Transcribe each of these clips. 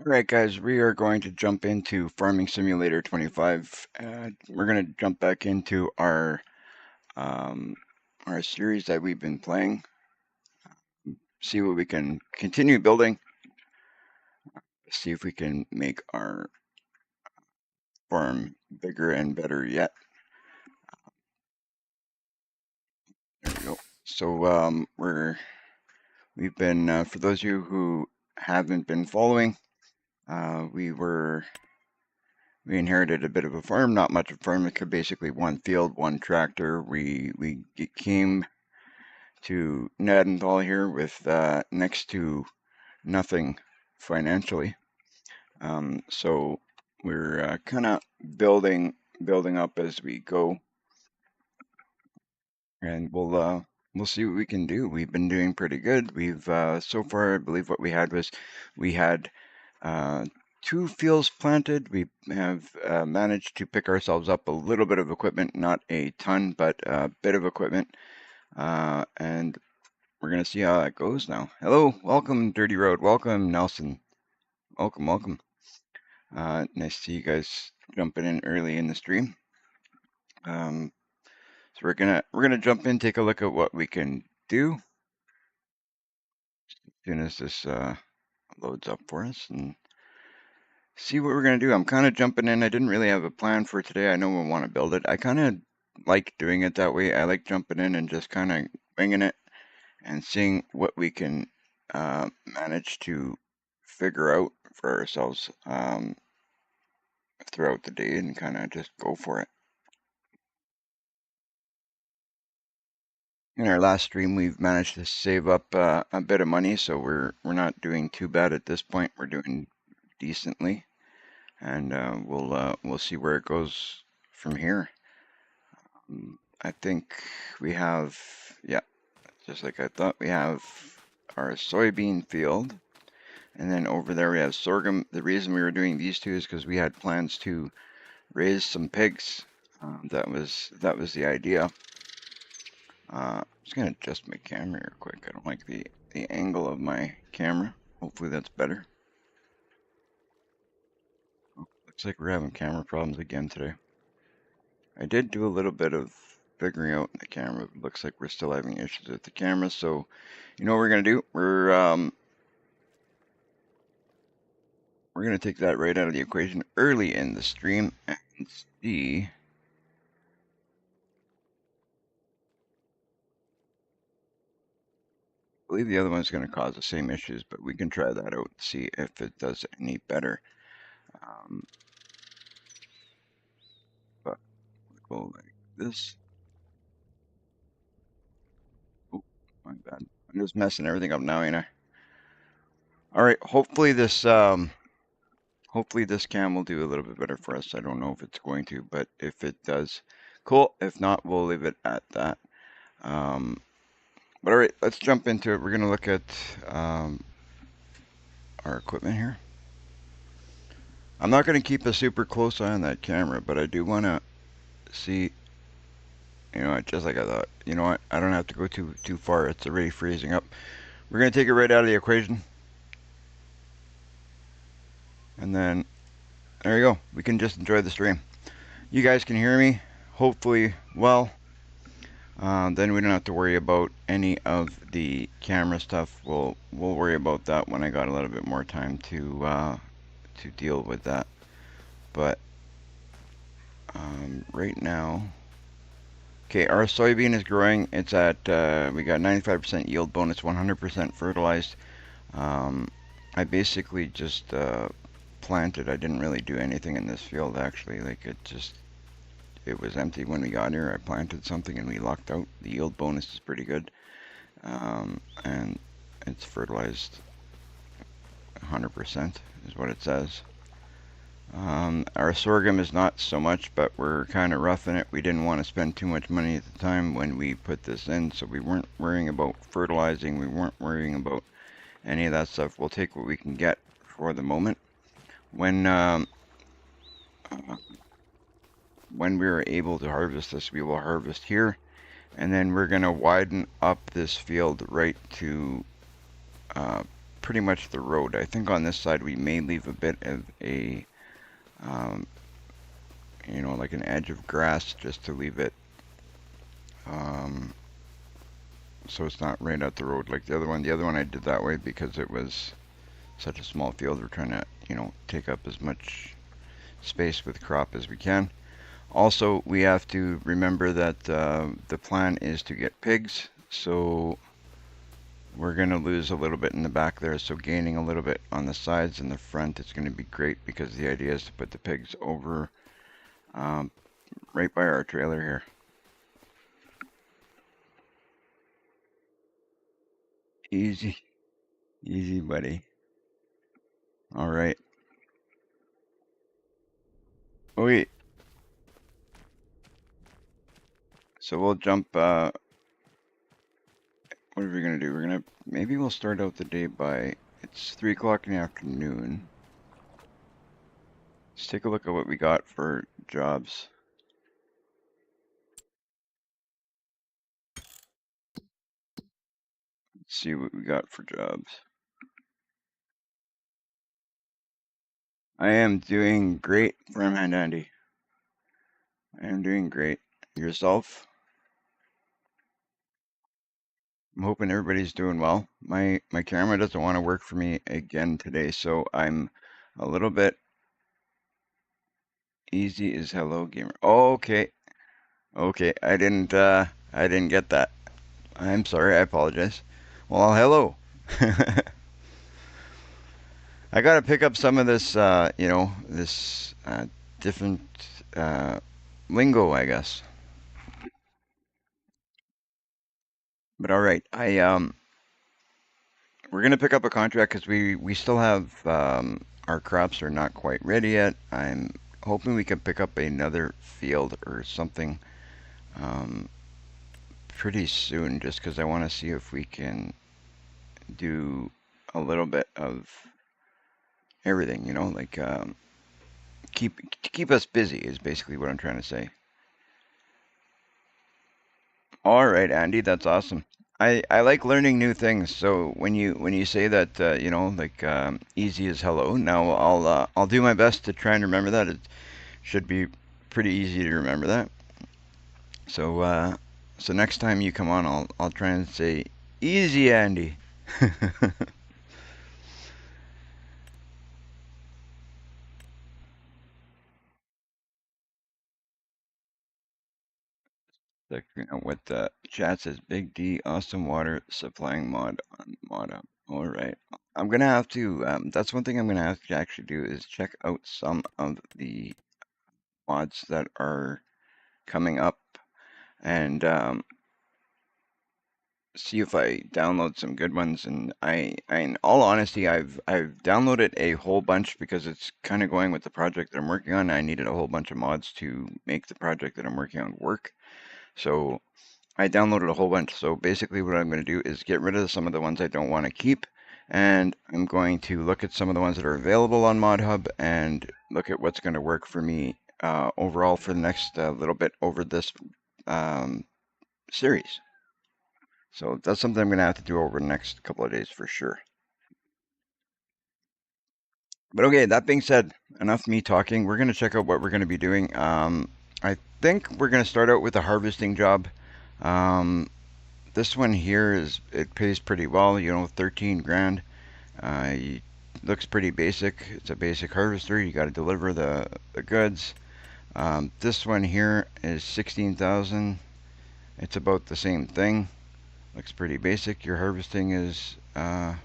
Alright guys, we are going to jump into Farming Simulator 25. We're going to jump back into our series that we've been playing. See what we can continue building. See if we can make our farm bigger and better yet. There we go. So we've been, for those of you who haven't been following, we inherited a bit of a farm, not much of a farm. It could basically one field, one tractor. We came to Nadenthal here with next to nothing financially. So we're kind of building up as we go, and we'll see what we can do. We've been doing pretty good. We've so far, I believe what we had was we had 2 fields planted. We have managed to pick ourselves up a little bit of equipment, not a ton, but a bit of equipment, and we're going to see how that goes now. Hello, welcome, Dirty Road. Welcome, Nelson. Welcome. Nice to see you guys jumping in early in the stream. So we're gonna jump in, take a look at what we can do as soon as this loads up for us, and see what we're gonna do. I'm kind of jumping in. I didn't really have a plan for today. I know we want to build it. I kind of like doing it that way. I like jumping in and just kind of winging it and seeing what we can manage to figure out for ourselves throughout the day and kind of just go for it. In our last stream, we've managed to save up a bit of money, so we're not doing too bad at this point. We're doing decently, and we'll see where it goes from here. I think we have, yeah, just like I thought, we have our soybean field, and then over there we have sorghum. The reason we were doing these two is because we had plans to raise some pigs. That was the idea. I'm just gonna adjust my camera real quick. I don't like the angle of my camera. Hopefully that's better. Oh, looks like we're having camera problems again today. I did do a little bit of figuring out the camera. It looks like we're still having issues with the camera. So, you know what we're gonna do? We're gonna take that right out of the equation early in the stream and see. I believe the other one's going to cause the same issues, but we can try that out and see if it does any better. But we'll go like this. Oh, my bad. I'm just messing everything up now, ain't I? All right. Hopefully this cam will do a little bit better for us. I don't know if it's going to, but if it does, cool. If not, we'll leave it at that. But all right, let's jump into it. We're going to look at our equipment here. I'm not going to keep a super close eye on that camera, but I do want to see, you know, just like I thought, you know what, I don't have to go too far. It's already freezing up. We're going to take it right out of the equation. And then, there you go. We can just enjoy the stream. You guys can hear me, hopefully well. Then we don't have to worry about any of the camera stuff. We'll worry about that when I got a little bit more time to deal with that. But right now, okay, our soybean is growing. It's at we got 95% yield bonus, 100% fertilized. I basically just planted. I didn't really do anything in this field actually. Like it was empty when we got here. I planted something and we lucked out. The yield bonus is pretty good, and it's fertilized 100% is what it says. Our sorghum is not so much, but we're kind of roughing it. We didn't want to spend too much money at the time when we put this in, so we weren't worrying about fertilizing. We weren't worrying about any of that stuff. We'll take what we can get for the moment. When we are able to harvest this, we will harvest here, and then we're going to widen up this field right to pretty much the road. I think on this side we may leave a bit of a, um, like an edge of grass just to leave it, um, so it's not right at the road like the other one. The other one I did that way because it was such a small field. We're trying to, take up as much space with crop as we can. Also, we have to remember that the plan is to get pigs, so we're going to lose a little bit in the back there, so gaining a little bit on the sides and the front is going to be great because the idea is to put the pigs over um, right by our trailer here. Easy, easy, buddy. All right. Okay, so we'll jump. What are we going to do? Maybe we'll start out the day by, it's 3 o'clock in the afternoon. Let's take a look at what we got for jobs. Let's see what we got for jobs. I am doing great, Farmhand Andy. I am doing great. Yourself? I'm hoping everybody's doing well. My camera doesn't want to work for me again today, so I'm a little bit easy as hello gamer. Oh, okay. Okay, I didn't get that. I'm sorry, I apologize. Well, hello. I got to pick up some of this, this different lingo, I guess. But all right, we're gonna pick up a contract because we still have our crops are not quite ready yet. I'm hoping we can pick up another field or something um, pretty soon, just because I want to see if we can do a little bit of everything. Like keep us busy is basically what I'm trying to say. All right, Andy, that's awesome. I like learning new things. So when you say that like easy as hello, now I'll do my best to try and remember that. It should be pretty easy to remember that. So so next time you come on, I'll try and say easy, Andy. Checking out what the chat says. Big D, awesome water supplying mod on mod up. All right. I'm gonna have to. That's one thing I'm gonna have to actually do is check out some of the mods that are coming up and see if I download some good ones. And in all honesty, I've downloaded a whole bunch because it's kind of going with the project that I'm working on. I needed a whole bunch of mods to make the project that I'm working on work. So I downloaded a whole bunch. So basically what I'm going to do is get rid of some of the ones I don't want to keep. And I'm going to look at some of the ones that are available on ModHub and look at what's going to work for me overall for the next little bit over this series. So that's something I'm going to have to do over the next couple of days for sure. But okay, that being said, enough me talking. We're going to check out what we're going to be doing. I think we're going to start out with a harvesting job. This one here it pays pretty well, 13 grand. Looks pretty basic. It's a basic harvester. You got to deliver the goods. This one here is 16,000. It's about the same thing. Looks pretty basic. Your harvesting is I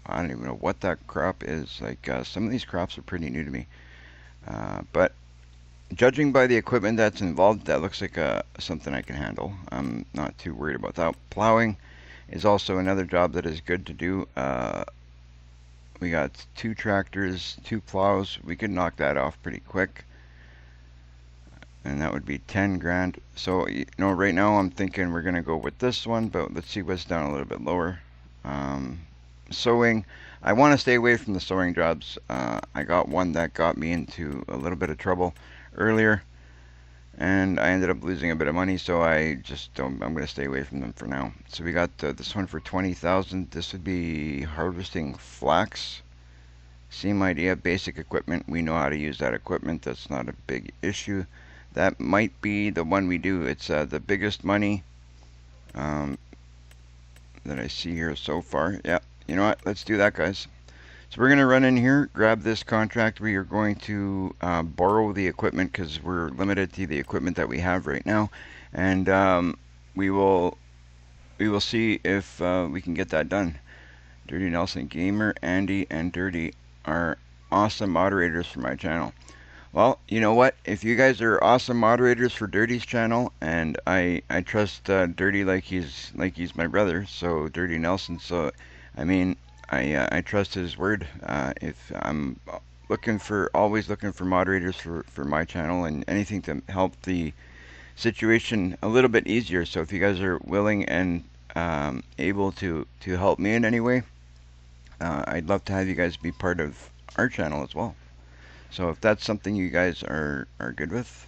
don't even know what that crop is. Like some of these crops are pretty new to me, but judging by the equipment that's involved, that looks like something I can handle. I'm not too worried about that. Plowing is also another job that is good to do. We got 2 tractors, 2 plows. We could knock that off pretty quick. And that would be 10 grand. So, right now I'm thinking we're going to go with this one, but let's see what's down a little bit lower. Sowing. I want to stay away from the sowing jobs. I got one that got me into a little bit of trouble earlier. and I ended up losing a bit of money, so I just don't. I'm gonna stay away from them for now. So we got this one for 20,000. This would be harvesting flax. Same idea, basic equipment. We know how to use that equipment. That's not a big issue. That might be the one we do. It's the biggest money um, that I see here so far. Yeah, you know what? Let's do that, guys. So we're going to run in here, grab this contract. We are going to borrow the equipment because we're limited to the equipment that we have right now, and we will see if we can get that done. Dirty Nelson Gamer, Andy, and Dirty are awesome moderators for my channel. Well, you know what? If you guys are awesome moderators for Dirty's channel, and I trust Dirty like he's my brother, so Dirty Nelson. So, I mean, I trust his word. If I'm always looking for moderators for my channel and anything to help the situation a little bit easier. So if you guys are willing and able to help me in any way, I'd love to have you guys be part of our channel as well. So if that's something you guys are good with,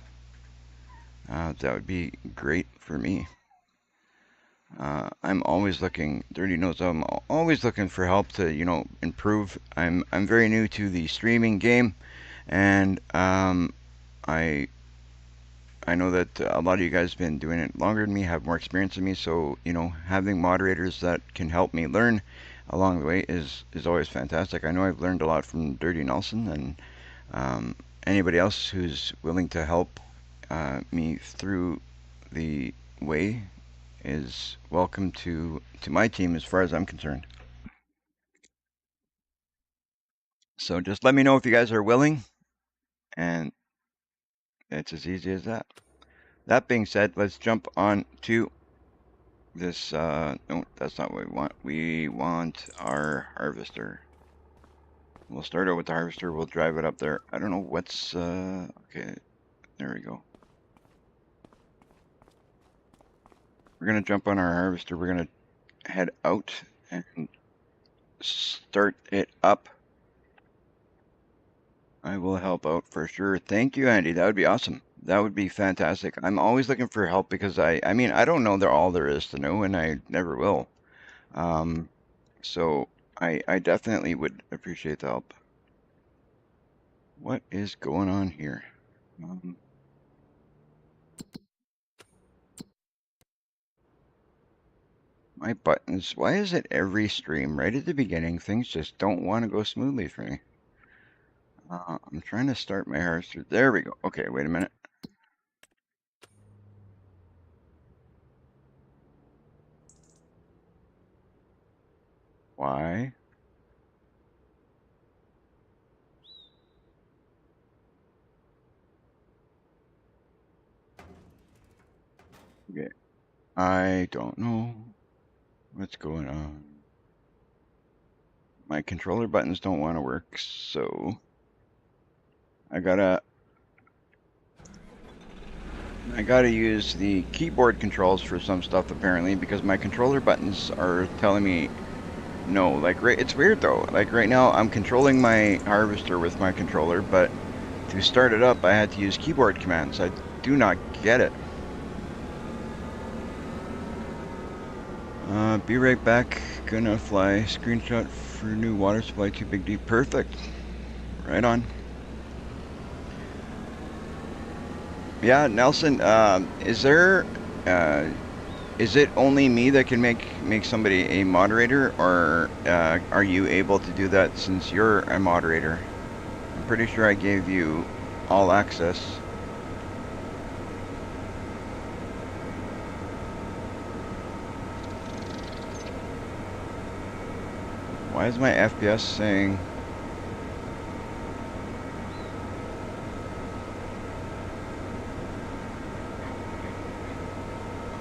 that would be great for me. I'm always looking. Dirty knows I'm always looking for help to improve. I'm very new to the streaming game, and I know that a lot of you guys have been doing it longer than me, have more experience than me. So having moderators that can help me learn along the way is always fantastic. I know I've learned a lot from Dirty Nelson, and anybody else who's willing to help me through the way is welcome to my team as far as I'm concerned. So just let me know if you guys are willing, and it's as easy as that. That being said, let's jump on to this. No, that's not what we want. We want our harvester. We'll start out with the harvester. We'll drive it up there. I don't know what's okay. There we go. We're gonna jump on our harvester. We're gonna head out and start it up. I will help out for sure. Thank you, Andy. That would be awesome. That would be fantastic. I'm always looking for help because I mean, I don't know all there is to know, and I never will. So I definitely would appreciate the help. What is going on here? My buttons. Why is it every stream right at the beginning things just don't want to go smoothly for me? I'm trying to start my harvester. There we go. Okay, wait a minute. Why? Okay. I don't know what's going on. My controller buttons don't want to work, so I gotta use the keyboard controls for some stuff apparently, because my controller buttons are telling me no. Like, it's weird though. Like right now I'm controlling my harvester with my controller, but to start it up I had to use keyboard commands. I do not get it. Be right back. Gonna fly. Screenshot for new water supply, too big deep. Perfect. Right on. Yeah, Nelson, is there, is it only me that can make somebody a moderator, or are you able to do that since you're a moderator? I'm pretty sure I gave you all access. Why is my FPS saying...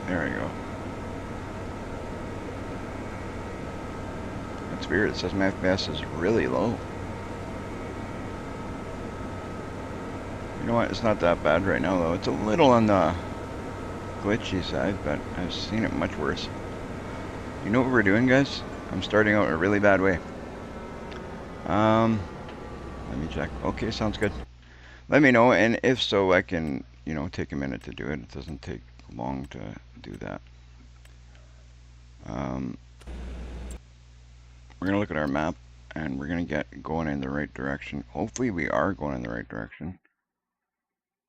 There we go. That's weird. It says my FPS is really low. You know what? It's not that bad right now, though. It's a little on the glitchy side, but I've seen it much worse. You know what we're doing, guys? I'm starting out in a really bad way. Let me check. Okay, sounds good. Let me know, and if so, I can, you know, take a minute to do it. It doesn't take long to do that. We're going to look at our map, and we're going to get going in the right direction. Hopefully we are going in the right direction.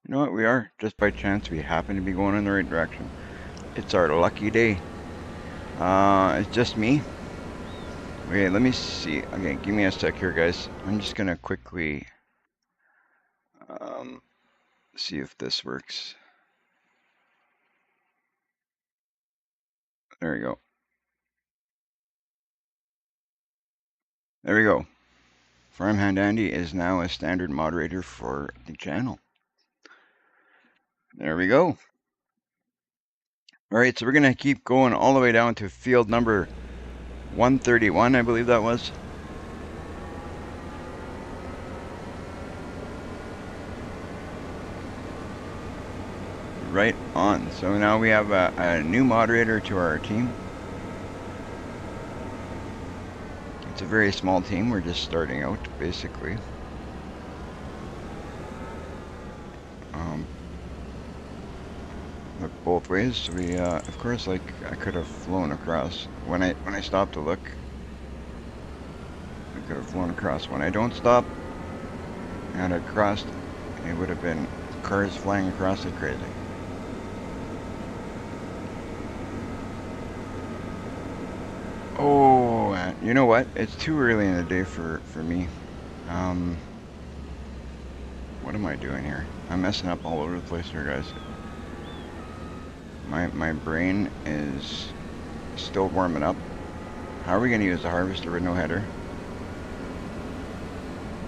You know what, we are. Just by chance, we happen to be going in the right direction. It's our lucky day. It's just me. Okay, let me see. Okay, give me a sec here, guys. I'm just going to quickly see if this works. There we go. There we go. Farmhand Andy is now a standard moderator for the channel. There we go. All right, so we're going to keep going all the way down to field number 131, I believe that was. Right on. So now we have a new moderator to our team. It's a very small team. We're just starting out, basically. Look both ways. We, of course, like I could have flown across. When I stopped to look, I could have flown across. When I don't stop, and I crossed, it would have been cars flying across like crazy. Oh, you know what? It's too early in the day for me. What am I doing here? I'm messing up all over the place here, guys. My brain is still warming up. How are we going to use the harvester with no header?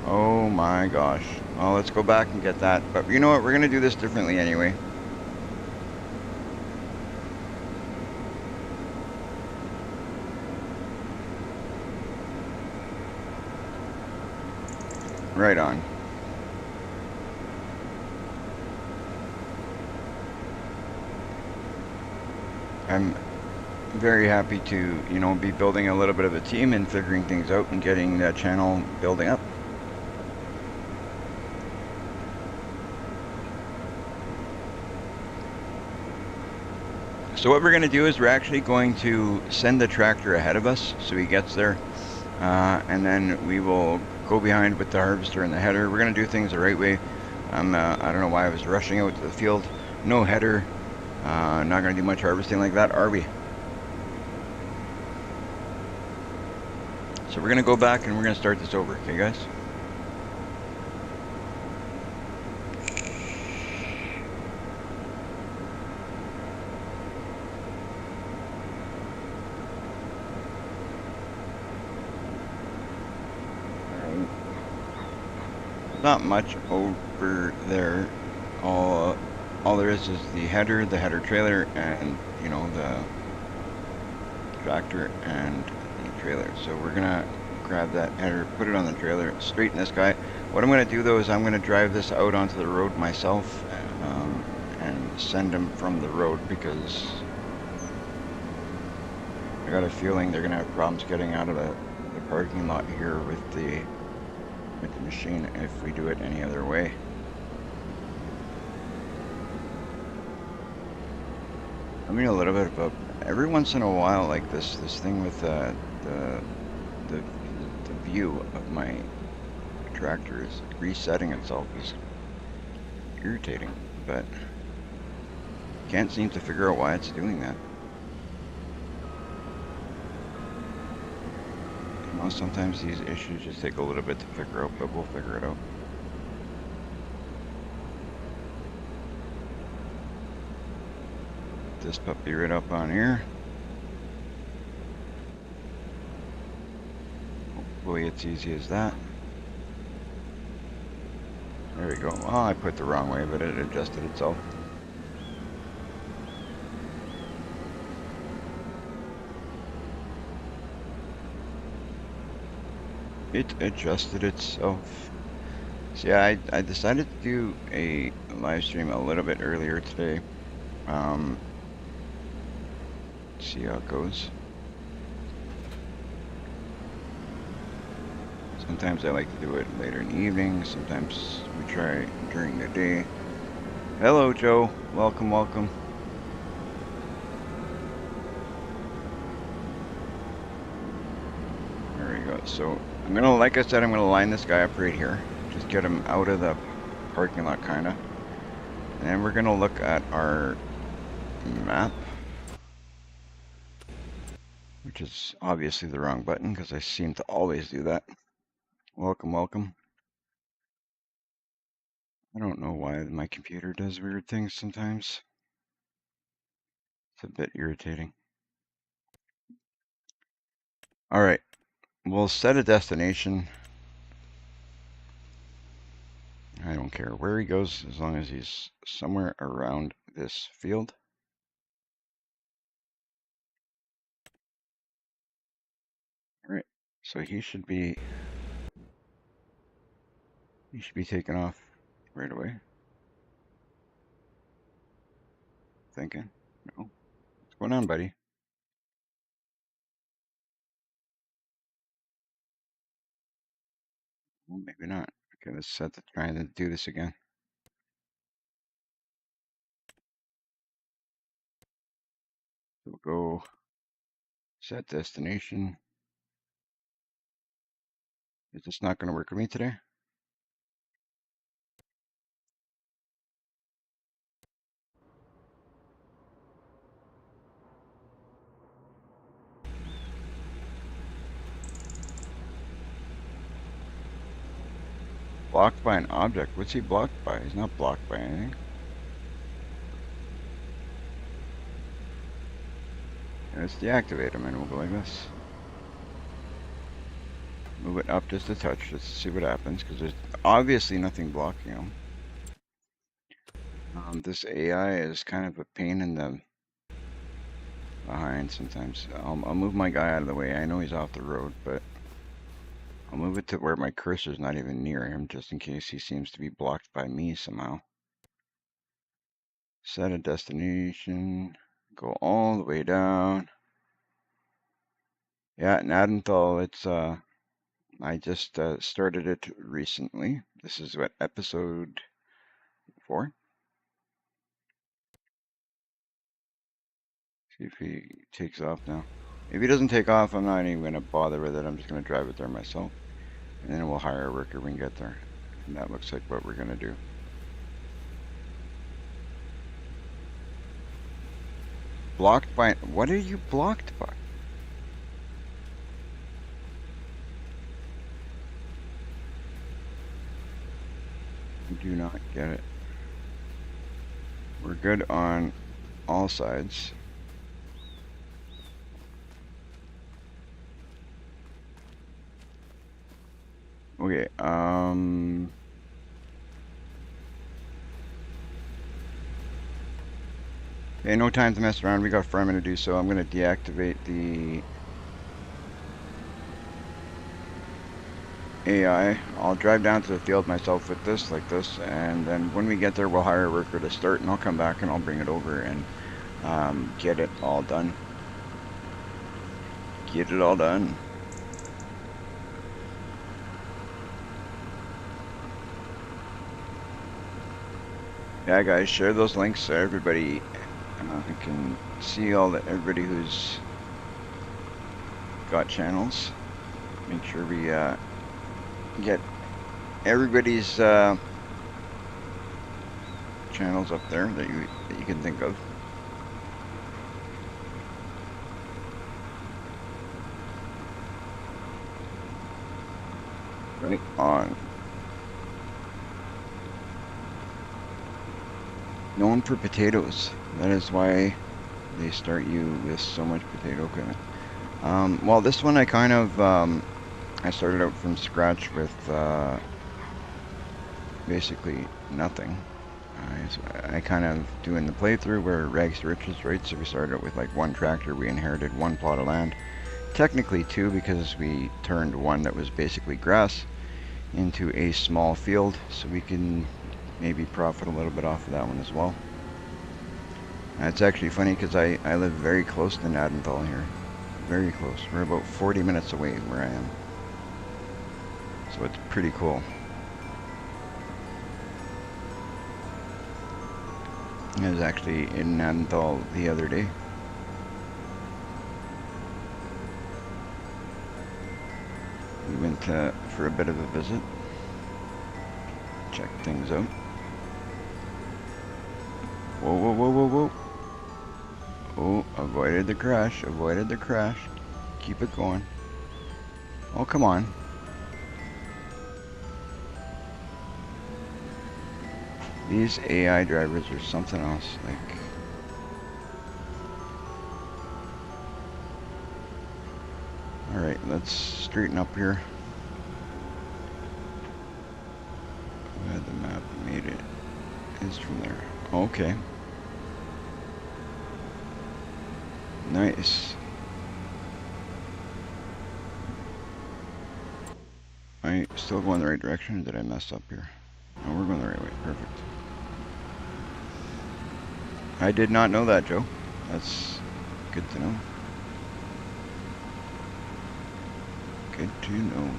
Oh my gosh. Well, let's go back and get that. But you know what? We're going to do this differently anyway. Right on. I'm very happy to, you know, be building a little bit of a team and figuring things out and getting that channel building up. So what we're going to do is we're actually going to send the tractor ahead of us so he gets there, and then we will go behind with the harvester and the header. We're going to do things the right way. I don't know why I was rushing out to the field. No header. Not going to do much harvesting like that, are we? So we're going to go back and we're going to start this over, okay, guys? Not much over there. All there is the header trailer, and you know, the tractor and the trailer. So we're gonna grab that header, put it on the trailer, straighten this guy. What I'm gonna do though is I'm gonna drive this out onto the road myself, and send him from the road, because I got a feeling they're gonna have problems getting out of the parking lot here with the machine if we do it any other way. I mean, a little bit about every once in a while, like this thing with the view of my tractor is resetting itself is irritating, but can't seem to figure out why it's doing that. You know, sometimes these issues just take a little bit to figure out, but we'll figure it out. This puppy right up on here. Hopefully it's easy as that. There we go. Oh, I put the wrong way, but it adjusted itself. It adjusted itself. So yeah, I decided to do a live stream a little bit earlier today. See how it goes. Sometimes I like to do it later in the evening. Sometimes we try during the day. Hello, Joe. Welcome, welcome. There we go. So I'm gonna, like I said, I'm gonna line this guy up right here. Just get him out of the parking lot, kinda. And then we're gonna look at our map, which is obviously the wrong button because I seem to always do that. Welcome, welcome. I don't know why my computer does weird things sometimes. It's a bit irritating. All right, we'll set a destination. I don't care where he goes as long as he's somewhere around this field. All right, so he should be taking off right away. Thinking, no, what's going on, buddy? Well, maybe not. Okay, let's set the try to do this again. So we'll go set destination. Is this not going to work with me today? Blocked by an object. What's he blocked by? He's not blocked by anything. Let's deactivate him and we'll go like this. Move it up just a touch just to see what happens because there's obviously nothing blocking him. This AI is kind of a pain in the behind sometimes. I'll move my guy out of the way. I know he's off the road, but I'll move it to where my cursor's not even near him just in case he seems to be blocked by me somehow. Set a destination. Go all the way down. Yeah, Nadenthal, it's I just started it recently. This is what, episode 4? See if he takes off now. If he doesn't take off, I'm not even going to bother with it. I'm just going to drive it there myself. And then we'll hire a worker when we get there. And that looks like what we're going to do. Blocked by... What are you blocked by? I do not get it. We're good on all sides. Okay, okay, no time to mess around. We got farming to do, so I'm going to deactivate the AI. I'll drive down to the field myself with this, like this, and then when we get there, we'll hire a worker to start, and I'll come back and I'll bring it over and get it all done. Get it all done. Yeah, guys, share those links so everybody can see everybody who's got channels. Make sure we get everybody's channels up there that you can think of. Right on. Known for potatoes. That is why they start you with so much potato equipment. Well, this one I kind of I started out from scratch with basically nothing. I kind of doing the playthrough where rags to riches, right? So we started out with like one tractor. We inherited one plot of land. Technically two, because we turned one that was basically grass into a small field, so we can maybe profit a little bit off of that one as well. It's actually funny because I live very close to Nadenthal here. Very close. We're about 40 minutes away where I am. So it's pretty cool. I was actually in Nadenthal the other day. We went for a bit of a visit, checked things out. Whoa, whoa, whoa, whoa, whoa. Oh, avoided the crash, avoided the crash. Keep it going. Oh, come on. These AI drivers are something else. Like, all right, let's straighten up here. Where the map made it is from there. Okay. Nice. I still going the right direction, or did I mess up here? No, we're going the right way. Perfect. I did not know that, Joe. That's good to know. Good to know.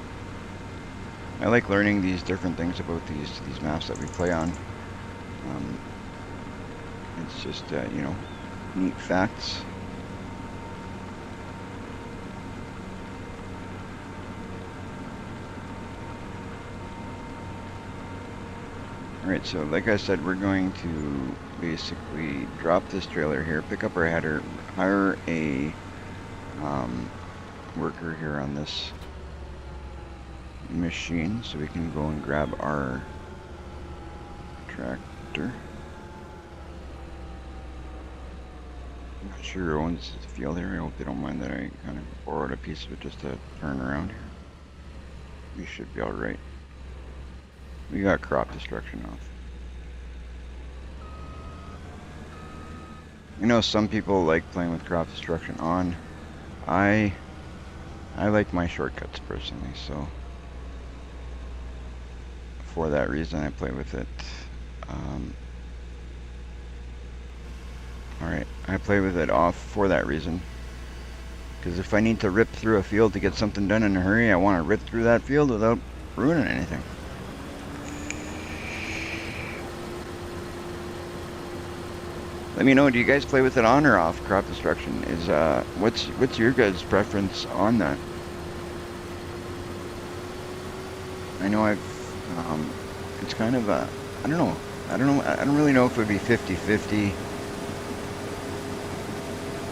I like learning these different things about these maps that we play on. It's just you know, neat facts. Alright, so like I said, we're going to basically drop this trailer here, pick up our header, hire a worker here on this machine so we can go and grab our tractor. I'm not sure who owns the field here. I hope they don't mind that I kind of borrowed a piece of it just to turn around here. We should be alright. We got crop destruction off. You know, some people like playing with crop destruction on. I like my shortcuts personally, so for that reason I play with it. Alright, I play with it off for that reason. Because if I need to rip through a field to get something done in a hurry, I want to rip through that field without ruining anything. Let me know, do you guys play with it on or off, crop destruction? Is what's your guys' preference on that? I know it's kind of I don't know. I don't really know if it would be 50-50.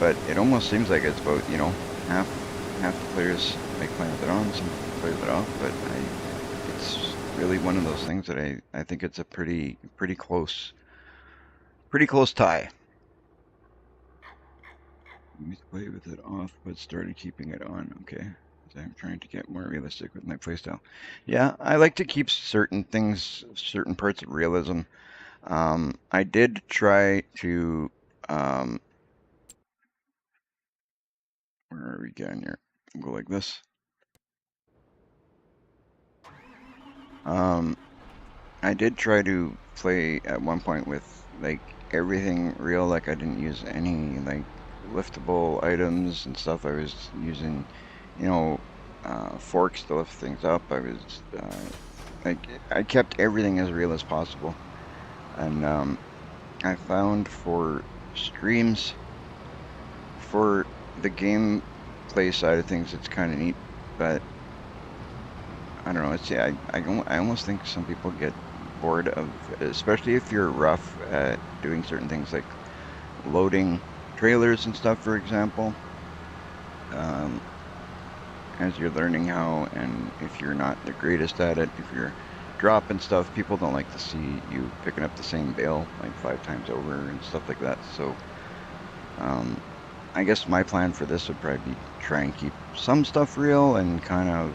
But it almost seems like it's about, you know, half the players like playing with it on, some play with it off, but it's really one of those things that I think it's a pretty close tie. We play with it off, but started keeping it on. Okay, I'm trying to get more realistic with my playstyle. Yeah, I like to keep certain things, certain parts of realism. I did try to where are we getting here? Go like this. I did try to play at one point with like everything real, like I didn't use any like liftable items and stuff. I was using, you know, forks to lift things up. I was like I kept everything as real as possible, and I found for streams for the gameplay side of things, it's kind of neat, but I don't know. It's yeah. I almost think some people get bored of, especially if you're rough at doing certain things like loading trailers and stuff, for example. As you're learning how, and if you're not the greatest at it, if you're dropping stuff, people don't like to see you picking up the same bale like 5 times over and stuff like that. So, I guess my plan for this would probably be try and keep some stuff real and kind of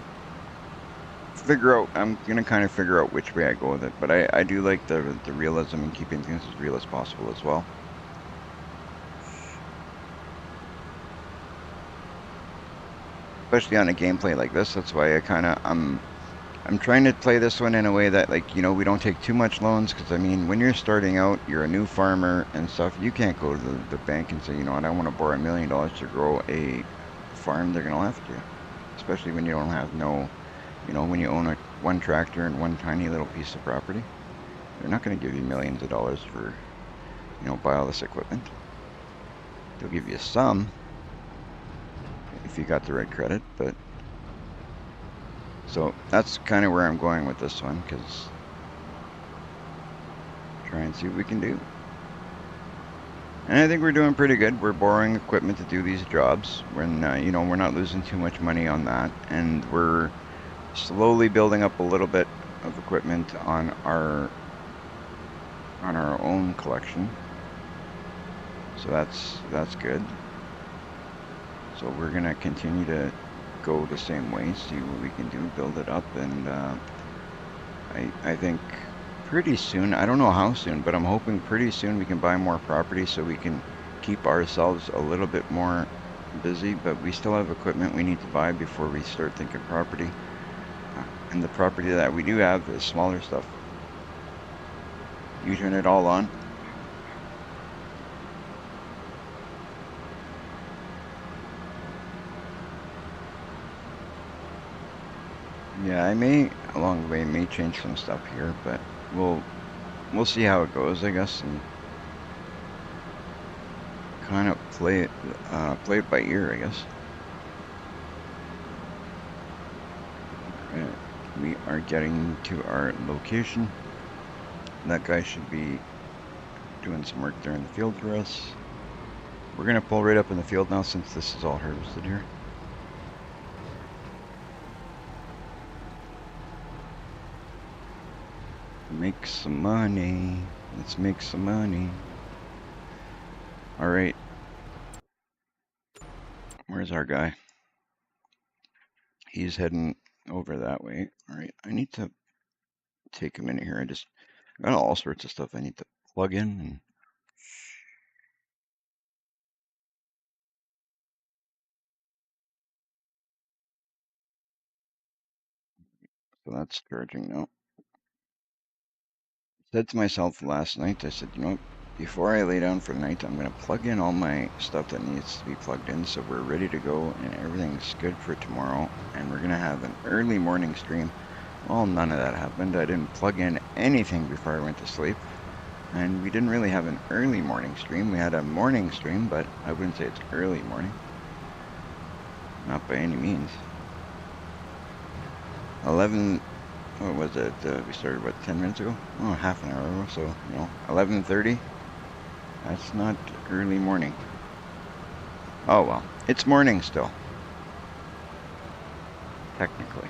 figure out, I'm going to kind of figure out which way I go with it, but I do like the realism and keeping things as real as possible as well. Especially on a gameplay like this, that's why I'm trying to play this one in a way that, like, you know, we don't take too much loans, because I mean, when you're starting out, you're a new farmer and stuff, you can't go to the bank and say, you know what, I want to borrow $1 million to grow a farm. They're going to laugh at you, especially when you don't have no, you know, when you own one tractor and one tiny little piece of property. They're not going to give you millions of dollars for you know, buy all this equipment. They'll give you some if you got the right credit, but so that's kind of where I'm going with this one, because try and see what we can do. And I think we're doing pretty good. We're borrowing equipment to do these jobs when, you know, we're not losing too much money on that. And we're slowly building up a little bit of equipment on our own collection. So that's good. So we're going to continue to go the same way, see what we can do, build it up. And I think pretty soon, I don't know how soon, but I'm hoping pretty soon we can buy more property so we can keep ourselves a little bit more busy, but we still have equipment we need to buy before we start thinking property. And the property that we do have is smaller stuff. You turn it all on. Yeah, I may, along the way, may change some stuff here, but we'll see how it goes, I guess, and kind of play it by ear, I guess. We are getting to our location. That guy should be doing some work there in the field for us. We're gonna pull right up in the field now since this is all harvested here. Make some money. Let's make some money. All right. Where's our guy? He's heading over that way. All right. I need to take a minute here. I got all sorts of stuff I need to plug in. And so that's charging now. I said to myself last night, I said, you know, before I lay down for the night, I'm going to plug in all my stuff that needs to be plugged in so we're ready to go and everything's good for tomorrow. And we're going to have an early morning stream. Well, none of that happened. I didn't plug in anything before I went to sleep. And we didn't really have an early morning stream. We had a morning stream, but I wouldn't say it's early morning. Not by any means. 11, what was it? We started, what, 10 minutes ago? Oh, half an hour ago, so, you know, 11:30. That's not early morning. Oh, well, it's morning still. Technically.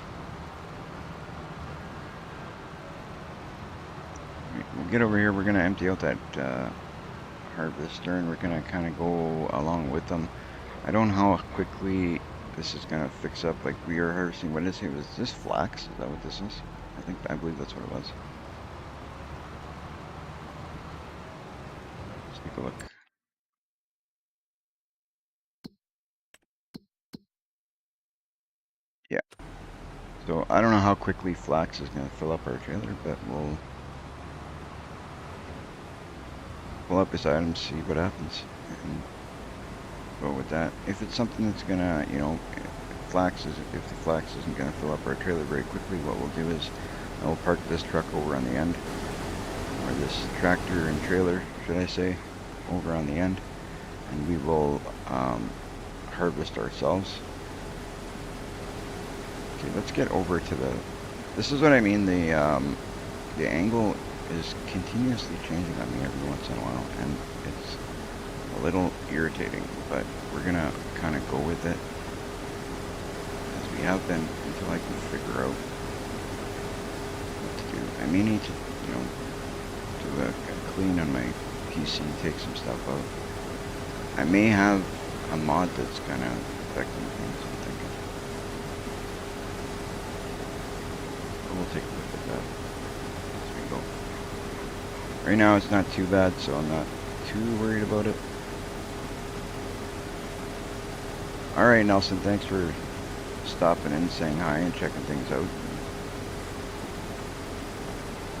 We'll get over here. We're going to empty out that harvester, and we're going to kind of go along with them. I don't know how quickly this is going to fix up. Like, we are harvesting, what is it? Was this flax? Is that what this is? I believe that's what it was. Let's take a look. Yeah. So I don't know how quickly flax is going to fill up our trailer, but we'll pull up his items, see what happens, and go with that. If it's something that's going to, you know, if the flax isn't going to fill up our trailer very quickly, what we'll do is I'll park this truck over on the end, or this tractor and trailer, should I say, over on the end, and we will harvest ourselves. Okay, let's get over to this is what I mean, the angle is continuously changing on me every once in a while, and it's a little irritating, but we're gonna kind of go with it as we have been until I can figure out what to do. I may need to, you know, do a clean on my PC, take some stuff out. I may have a mod that's kind of affecting things, I'm thinking. But we'll take a look at that as we go. Right now it's not too bad, so I'm not too worried about it. Alright, Nelson, thanks for stopping in, saying hi, and checking things out.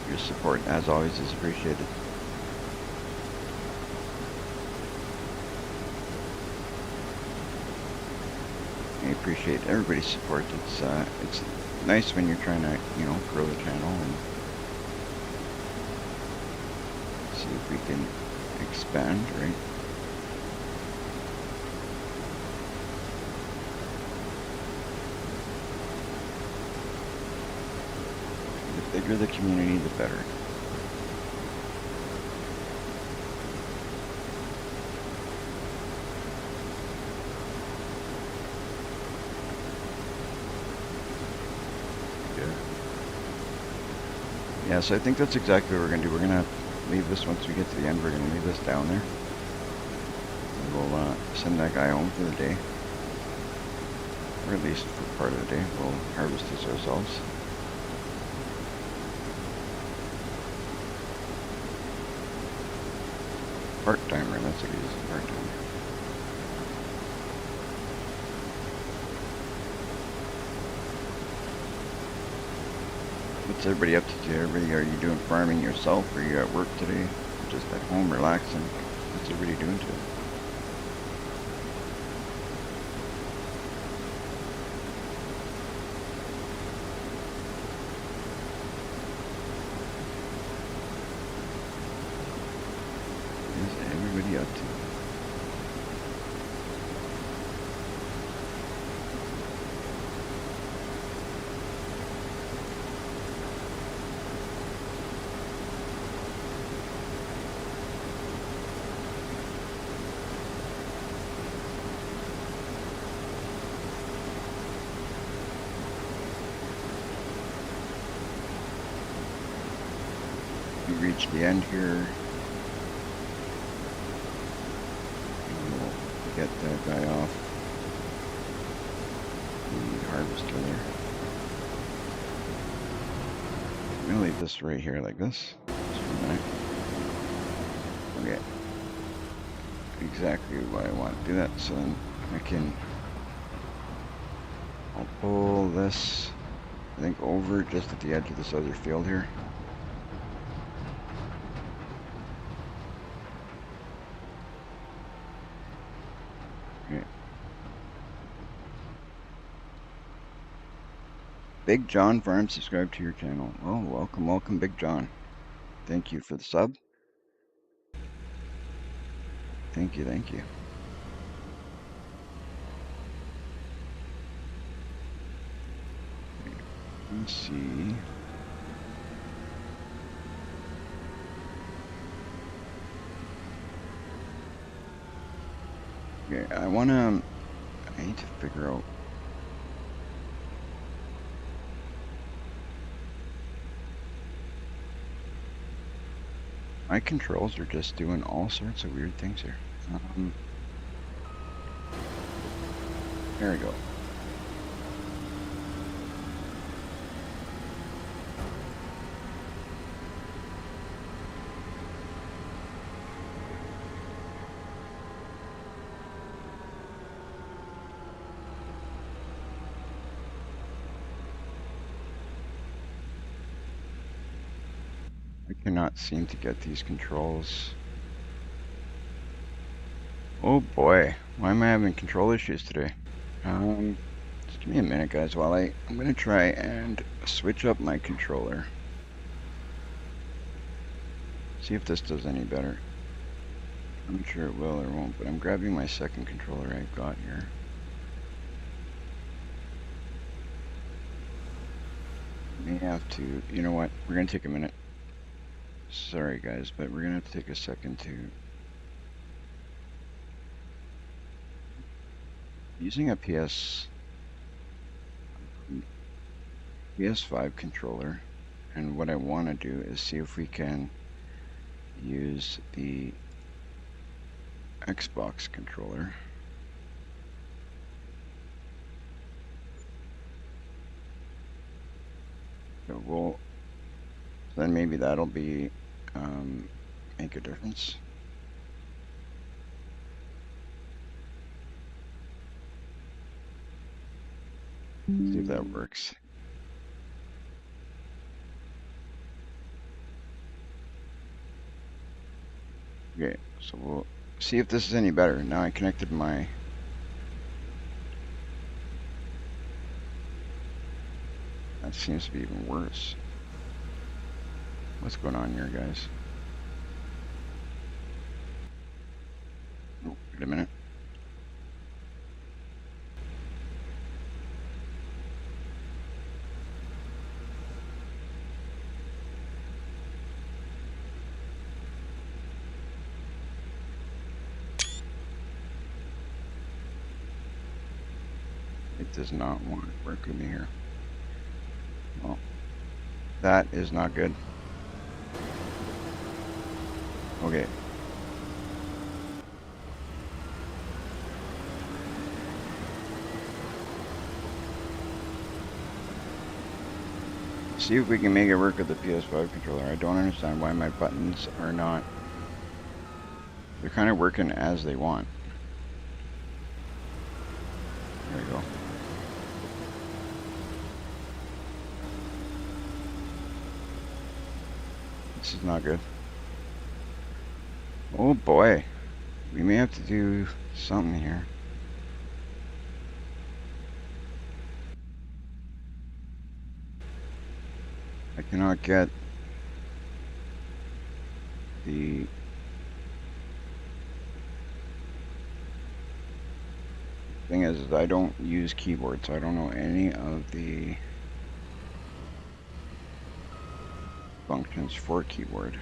Your support, as always, is appreciated. I appreciate everybody's support. It's nice when you're trying to, you know, grow the channel and see if we can expand, right? The bigger the community, the better. Yeah, so I think that's exactly what we're going to do. We're going to leave this once we get to the end. We're going to leave this down there. And we'll send that guy home for the day. Or at least for part of the day. We'll harvest this ourselves. Part-timer, that's what he is, a part-timer. What's everybody up to today? Everybody, are you doing farming yourself? Or are you at work today? Just at home relaxing? What's everybody doing today? What is everybody up to? We reached the end here. We'll get that guy off the harvester there. I'm gonna leave this right here like this. Just for a minute. Okay. Exactly why I want to do that. So then I'll pull this, I think, over just at the edge of this other field here. Okay. Big John Farm, subscribe to your channel. Oh, welcome, Big John. Thank you for the sub. Thank you. Let's see. Okay, I need to figure out. My controls are just doing all sorts of weird things here. There we go. I cannot seem to get these controls. Oh boy, why am I having control issues today? Just give me a minute, guys, while I'm gonna try and switch up my controller. See if this does any better. I'm sure it will or won't, but I'm grabbing my second controller I've got here. May have to, you know what, we're gonna take a minute. Sorry guys, but we're gonna have to take a second to using a PS5 controller, and what I want to do is see if we can use the Xbox controller. So then maybe that'll be make a difference. See if that works. Okay, so we'll see if this is any better. Now I connected my... That seems to be even worse. What's going on here, guys? It does not want to work with me here. Well, that is not good. Okay. See if we can make it work with the PS5 controller. I don't understand why my buttons are not. They're kind of working as they want. There we go. This is not good. Oh boy. We may have to do something here. I cannot get the thing is I don't use keyboards, so I don't know any of the functions for keyboard.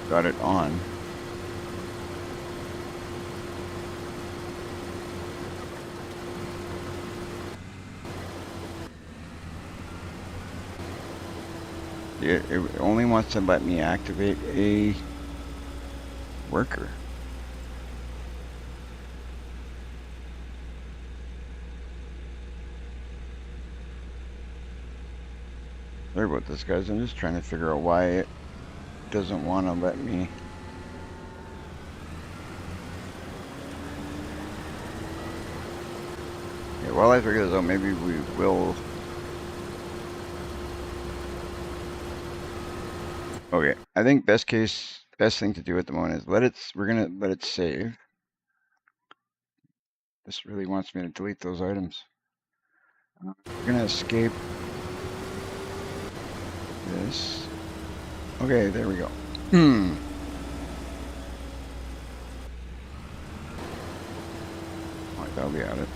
Got it on. It only wants to let me activate a worker. Sorry about this, guys. I'm just trying to figure out why it doesn't want to let me. Yeah, while I figure this out, maybe we will. Okay, I think best thing to do at the moment is we're gonna let it save. This really wants me to delete those items. We're gonna escape this. Okay, there we go. Alright, that'll be at it.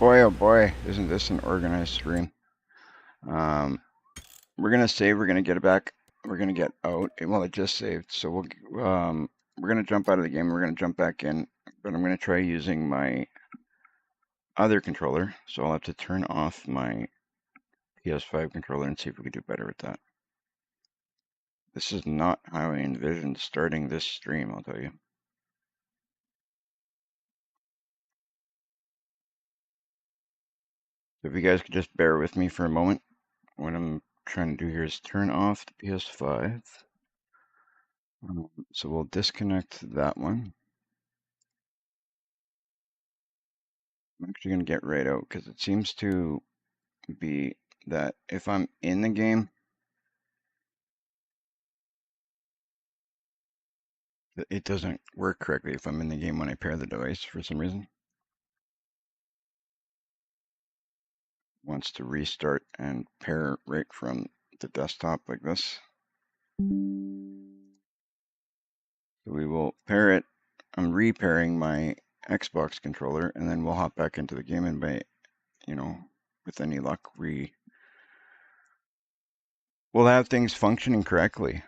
Boy, oh boy, isn't this an organized stream? We're gonna save. We're gonna get it back. We're gonna get out. Well, it just saved, so we're gonna jump out of the game. We're gonna jump back in, but I'm gonna try using my other controller. So I'll have to turn off my PS5 controller and see if we can do better with that. This is not how I envisioned starting this stream, I'll tell you. So if you guys could just bear with me for a moment, what I'm trying to do here is turn off the PS5. So we'll disconnect that one. I'm actually going to get right out because it seems to be that if I'm in the game, it doesn't work correctly if I'm in the game when I pair the device for some reason. It wants to restart and pair right from the desktop like this. So we will pair it. I'm repairing my Xbox controller, and then we'll hop back into the game, and with any luck, we'll have things functioning correctly.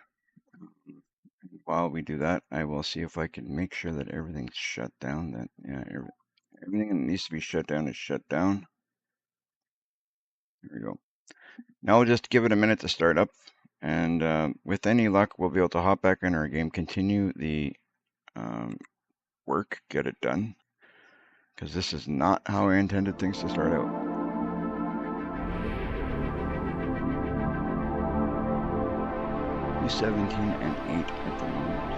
While we do that, I will see if I can make sure that everything's shut down. Everything that needs to be shut down is shut down. There we go. Now we'll just give it a minute to start up, and with any luck, we'll be able to hop back in our game, continue the work, get it done, because this is not how I intended things to start out. He's 17 and 8 at the moment.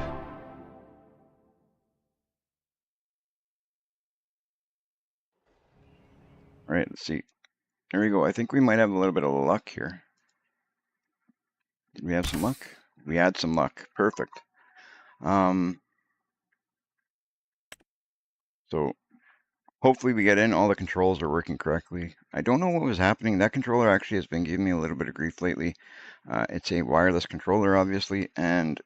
All right, let's see. There we go. I think we might have a little bit of luck here. Did we have some luck? We had some luck. Perfect. So hopefully we get in. All the controls are working correctly. I don't know what was happening. That controller actually has been giving me a little bit of grief lately. It's a wireless controller, obviously, and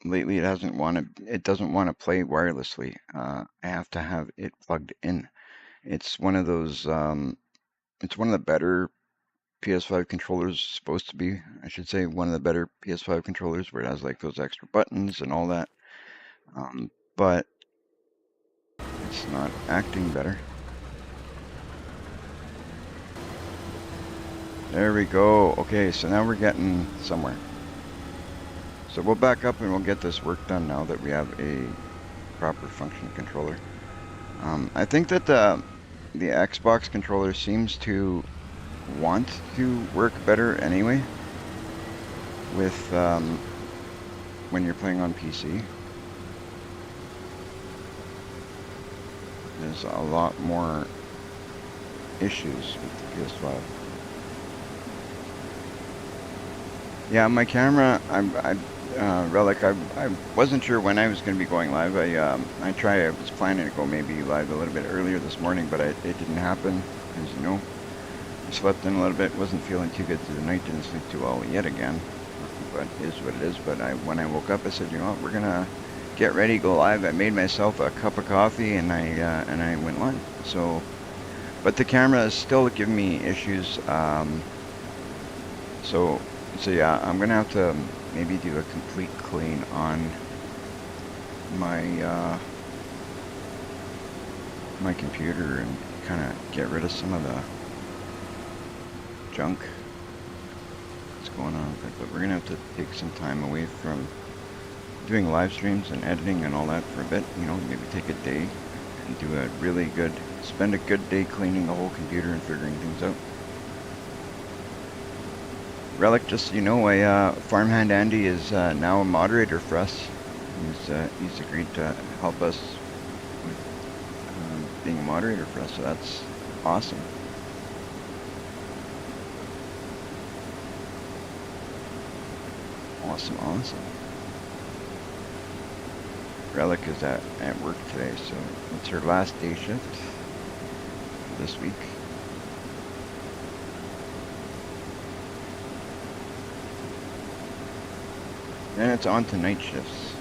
lately it doesn't want to play wirelessly. I have to have it plugged in. It's one of those, it's one of the better PS5 controllers, supposed to be, I should say, one of the better PS5 controllers where it has like those extra buttons and all that. But it's not acting better. There we go. Okay, so now we're getting somewhere. So we'll back up and we'll get this work done now that we have a proper functioning controller. I think that the Xbox controller seems to want to work better anyway with when you're playing on PC. There's a lot more issues with the PS5. Yeah, my camera, Relic, I wasn't sure when I was going to be going live. I was planning to go maybe live a little bit earlier this morning, but it didn't happen, as you know. I slept in a little bit, wasn't feeling too good through the night, didn't sleep too well yet again, but it is what it is. But when I woke up, I said, you know what, we're going to get ready, go live. I made myself a cup of coffee, and I went live. So, but the camera is still giving me issues. So yeah, I'm gonna have to maybe do a complete clean on my my computer and kind of get rid of some of the junk that's going on with it. But we're gonna have to take some time away from doing live streams and editing and all that for a bit. You know, maybe take a day and do a really good, spend a good day cleaning the whole computer and figuring things out. Relic, just so you know, Farmhand Andy is now a moderator for us. He's agreed to help us with being a moderator for us, so that's awesome. Awesome. Relic is at work today, so it's her last day shift this week. Then it's on to night shifts.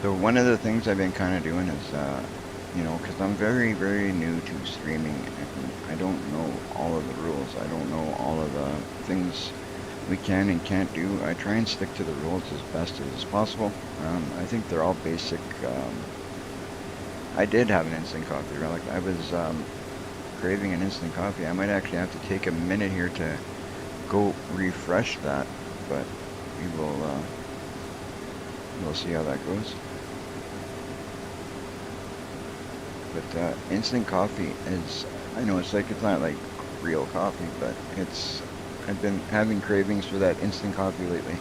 So one of the things I've been kind of doing is, you know, because I'm very, very new to streaming, and I don't know all of the rules. I don't know all of the things we can and can't do. I try and stick to the rules as best as possible. I think they're all basic. I did have an instant coffee relic. I was craving an instant coffee. I might actually have to take a minute here to go refresh that, but we'll see how that goes. But instant coffee is, I know it's not like real coffee, but I've been having cravings for that instant coffee lately.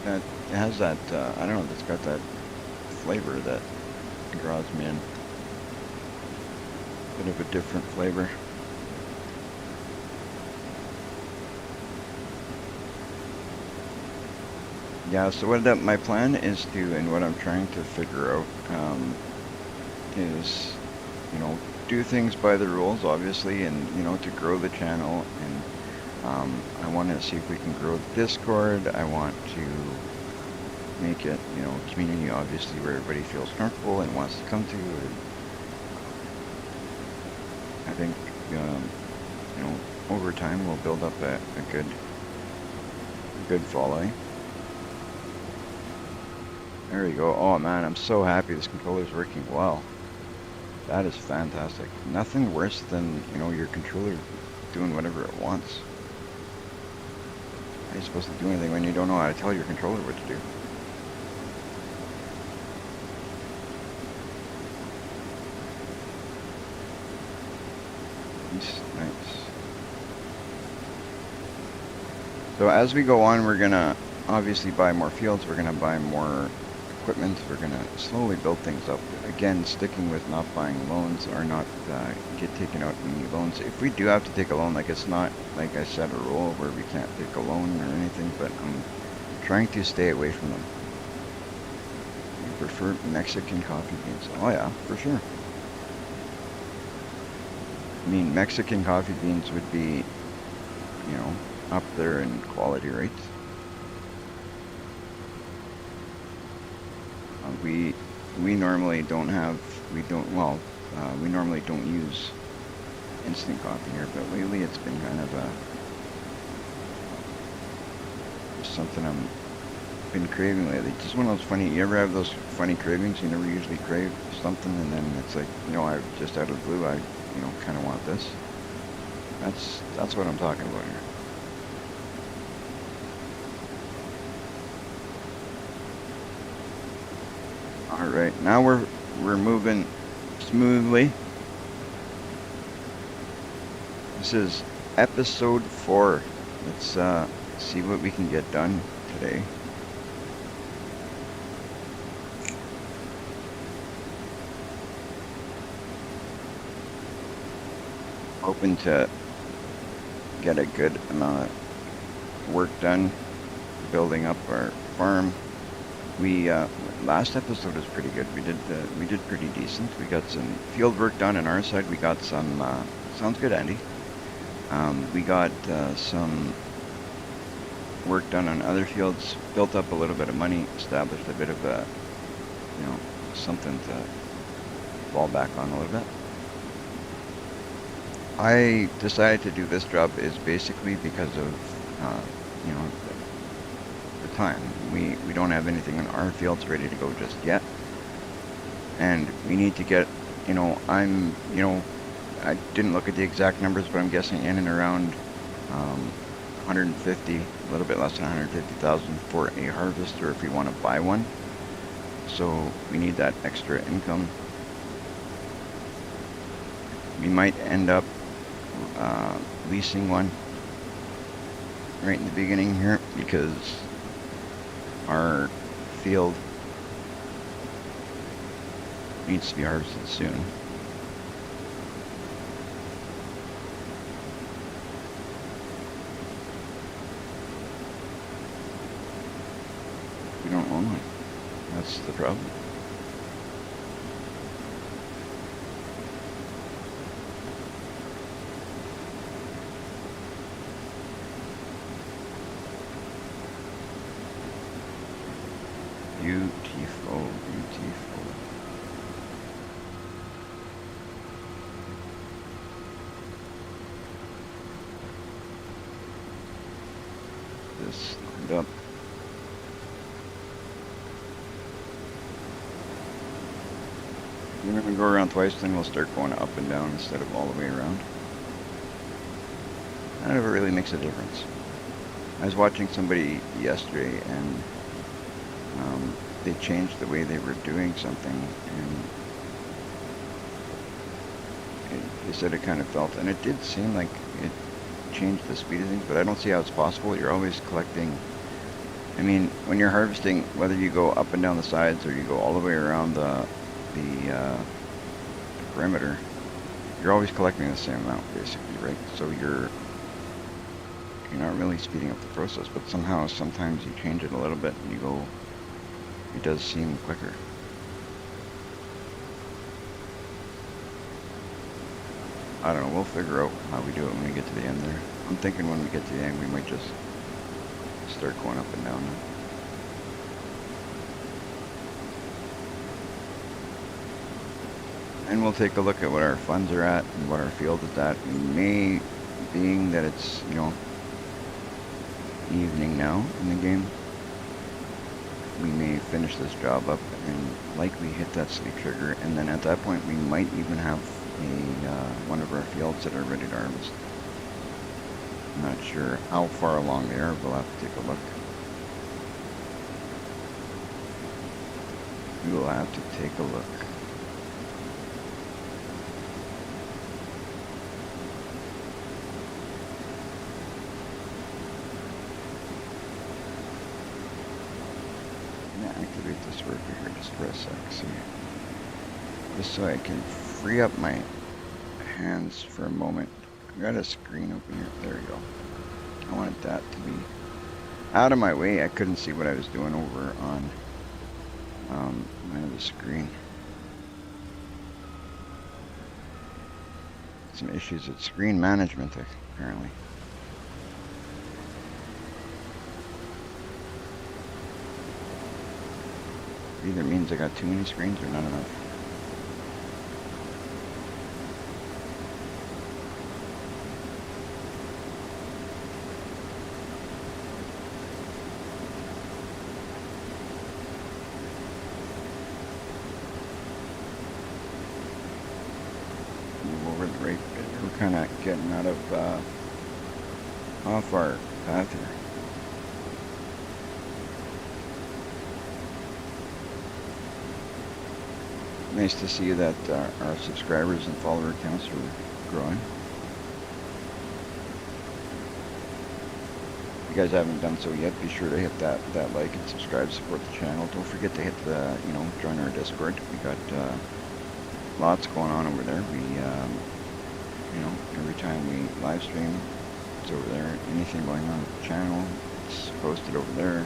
It has that, I don't know, it's got that flavor that draws me in. Bit of a different flavor. Yeah, so my plan is to, and what I'm trying to figure out is, you know, do things by the rules, obviously, and, you know, to grow the channel. And I want to see if we can grow the Discord. I want to make it, you know, community, obviously, where everybody feels comfortable and wants to come to. And I think, you know, over time we'll build up a good following. There we go. Oh man, I'm so happy this controller is working well. That is fantastic. Nothing worse than, you know, your controller doing whatever it wants. How are you supposed to do anything when you don't know how to tell your controller what to do? Nice. So as we go on, we're gonna obviously buy more fields. We're gonna buy more equipment. We're going to slowly build things up. Again, sticking with not buying loans or not get taken out any loans. If we do have to take a loan, like it's not, like I said, a rule where we can't take a loan or anything, but I'm trying to stay away from them. You prefer Mexican coffee beans? Oh yeah, for sure. I mean, Mexican coffee beans would be, you know, up there in quality, right? We normally don't have, we normally don't use instant coffee here, but lately it's been kind of something I've been craving lately. Just one of those funny, you ever have those funny cravings? You never usually crave something, and then it's like, you know, I just out of the blue, I, you know, kind of want this. That's what I'm talking about here. All right, now we're moving smoothly. This is episode 4. Let's see what we can get done today. Hoping to get a good amount of work done building up our farm. We last episode was pretty good. We did pretty decent. We got some field work done on our side. We got some sounds good, Andy. We got some work done on other fields, built up a little bit of money, established a bit of a, you know, something to fall back on a little bit. I decided to do this job is basically because of, you know, the time. We don't have anything in our fields ready to go just yet. And we need to get, you know, I didn't look at the exact numbers, but I'm guessing in and around 150, a little bit less than 150,000 for a harvester if we want to buy one. So we need that extra income. We might end up leasing one right in the beginning here because our field needs to be harvested soon. We don't own one. That's the problem. Beautiful, beautiful. This lined up. We're gonna go around twice, then we'll start going up and down instead of all the way around. That never really makes a difference. I was watching somebody yesterday and they changed the way they were doing something, and they said it kind of felt, and it did seem like it changed the speed of things, but I don't see how it's possible. You're always collecting. I mean, when you're harvesting, whether you go up and down the sides or you go all the way around the perimeter, you're always collecting the same amount, basically, right? So you're not really speeding up the process, but somehow, sometimes you change it a little bit and you go, it does seem quicker. I don't know, we'll figure out how we do it when we get to the end there. I'm thinking when we get to the end, we might just start going up and down now. And we'll take a look at what our funds are at and what our field is at. We may, being that it's, you know, evening now in the game, we may finish this job up and likely hit that sleep trigger, and then at that point we might even have one of our fields that are ready to harvest. I'm not sure how far along they are. We'll have to take a look. We will have to take a look. gonna activate this worker here just for a sec, see, just so I can free up my hands for a moment. I got a screen open here. There we go. I wanted that to be out of my way. I couldn't see what I was doing over on my other screen. Some issues with screen management, apparently. Either means I got too many screens or not enough. Move over the right bit. We're kind of getting out of off our path here. Nice to see that our subscribers and follower counts are growing. If you guys haven't done so yet, be sure to hit that like and subscribe, support the channel. Don't forget to hit the, join our Discord. We got lots going on over there. We, every time we live stream, it's over there. Anything going on with the channel, it's posted over there.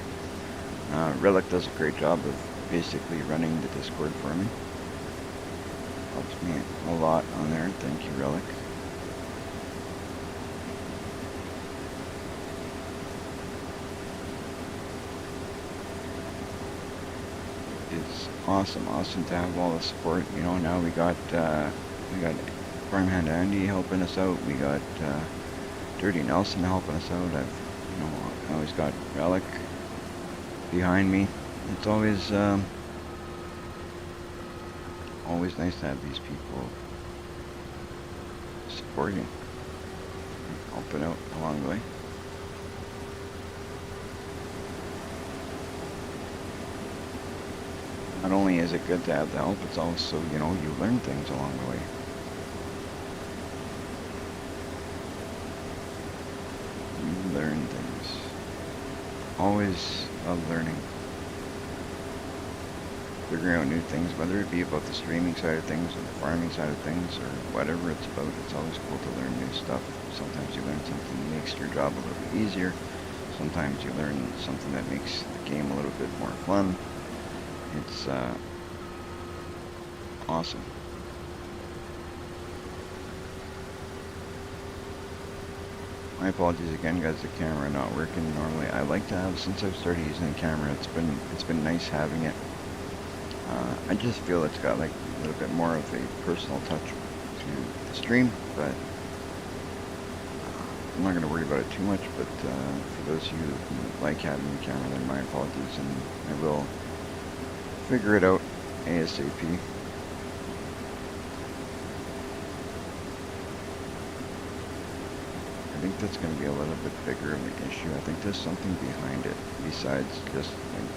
Relic does a great job of basically running the Discord for me. Helps me a lot on there. Thank you, Relic. It's awesome to have all the support. Now we got Farmhand Andy helping us out. We got Dirty Nelson helping us out. I've always got Relic behind me. It's always nice to have these people supporting, helping out along the way. Not only is it good to have the help, it's also, you learn things along the way. You learn things. Always learning. Figuring out new things, whether it be about the streaming side of things or the farming side of things or whatever it's about. It's always cool to learn new stuff. Sometimes you learn something that makes your job a little bit easier. Sometimes you learn something that makes the game a little bit more fun. It's awesome. My apologies again, guys. The camera not working normally. I like to have, since I've started using the camera, it's been nice having it. I just feel it's got like a little bit more of a personal touch to the stream, but I'm not going to worry about it too much. But for those of you who like having the camera, then my apologies, and I will figure it out ASAP. I think that's going to be a little bit bigger of an issue. I think there's something behind it besides just like,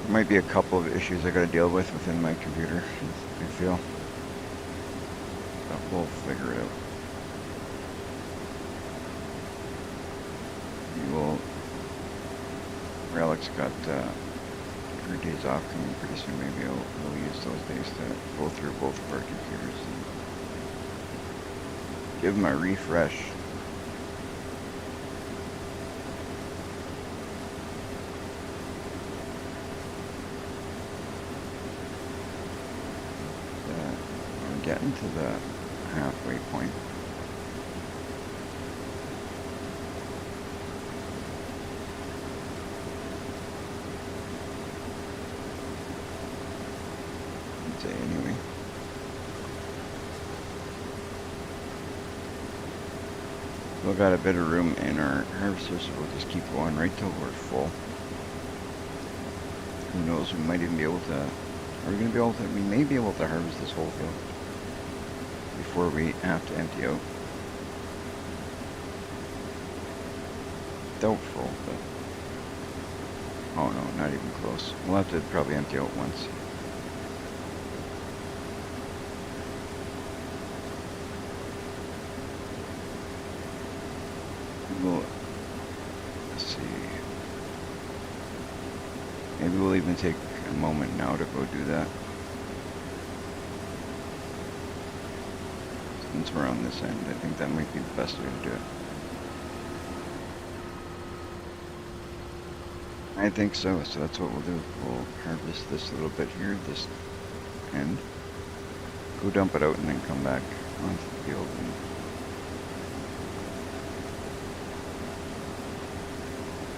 there might be a couple of issues I got to deal with within my computer, I feel. But we'll figure it out. Relic's got her days off coming pretty soon. Maybe we'll use those days to go through both of our computers and give them a refresh. We're getting to the halfway point. I'd say anyway. We've got a bit of room in our harvester, so we'll just keep going right till we're full. Who knows, we might even be able to, we may be able to harvest this whole field before we have to empty out. Doubtful, but, oh no, not even close. We'll have to probably empty out once. Let's see. Maybe we'll even take a moment now to go do that. Since we're on this end, I think that might be the best way to do it. I think so, so that's what we'll do. We'll harvest this a little bit here, this end. Go dump it out and then come back onto the field. And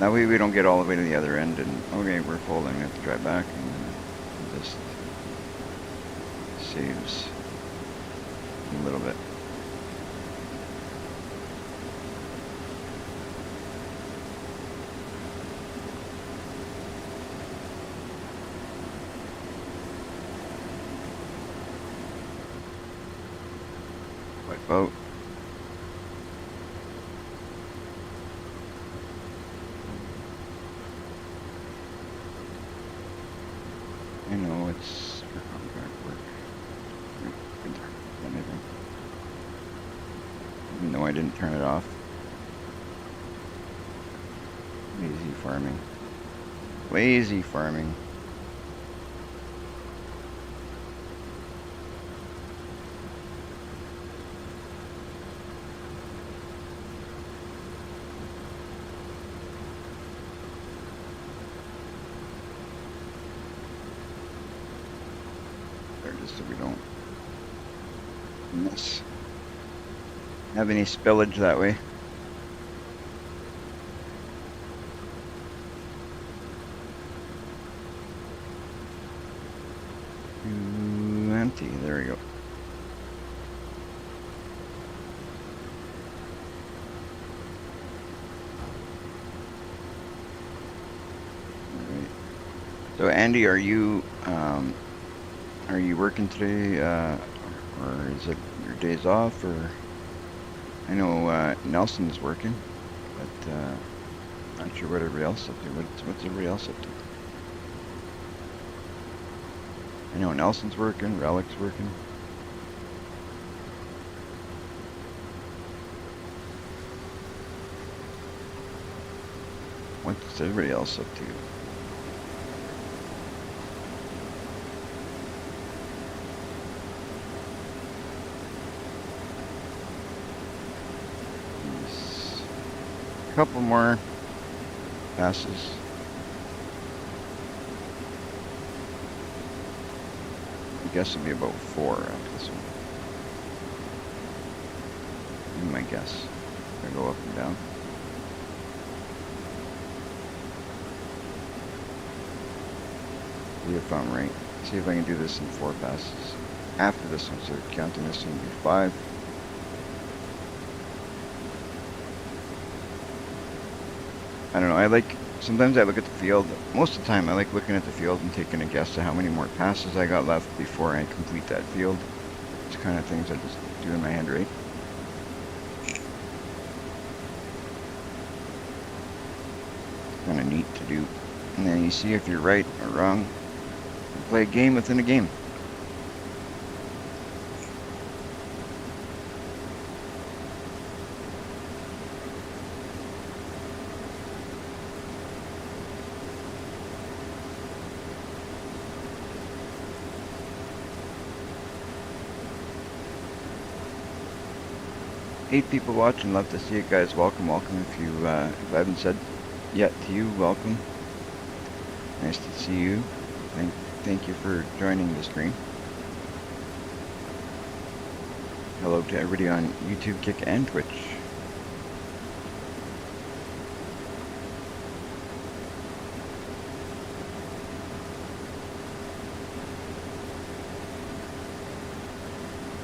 that way we don't get all the way to the other end and, okay, we're full, then we have to drive back, and just saves a little bit. Wipe out. I know it's for contract work. Anything. Even though I didn't turn it off. Lazy farming. Lazy farming. There, just so we don't miss. Have any spillage that way. Empty, there we go. Alright. So Andy, are you working today, or is it your days off, or? I know Nelson's working, but not sure what everybody else is up to. What's everybody else up to? I know Nelson's working, Relic's working. What's everybody else up to? A couple more passes. I guess it'll be about 4 after this one. Be my guess. I go up and down. See if I'm right. See if I can do this in 4 passes. After this one, so counting this one will be 5. I don't know, sometimes I look at the field, most of the time I like looking at the field and taking a guess at how many more passes I got left before I complete that field. It's kind of things I just do in my head, right? Kind of neat to do. And then you see if you're right or wrong. You play a game within a game. Eight people watching, love to see it, guys. Welcome. If I haven't said yet to you, welcome. Nice to see you. Thank you for joining the stream. Hello to everybody on YouTube, Kick, and Twitch.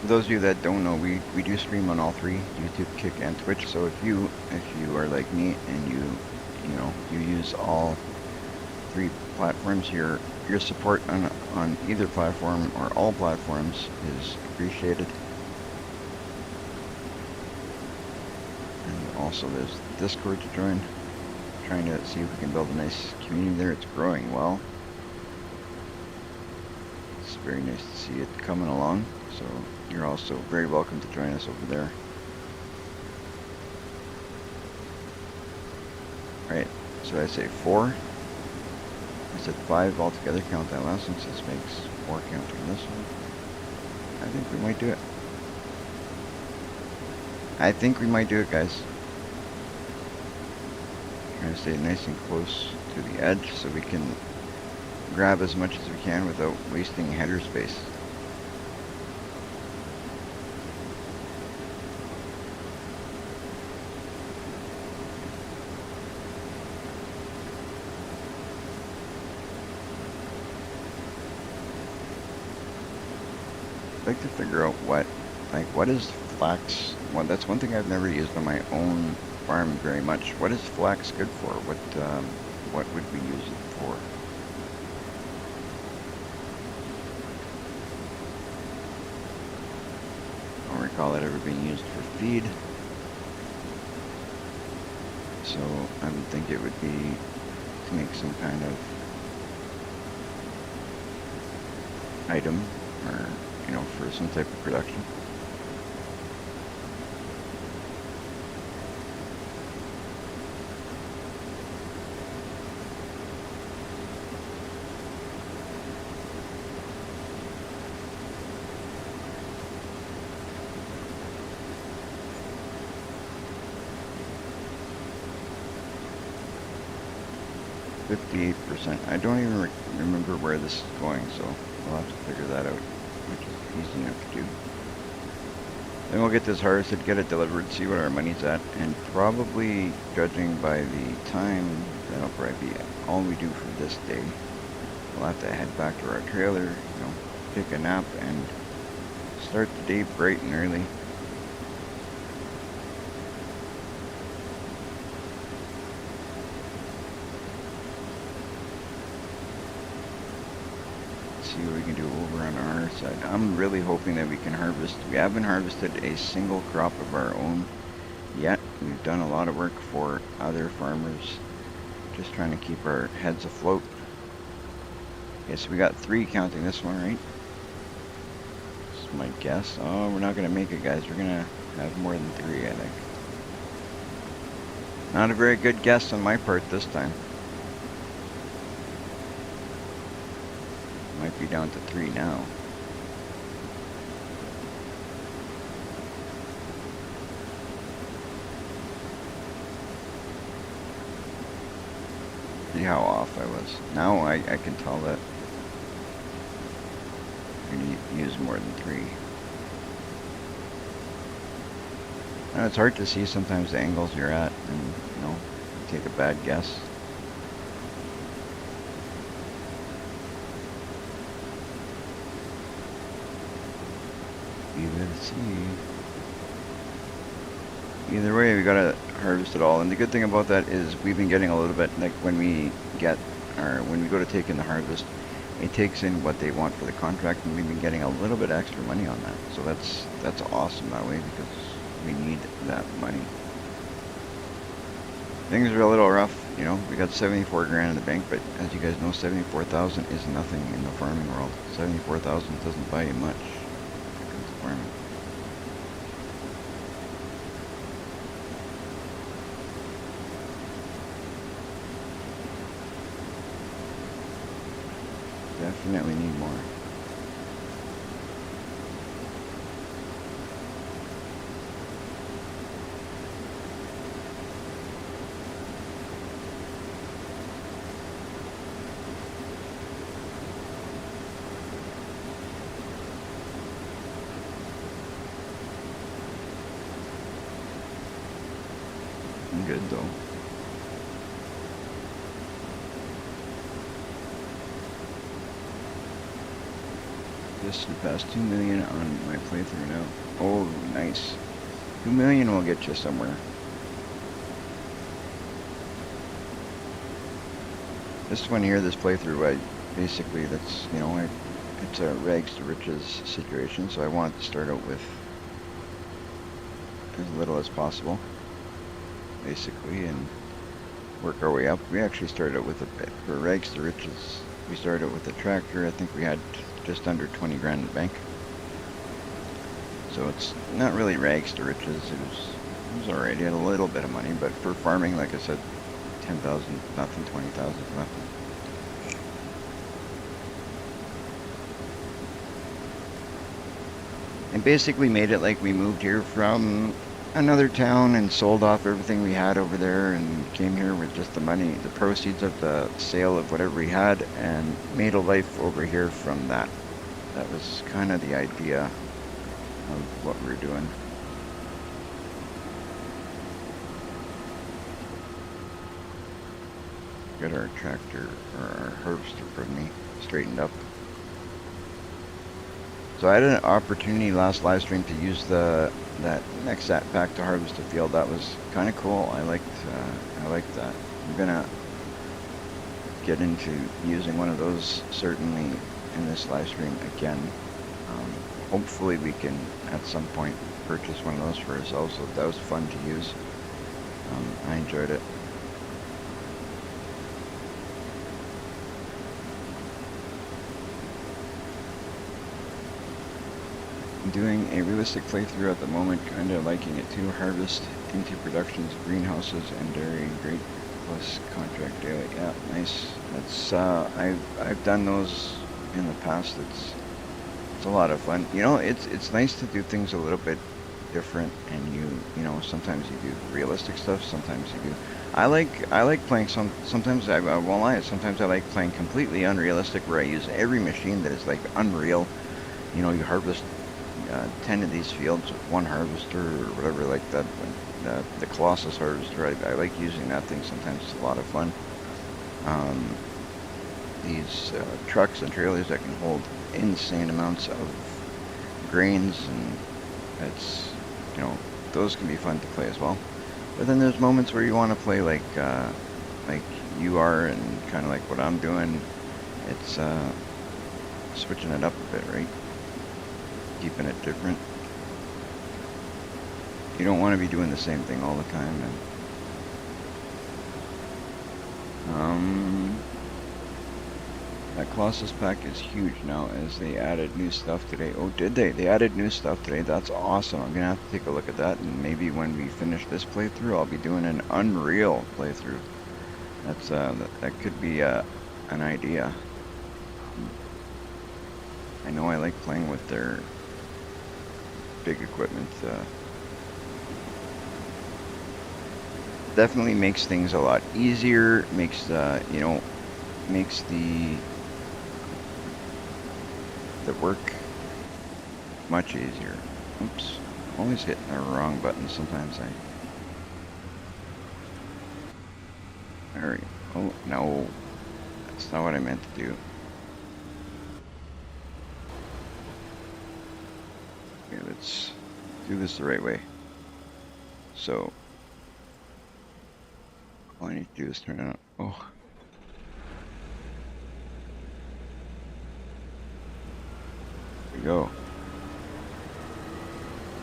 For those of you that don't know, we do stream on all 3, YouTube, Kick, and Twitch. So if you are like me and you use all 3 platforms, your support on either platform or all platforms is appreciated. And also there's Discord to join. Trying to see if we can build a nice community there. It's growing well. It's very nice to see it coming along. So you're also very welcome to join us over there. Alright, so I say 4. I said 5 altogether. Count that last one, so this makes 4 counting this one. I think we might do it. I think we might do it, guys. Trying to stay nice and close to the edge so we can grab as much as we can without wasting header space. I'd like to figure out what is flax? Well, that's one thing I've never used on my own farm very much. What is flax good for? What would we use it for? I don't recall it ever being used for feed. So I would think it would be to make some kind of item, or for some type of production. %. I don't even remember where this is going, so we'll have to figure that out, which is easy enough to do. Then we'll get this harvested, get it delivered, see what our money's at, and probably, judging by the time, that'll probably be all we do for this day. We'll have to head back to our trailer, take a nap, and start the day bright and early. See what we can do over on our side. I'm really hoping that we can harvest. We haven't harvested a single crop of our own yet. We've done a lot of work for other farmers, just trying to keep our heads afloat. Okay, so we got 3 counting this one, right? This is my guess. Oh, we're not gonna make it, guys. We're gonna have more than 3, I think. Not a very good guess on my part this time. Might be down to 3 now. See how off I was. Now I can tell that we need to use more than 3. Now it's hard to see sometimes the angles you're at, and you take a bad guess. Either way, we gotta harvest it all, and the good thing about that is we've been getting a little bit, like when we go to take in the harvest, it takes in what they want for the contract, and we've been getting a little bit extra money on that. So that's awesome that way, because we need that money. Things are a little rough, we got 74 grand in the bank, but as you guys know, 74,000 is nothing in the farming world. 74,000 doesn't buy you much. Definitely need more. I'm good though. Just surpassed 2 million on my playthrough now. Oh, nice. 2 million will get you somewhere. This one here, this playthrough, basically that's, it's a rags to riches situation, so I want to start out with as little as possible, basically, and work our way up. We actually started out with for rags to riches. We started out with a tractor. I think we had just under 20 grand in the bank. So it's not really rags to riches. It was alright. He had a little bit of money, but for farming, like I said, 10,000, nothing, 20,000, nothing. and basically made it like we moved here from another town and sold off everything we had over there and came here with just the money, the proceeds of the sale of whatever we had, and made a life over here from that. That was kind of the idea of what we're doing. Get our tractor, or our harvester, pardon me, straightened up. So I had an opportunity last live stream to use that next set pack to harvest a field. That was kind of cool. I liked that. I'm gonna get into using one of those certainly in this live stream again. Hopefully we can at some point purchase one of those for ourselves. So that was fun to use. I enjoyed it. I'm doing a realistic playthrough at the moment, kind of liking it too. Harvest into productions, greenhouses, and dairy great plus contract daily. Yeah, nice. That's I've done those in the past. It's a lot of fun. You know, it's nice to do things a little bit different, and you know, sometimes you do realistic stuff, sometimes you do. I like playing sometimes I won't lie, sometimes I like playing completely unrealistic where I use every machine that is like unreal. You know, you harvest 10 of these fields with one harvester or whatever like that. The Colossus harvester, I like using that thing. Sometimes it's a lot of fun. These trucks and trailers that can hold insane amounts of grains, and it's, you know, those can be fun to play as well. But then there's moments where you want to play like you are, and kind of like what I'm doing. It's switching it up a bit, right? Keeping it different. You don't want to be doing the same thing all the time. And that Colossus pack is huge now, as they added new stuff today. Oh, did they? They added new stuff today. That's awesome. I'm gonna have to take a look at that, and maybe when we finish this playthrough, I'll be doing an Unreal playthrough. That's that could be an idea. I know I like playing with their big equipment. Definitely makes things a lot easier. Makes you know, makes the work much easier. Oops, I'm always hitting the wrong button sometimes. Alright. Oh no, that's not what I meant to do. Okay, let's do this the right way. So all I need to do is turn it on. Oh. There we go.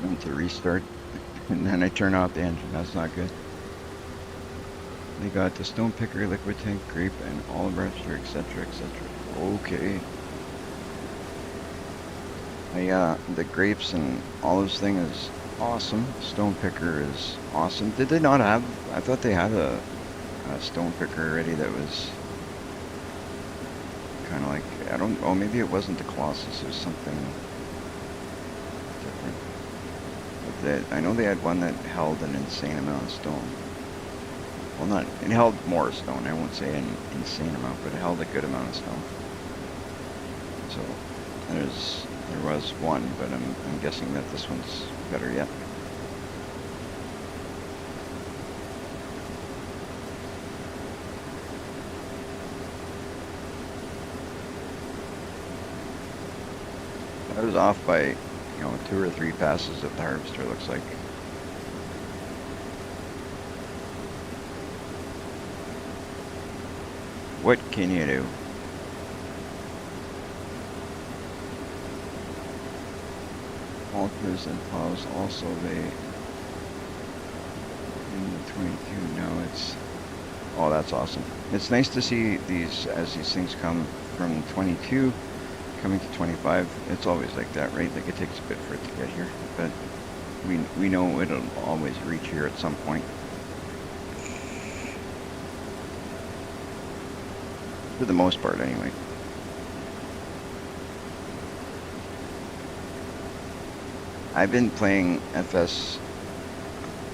I need to restart, and then I turn off the engine. That's not good. They got the stone picker, liquid tank, grape, and olive brancher, etc., etc. Okay. The grapes and olives thing is awesome. Stone picker is awesome. Did they not have? I thought they had a stone picker already that was kind of like, I don't. Oh, maybe it wasn't the Colossus. It was something different. But I know they had one that held an insane amount of stone. Well, not, it held more stone. I won't say an insane amount, but it held a good amount of stone. So there was one, but I'm guessing that this one's better yet. I was off by, you know, 2 or 3 passes of the harvester, looks like. What can you do? Alters and plows also, they in the 22 now. It's, oh, that's awesome. It's nice to see these, as these things come from 22 coming to 25. It's always like that, right? Like, it takes a bit for it to get here, but we know it'll always reach here at some point. For the most part, anyway. I've been playing FS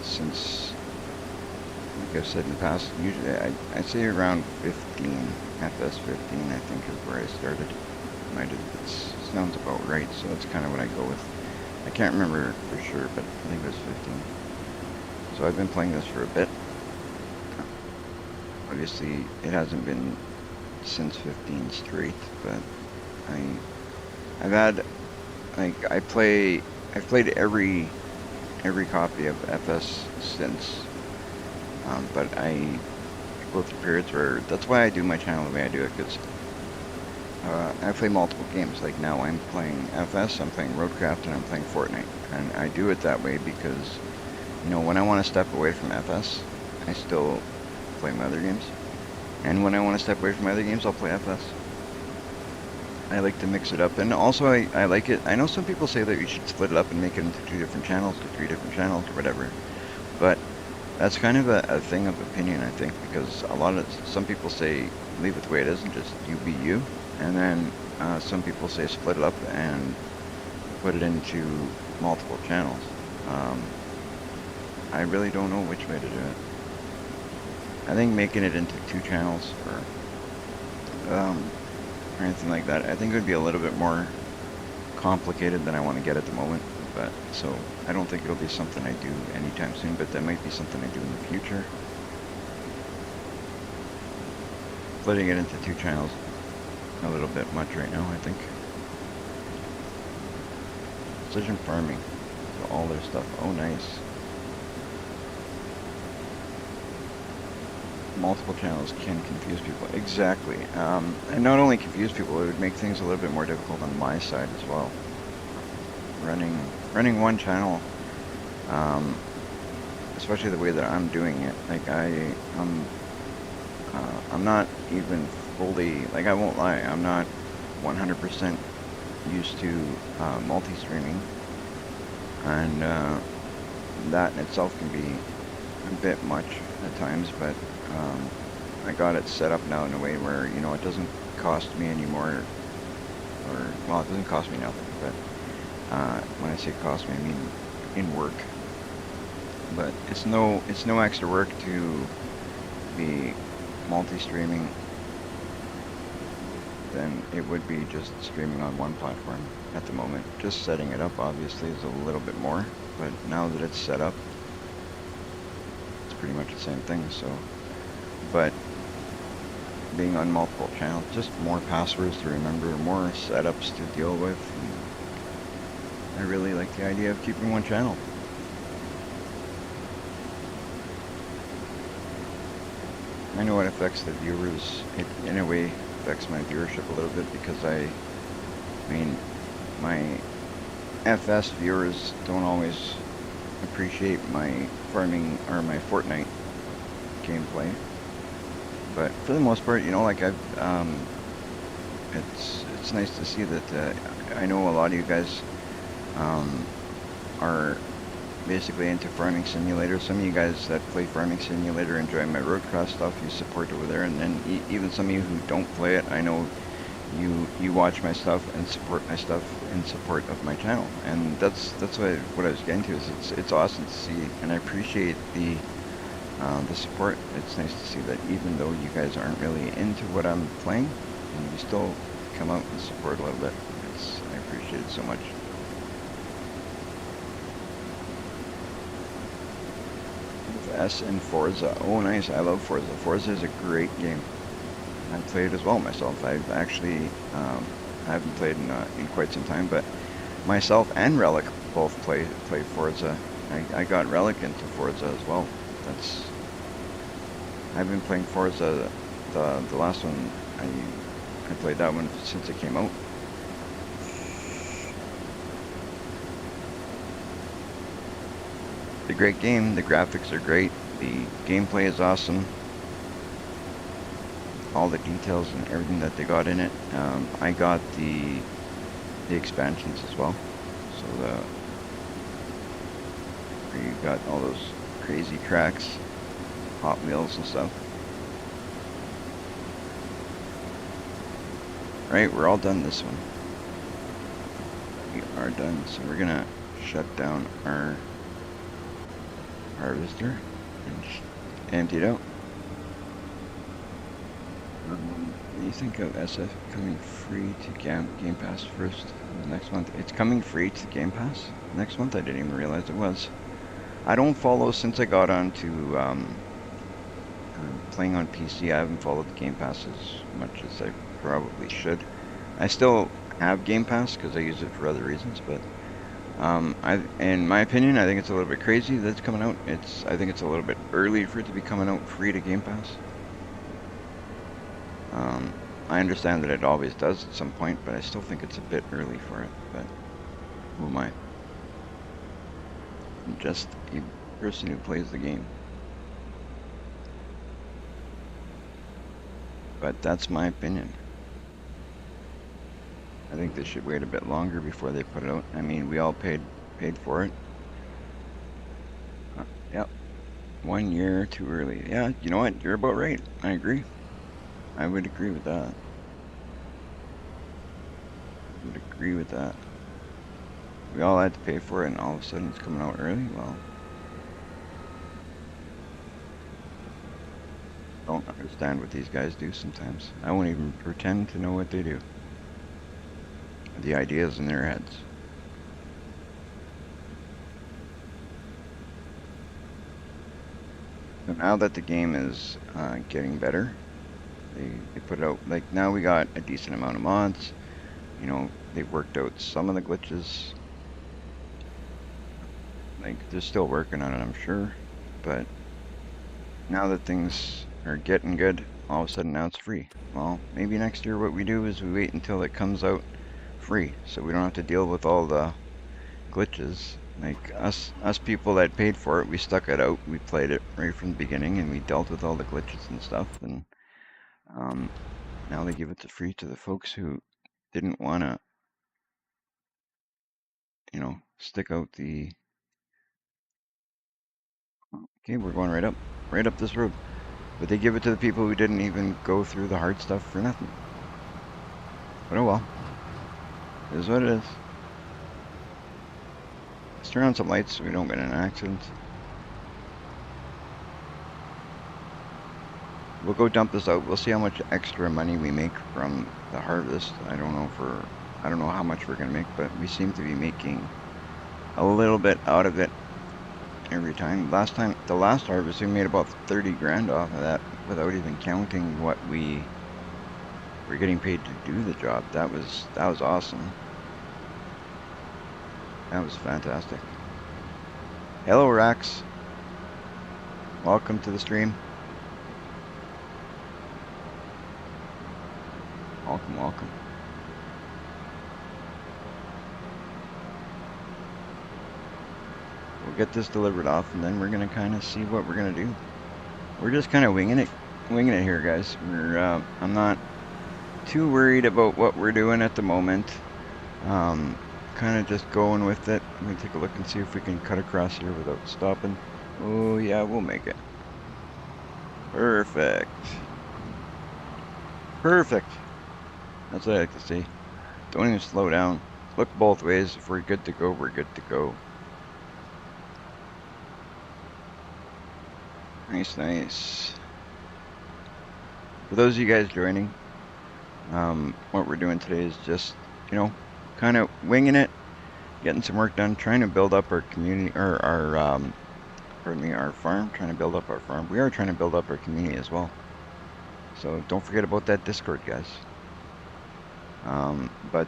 since, like I've said in the past, usually I'd say around 15, FS 15 I think is where I started. It sounds about right, so that's kind of what I go with. I can't remember for sure, but I think it was 15. So I've been playing this for a bit. Obviously, it hasn't been since 15 straight, but I've had, like, I've played every copy of FS since, but I go through periods where, that's why I do my channel the way I do it, because I play multiple games. Like now I'm playing FS, I'm playing Roadcraft, and I'm playing Fortnite. And I do it that way because, you know, when I want to step away from FS, I still play my other games. And when I want to step away from my other games, I'll play FS. I like to mix it up. And also, I like it. I know some people say that you should split it up and make it into 2 different channels or 3 different channels or whatever. But that's kind of a thing of opinion, I think, because some people say leave it the way it is and just you be you. And then some people say split it up and put it into multiple channels. I really don't know which way to do it. I think making it into 2 channels or anything like that, I think it would be a little bit more complicated than I want to get at the moment. But so I don't think it'll be something I do anytime soon, but that might be something I do in the future. Splitting it into 2 channels a little bit much right now, I think. Precision farming, so all their stuff. Oh, nice. Multiple channels can confuse people. Exactly. And not only confuse people, it would make things a little bit more difficult on my side as well. Running one channel, especially the way that I'm doing it, like I'm not even fully, like I won't lie, I'm not 100% used to multi-streaming, and that in itself can be a bit much at times, but I got it set up now in a way where, you know, it doesn't cost me anymore, or, well, it doesn't cost me nothing, but when I say cost me, I mean in work. But it's no extra work to be multi-streaming than it would be just streaming on one platform at the moment. Just setting it up obviously is a little bit more, but now that it's set up, it's pretty much the same thing. So, but being on multiple channels, just more passwords to remember, more setups to deal with. I really like the idea of keeping one channel. I know it affects the viewers. It, in a way, affects my viewership a little bit because I mean, my FS viewers don't always appreciate my farming or my Fortnite gameplay. But for the most part, you know, like it's nice to see that I know a lot of you guys are basically into Farming Simulator. Some of you guys that play Farming Simulator enjoy my roadcross stuff, you support over there, and then even some of you who don't play it, I know you watch my stuff and support my stuff in support of my channel, and that's what I was getting to. Is it's awesome to see, and I appreciate the support. It's nice to see that even though you guys aren't really into what I'm playing, you still come out and support a little bit. I appreciate it so much. S and Forza. Oh, nice. I love Forza. Forza is a great game. I play it as well myself. I've actually I haven't played in quite some time, but myself and Relic both play Forza. I got Relic into Forza as well. I've been playing Forza. The last one I played that one since it came out. It's a great game. The graphics are great. The gameplay is awesome. All the details and everything that they got in it. I got the expansions as well. So where you got all those crazy tracks, Hot Wheels and stuff. Right, we're all done this one. We are done. So we're gonna shut down our harvester and empty it out. What do you think of SF coming free to Game Pass first next month? It's coming free to Game Pass next month? I didn't even realize it was. I don't follow since I got on to playing on PC. I haven't followed the Game Pass as much as I probably should. I still have Game Pass because I use it for other reasons, but in my opinion, I think it's a little bit crazy that it's coming out. I think it's a little bit early for it to be coming out free to Game Pass. I understand that it always does at some point, but I still think it's a bit early for it. But who am I? I'm just a person who plays the game. But that's my opinion. I think they should wait a bit longer before they put it out. I mean, we all paid for it. Yep. 1 year too early. Yeah, you know what? You're about right. I agree. I would agree with that. We all had to pay for it, and all of a sudden it's coming out early. Well, don't understand what these guys do sometimes. I won't even pretend to know what they do. The ideas in their heads. So now that the game is getting better, they put it out. Like now we got a decent amount of mods. You know, they've worked out some of the glitches. Like they're still working on it, I'm sure. But now that things are getting good, all of a sudden now it's free. Well, maybe next year what we do is we wait until it comes out free, so we don't have to deal with all the glitches. Like us people that paid for it, we stuck it out. We played it right from the beginning, and we dealt with all the glitches and stuff. And now they give it to free to the folks who didn't want to, you know, stick out the. Okay, we're going right up this road. But they give it to the people who didn't even go through the hard stuff for nothing. But oh well. It is what it is. Let's turn on some lights so we don't get in an accident. We'll go dump this out. We'll see how much extra money we make from the harvest. I don't know how much we're gonna make, but we seem to be making a little bit out of it every time. The last harvest, we made about 30 grand off of that without even counting what we were getting paid to do the job. That was awesome. That was fantastic. Hello, Rax. Welcome to the stream. Welcome. We'll get this delivered off, and then we're gonna kind of see what we're gonna do. We're just kind of winging it here, guys. I'm not too worried about what we're doing at the moment. Kind of just going with it. I'm gonna take a look and see if we can cut across here without stopping. Oh yeah, we'll make it. Perfect. That's what I like to see. Don't even slow down. Look both ways. If we're good to go, we're good to go. Nice. For those of you guys joining, what we're doing today is just, you know, kind of winging it, getting some work done, trying to build up our community, or our farm, trying to build up our farm. We are trying to build up our community as well. So don't forget about that Discord, guys. But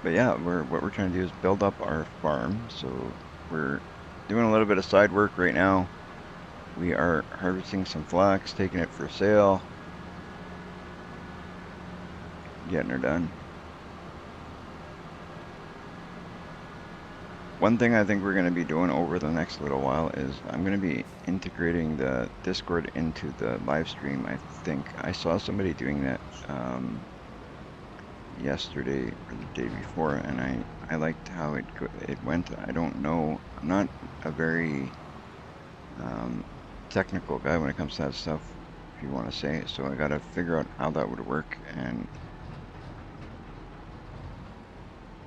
yeah, what we're trying to do is build up our farm. So we're doing a little bit of side work right now. We are harvesting some flax, taking it for sale, getting her done. One thing I think we're going to be doing over the next little while is I'm going to be integrating the Discord into the live stream. I think I saw somebody doing that yesterday or the day before, and I liked how it went. I don't know. I'm not a very technical guy when it comes to that stuff, if you want to say. So I got to figure out how that would work and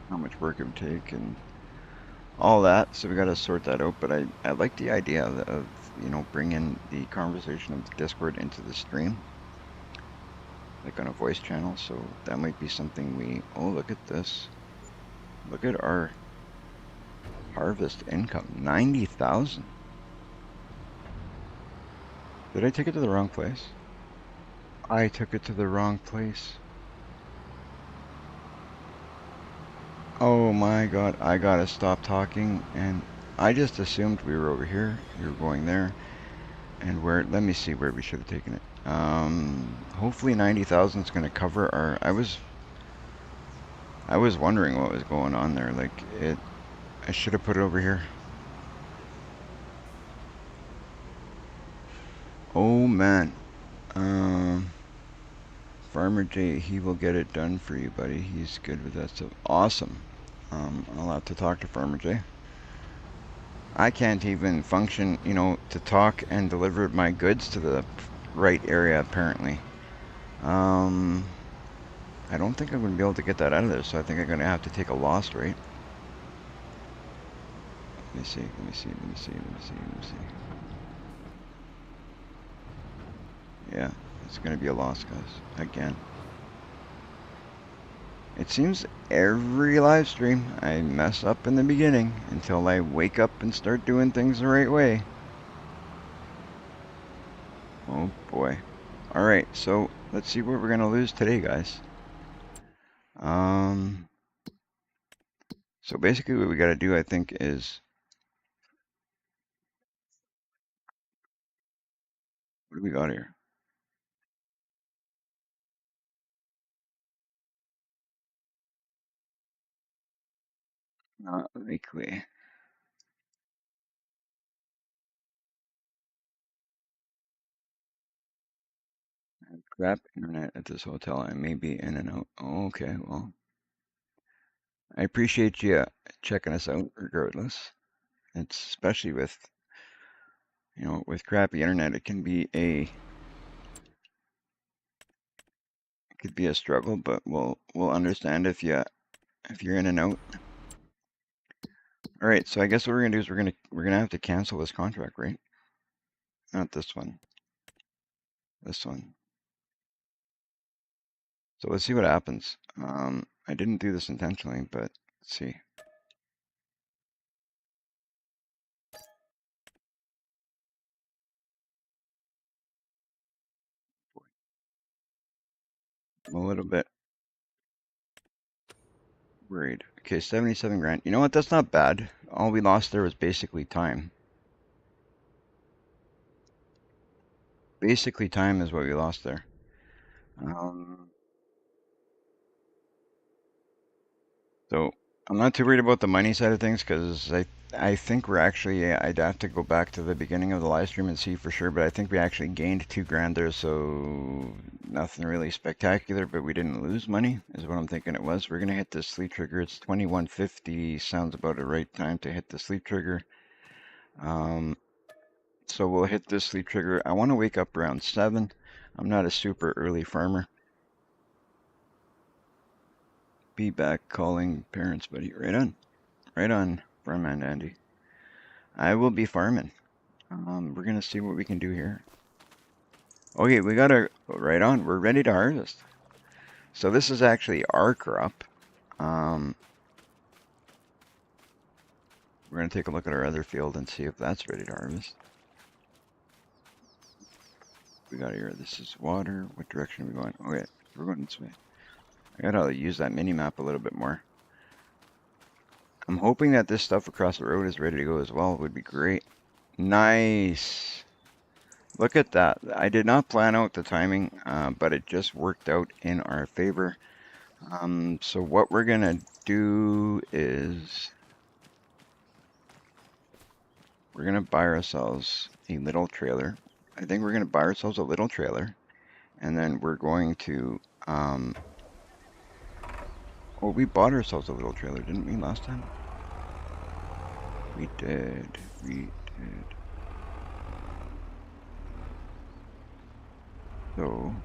how much work it would take and all that. So we got to sort that out. But I like the idea of, you know, bringing the conversation of the Discord into the stream, like on a voice channel. So that might be something we. Oh, look at this! Look at our harvest income, 90,000. Did I take it to the wrong place? I took it to the wrong place. Oh my god, I gotta stop talking, and I just assumed we were over here, we were going there, and where, let me see where we should have taken it. Hopefully 90,000 is gonna cover our, I was wondering what was going on there, like, I should have put it over here. Oh man, Farmer J, he will get it done for you, buddy, he's good with that stuff. Awesome. I'll have to talk to Farmer J. I can't even function, you know, to talk and deliver my goods to the right area, apparently. I don't think I'm going to be able to get that out of there, so I think I'm going to have to take a loss rate. Let me see, let me see, let me see, let me see, let me see. Yeah, it's going to be a loss, guys, again. It seems every live stream I mess up in the beginning until I wake up and start doing things the right way. Oh boy. Alright, so let's see what we're going to lose today, guys. So basically what we got to do, I think, is, what do we got here? Not likely. Crap internet at this hotel. I may be in and out. Oh, okay, well, I appreciate you checking us out regardless. It's especially with, you know, with crappy internet, it can be a, it could be a struggle, but we'll understand if you're in and out. All right, so I guess what we're gonna do is we're gonna have to cancel this contract, right? Not this one. This one. So let's see what happens. I didn't do this intentionally, but let's see. I'm a little bit worried. Okay, 77 grand. You know what? That's not bad. All we lost there was basically time. Basically time is what we lost there. So I'm not too worried about the money side of things because I think we're actually, I'd have to go back to the beginning of the live stream and see for sure, but I think we actually gained 2 grand there, so nothing really spectacular, but we didn't lose money is what I'm thinking it was. We're going to hit the sleep trigger. It's 21:50, sounds about the right time to hit the sleep trigger. So we'll hit this sleep trigger. I want to wake up around 7. I'm not a super early farmer. Be back calling parents, buddy. Right on. Right on, Farmhand Andy. I will be farming. We're going to see what we can do here. Okay, we got to, right on. We're ready to harvest. So this is actually our crop. We're going to take a look at our other field and see if that's ready to harvest. We got here. This is water. What direction are we going? Okay, we're going this way. I got to use that mini map a little bit more. I'm hoping that this stuff across the road is ready to go as well. It would be great. Nice. Look at that. I did not plan out the timing, but it just worked out in our favor. So what we're going to do is we're going to buy ourselves a little trailer. I think we're going to buy ourselves a little trailer. And then we're going to, oh, we bought ourselves a little trailer, didn't we, last time? We did. We did. So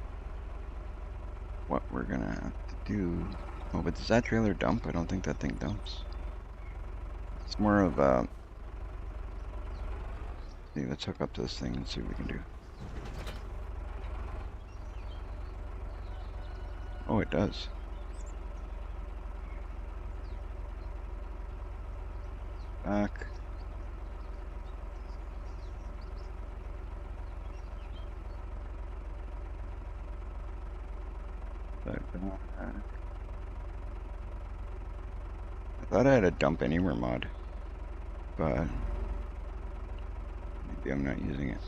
what we're going to have to do, oh, but does that trailer dump? I don't think that thing dumps. It's more of see, let's hook up to this thing and see what we can do. Oh, it does. Back. Back. I thought I had a dump anywhere mod, but maybe I'm not using it.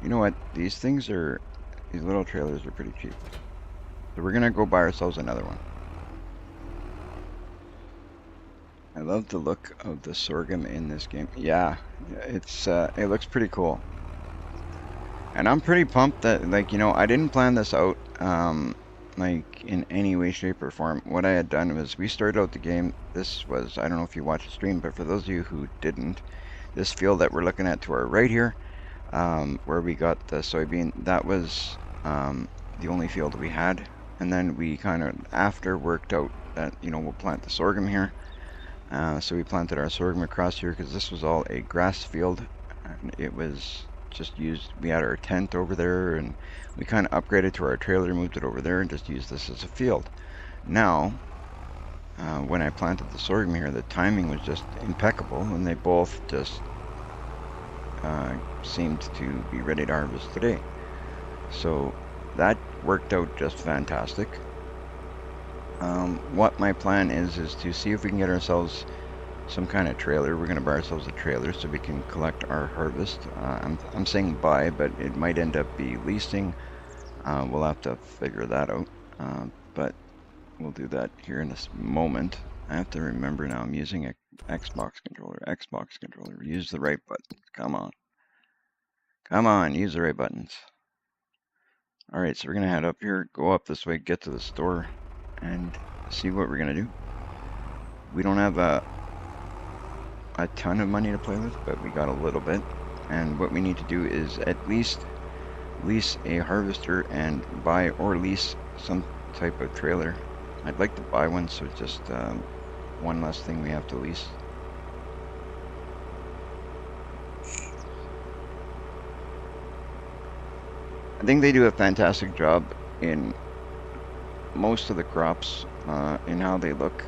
You know what? These little trailers are pretty cheap. So we're gonna go buy ourselves another one. I love the look of the sorghum in this game. Yeah, it looks pretty cool. And I'm pretty pumped that, like, I didn't plan this out, like, in any way, shape, or form. What I had done was we started out the game. This was, I don't know if you watched the stream, but for those of you who didn't, this field that we're looking at to our right here, where we got the soybean, that was the only field we had. And then we kind of, after, worked out that, we'll plant the sorghum here. So we planted our sorghum across here because this was all a grass field, and it was just used. We had our tent over there, and we kind of upgraded to our trailer, moved it over there, and just used this as a field. Now, when I planted the sorghum here, the timing was just impeccable, and they both just seemed to be ready to harvest today. So that worked out just fantastic. What my plan is to see if we can get ourselves some kind of trailer. We're going to buy ourselves a trailer so we can collect our harvest. I'm saying buy, but it might end up be leasing. We'll have to figure that out, but we'll do that here in this moment. I have to remember now I'm using an Xbox controller. Xbox controller. Use the right buttons. Come on. Come on, use the right buttons. Alright, so we're going to head up here, go up this way, get to the store, and see what we're going to do. We don't have a ton of money to play with, but we got a little bit. And what we need to do is at least lease a harvester and buy or lease some type of trailer. I'd like to buy one, so it's just one less thing we have to lease. I think they do a fantastic job in most of the crops, in how they look.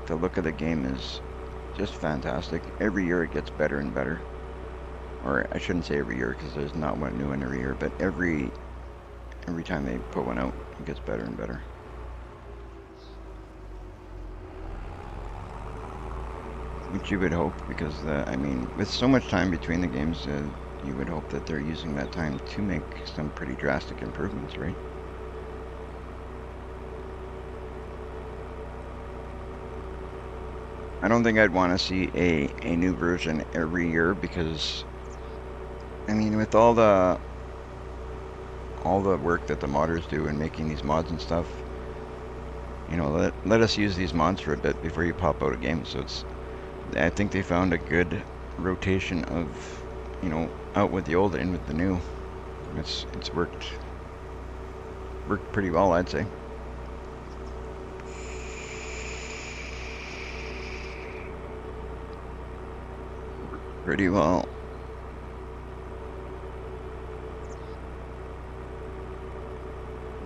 The look of the game is just fantastic. Every year it gets better and better. Or I shouldn't say every year because there's not one new one every year, but every time they put one out, it gets better and better. Which you would hope, because I mean, with so much time between the games, you would hope that they're using that time to make some pretty drastic improvements, right? I don't think I'd want to see a new version every year because, I mean, with all the work that the modders do in making these mods and stuff, let us use these mods for a bit before you pop out a game. So I think they found a good rotation of, out with the old, in with the new. It's worked pretty well, I'd say. Pretty well.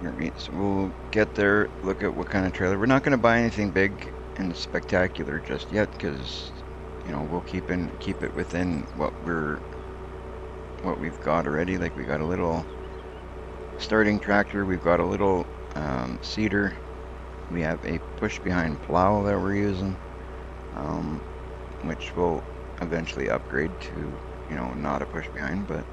Alright, so we'll get there, look at what kind of trailer. We're not going to buy anything big and spectacular just yet, because we'll keep it within what we've got already. Like, we got a little starting tractor, we've got a little seeder, we have a push behind plow that we're using, which will eventually upgrade to not a push behind, but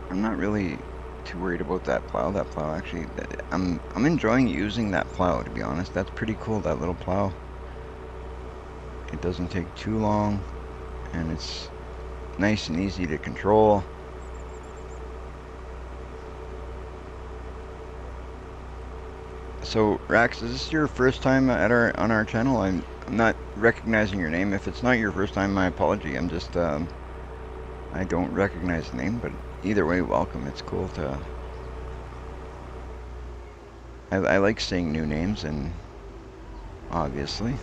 I'm not really too worried about that plow. That plow, actually, I'm enjoying using that plow, to be honest. That's pretty cool, that little plow. It doesn't take too long, and it's nice and easy to control. So, Rax, is this your first time on our channel? I'm not recognizing your name. If it's not your first time, my apology. I'm just I don't recognize the name, but either way, welcome. It's cool to I like seeing new names, and obviously.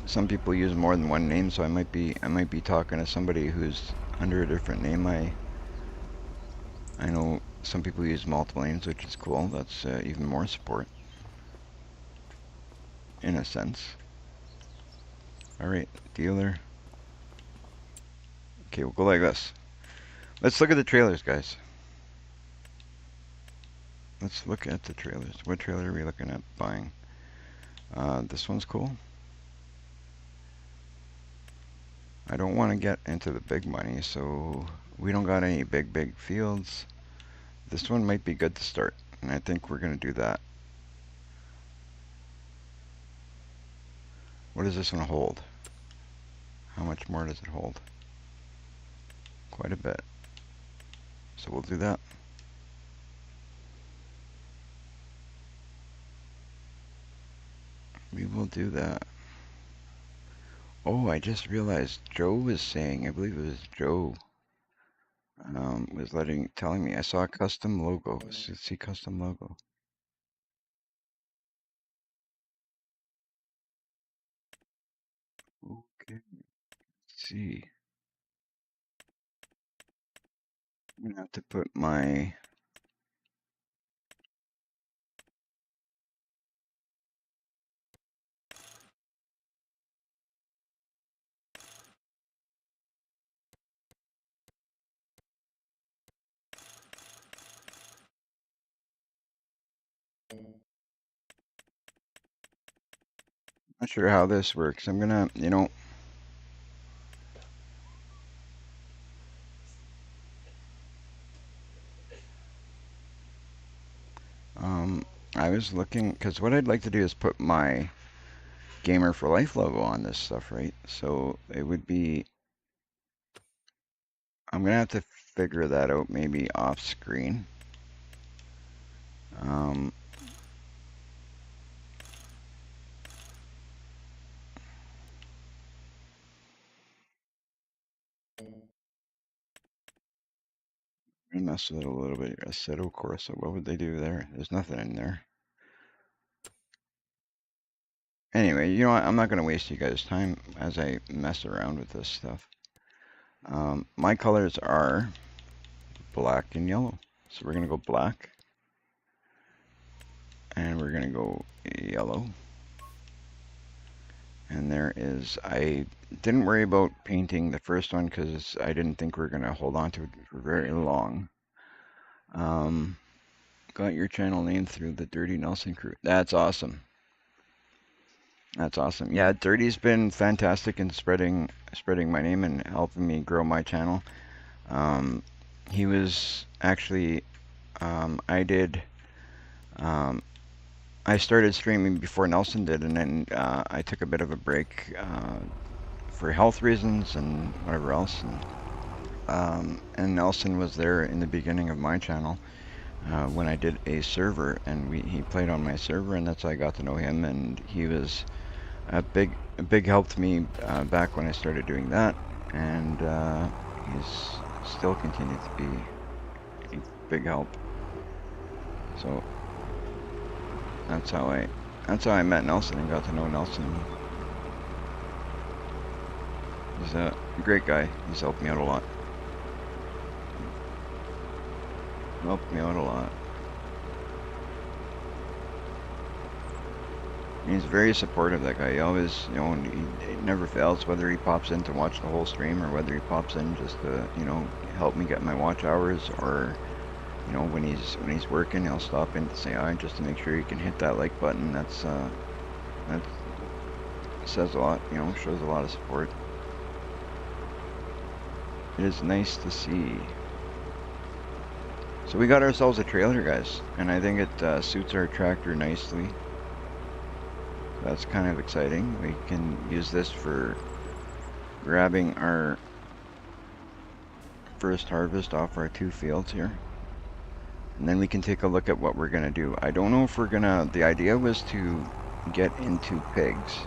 Some people use more than one name, so I might be talking to somebody who's under a different name. I know some people use multiple names, which is cool. That's even more support, in a sense. All right, dealer. Okay, we'll go like this. Let's look at the trailers, guys. Let's look at the trailers. What trailer are we looking at buying? This one's cool. I don't want to get into the big money, so we don't got any big fields. This one might be good to start, and I think we're going to do that. What does this one hold? How much more does it hold? Quite a bit. So we'll do that. We will do that. Oh, I just realized Joe was saying, I believe it was Joe, was telling me I saw a custom logo. Let's see custom logo. Okay, let's see. I'm gonna have to put my not sure how this works. I'm gonna, I was looking, because what I'd like to do is put my Gamer for Life logo on this stuff, right? So it would be, I'm gonna have to figure that out maybe off screen. Um, I messed with it a little bit. I said, of course. So what would they do there? There's nothing in there. Anyway, you know what? I'm not going to waste you guys' time as I mess around with this stuff. My colors are black and yellow. So we're going to go black. And we're going to go yellow. And there is, I didn't worry about painting the first one because I didn't think we were going to hold on to it for very long. Got your channel name through the Dirty Nelson crew. That's awesome. That's awesome. Yeah, Dirty's been fantastic in spreading my name and helping me grow my channel. He was actually, I did, I started streaming before Nelson did, and then I took a bit of a break for health reasons and whatever else. And Nelson was there in the beginning of my channel when I did a server, and he played on my server, and that's how I got to know him. And he was a big help to me back when I started doing that, and he's still continued to be a big help. So that's how I met Nelson and got to know Nelson. He's a great guy. He's helped me out a lot. He's very supportive, that guy. He always, he never fails, whether he pops in to watch the whole stream or whether he pops in just to, help me get my watch hours, or, when he's working, he'll stop in to say hi just to make sure he can hit that like button. That says a lot, shows a lot of support. It is nice to see. So we got ourselves a trailer, guys, and I think it suits our tractor nicely. That's kind of exciting. We can use this for grabbing our first harvest off our 2 fields here. And then we can take a look at what we're going to do. I don't know if we're going to... The idea was to get into pigs.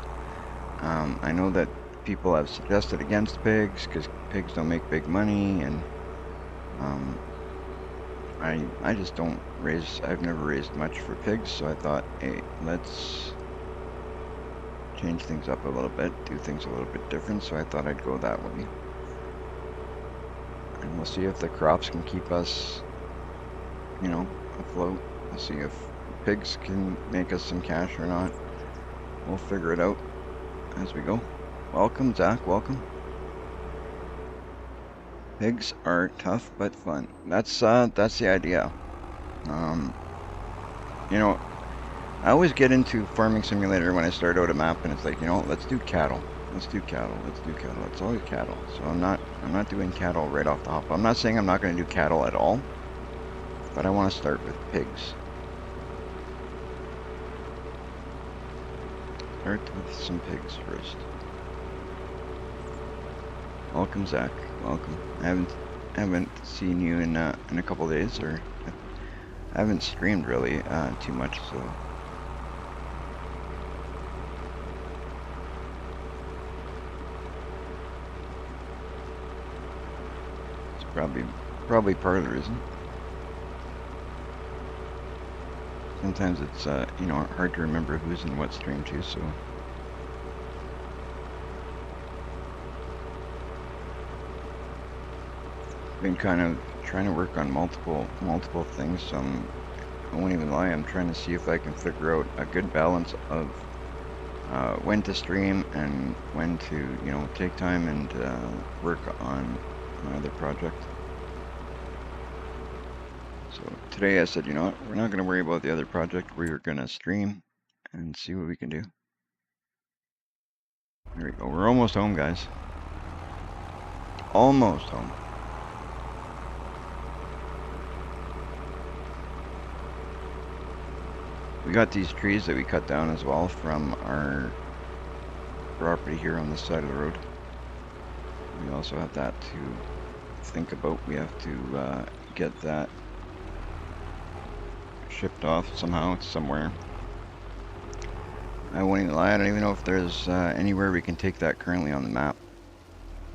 I know that people have suggested against pigs because pigs don't make big money, and I just don't raise, I've never raised much for pigs, so I thought, hey, let's change things up a little bit, do things a little bit different, so I thought I'd go that way. And we'll see if the crops can keep us, you know, afloat. We'll see if pigs can make us some cash or not. We'll figure it out as we go. Welcome, Zach, welcome. Pigs are tough but fun. That's the idea. You know, I always get into Farming Simulator when I start out a map, and it's like, you know, let's do cattle. Let's do cattle. Let's do cattle. It's always cattle. So I'm not doing cattle right off the hop. I'm not saying I'm not going to do cattle at all, but I want to start with pigs. Start with some pigs first. Welcome, Zach. Welcome. I haven't seen you in a couple days, or I haven't streamed really too much, so. It's probably part of the reason. Sometimes it's you know, hard to remember who's in what stream too, so. Been kind of trying to work on multiple things. I won't even lie, I'm trying to see if I can figure out a good balance of when to stream and when to, you know, take time and work on my other project. So today I said, you know what, we're not going to worry about the other project. We're going to stream and see what we can do. There we go. We're almost home, guys. Almost home. We got these trees that we cut down as well from our property here on this side of the road. We also have that to think about. We have to get that shipped off somehow, somewhere. I won't even lie, I don't even know if there's anywhere we can take that currently on the map.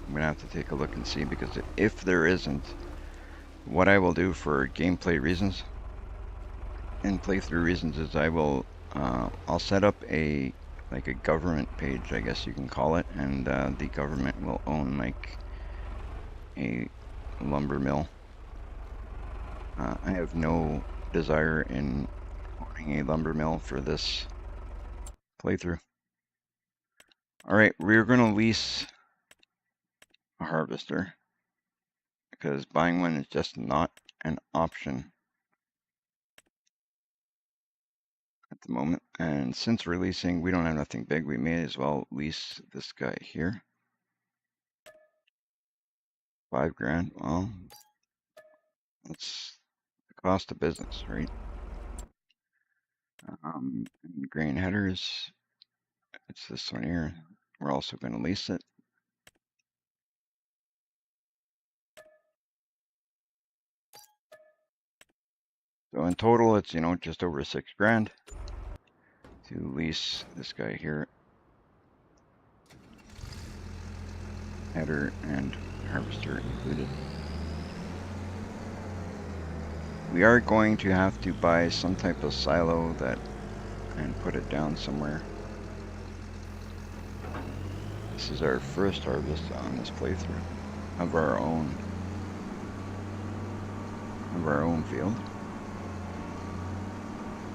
I'm gonna have to take a look and see, because if there isn't, what I will do for gameplay reasons and playthrough reasons is I will I'll set up like a government page, I guess you can call it, and the government will own like a lumber mill. I have no desire in owning a lumber mill for this playthrough. All right, we're gonna lease a harvester because buying one is just not an option at the moment. And since we're leasing, we don't have nothing big, we may as well lease this guy here. 5 grand, well, that's the cost of business, right? And grain headers, it's this one here. We're also going to lease it. So in total, it's, you know, just over 6 grand to lease this guy here. Header and harvester included. We are going to have to buy some type of silo and put it down somewhere. This is our first harvest on this playthrough of our own field.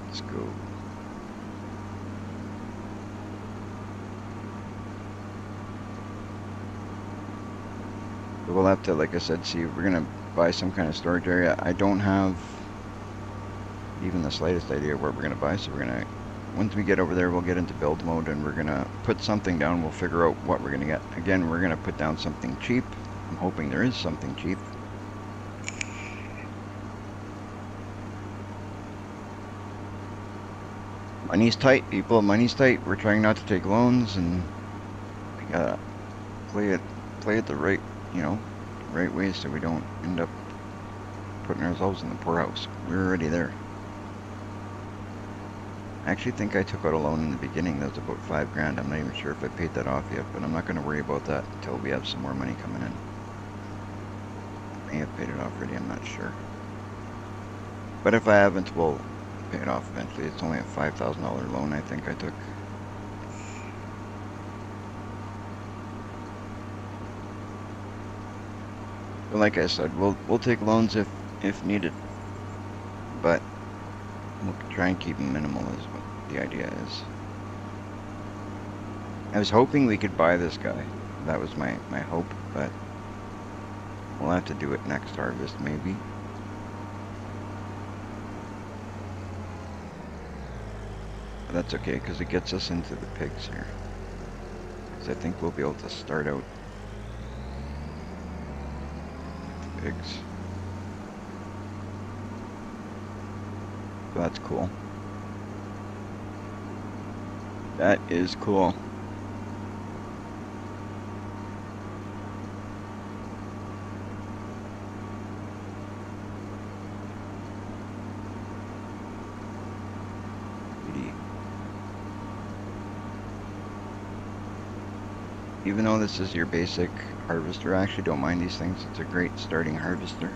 Let's go. We'll have to, like I said, see if we're gonna buy some kind of storage area. I don't have even the slightest idea where we're gonna buy, so we're gonna, once we get over there, we'll get into build mode and we're gonna put something down. We'll figure out what we're gonna get. Again, we're gonna put down something cheap. I'm hoping there is something cheap. Money's tight, people. Money's tight. We're trying not to take loans, and we gotta play it the right, you know, right way, so we don't end up putting ourselves in the poorhouse. We're already there. I actually think I took out a loan in the beginning. That was about 5 grand. I'm not even sure if I paid that off yet, but I'm not going to worry about that until we have some more money coming in. may have paid it off already, I'm not sure. But if I haven't, we'll pay it off eventually. It's only a $5,000 loan I think I took. But like I said, we'll take loans if needed. But we'll try and keep them minimal is what the idea is. I was hoping we could buy this guy. That was my hope, but we'll have to do it next harvest maybe. But that's okay, because it gets us into the pigs here. Because I think we'll be able to start out with the pigs. So that's cool. That is cool. Even though this is your basic harvester, I actually don't mind these things. It's a great starting harvester.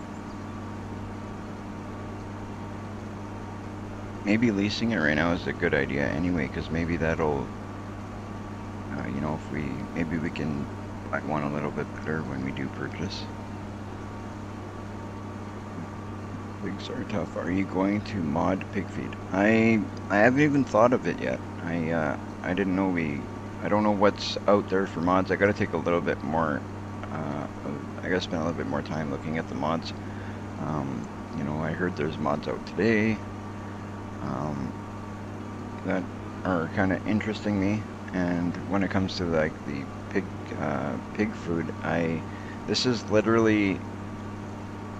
Maybe leasing it right now is a good idea anyway, because maybe that'll, you know, maybe we can buy one a little bit better when we do purchase. Pigs are tough. Are you going to mod pig feed? I haven't even thought of it yet. I didn't know I don't know what's out there for mods. I gotta take a little bit more, I gotta spend a little bit more time looking at the mods. You know, I heard there's mods out today that are kind of interesting me. And when it comes to like the pig food, this is literally,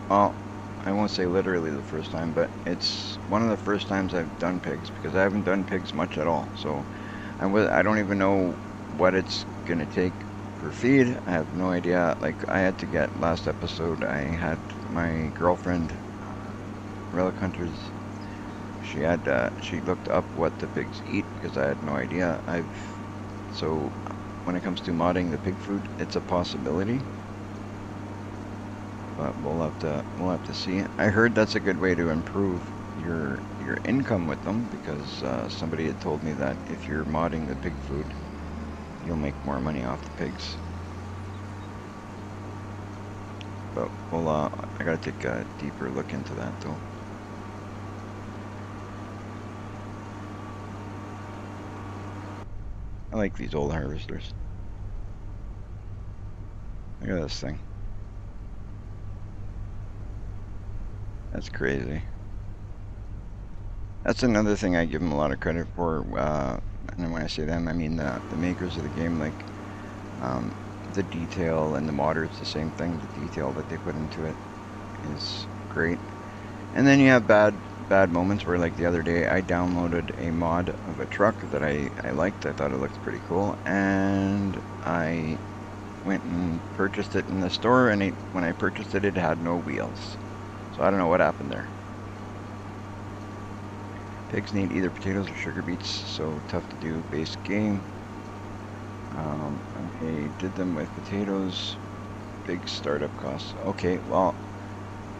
well, I won't say literally the first time, but it's one of the first times I've done pigs, because I haven't done pigs much at all. So I don't even know what it's gonna take for feed. I have no idea. Like, I had to get, last episode, I had my girlfriend, Relic Hunters, she looked up what the pigs eat, because I had no idea. So when it comes to modding the pig food, it's a possibility. But we'll have to see. I heard that's a good way to improve your income with them, because somebody had told me that if you're modding the pig food, you'll make more money off the pigs. But I gotta take a deeper look into that though. I like these old harvesters. Look at this thing. That's crazy. That's another thing I give them a lot of credit for. And when I say them, I mean the makers of the game. Like, the detail, and the modders, the same thing. The detail that they put into it is great. And then you have bad moments where, like the other day, I downloaded a mod of a truck that I liked. I thought it looked pretty cool, and I went and purchased it in the store, and when I purchased it, it had no wheels. So I don't know what happened there. Pigs need either potatoes or sugar beets, so tough to do. Base game. I did them with potatoes. Big startup costs. Okay, well,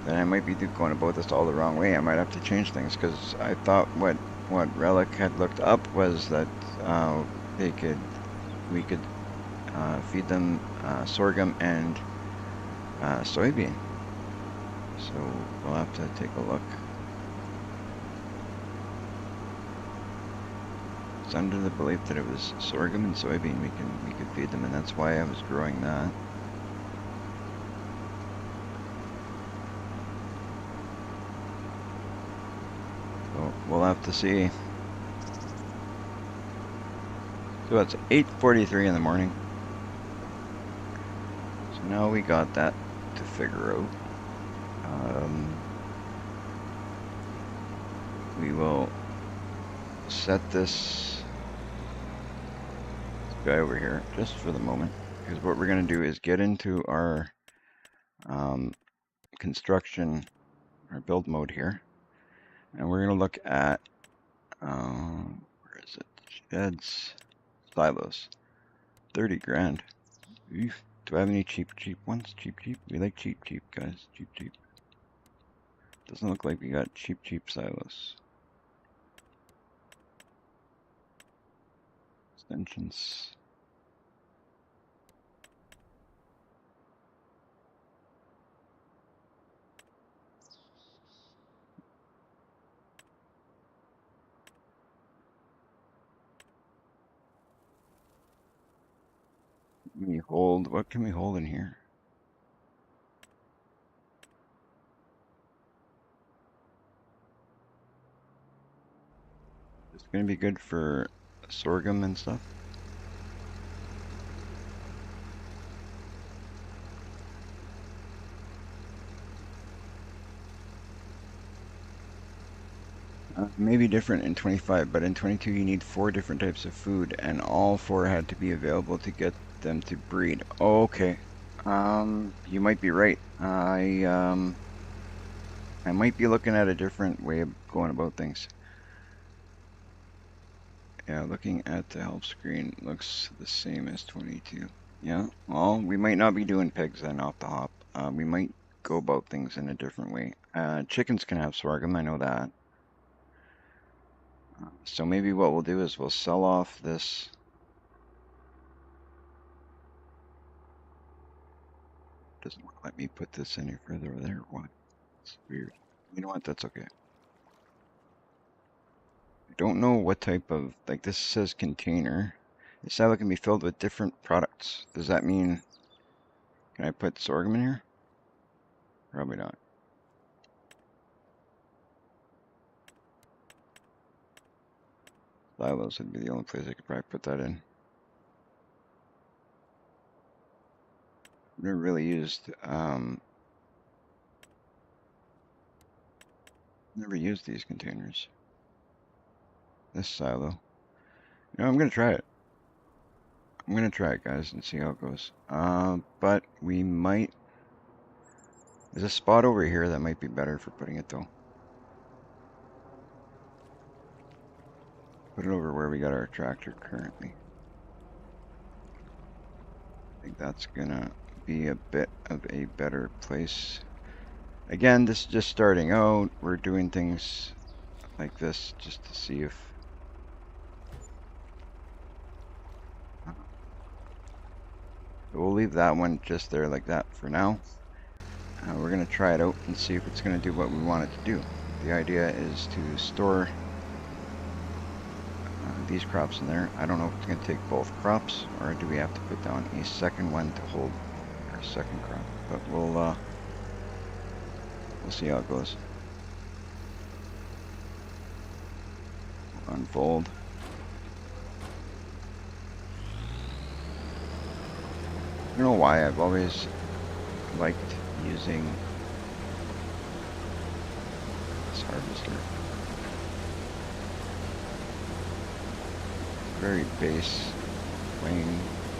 then I might be going about this all the wrong way. I might have to change things, because I thought what Relic had looked up was that we could feed them sorghum and soybean. So we'll have to take a look. It's under the belief that it was sorghum and soybean we could feed them, and that's why I was growing that. So we'll have to see. So it's 8:43 in the morning. So now we got that to figure out. We will set this guy over here just for the moment, because what we're going to do is get into our construction, our build mode here, and we're going to look at where is it? Sheds, silos. 30 grand. Oof, Do I have any cheap ones? Cheap. We like cheap, guys. Cheap. Doesn't look like we got cheap silos. Extensions. What can we hold in here? It's gonna be good for sorghum and stuff. Maybe different in 25, but in 22 you need 4 different types of food, and all 4 had to be available to get them to breed. Oh, okay. You might be right. I might be looking at a different way of going about things. Yeah, looking at the help screen looks the same as 22. Yeah, well, we might not be doing pigs then off the hop. We might go about things in a different way. Chickens can have sorghum, I know that. So maybe what we'll do is we'll sell off this. Doesn't want to let me put this any further over there. What? It's weird. You know what? That's okay. I don't know what type of, like this says container. This silo can be filled with different products. Does that mean, can I put sorghum in here? Probably not. Silos would be the only place I could probably put that in. Never really used these containers. This silo. You know, I'm gonna try it. I'm gonna try it, guys, and see how it goes. But we might. There's a spot over here that might be better for putting it though. Put it over where we got our tractor currently. I think that's gonna be a bit of a better place. Again, this is just starting out. We're doing things like this just to see if we'll leave that one just there like that for now. We're gonna try it out and see if it's gonna do what we want it to do. The idea is to store these crops in there. I don't know if it's gonna take both crops or do we have to put down a second one to hold our second crop, but we'll see how it goes. Unfold. I don't know why I've always liked using this harvester. Very base, plain,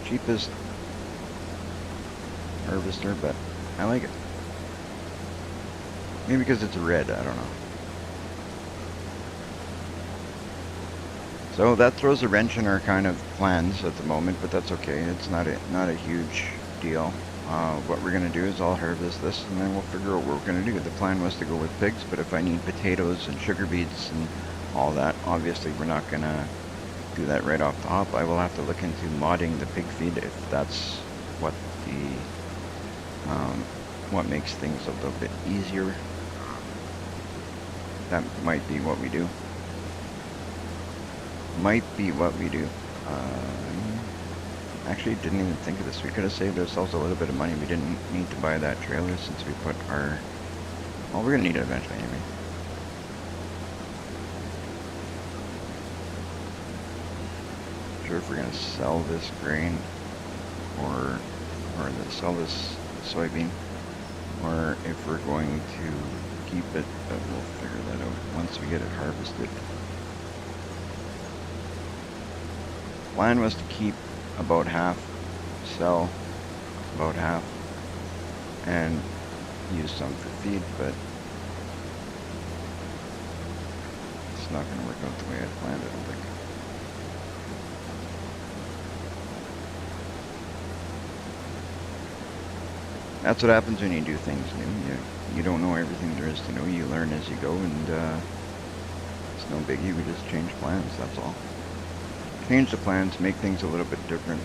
cheapest harvester, but I like it. Maybe because it's red, I don't know. So that throws a wrench in our kind of plans at the moment, but that's okay. It's not a huge deal. What we're gonna do is I'll harvest this and then we'll figure out what we're gonna do. The plan was to go with pigs, but if I need potatoes and sugar beets and all that, obviously we're not gonna do that right off the hop. I will have to look into modding the pig feed if that's what what makes things a little bit easier. That might be what we do. Actually, didn't even think of this. We could have saved ourselves a little bit of money. We didn't need to buy that trailer since we put our... Well, we're going to need it eventually anyway. Not sure if we're going to sell this grain or sell this soybean, or if we're going to keep it, but we'll figure that out once we get it harvested. Plan was to keep about half, sell about half, and use some for feed, but it's not going to work out the way I planned it, I don't think. That's what happens when you do things new. You don't know everything there is to know. You learn as you go, and it's no biggie. We just change plans, that's all. Change the plans, make things a little bit different.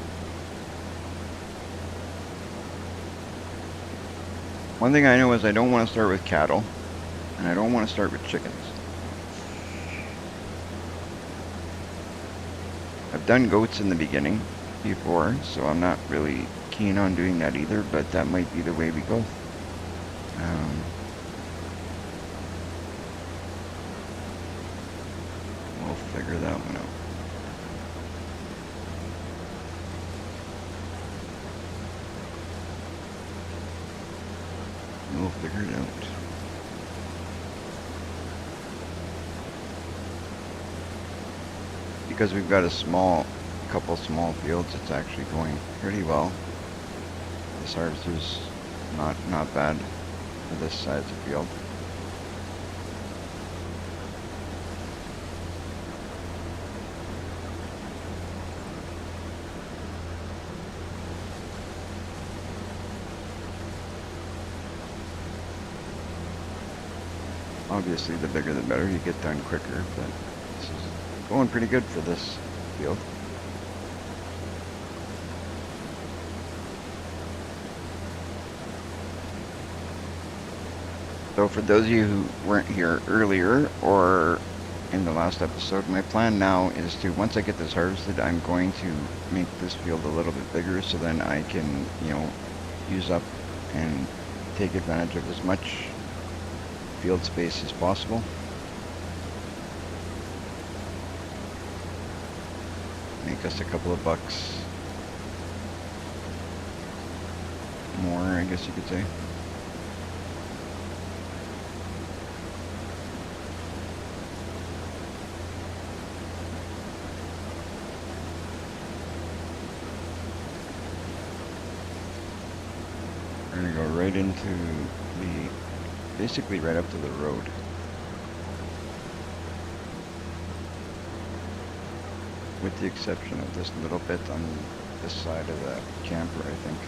One thing I know is I don't want to start with cattle, and I don't want to start with chickens. I've done goats in the beginning before, so I'm not really keen on doing that either, but that might be the way we go. We'll figure that one out. We'll figure it out. Because we've got a couple small fields, it's actually going pretty well. This harvester's not bad for this size of field. Obviously, the bigger the better. You get done quicker, but this is going pretty good for this field. So for those of you who weren't here earlier or in the last episode, my plan now is to, once I get this harvested, I'm going to make this field a little bit bigger so then I can, use up and take advantage of as much field space as possible. Make us a couple of bucks more, I guess you could say. We're gonna go right into basically right up to the road. With the exception of this little bit on this side of the camper, I think.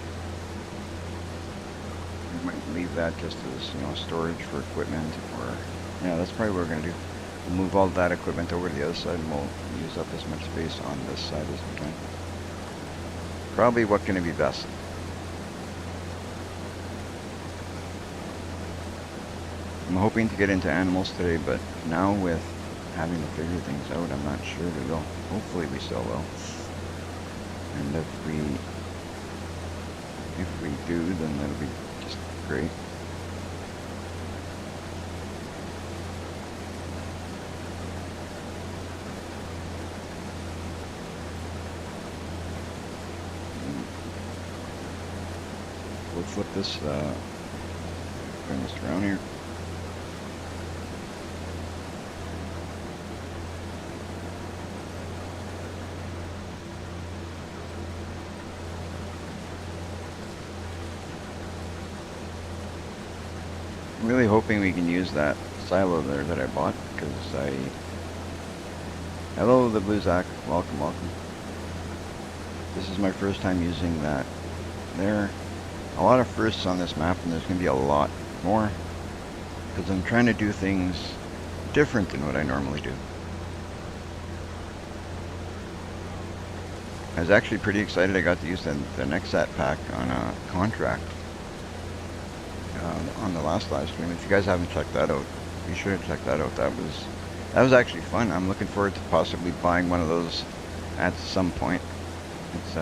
We might leave that just as, storage for equipment, or, yeah, that's probably what we're gonna do. We'll move all that equipment over to the other side and we'll use up as much space on this side as we can. Probably what's gonna be best. I'm hoping to get into animals today, but now with having to figure things out, I'm not sure we will. Hopefully we still will. And if we do, then that'll be just great. We'll flip this, turn this around here. I'm really hoping we can use that silo there that I bought, because hello, the Blue Zach, welcome. This is my first time using that there. A lot of firsts on this map, and there's going to be a lot more, because I'm trying to do things different than what I normally do. I was actually pretty excited I got to use the Nexat pack on a contract. On the last live stream. If you guys haven't checked that out, be sure to check that out. That was actually fun. I'm looking forward to possibly buying one of those at some point. It's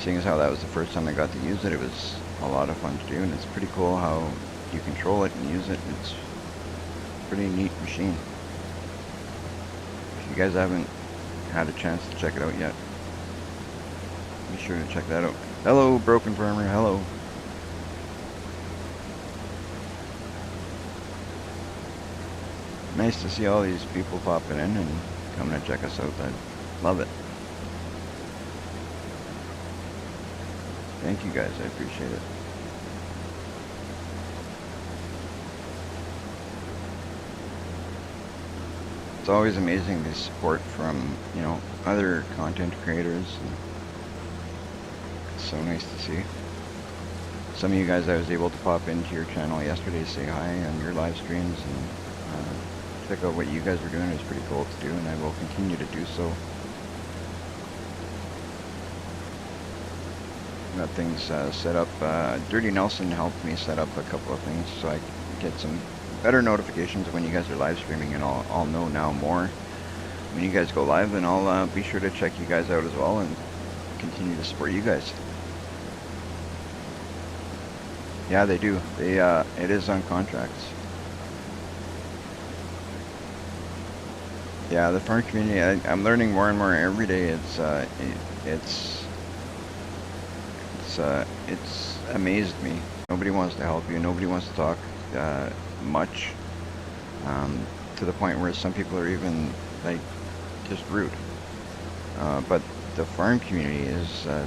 seeing as how that was the first time I got to use it, it was a lot of fun to do, and it's pretty cool how you control it and use it. It's a pretty neat machine. If you guys haven't had a chance to check it out yet, be sure to check that out. Hello, Broken Farmer. Hello. Nice to see all these people popping in and coming to check us out. I love it. Thank you guys, I appreciate it. It's always amazing the support from, other content creators. It's so nice to see. some of you guys, I was able to pop into your channel yesterday to say hi on your live streams and check out what you guys are doing. It's pretty cool to do, and I will continue to do so. Got things set up. Dirty Nelson helped me set up a couple of things so I get some better notifications when you guys are live streaming, and I'll know now more when you guys go live, and I'll be sure to check you guys out as well and continue to support you guys. Yeah, they do. They it is on contracts. Yeah, the farm community. I'm learning more and more every day. It's amazed me. Nobody wants to help you. Nobody wants to talk much. To the point where some people are even like just rude. But the farm community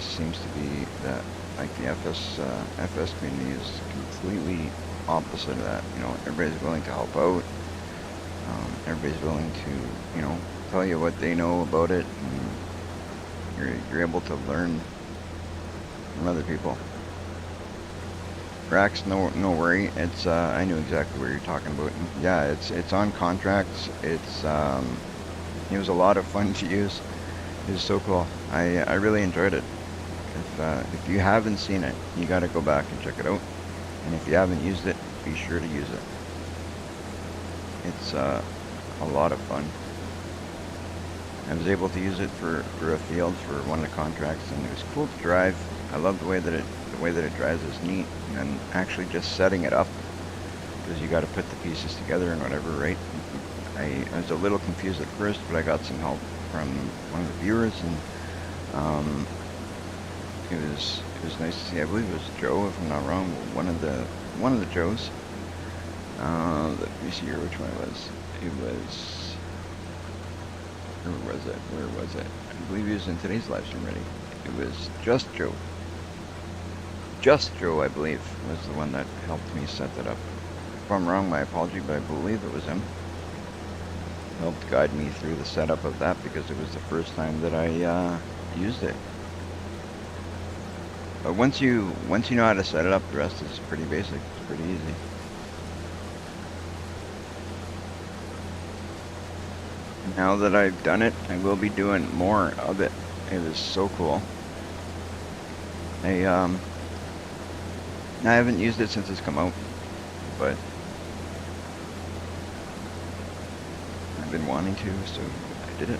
seems to be that. Like the FS community is completely opposite of that. You know, everybody's willing to help out. Everybody's willing to, tell you what they know about it, and you're able to learn from other people. Rax, no worry. It's I knew exactly what you're talking about. Yeah, it's on contracts. It was a lot of fun to use. It was so cool. I really enjoyed it. If you haven't seen it, you got to go back and check it out. And if you haven't used it, be sure to use it. It's a lot of fun. I was able to use it for a field for one of the contracts, and it was cool to drive. I love the way that it drives is neat, and actually just setting it up, because you got to put the pieces together and whatever, right? I was a little confused at first, but I got some help from one of the viewers, and it was nice to see. I believe it was Joe, if I'm not wrong, one of the Joes. Let me see here which one it was. It was, where was it? I believe he was in today's live stream already. It was Just Joe. Just Joe, I believe, was the one that helped me set that up. If I'm wrong, my apology, but I believe it was him. Helped guide me through the setup of that, because it was the first time that I used it. But once you know how to set it up, the rest is pretty basic. It's pretty easy. Now that I've done it, I will be doing more of it. It was so cool. I haven't used it since it's come out, but I've been wanting to, so I did it.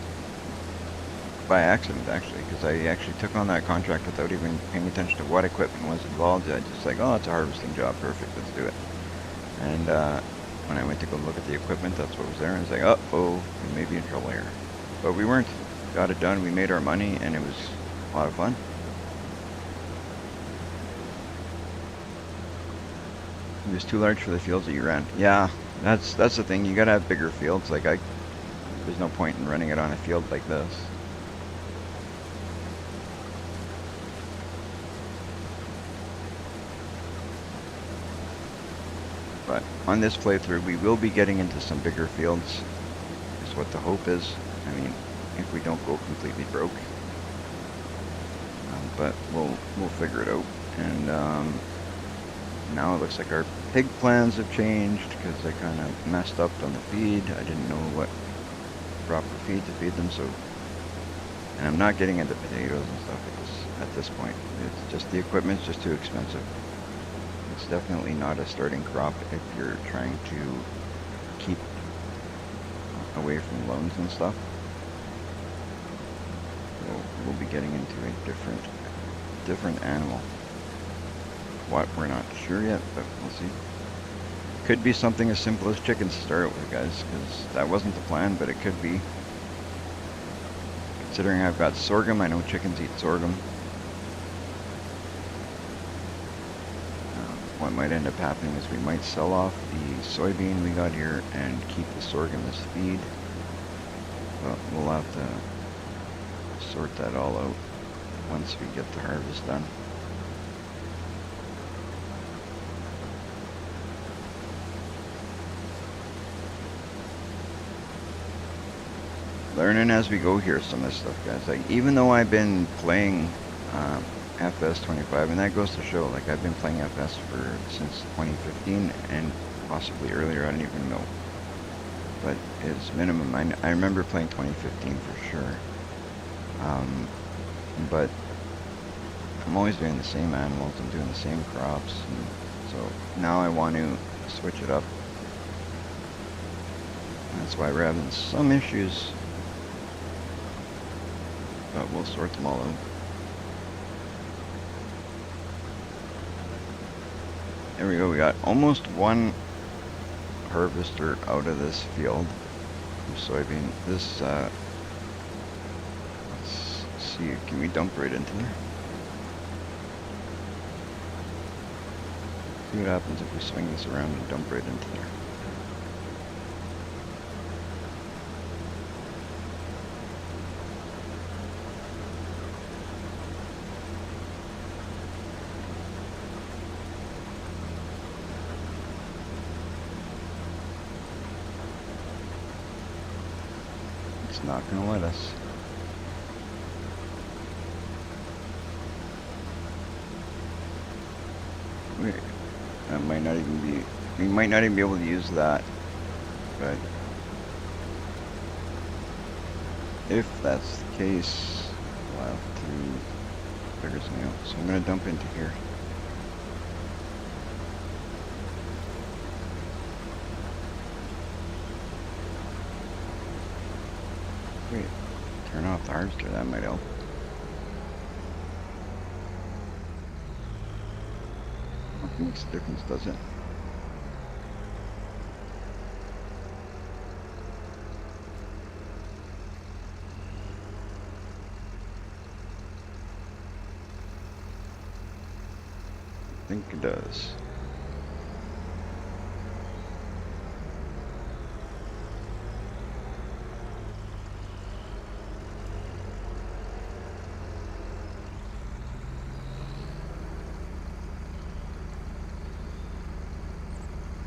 By accident, actually, because I actually took on that contract without even paying attention to what equipment was involved. I just like, oh, it's a harvesting job, perfect, let's do it. And when I went to go look at the equipment, that's what was there, and I was like, oh, we may be in trouble here. But we weren't. Got it done, we made our money, and it was a lot of fun. It was too large for the fields that you ran. Yeah, that's the thing, you gotta have bigger fields. Like there's no point in running it on a field like this. But on this playthrough, we will be getting into some bigger fields, is what the hope is. I mean, if we don't go completely broke. But we'll figure it out. And now it looks like our pig plans have changed, because I kind of messed up on the feed. I didn't know what proper feed to feed them, so. And I'm not getting into potatoes and stuff at this point. It's just the equipment's just too expensive. It's definitely not a starting crop if you're trying to keep away from loans and stuff. So we'll be getting into a different animal. What, we're not sure yet, but we'll see. Could be something as simple as chickens to start with, guys, because that wasn't the plan, but it could be. Considering I've got sorghum, I know chickens eat sorghum. What might end up happening is we might sell off the soybean we got here and keep the sorghum as feed. But we'll have to sort that all out once we get the harvest done. Learning as we go here, some of this stuff, guys. Like, even though I've been playing FS 25, and that goes to show, like, I've been playing FS since 2015, and possibly earlier, I don't even know. But it's minimum. I remember playing 2015 for sure. But I'm always doing the same animals, I'm doing the same crops, and so now I want to switch it up. That's why we're having some issues, but we'll sort them all out. There we go, we got almost one harvester out of this field of soybean. This, let's see, can we dump right into there? See what happens if we swing this around and dump right into there. It's not going to let us. That might not even be, we might not even be able to use that, but if that's the case, we'll have to figure something out. So I'm going to dump into here. Wait, turn off the harvester, that might help. Nothing makes a difference, does it? I think it does.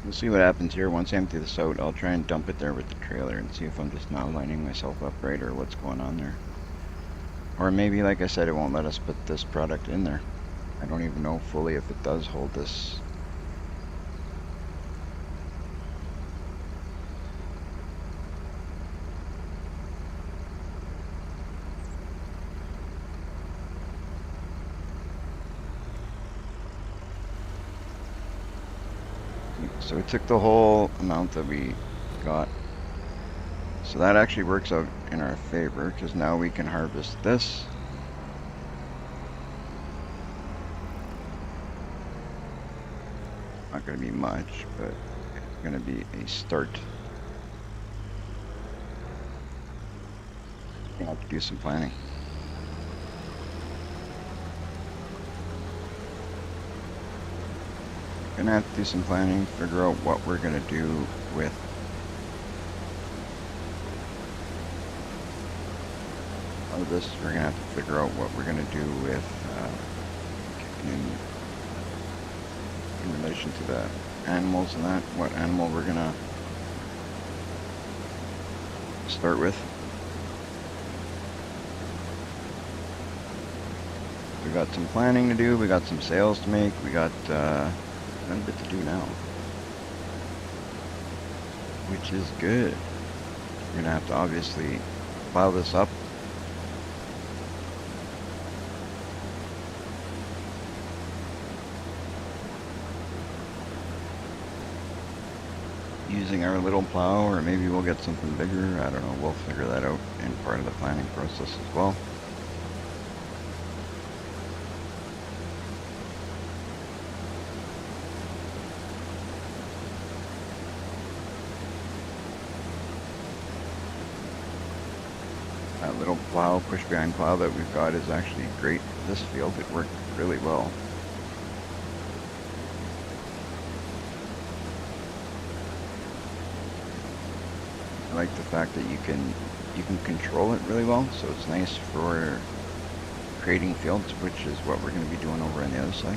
We'll see what happens here. Once I empty this out, I'll try and dump it there with the trailer and see if I'm just not lining myself up right or what's going on there. Or maybe, like I said, it won't let us put this product in there. I don't even know fully if it does hold this. So we took the whole amount that we got. So that actually works out in our favor, because now we can harvest this. Not going to be much, but it's going to be a start. We'll have to do some planning. Gonna have to do some planning, figure out what we're gonna do with all of this. We're gonna have to figure out what we're gonna do with in relation to the animals and that. What animal we're gonna start with. We got some planning to do. We got some sales to make. We got a bit to do now, which is good. We're gonna have to obviously plow this up. Using our little plow, or maybe we'll get something bigger. I don't know. We'll figure that out in part of the planning process as well. That little plow, push behind plow that we've got is actually great for this field. It worked really well. I like the fact that you can control it really well, so it's nice for creating fields, which is what we're going to be doing over on the other side.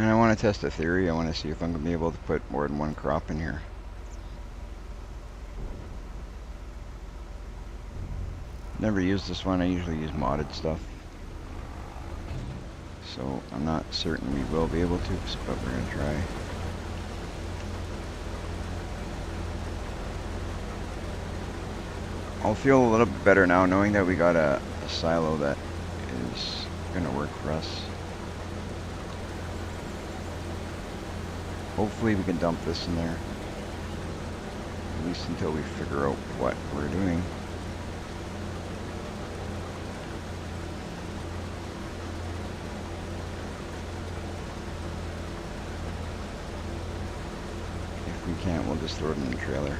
And I want to test a theory. I want to see if I'm going to be able to put more than one crop in here. Never used this one. I usually use modded stuff. So I'm not certain we will be able to, but we're going to try. I'll feel a little bit better now knowing that we got a silo that is going to work for us. Hopefully we can dump this in there. At least until we figure out what we're doing. If we can't, we'll just throw it in the trailer.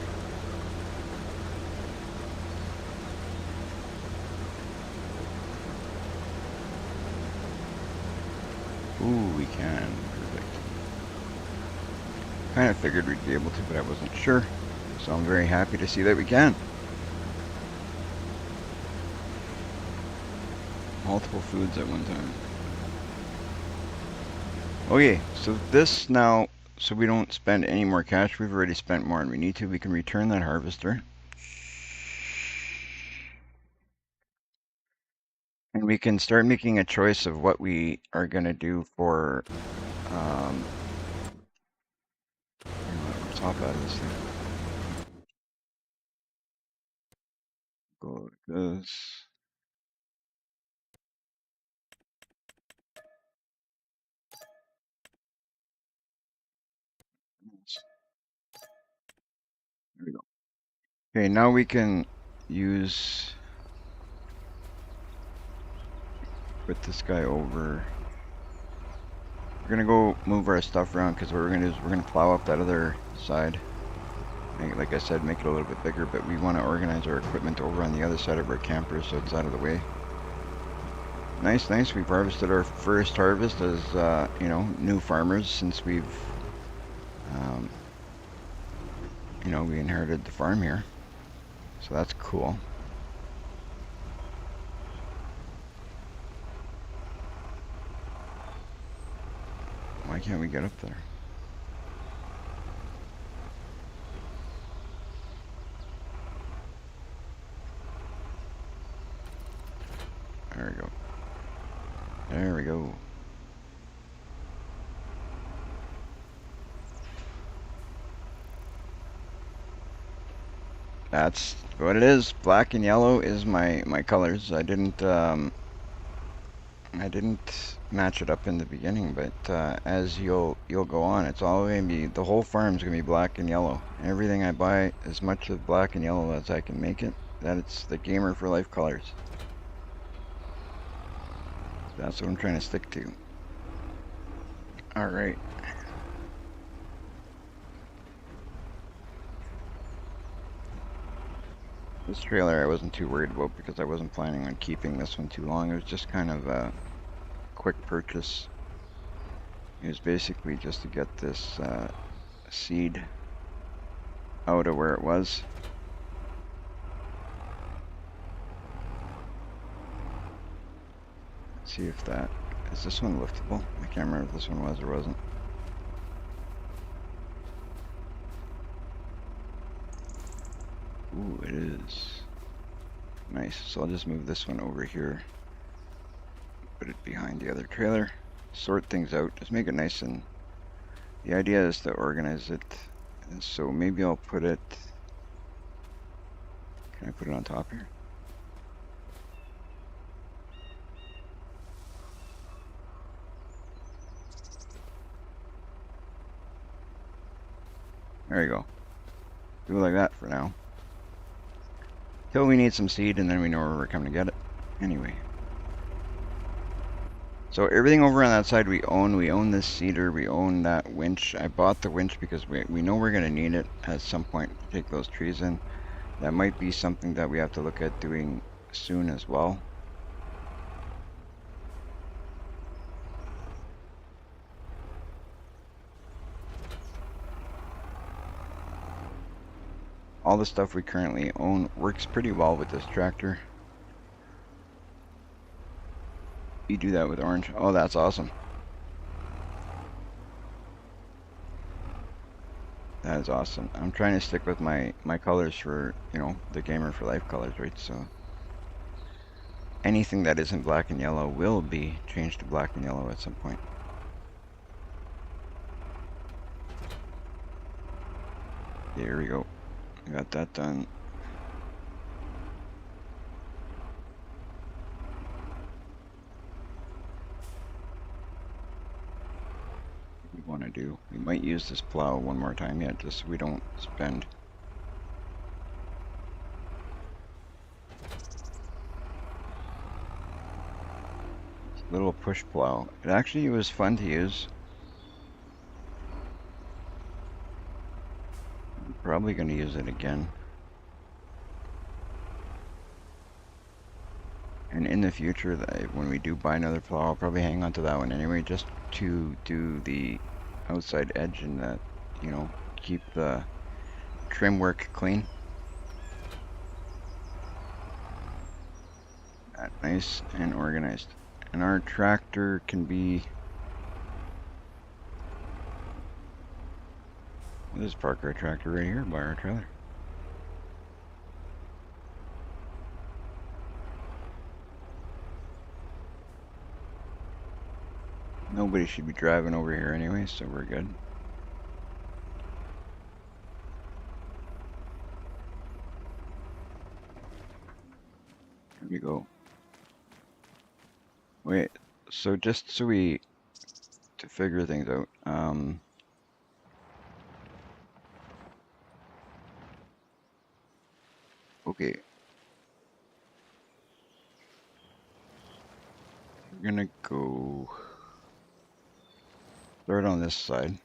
Ooh, we can. Perfect. Kind of figured we'd be able to, but I wasn't sure. So I'm very happy to see that we can. Multiple foods at one time. Okay, so this now, so we don't spend any more cash. We've already spent more than we need to. We can return that harvester. And we can start making a choice of what we are going to do for, top out of this thing. Go like this. There we go. Okay, now we can use, put this guy over. We're gonna go move our stuff around because what we're gonna do is we're gonna plow up that other side. Like I said, make it a little bit bigger, but we want to organize our equipment over on the other side of our camper so it's out of the way. Nice, nice. We've harvested our first harvest as, you know, new farmers since we've, you know, we inherited the farm here. So that's cool. Why can't we get up there? There we go. There we go. That's what it is. Black and yellow is my colors. I didn't match it up in the beginning, but as you'll go on, it's all gonna be, the whole farm's gonna be black and yellow. Everything I buy, as much of black and yellow as I can make it. That it's the Gamer for Life colors. That's what I'm trying to stick to. All right. This trailer I wasn't too worried about because I wasn't planning on keeping this one too long. It was just kind of a quick purchase. It was basically just to get this seed out of where it was. Let's see if that, is this one liftable? I can't remember if this one was or wasn't. Ooh, it is. Nice. So I'll just move this one over here. Put it behind the other trailer. Sort things out. Just make it nice, and the idea is to organize it. And so maybe I'll put it, can I put it on top here? There you go. Do it like that for now. Till we need some seed, and then we know where we're coming to get it. Anyway. So everything over on that side we own. We own this seeder. We own that winch. I bought the winch because we know we're going to need it at some point to take those trees in. That might be something that we have to look at doing soon as well. All the stuff we currently own works pretty well with this tractor. You do that with orange. Oh, that's awesome. That is awesome. I'm trying to stick with my colors for, you know, the Gamer for Life colors, right? So anything that isn't black and yellow will be changed to black and yellow at some point. There we go. Got that done. What we want to do. We might use this plow one more time yet, just so we don't spend. This little push plow. It actually was fun to use. I'm probably going to use it again. And in the future, when we do buy another plow, I'll probably hang on to that one anyway, just to do the outside edge and that, you know, keep the trim work clean. Nice and organized. And our tractor can be... We'll just park our tractor right here by our trailer. Nobody should be driving over here anyway, so we're good. Here we go. Wait, so just so we... to figure things out, okay. We're gonna go... start on this side.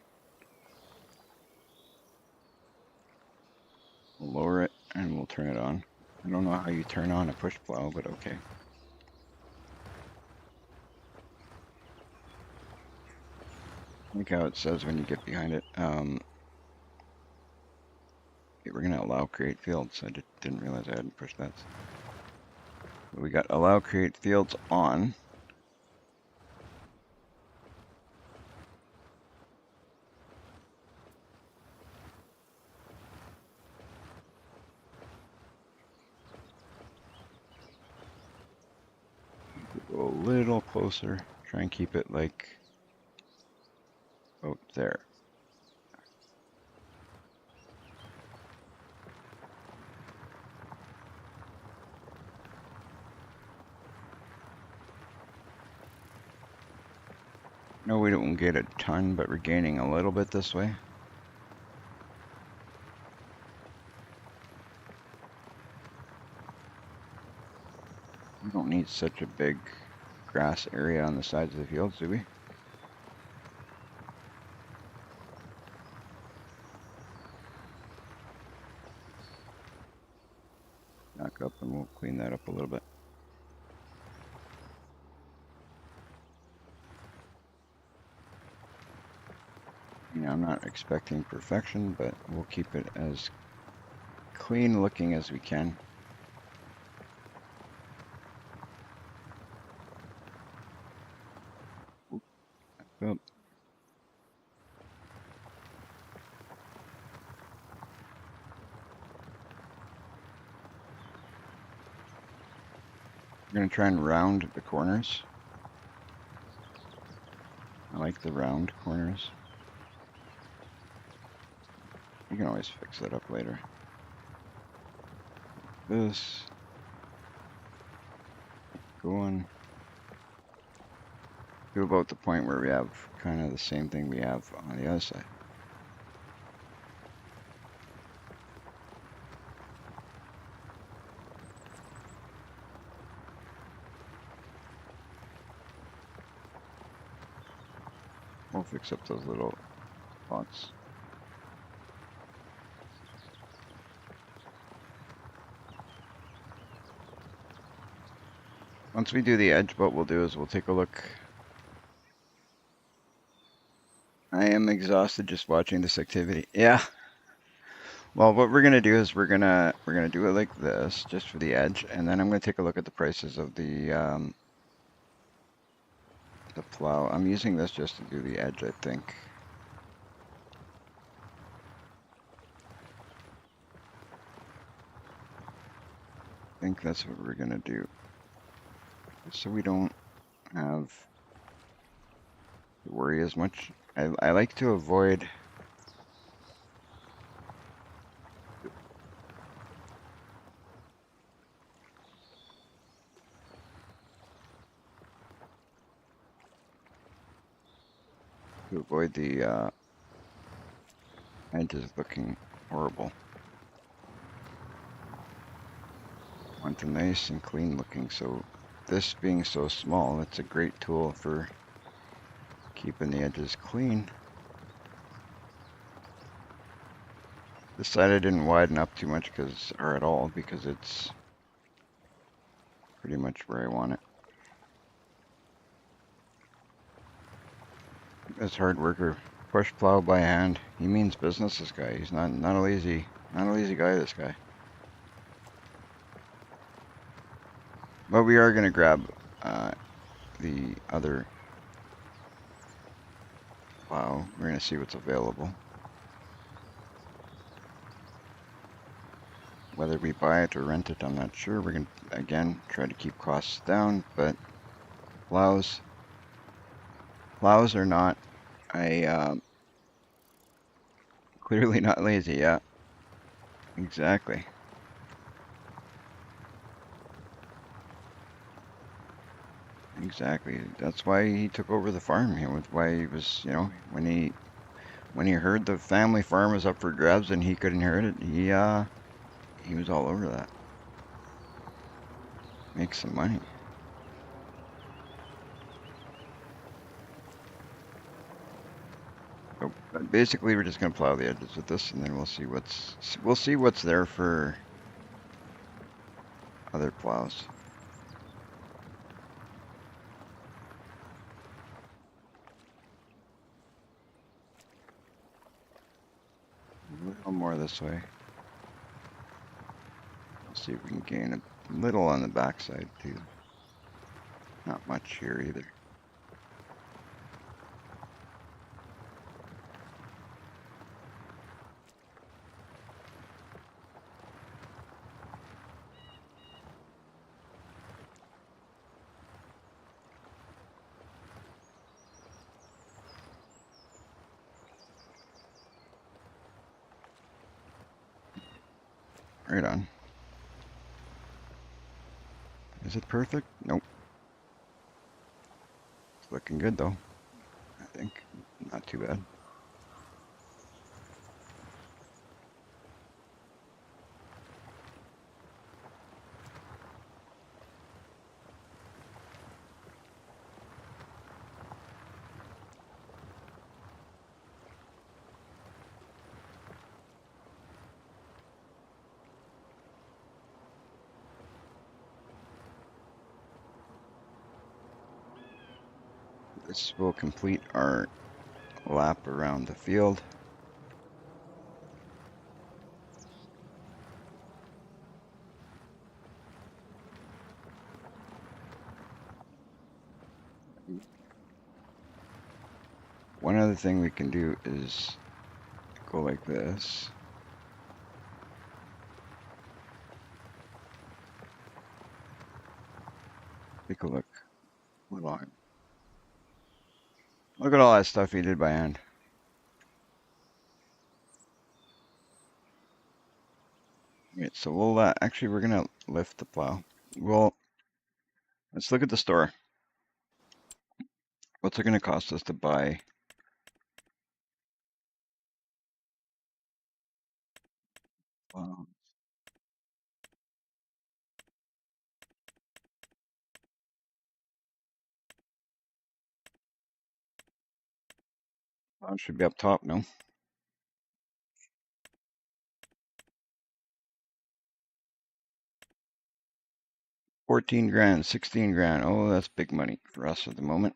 We'll lower it and we'll turn it on. I don't know how you turn on a push plow, but okay. Look how it says when you get behind it. Okay, we're gonna allow create fields. I didn't realize I hadn't pushed that. But we got allow create fields on. Go a little closer. Try and keep it like out there. No, we don't get a ton, but we're gaining a little bit this way. We don't need such a big grass area on the sides of the fields, do we? Back up and we'll clean that up a little bit. Yeah, I'm not expecting perfection, but we'll keep it as clean looking as we can. Well, we're going to try and round the corners. I like the round corners. You can always fix that up later. This. Going to about the point where we have kind of the same thing we have on the other side. We'll fix up those little spots. Once we do the edge, what we'll do is we'll take a look. I am exhausted just watching this activity. Yeah. Well, what we're gonna do is we're gonna do it like this, just for the edge, and then I'm gonna take a look at the prices of the plow. I'm using this just to do the edge, I think. think that's what we're gonna do, so we don't have to worry as much. I like to avoid the edges looking horrible. Want them nice and clean looking. So this being so small, it's a great tool for keeping the edges clean. This side I didn't widen up too much or at all, because it's pretty much where I want it. This hard worker, push plow by hand. He means business, this guy. He's not a lazy guy, this guy. But we are gonna grab the other plow. We're gonna see what's available. Whether we buy it or rent it, I'm not sure. We're gonna again try to keep costs down, but plows are not clearly not lazy. Yeah, exactly. Exactly. That's why he took over the farm. Why he was, when he heard the family farm was up for grabs and he could inherit it, he was all over that. Make some money. So basically, we're just gonna plow the edges with this, and then we'll see what's there for other plows. A little more this way. We'll see if we can gain a little on the backside too. Not much here either. Right on. Is it perfect? Nope. It's looking good though, I think. Not too bad. This will complete our lap around the field. One other thing we can do is go like this. Take a look. Look at all that stuff he did by hand. Right, so we'll actually we're gonna lift the plow. Let's look at the store. What's it gonna cost us to buy? Wow. It should be up top, no? 14 grand, 16 grand. Oh, that's big money for us at the moment.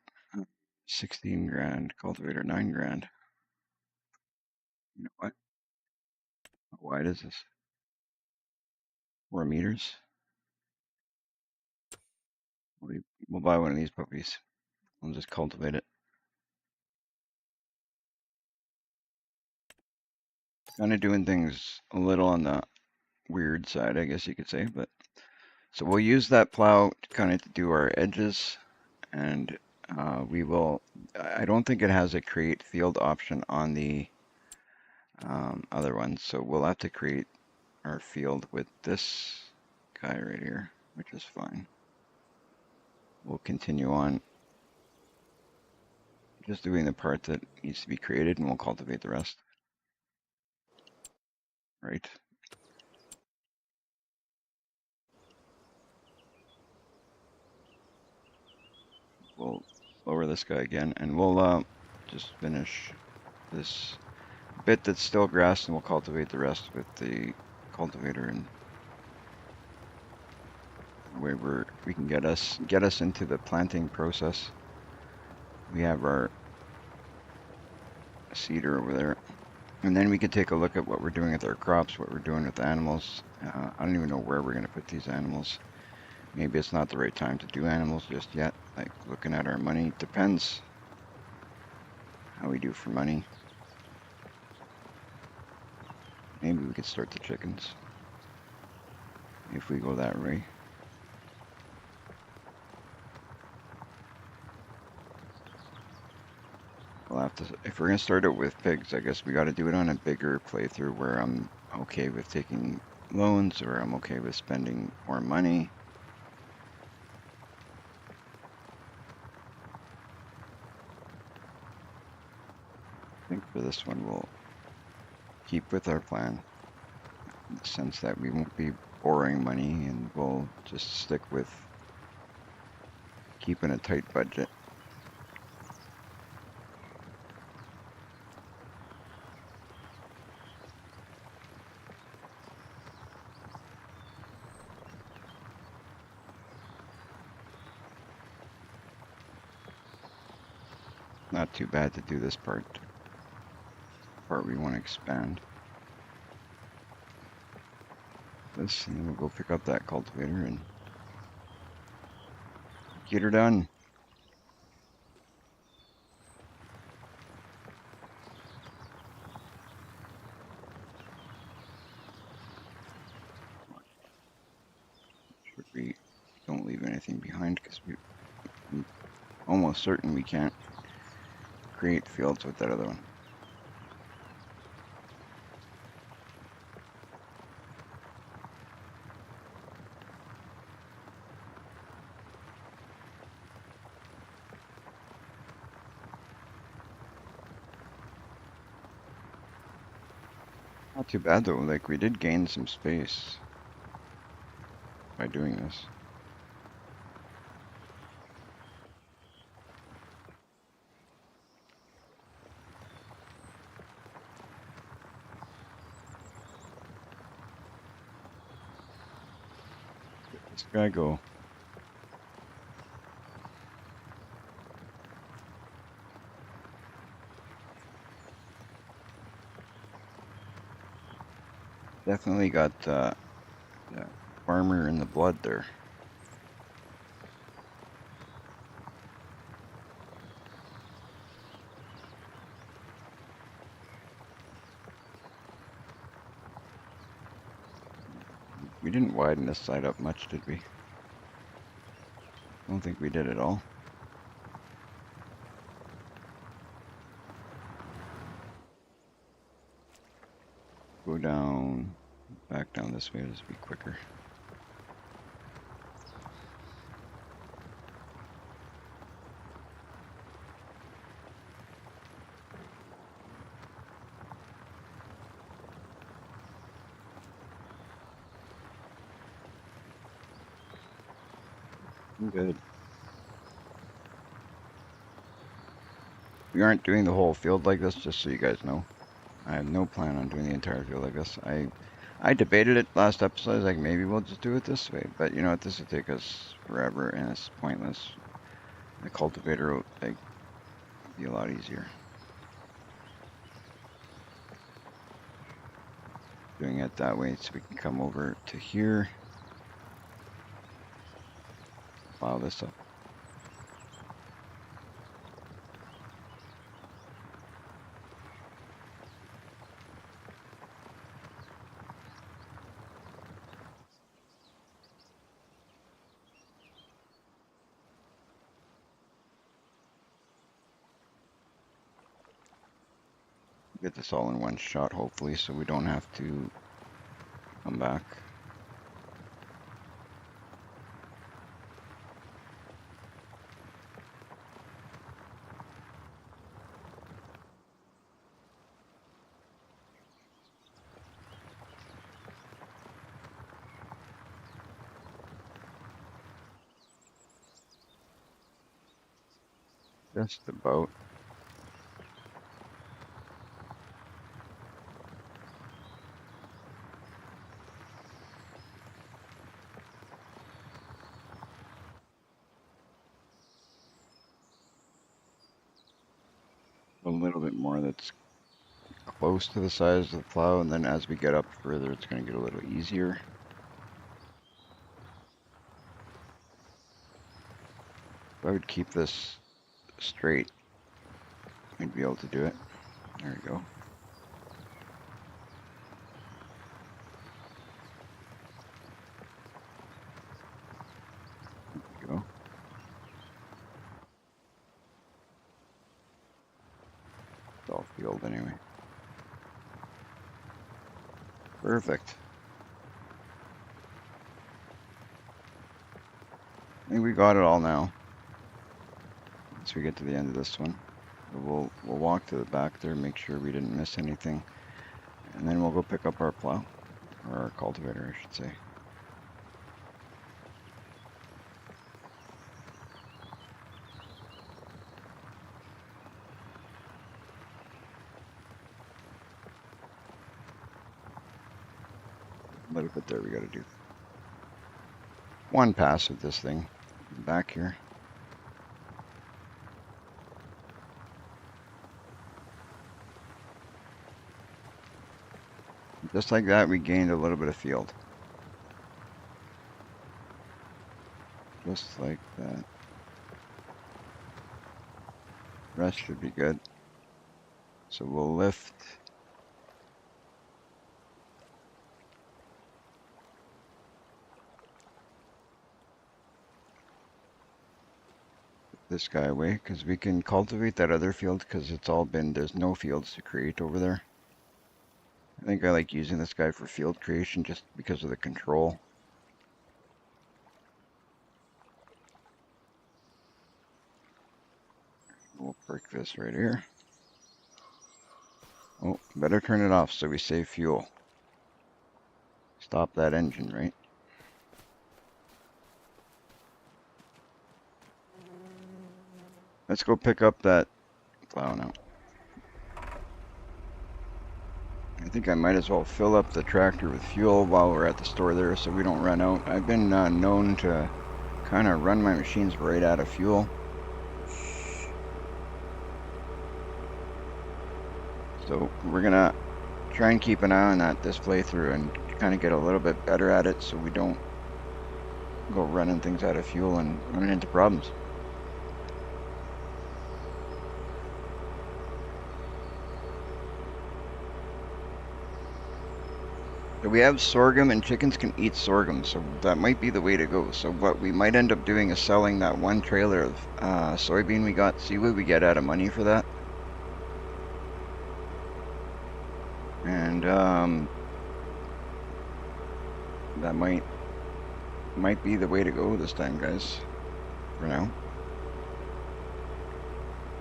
16 grand, cultivator 9 grand. You know what? How wide is this? 4 meters. We'll buy one of these puppies. We'll just cultivate it. Kind of doing things a little on the weird side, I guess you could say, but So we'll use that plow kind of to do our edges, and we will, I don't think it has a create field option on the other one, so we'll have to create our field with this guy right here, which is fine. We'll continue on just doing the part that needs to be created, and we'll cultivate the rest, right? We'll lower this guy again, and we'll just finish this bit that's still grass, and we'll cultivate the rest with the cultivator, and where we can get us into the planting process. We have our seeder over there, and then we can take a look at what we're doing with our crops, what we're doing with animals. I don't even know where we're going to put these animals. Maybe it's not the right time to do animals just yet. Like looking at our money, depends how we do for money. Maybe we could start the chickens if we go that way. We'll have to, if we're gonna start it with pigs, I guess we got to do it on a bigger playthrough where I'm okay with taking loans or I'm okay with spending more money. I think for this one we'll keep with our plan in the sense that we won't be borrowing money and we'll just stick with keeping a tight budget. Not too bad to do this part we want to expand. This, and then we'll go pick up that cultivator and get her done. Sure we don't leave anything behind because I'm almost certain we can't create fields with that other one. Not too bad though, like we did gain some space by doing this. Let this guy go. Definitely got the farmer in the blood there. We didn't widen this side up much, did we? I don't think we did at all. Go down, back down this way, this will be quicker. Good. We aren't doing the whole field like this, just so you guys know. I have no plan on doing the entire field like this. I debated it last episode. I was like, maybe we'll just do it this way. But you know what? This would take us forever, and it's pointless. The cultivator will be a lot easier. Doing it that way so we can come over to here. Plow this up. Get this all in one shot, hopefully, so we don't have to come back. Just about. A little bit more that's close to the size of the plow, and then as we get up further, it's going to get a little easier. If I would keep this straight, we'd be able to do it. There we go. There we go. It's all field anyway. Perfect. I think we got it all now. Once we get to the end of this one, we'll walk to the back there, make sure we didn't miss anything, and then we'll go pick up our plow, or our cultivator, I should say. A little bit there we got to do. One pass of this thing back here. Just like that, we gained a little bit of field. Just like that. Rest should be good. So we'll lift. This guy away, because we can cultivate that other field, because it's all been, there's no fields to create over there. I think I like using this guy for field creation just because of the control. We'll break this right here. Oh, better turn it off so we save fuel. Stop that engine, right? Let's go pick up that plow now. I think I might as well fill up the tractor with fuel while we're at the store there so we don't run out. I've been known to kind of run my machines right out of fuel. So we're gonna try and keep an eye on that this playthrough and kind of get a little bit better at it so we don't go running things out of fuel and running into problems. So we have sorghum, and chickens can eat sorghum, so that might be the way to go. So what we might end up doing is selling that one trailer of soybean we got, see what we get out of money for that. And that might be the way to go this time, guys, for now.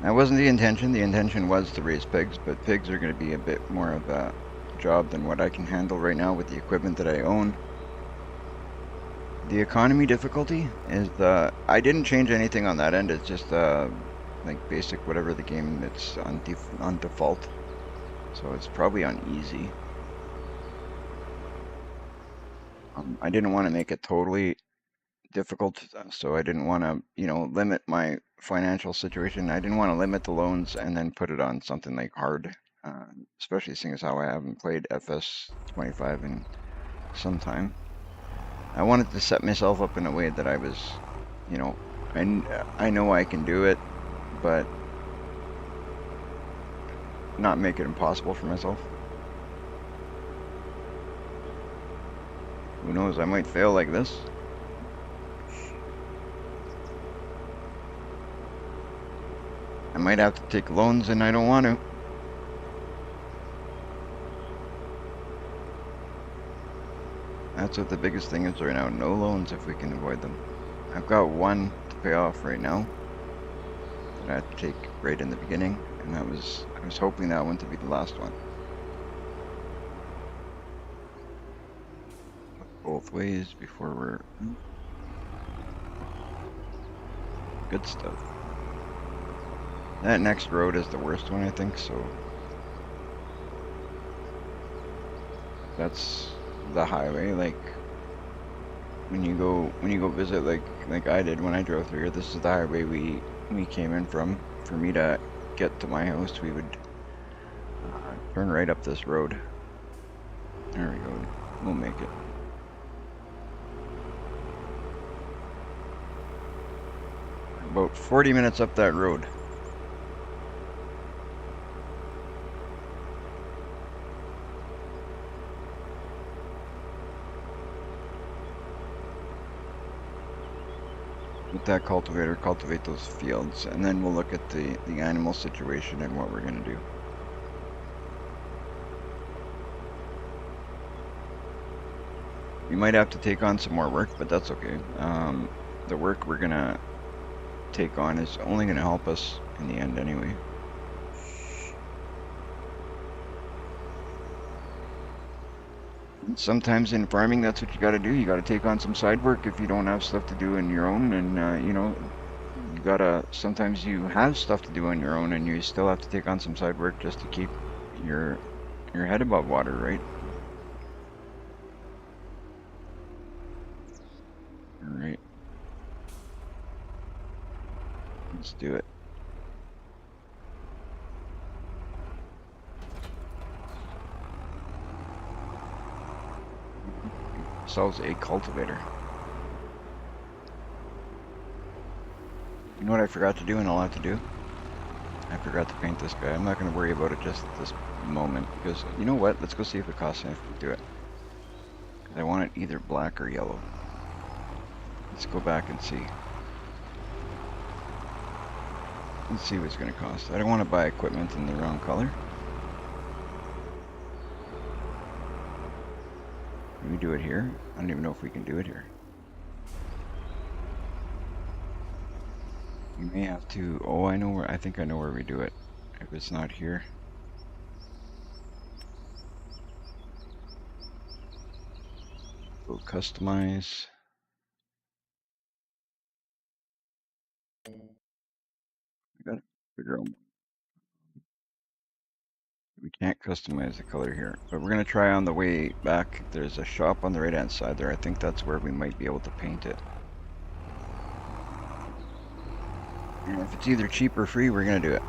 That wasn't the intention. The intention was to raise pigs, but pigs are going to be a bit more of a job than what I can handle right now with the equipment that I own. The economy difficulty is I didn't change anything on that end. It's just like basic whatever the game, it's on default. So it's probably on easy. I didn't want to make it totally difficult, so I didn't want to, limit my financial situation. I didn't want to limit the loans and then put it on something like hard, especially seeing as how I haven't played FS25 in some time. I wanted to set myself up in a way that I was, I know I can do it, but not make it impossible for myself. Who knows, I might fail like this. I might have to take loans and I don't want to. That's what the biggest thing is right now. No loans if we can avoid them. I've got one to pay off right now that I had to take right in the beginning, and I was hoping that one to be the last one. Both ways before we're good stuff. That next road is the worst one, I think, so that's the highway. Like when you go visit, like I did when I drove through here, this is the highway we came in from. For me to get to my house, we would turn right up this road. There we go. We'll make it. About 40 minutes up that road. With that cultivator, cultivate those fields, and then we'll look at the animal situation and what we're going to do. You might have to take on some more work, but that's okay. The work we're going to take on is only going to help us in the end anyway. Sometimes in farming, that's what you got to do. You got to take on some side work if you don't have stuff to do on your own, and you know, you gotta. Sometimes you have stuff to do on your own, and you still have to take on some side work just to keep your head above water, right? All right, let's do it. Sells a cultivator. You know what I forgot to do and I'll have to do? I forgot to paint this guy. I'm not going to worry about it just at this moment because, you know what? Let's go see if it costs anything to do it. I want it either black or yellow. Let's go back and see. Let's see what it's going to cost. I don't want to buy equipment in the wrong color. Can we do it here? I don't even know if we can do it here. We may have to. Oh, I know where. I think I know where we do it. If it's not here. Go customize. I gotta figure out. We can't customize the color here, but we're gonna try on the way back. There's a shop on the right hand side there. I think that's where we might be able to paint it. And if it's either cheap or free, we're gonna do it.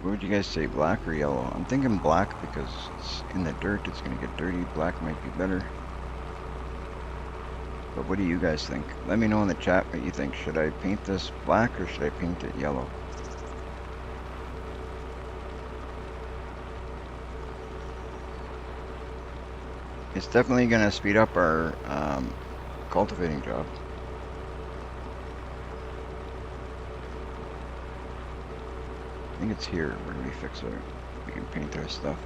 What would you guys say, black or yellow? I'm thinking black because it's in the dirt, it's gonna get dirty. Black might be better. But what do you guys think? Let me know in the chat what you think. Should I paint this black or should I paint it yellow? It's definitely gonna speed up our cultivating job. I think it's here where we fix our, we can paint our stuff.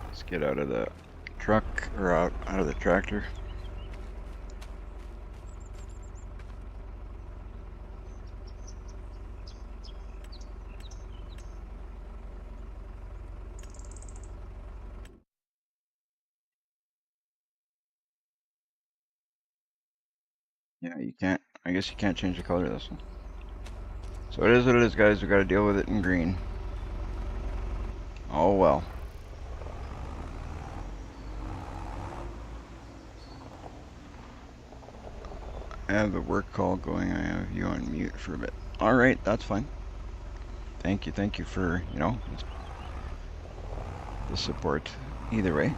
Let's get out of the truck or out of the tractor. Yeah, you can't, I guess you can't change the color of this one. So it is what it is, guys. We gotta deal with it in green. Oh well. I have a work call going. I have you on mute for a bit. All right, that's fine. Thank you for, you know, the support either way.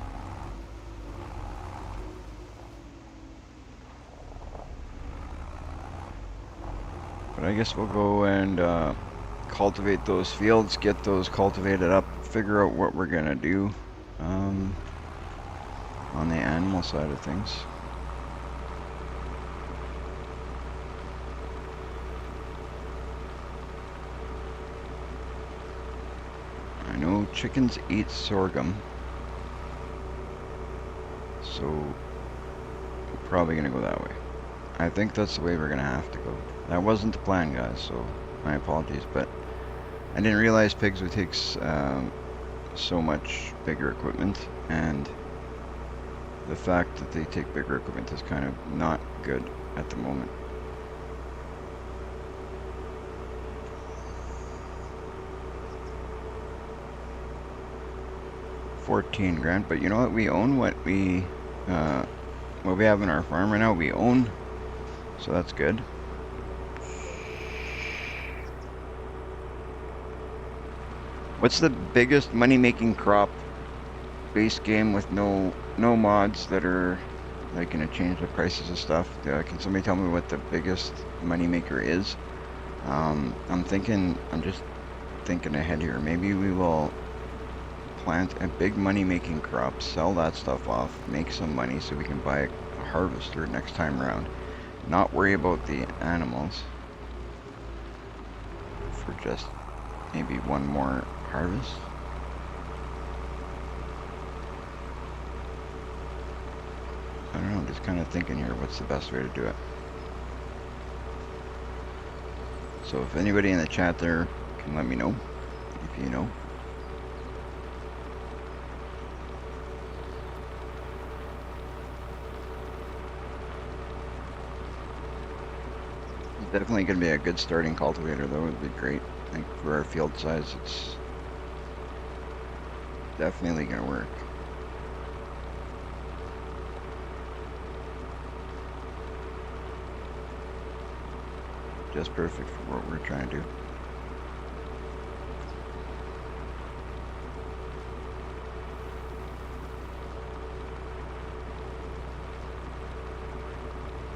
But I guess we'll go and cultivate those fields, get those cultivated up, figure out what we're gonna do on the animal side of things. I know chickens eat sorghum, so we're probably gonna go that way. I think that's the way we're gonna have to go. That wasn't the plan, guys, so my apologies, but I didn't realize pigs would take so much bigger equipment, and the fact that they take bigger equipment is kind of not good at the moment. $14,000, but you know what? We own what we have in our farm right now. We own, so that's good. What's the biggest money-making crop base game with no mods that are like gonna change the prices of stuff? Can somebody tell me what the biggest moneymaker is? I'm just thinking ahead here. Maybe we will plant a big money-making crop, sell that stuff off, make some money so we can buy a harvester next time around. Not worry about the animals for just maybe one more harvest. I don't know, I'm just kind of thinking here, what's the best way to do it? So if anybody in the chat there can let me know, if you know. It's definitely going to be a good starting cultivator though, it'd be great. I think for our field size, it's definitely going to work. Just perfect for what we're trying to do.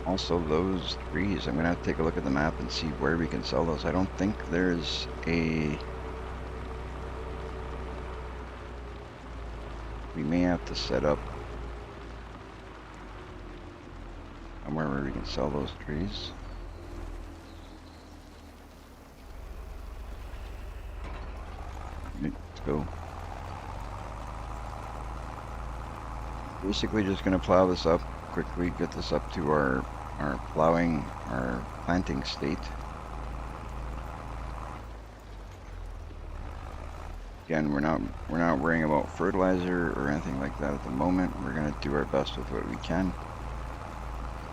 Also those trees, I'm gonna have to take a look at the map and see where we can sell those. I don't think there's a... We may have to set up somewhere where we can sell those trees. Let's go. Basically just gonna plow this up quickly, get this up to our planting state. Again, we're not worrying about fertilizer or anything like that at the moment. We're gonna do our best with what we can.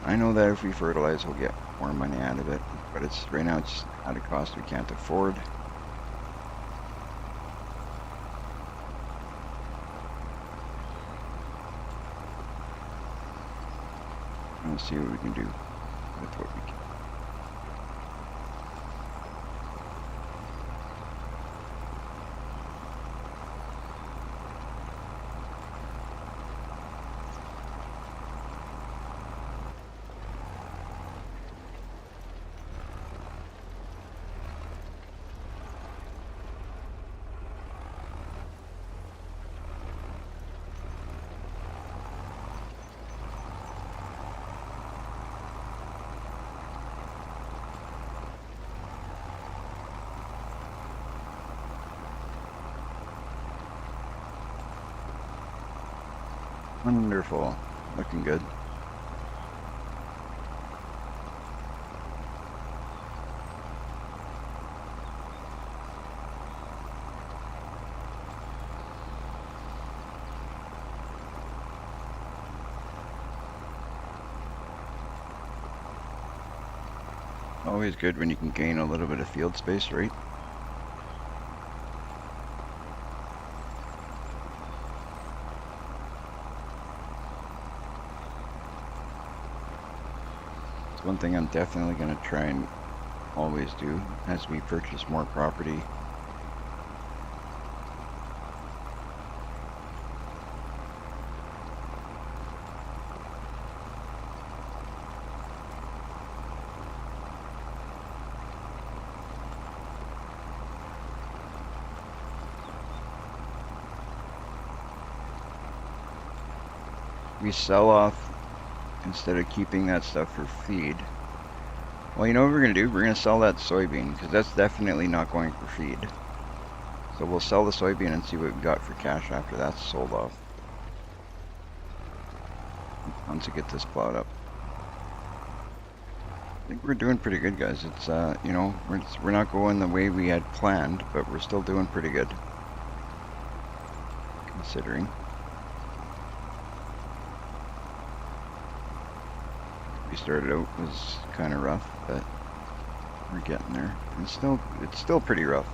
I know that if we fertilize, we'll get more money out of it, but right now it's at a cost we can't afford. Let's see what we can do with what we can. Wonderful. Looking good. Always good when you can gain a little bit of field space, right? One thing I'm definitely going to try and always do as we purchase more property. we sell off instead of keeping that stuff for feed. Well, you know what we're going to do? We're going to sell that soybean because that's definitely not going for feed. So we'll sell the soybean and see what we got for cash after that's sold off. Once we get this plowed up. I think we're doing pretty good, guys. It's, you know, we're not going the way we had planned, but we're still doing pretty good. Considering. We started out was kind of rough, but we're getting there. It's still pretty rough.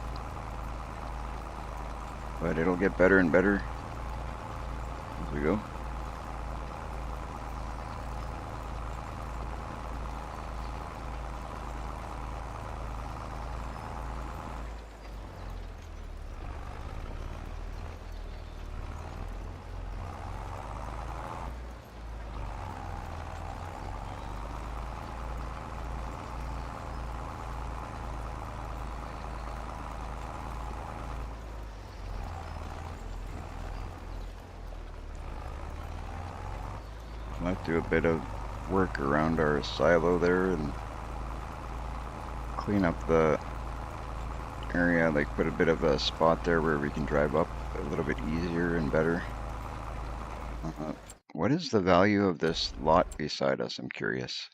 But it'll get better and better as we go. Might do a bit of work around our silo there and clean up the area, like put a bit of a spot there where we can drive up a little bit easier and better. What is the value of this lot beside us? I'm curious.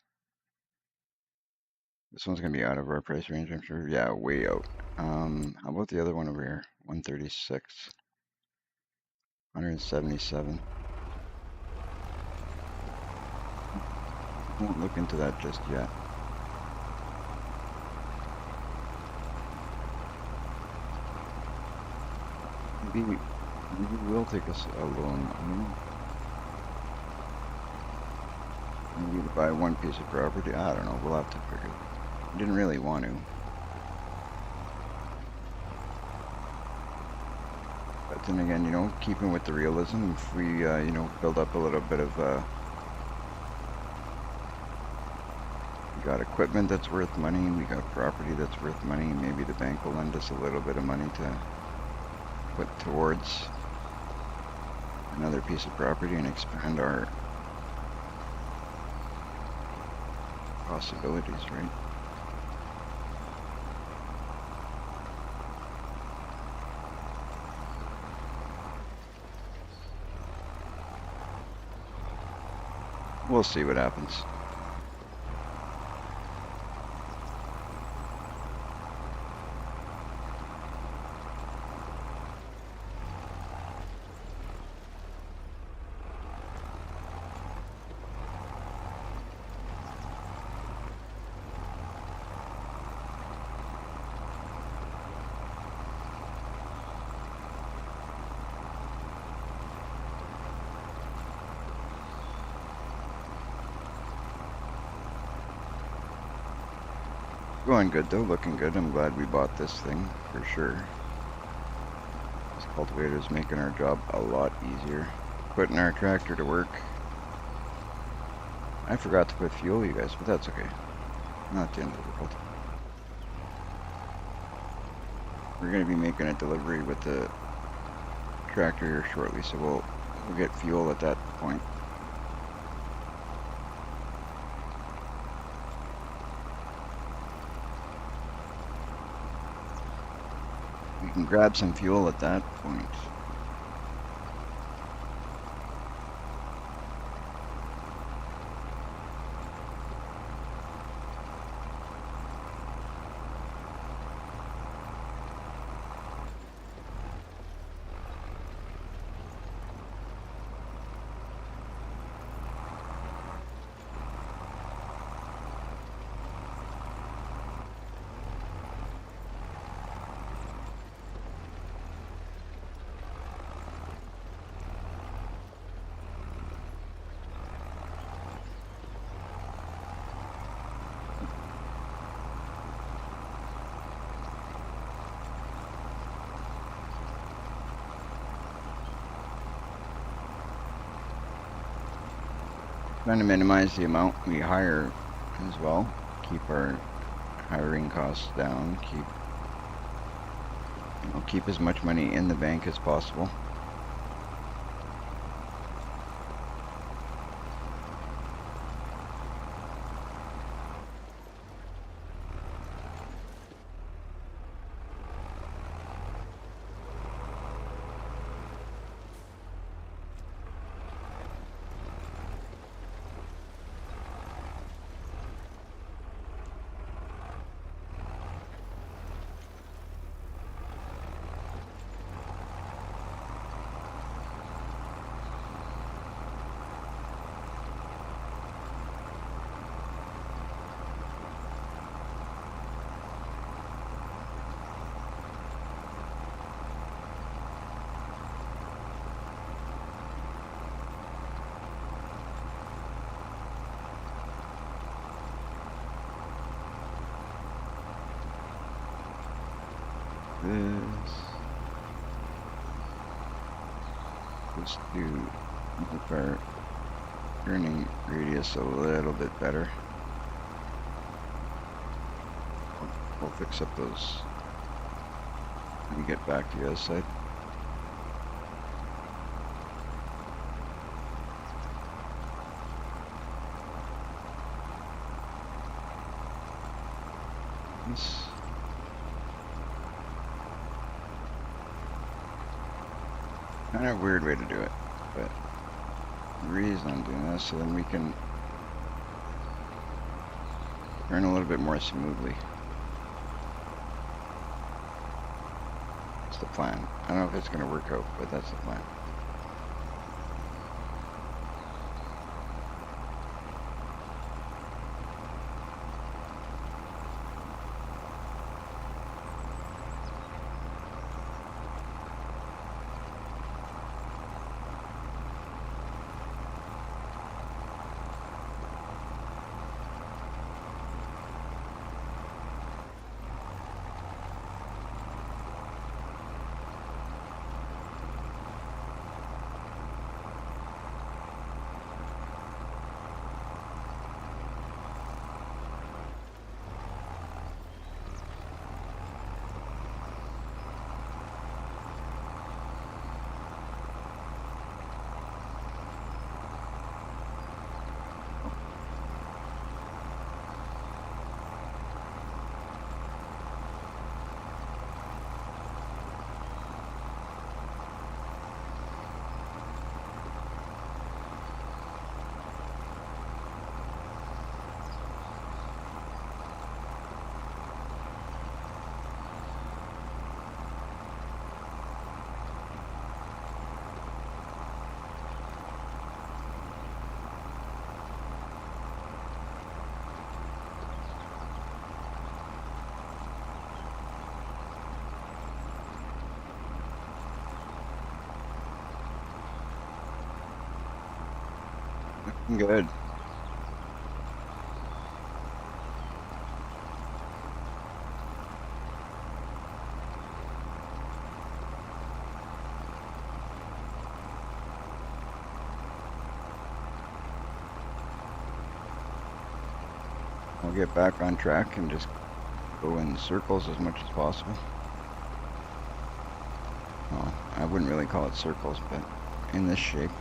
This one's gonna be out of our price range, I'm sure. Yeah, way out. How about the other one over here? 136, 177. Won't look into that just yet. Maybe we'll take us a loan. I don't know. Maybe to buy one piece of property. I don't know. We'll have to figure it. We didn't really want to. But then again, you know, keeping with the realism, if we, you know, build up a little bit of, we got equipment that's worth money, we got property that's worth money, maybe the bank will lend us a little bit of money to put towards another piece of property and expand our possibilities, right? We'll see what happens. Going good though, looking good. I'm glad we bought this thing for sure. This cultivator's making our job a lot easier. Putting our tractor to work. I forgot to put fuel, you guys, but that's okay. Not the end of the world. We're going to be making a delivery with the tractor here shortly, so we'll get fuel at that point. We can grab some fuel at that point. Trying to minimize the amount we hire as well. Keep our hiring costs down. Keep as much money in the bank as possible. is to make our turning radius a little bit better. We'll fix up those when we get back to the other side. Kind of a weird way to do it, but the reason I'm doing this so then we can turn a little bit more smoothly. That's the plan. I don't know if it's going to work out, but that's the plan. Good. We'll get back on track and just go in circles as much as possible. Well, I wouldn't really call it circles, but in this shape.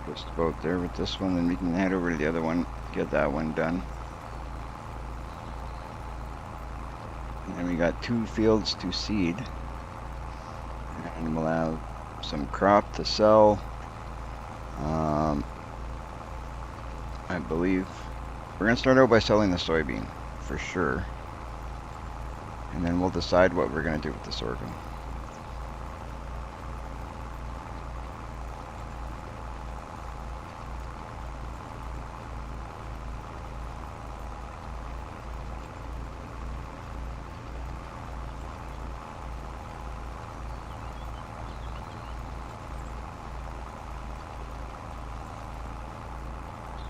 Just about there with this one, then we can head over to the other one, get that one done. And then we got 2 fields to seed. And we'll have some crop to sell. I believe we're going to start out by selling the soybean for sure. And then we'll decide what we're going to do with the sorghum.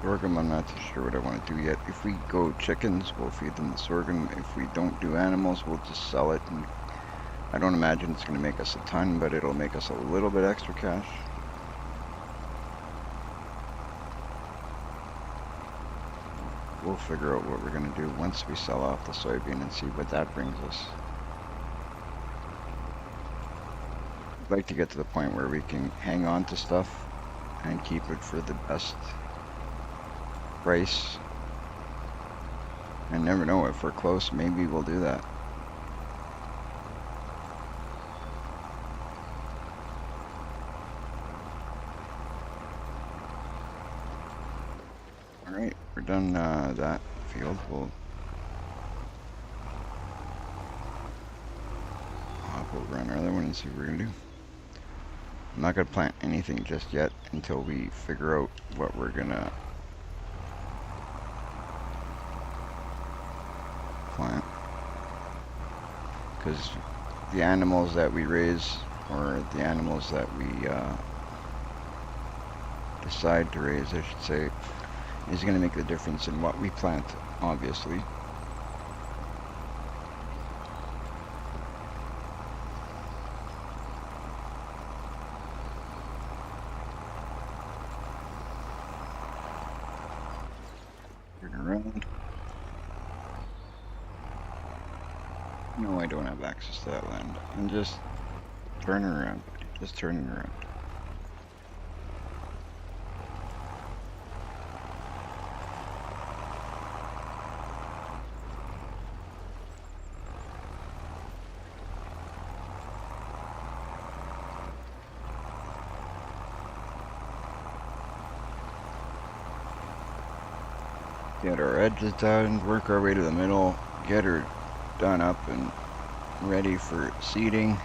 Sorghum, I'm not too sure what I want to do yet. If we go chickens, we'll feed them the sorghum. If we don't do animals, we'll just sell it. And I don't imagine it's going to make us a ton, but it'll make us a little bit extra cash. We'll figure out what we're going to do once we sell off the soybean and see what that brings us. I'd like to get to the point where we can hang on to stuff and keep it for the best price. And never know, if we're close, maybe we'll do that. All right. on that field. We'll hop over on our other one and see what we're gonna do. I'm not gonna plant anything just yet until we figure out what we're gonna plant. Because the animals that we raise, or the animals that we decide to raise, I should say, is going to make the difference in what we plant, obviously. Turn around. No, I don't have access to that land. And just turn around, buddy. Just turn it around. Get our edges done, work our way to the middle, get her done up and ready for seeding.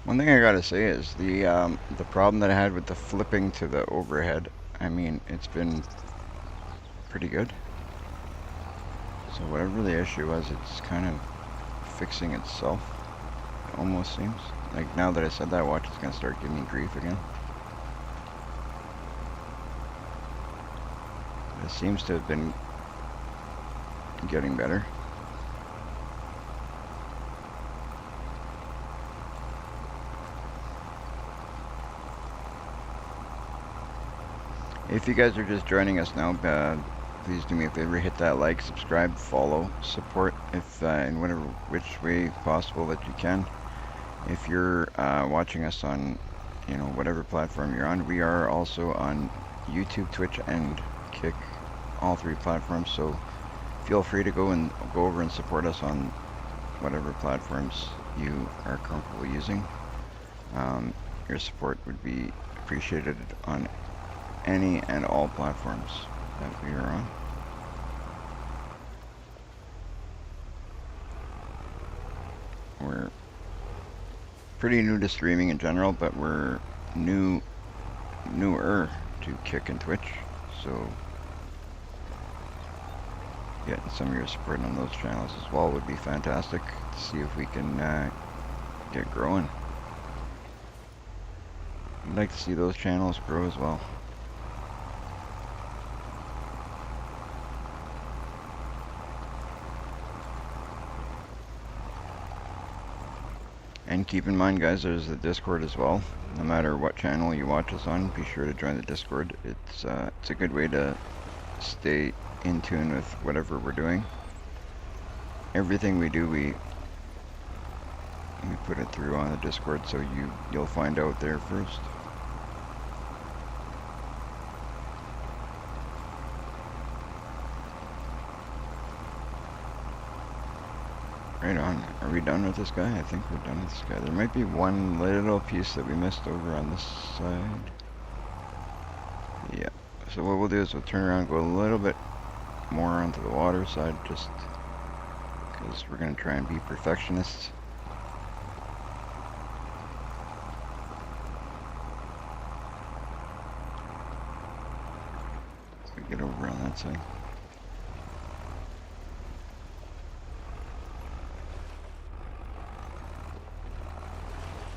One thing I gotta say is the problem that I had with the flipping to the overhead, I mean, it's been pretty good. So whatever the issue was, it's kind of fixing itself. It almost seems. Like now that I said that, watch, it's gonna start giving me grief again. It seems to have been getting better. If you guys are just joining us now, please do me a favor, hit that like, subscribe, follow, support, if in whatever which way possible that you can. If you're watching us on, you know, whatever platform you're on, we are also on YouTube, Twitch, and Kick, all three platforms. So feel free to go over and support us on whatever platforms you are comfortable using. Your support would be appreciated on any and all platforms that we are on. We're pretty new to streaming in general, but we're newer to Kick and Twitch, so getting some of your support on those channels as well would be fantastic to see if we can get growing. I'd like to see those channels grow as well. And keep in mind, guys, there's the Discord as well. No matter what channel you watch us on, be sure to join the Discord. It's a good way to stay in tune with whatever we're doing. Everything we do, we put it through on the Discord, so you'll find out there first. Right on. Are we done with this guy? I think we're done with this guy. There might be one little piece that we missed over on this side. Yeah. So what we'll do is we'll turn around, go a little bit more onto the water side, just because we're going to try and be perfectionists. So we get over on that side.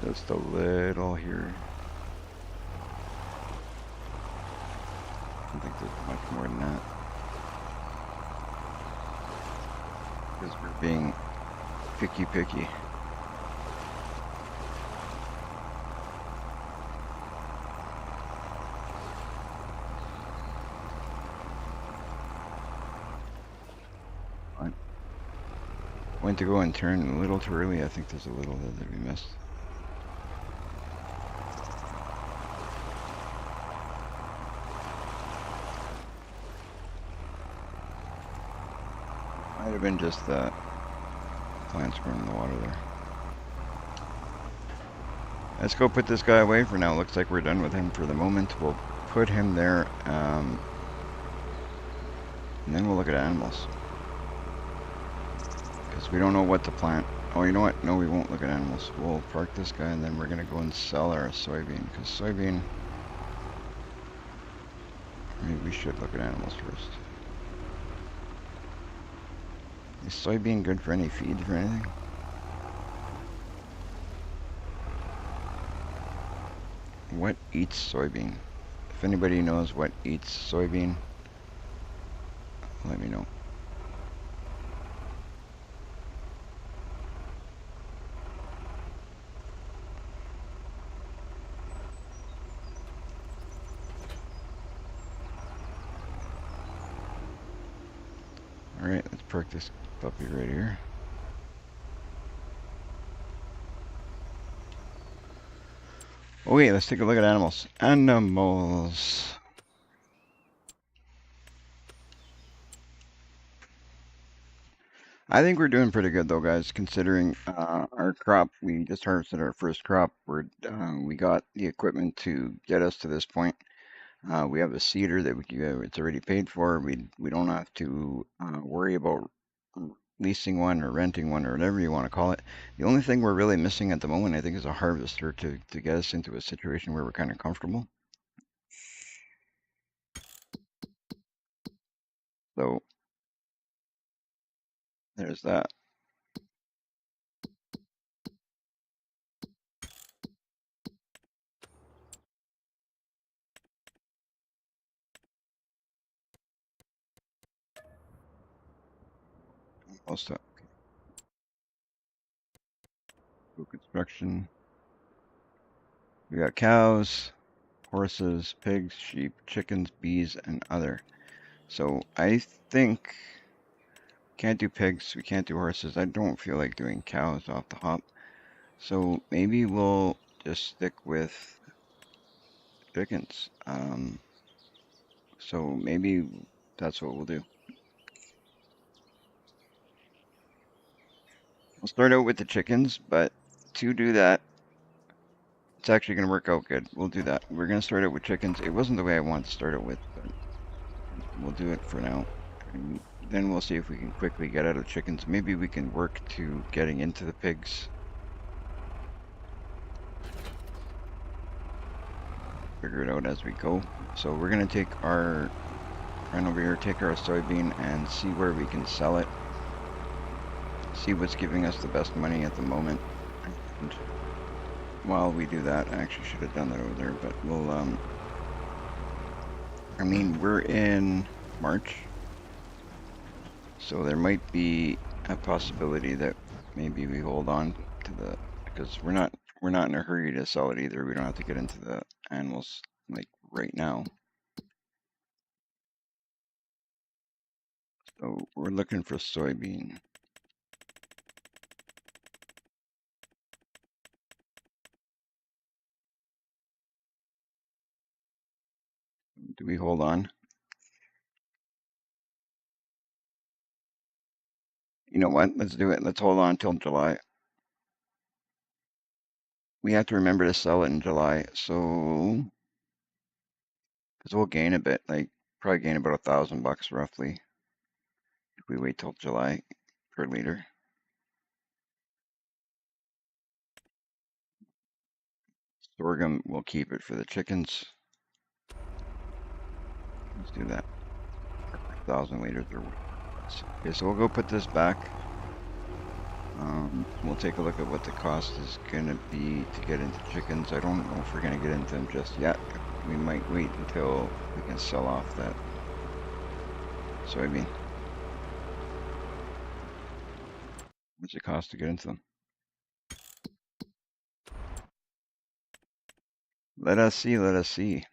Just a little here. I don't think there's much more than that. Because we're being picky. I went to go and turn a little too early. I think there's a little that we missed. been just the plants growing in the water there. Let's go put this guy away for now. Looks like we're done with him for the moment. We'll put him there, and then we'll look at animals. Because we don't know what to plant. Oh, you know what? No, we won't look at animals. We'll park this guy, and then we're going to go and sell our soybean. Because soybean... Maybe we should look at animals first. Is soybean good for any feed or anything? What eats soybean? If anybody knows what eats soybean, let me know. Alright, let's park this puppy right here. Okay, let's take a look at animals. Animals. I think we're doing pretty good though, guys, considering our crop. We just harvested our first crop. We got the equipment to get us to this point. We have a seeder that it's already paid for. We don't have to worry about leasing one or renting one or whatever you want to call it. The only thing we're really missing at the moment, I think, is a harvester to get us into a situation where we're kind of comfortable. So there's that. Most of construction. We got cows, horses, pigs, sheep, chickens, bees, and other. So I think can't do pigs, we can't do horses. I don't feel like doing cows off the hop. So maybe we'll just stick with chickens. So maybe that's what we'll do. We'll start out with the chickens, but to do that, it's actually going to work out good. We'll do that. We're going to start out with chickens. It wasn't the way I wanted to start it with, but we'll do it for now. And then we'll see if we can quickly get out of chickens. Maybe we can work to getting into the pigs. Figure it out as we go. So we're going to take our run over here, take our soybean, and see where we can sell it. See what's giving us the best money at the moment. And while we do that, I actually should have done that over there, but we'll, I mean, we're in March, so there might be a possibility that maybe we hold on to the, because we're not in a hurry to sell it either. We don't have to get into the animals like right now. So we're looking for soybean. Do we hold on? You know what? Let's do it. Let's hold on till July. We have to remember to sell it in July, so because we'll gain a bit, like probably gain about $1,000 roughly if we wait till July per liter. Sorghum, we'll keep it for the chickens. Let's do that. 1,000 liters or okay, so we'll go put this back. We'll take a look at what the cost is gonna be to get into chickens. I don't know if we're gonna get into them just yet. We might wait until we can sell off that soybean. What's it cost to get into them? Let us see, let us see.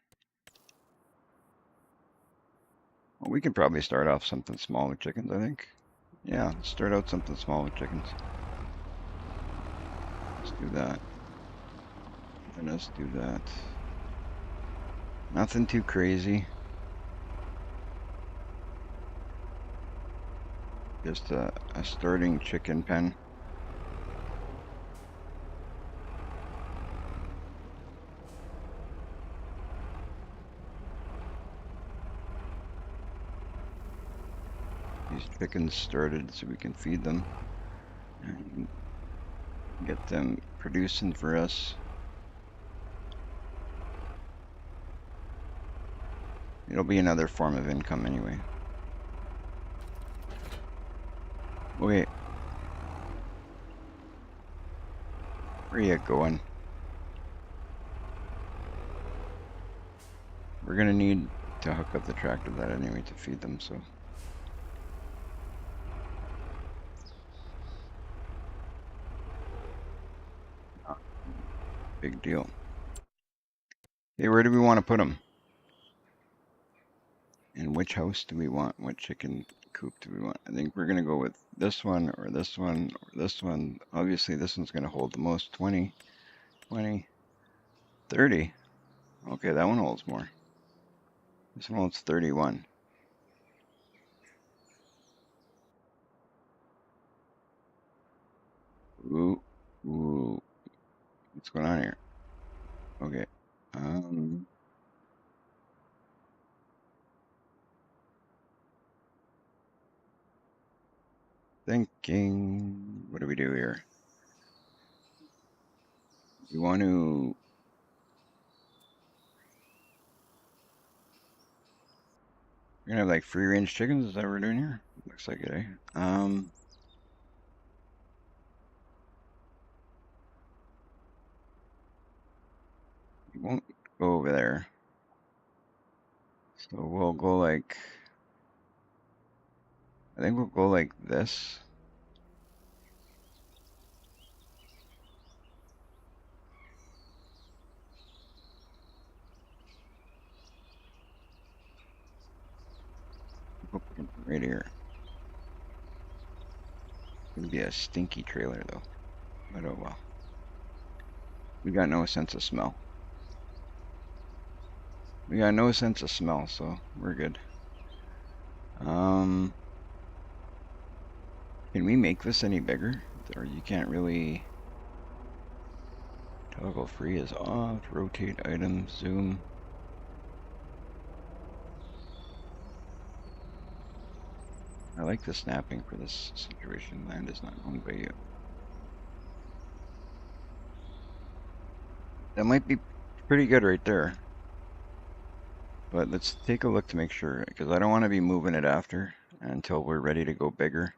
Well, we could probably start off something small with chickens, I think. Yeah, start out something small with chickens. Let's do that. And let's do that. Nothing too crazy. just a starting chicken pen. These chickens started so we can feed them and get them producing for us. It'll be another form of income anyway. Wait. Where are you going? We're gonna need to hook up the tractor to that anyway to feed them, so. Big deal. Hey, where do we want to put them? And which house do we want? What chicken coop do we want? I think we're gonna go with this one or this one or this one. Obviously this one's gonna hold the most. 20, 20, 30. Okay, that one holds more. This one holds 31. Ooh, ooh. What's going on here? Okay. Thinking, what do we do here? We want to, we're gonna have like free range chickens. Is that what we're doing here? Looks like it, eh? We won't go over there. So we'll go like, I think we'll go like this. We'll put them right here. It's gonna be a stinky trailer though. But oh well. We got no sense of smell. We got no sense of smell, so we're good. Can we make this any bigger? Or you can't really. Toggle free is off. Rotate item. Zoom. I like the snapping for this situation. Land is not owned by you. That might be pretty good right there. But let's take a look to make sure, because I don't want to be moving it after until we're ready to go bigger.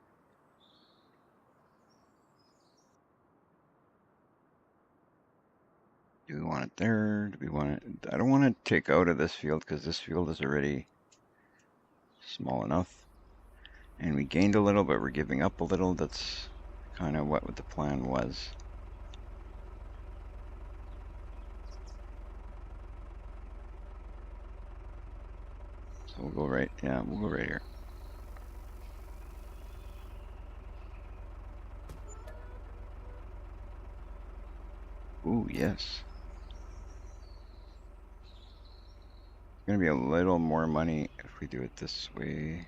Do we want it there? Do we want it? I don't want to take out of this field because this field is already small enough. And we gained a little, but we're giving up a little. That's kind of what the plan was. So we'll go right, yeah, we'll go right here. Ooh, yes. It's gonna be a little more money if we do it this way.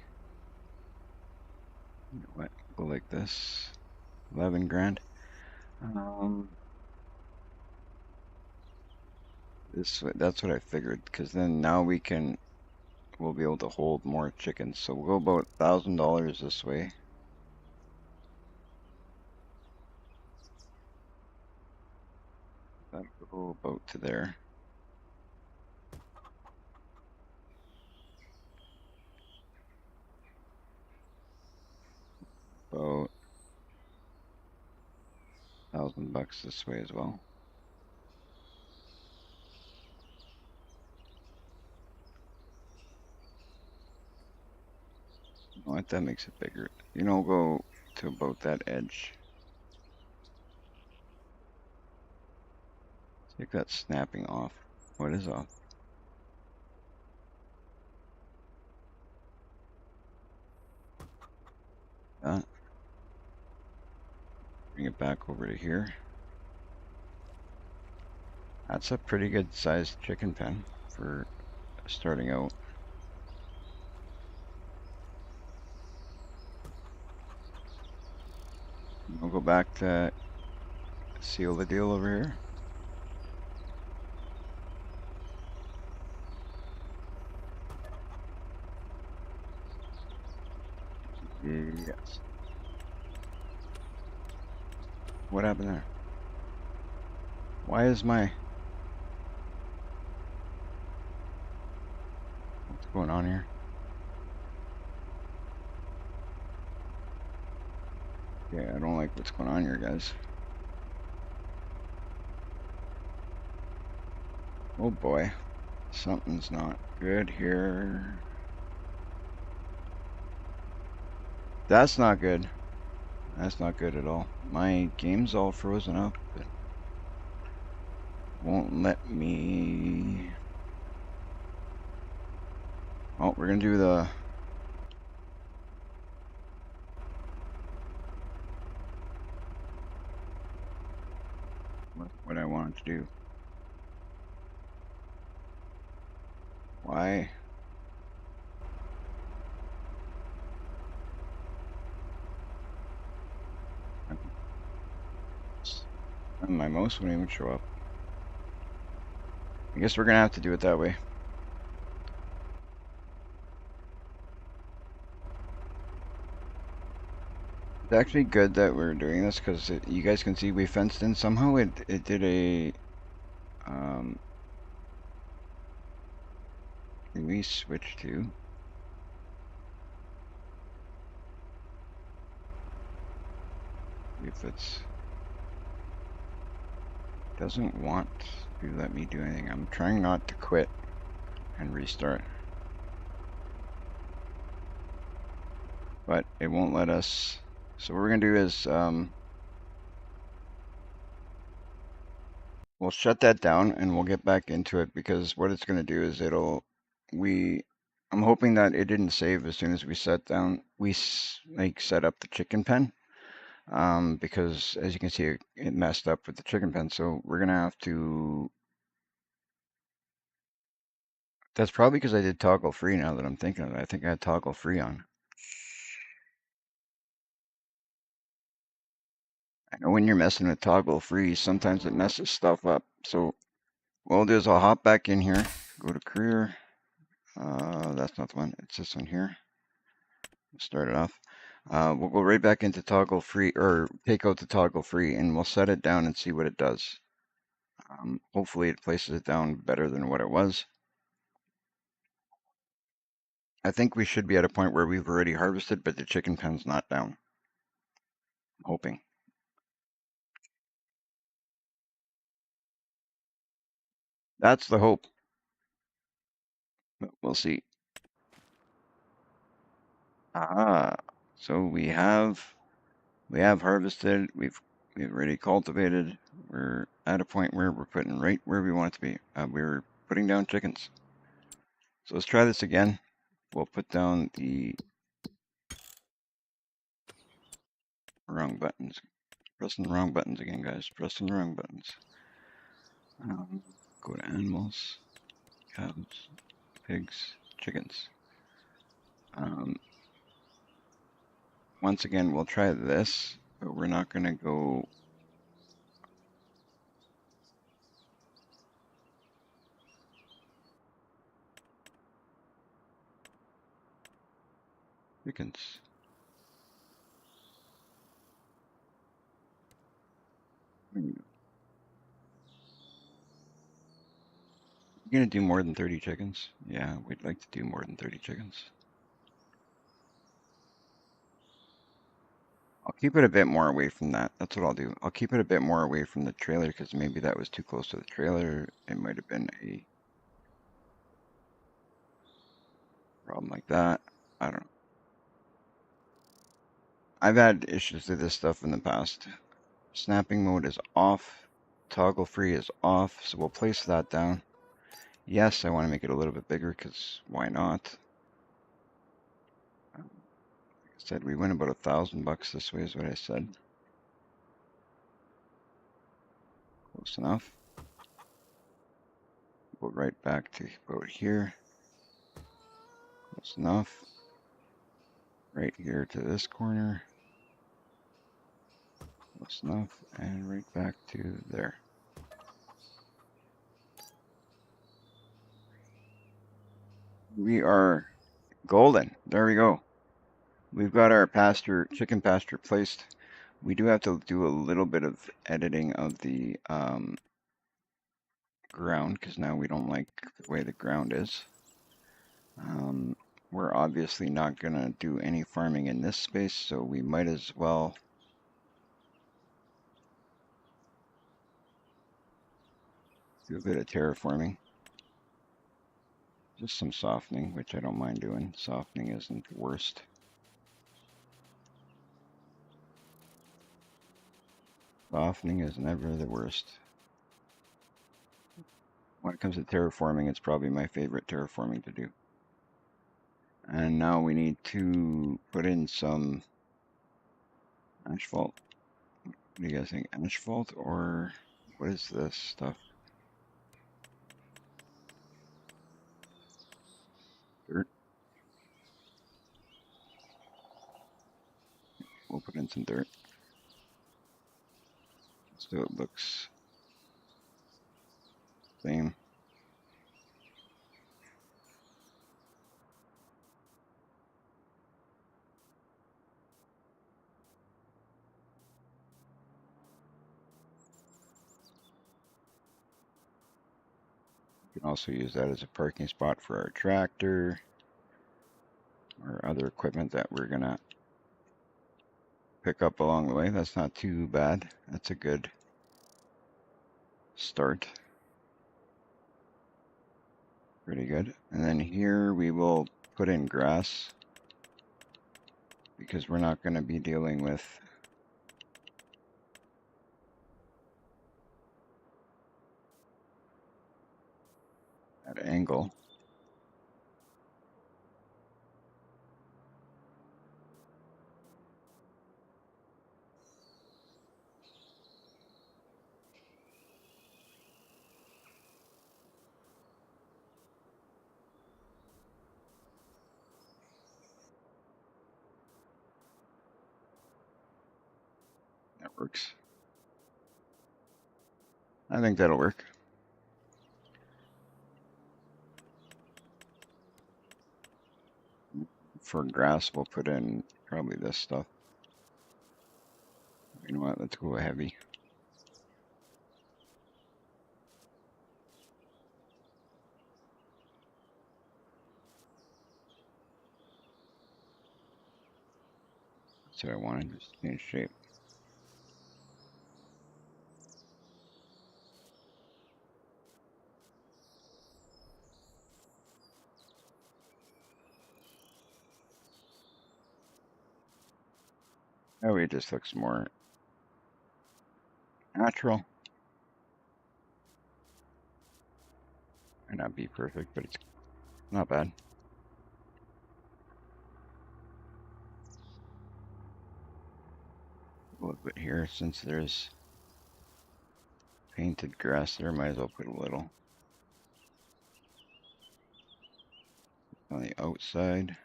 You know what? Go like this. 11 grand. This way, that's what I figured, because then now we'll be able to hold more chickens. So we'll go about $1,000 this way. That'll go about to there. About $1,000 this way as well. You know what? That makes it bigger. You know, go to about that edge. Take that snapping off. What is off? That. Bring it back over to here. That's a pretty good sized chicken pen for starting out. We'll go back to seal the deal over here. Yes. What happened there? Why is my... What's going on here? Yeah, I don't like what's going on here, guys. Oh boy. Something's not good here. That's not good. That's not good at all. My game's all frozen up. It won't let me... Oh, we're gonna do the... what I wanted to do. Why? And my mouse wouldn't even show up. I guess we're gonna have to do it that way. It's actually good that we're doing this because you guys can see we fenced in. Somehow it did a we switch to if it's doesn't want to let me do anything. I'm trying not to quit and restart, but it won't let us. So what we're gonna do is we'll shut that down and we'll get back into it because what it's gonna do is I'm hoping that it didn't save as soon as we set up the chicken pen. Because as you can see, it messed up with the chicken pen. So we're gonna have to. That's probably because I did toggle free. Now that I'm thinking of it, I think I had toggle free on. I know when you're messing with toggle free, sometimes it messes stuff up. So what I'll do is I'll hop back in here, go to career. That's not the one. It's this one here. Start it off. We'll go right back into toggle free or take out the toggle free, and we'll set it down and see what it does. Hopefully, it places it down better than what it was. I think we should be at a point where we've already harvested, but the chicken pen's not down. I'm hoping. That's the hope. But we'll see. So we have harvested. We've already cultivated. We're at a point where we're putting right where we want it to be. We're putting down chickens. So let's try this again. We'll put down the wrong buttons. Pressing the wrong buttons again, guys. Pressing the wrong buttons. Go to animals, cows, pigs, chickens. Once again, we'll try this, but we're not going to go chickens. You're going to do more than 30 chickens? Yeah, we'd like to do more than 30 chickens. I'll keep it a bit more away from that. That's what I'll do. I'll keep it a bit more away from the trailer because maybe that was too close to the trailer. It might have been a problem like that. I don't know. I've had issues with this stuff in the past. Snapping mode is off. Toggle free is off. So we'll place that down. Yes, I want to make it a little bit bigger because why not? Like I said, we win about $1,000 this way is what I said. Close enough. Go right back to about here. Close enough. Right here to this corner. Close enough, and right back to there. We are golden. There we go. We've got our chicken pasture placed. We do have to do a little bit of editing of the ground because now we don't like the way the ground is. We're obviously not going to do any farming in this space, so we might as well do a bit of terraforming. Just some softening, which I don't mind doing. Softening isn't the worst. Softening is never the worst. When it comes to terraforming, it's probably my favorite terraforming to do. And now we need to put in some asphalt. What do you guys think? Asphalt or what is this stuff? Dirt. We'll put in some dirt. So it looks same. You can also use that as a parking spot for our tractor or other equipment that we're gonna pick up along the way. That's not too bad. That's a good start. Pretty good. And then here we will put in grass because we're not going to be dealing with that angle. That works. I think that'll work. For grass, we'll put in probably this stuff. You know what? Let's go heavy. That's what I wanted, just change shape. That way it just looks more natural. Might not be perfect, but it's not bad. A little bit here, since there's painted grass there, might as well put a little on the outside.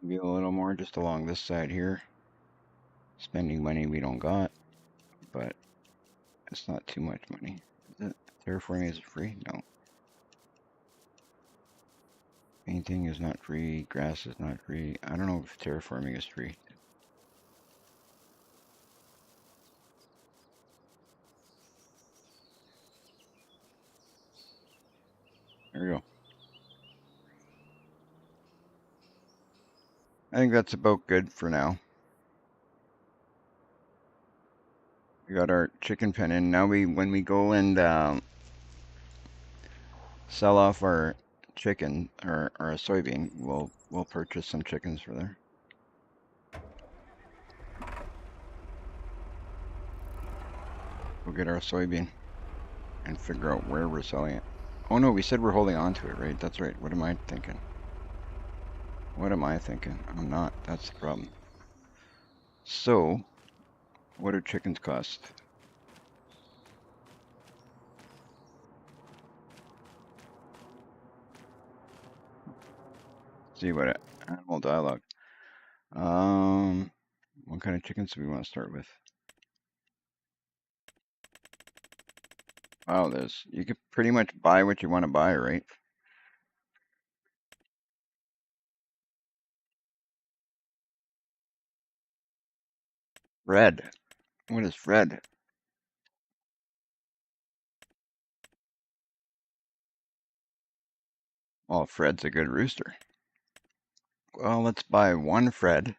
Maybe a little more just along this side here. Spending money we don't got, but it's not too much money. Is it? Terraforming is free? No. Painting is not free. Grass is not free. I don't know if terraforming is free. There we go. I think that's about good for now. We got our chicken pen in. Now when we go and sell off our chicken or our soybean, we'll purchase some chickens for there. We'll get our soybean and figure out where we're selling it. Oh no, we said we're holding on to it, right? That's right. What am I thinking? What am I thinking? I'm not. That's the problem. So, what do chickens cost? See what Animal dialogue. What kind of chickens do we want to start with? Oh, you can pretty much buy what you want to buy, right? Red. What is red? Oh, Fred's a good rooster. Well, let's buy one Fred.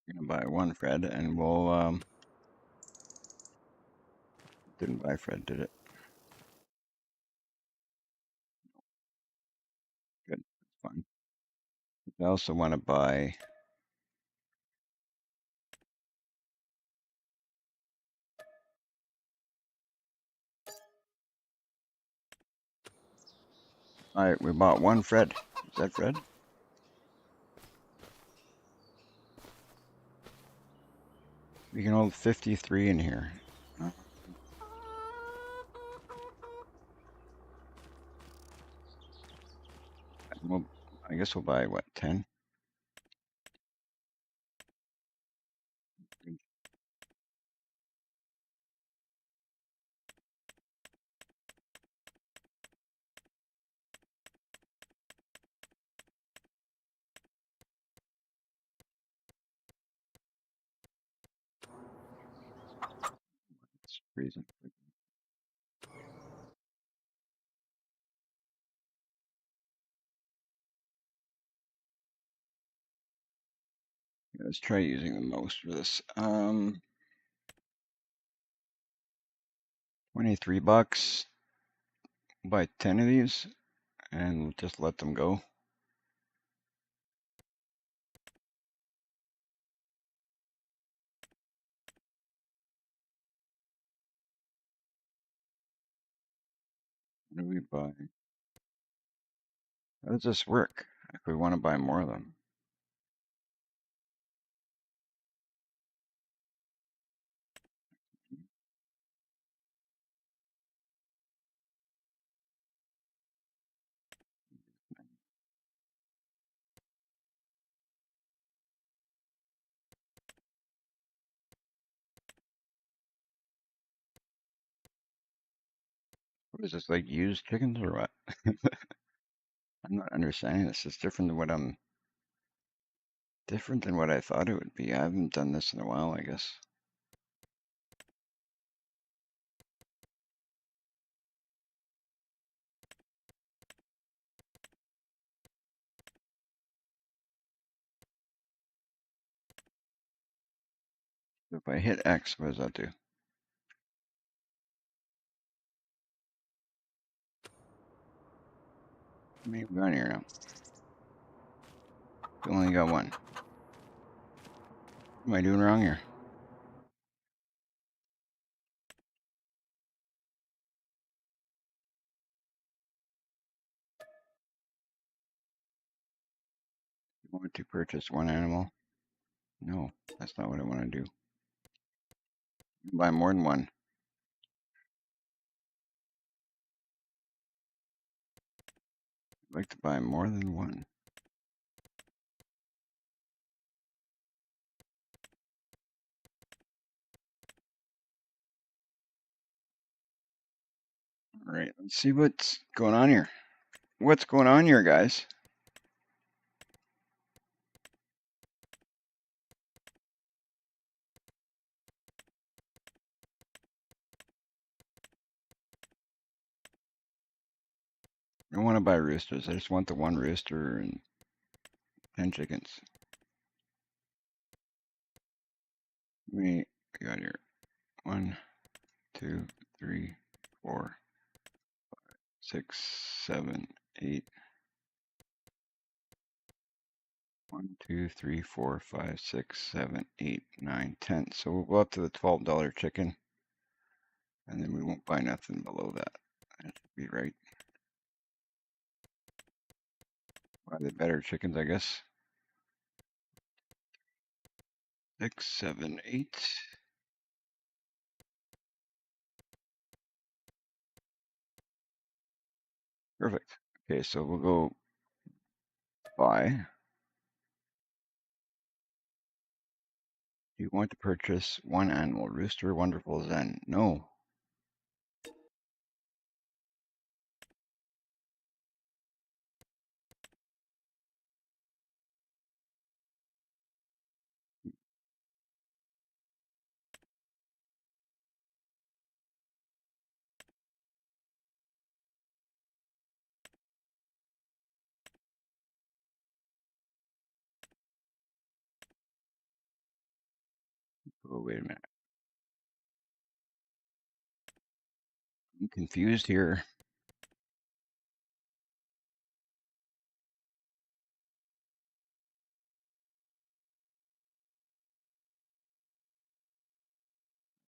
We're gonna buy one Fred, and we'll didn't buy Fred, did it? Good, that's fine. I also want to buy. All right, we bought one Fred. Is that Fred? We can hold 53 in here. Uh, We'll, I guess we'll buy what, 10? It's freezing. Yeah, let's try using the most for this. 23 bucks. We'll buy 10 of these and just let them go. What do we buy? How does this work if we want to buy more of them? What is this, like used chickens or what? I'm not understanding this. It's different than what I thought it would be. I haven't done this in a while, I guess. If I hit X, what does that do? How many have we got here now? We only got one. What am I doing wrong here? I want to purchase one animal. No, that's not what I want to do. Buy more than one. I'd like to buy more than one. All right, let's see what's going on here. What's going on here, guys? I don't want to buy roosters. I just want the one rooster and 10 chickens. We got here 1, 2, 3, 4, 6, 7, 8. 1, 2, 3, 4, 5, 6, 7, 8, 9, 10. So we'll go up to the $12 chicken, and then we won't buy nothing below that. That should be right. Buy the better chickens, I guess. 6, 7, 8. Perfect. Okay, so we'll go buy. Do you want to purchase one animal? Rooster, wonderful Zen. No. Oh, wait a minute. I'm confused here.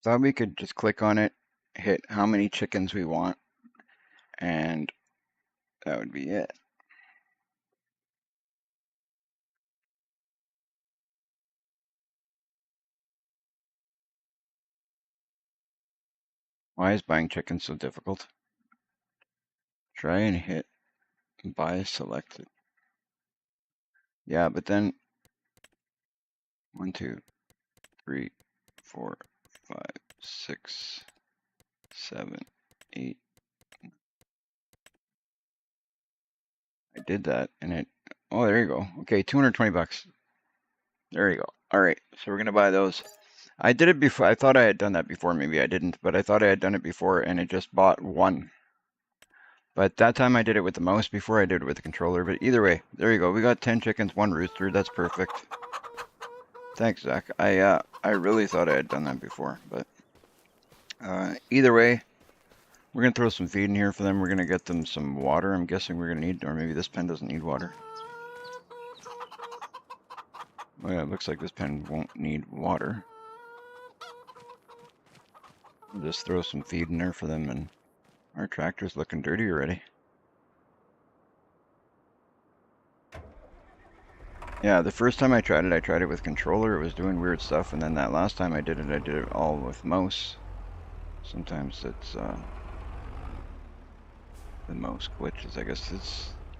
Thought we could just click on it, hit how many chickens we want, and that would be it. Why is buying chickens so difficult? Try and hit buy selected. Yeah, but then 1, 2, 3, 4, 5, 6, 7, 8. I did that and it, oh, there you go. Okay, 220 bucks. There you go. All right, so we're gonna buy those. I did it before. I thought I had done that before. Maybe I didn't, but I thought I had done it before and it just bought one. But that time I did it with the mouse before I did it with the controller. But either way, there you go. We got 10 chickens, 1 rooster. That's perfect. Thanks, Zach. I really thought I had done that before, but either way, we're gonna throw some feed in here for them. We're gonna get them some water. I'm guessing we're gonna need, or maybe this pen doesn't need water. Well, yeah, it looks like this pen won't need water. We'll just throw some feed in there for them, and our tractor's looking dirty already. Yeah, the first time I tried it with controller. It was doing weird stuff, and then that last time I did it all with mouse. Sometimes it's the mouse glitches. I guess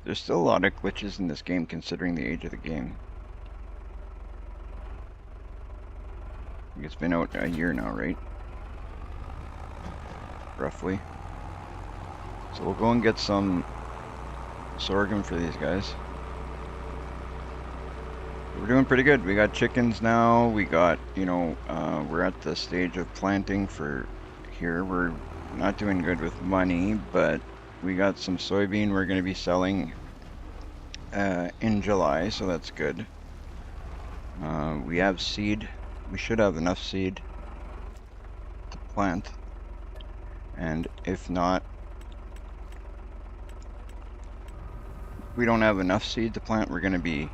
there's still a lot of glitches in this game considering the age of the game. I think it's been out a year now, right? Roughly. So we'll go and get some sorghum for these guys. We're doing pretty good. We got chickens now. We got, you know, we're at the stage of planting for here. We're not doing good with money, but we got some soybean we're going to be selling in July, so that's good. We have seed. We should have enough seed to plant. And if not, we don't have enough seed to plant, we're going to be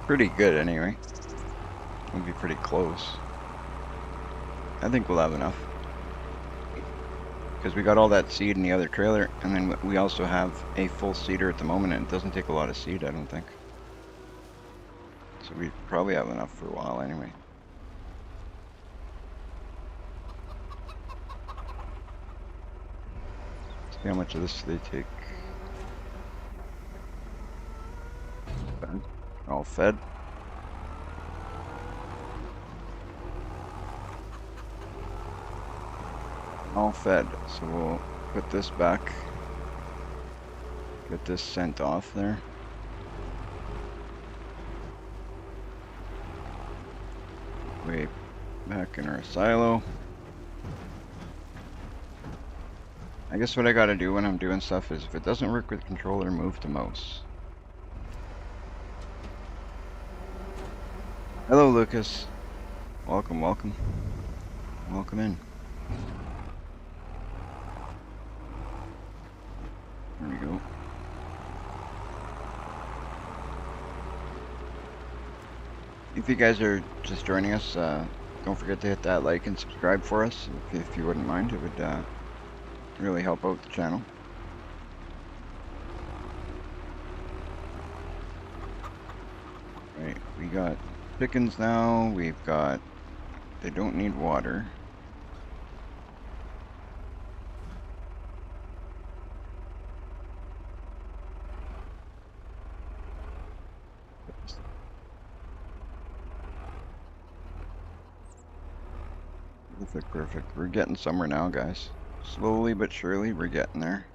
pretty good anyway. We'll be pretty close. I think we'll have enough. Because we got all that seed in the other trailer, and then we also have a full seeder at the moment, and it doesn't take a lot of seed, I don't think. So we probably have enough for a while anyway. Let's see how much of this they take. All fed. All fed. So we'll put this back. Get this sent off there. Way back in our silo. I guess what I gotta do when I'm doing stuff is if it doesn't work with controller, move to mouse. Hello, Lucas. Welcome, welcome. Welcome in. There we go. If you guys are just joining us, don't forget to hit that like and subscribe for us, if you wouldn't mind. It would really help out the channel. Right, we got chickens now. We've got, they don't need water. Perfect, perfect. We're getting somewhere now, guys. Slowly but surely, we're getting there.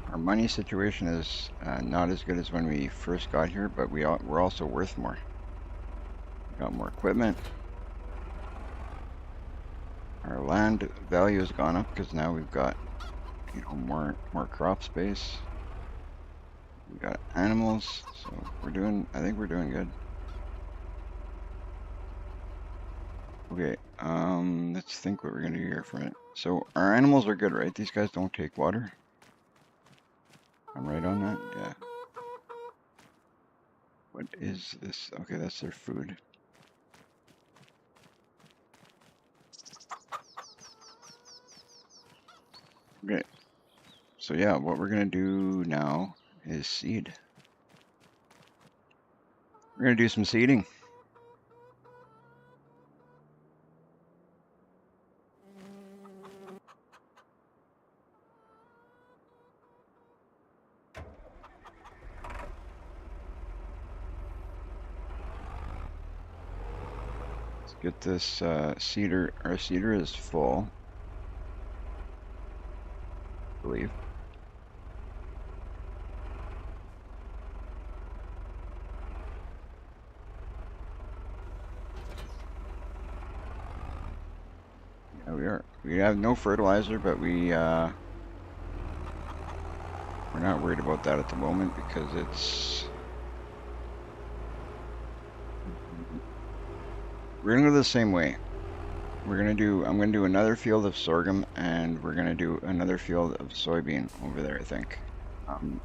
Our money situation is not as good as when we first got here, but we're also worth more. We got more equipment. Our land value has gone up because now we've got, you know, more crop space. We got animals, so I think we're doing good. Okay, let's think what we're gonna do here for a minute. So our animals are good, right? These guys don't take water. I'm right on that? Yeah. What is this? Okay, that's their food. Okay. So yeah, what we're gonna do now is seed. We're gonna do some seeding. Let's get this seeder. Our seeder is full, I believe. Yeah, we are. We have no fertilizer, but we're not worried about that at the moment because we're gonna go the same way. I'm gonna do another field of sorghum and we're gonna do another field of soybean over there, I think.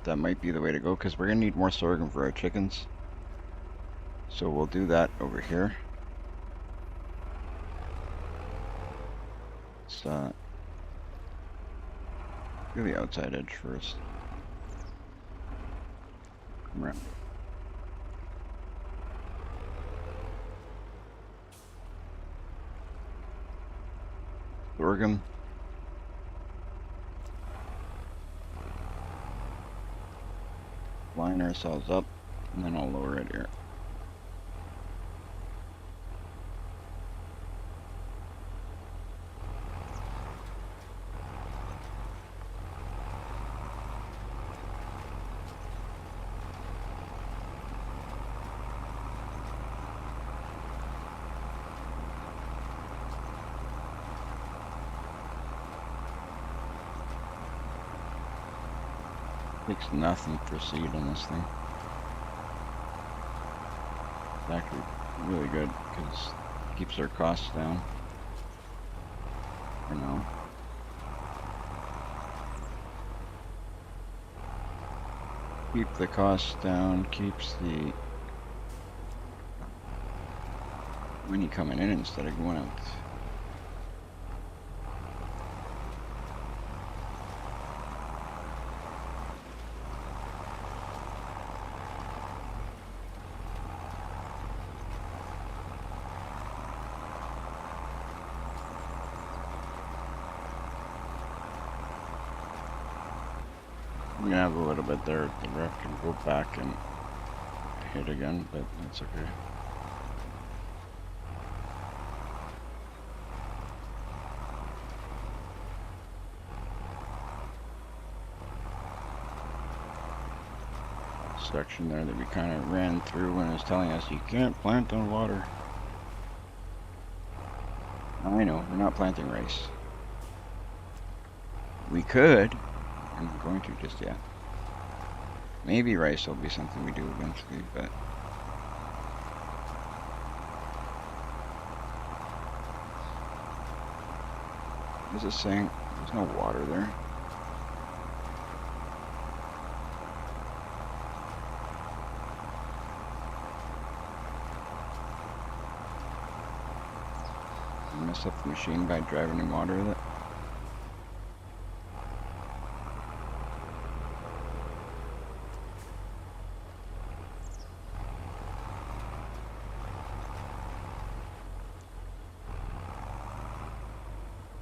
That might be the way to go because we're gonna need more sorghum for our chickens. So we'll do that over here. Let's do the outside edge first. Come around. Sorghum. Line ourselves up, and then I'll lower it here. Takes nothing for seed on this thing. It's actually really good because it keeps our costs down. For now. Keep the costs down, keeps the money coming in instead of going out. I'm gonna have a little bit there. The ref can go back and hit again, but that's okay. Section there that we kind of ran through when it was telling us you can't plant on water. I know, we're not planting rice. We could. I'm not going to just yet. Maybe rice will be something we do eventually, but what is it saying? There's no water there. I messed up the machine by driving in water with it.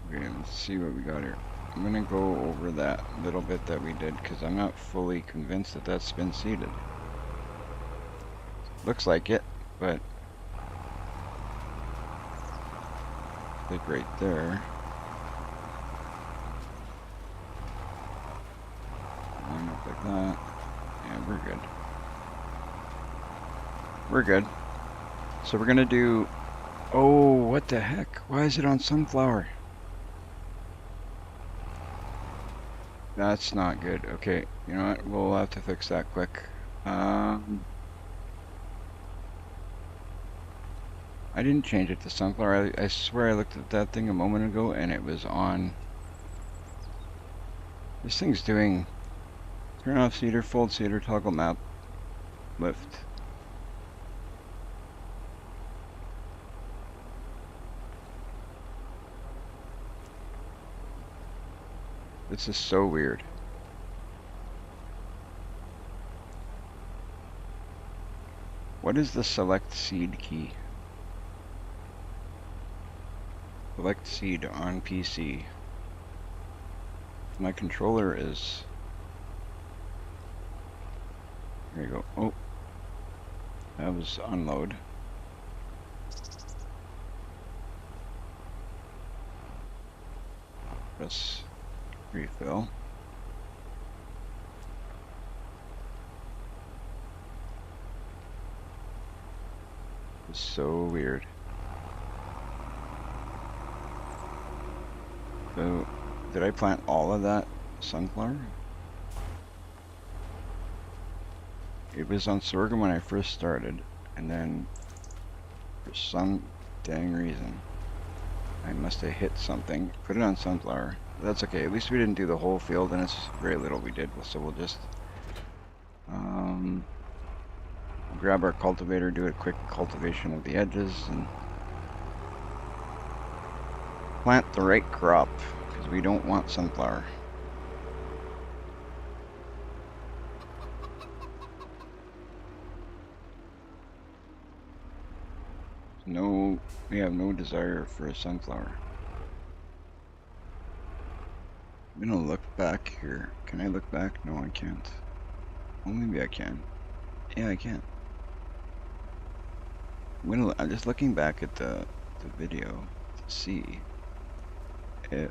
Okay, let's see what we got here. I'm gonna go over that little bit that we did because I'm not fully convinced that that's been seeded. Looks like it, but Click right there. Line up like that. Yeah, we're good. We're good. So we're gonna do, oh, what the heck? Why is it on sunflower? That's not good. Okay, you know what? We'll have to fix that quick. I didn't change it to sunflower. I swear I looked at that thing a moment ago and it was on. This thing's doing turn off seeder, fold seeder, toggle map, lift. This is so weird. What is the select seed key? Select seed on PC. My controller is... There you go. Oh, that was unload. Press refill. It's so weird. So, did I plant all of that sunflower? It was on sorghum when I first started, and then for some dang reason, I must have hit something. Put it on sunflower. But that's okay. At least we didn't do the whole field, and it's very little we did. So we'll just grab our cultivator, do a quick cultivation of the edges, and plant the right crop, because we don't want sunflower. No, we have no desire for a sunflower. I'm gonna look back here. Can I look back? No, I can't. Well, maybe I can. Yeah, I can. I'm just looking back at the video to see if did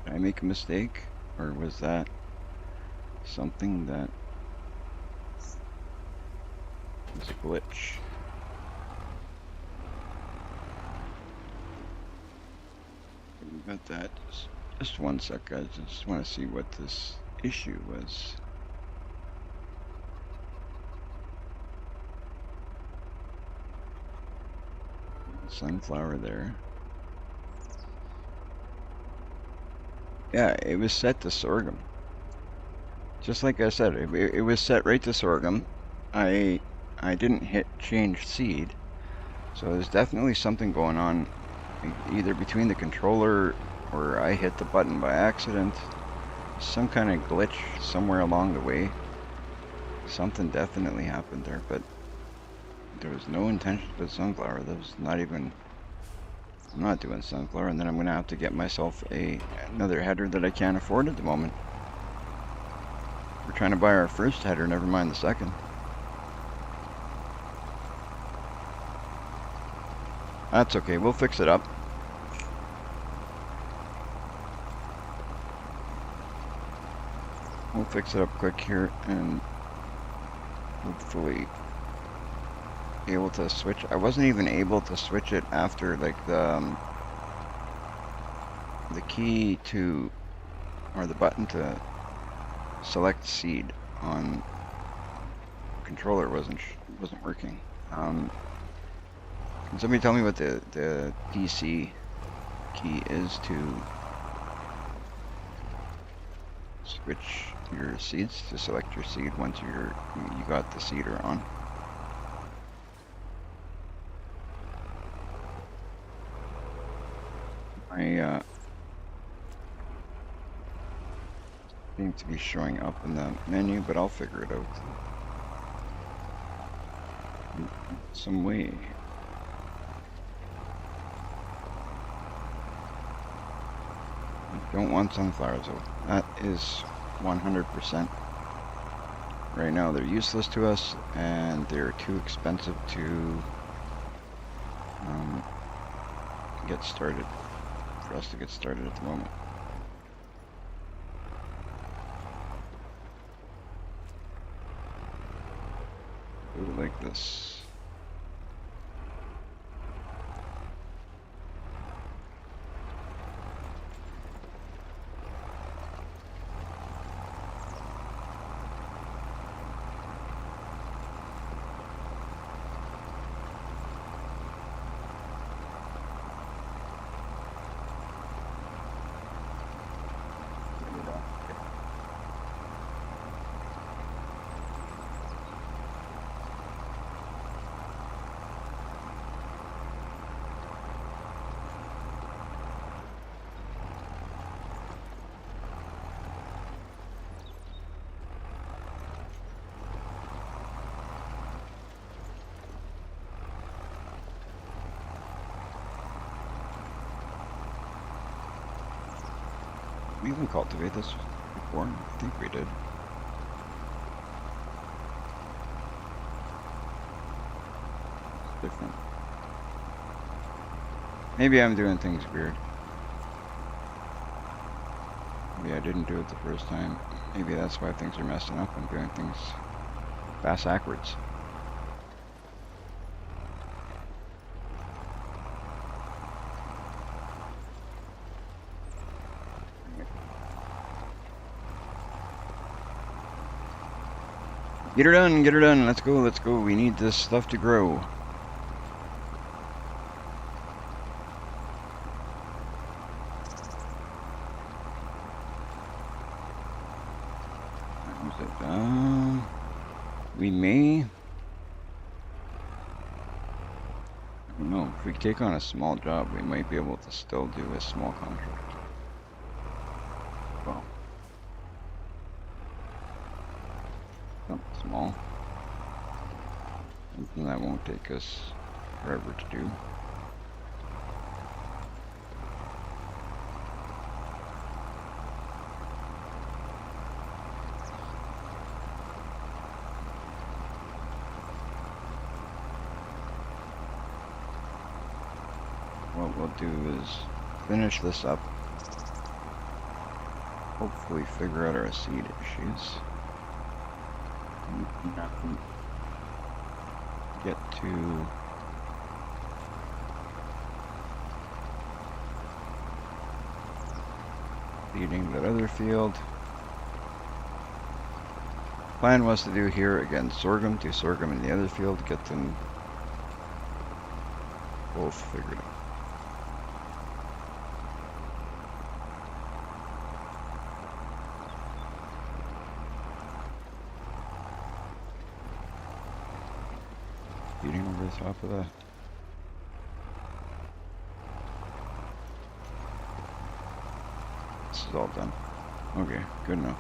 I make a mistake, or was that something that was a glitch? Got that. Just one sec, guys. I just want to see what this issue was. Sunflower there. Yeah, it was set to sorghum. Just like I said, it was set right to sorghum. I didn't hit change seed, so there's definitely something going on, either between the controller or I hit the button by accident. Some kind of glitch somewhere along the way. Something definitely happened there, but there was no intention to put sunflower. That was not even... I'm not doing sunflower, and then I'm going to have to get myself another header that I can't afford at the moment. We're trying to buy our first header, never mind the second. That's okay, we'll fix it up. We'll fix it up quick here and hopefully be able to switch. I wasn't even able to switch it after like the key to, or the button to select seed on controller wasn't working. Can somebody tell me what the PC key is to switch your seeds, to select your seed once you got the seeder on? I seem to be showing up in the menu, but I'll figure it out some way. I don't want sunflowers though. That is 100%. Right now they're useless to us and they're too expensive to get started, for us to get started at the moment. Do it like this. We even cultivate this before. I think we did. Different. Maybe I'm doing things weird. Maybe I didn't do it the first time. Maybe that's why things are messing up. I'm doing things backwards. Get her done, get her done. Let's go, let's go. We need this stuff to grow. We may. I don't know. If we take on a small job, we might be able to still do a small contract. Well, not small. Something that won't take us forever to do. What we'll do is finish this up. Hopefully figure out our seed issues. Get to feeding that other field. Plan was to do here again sorghum, do sorghum in the other field, get them both figured out. Feeding over the top of that. This is all done. Okay, good enough.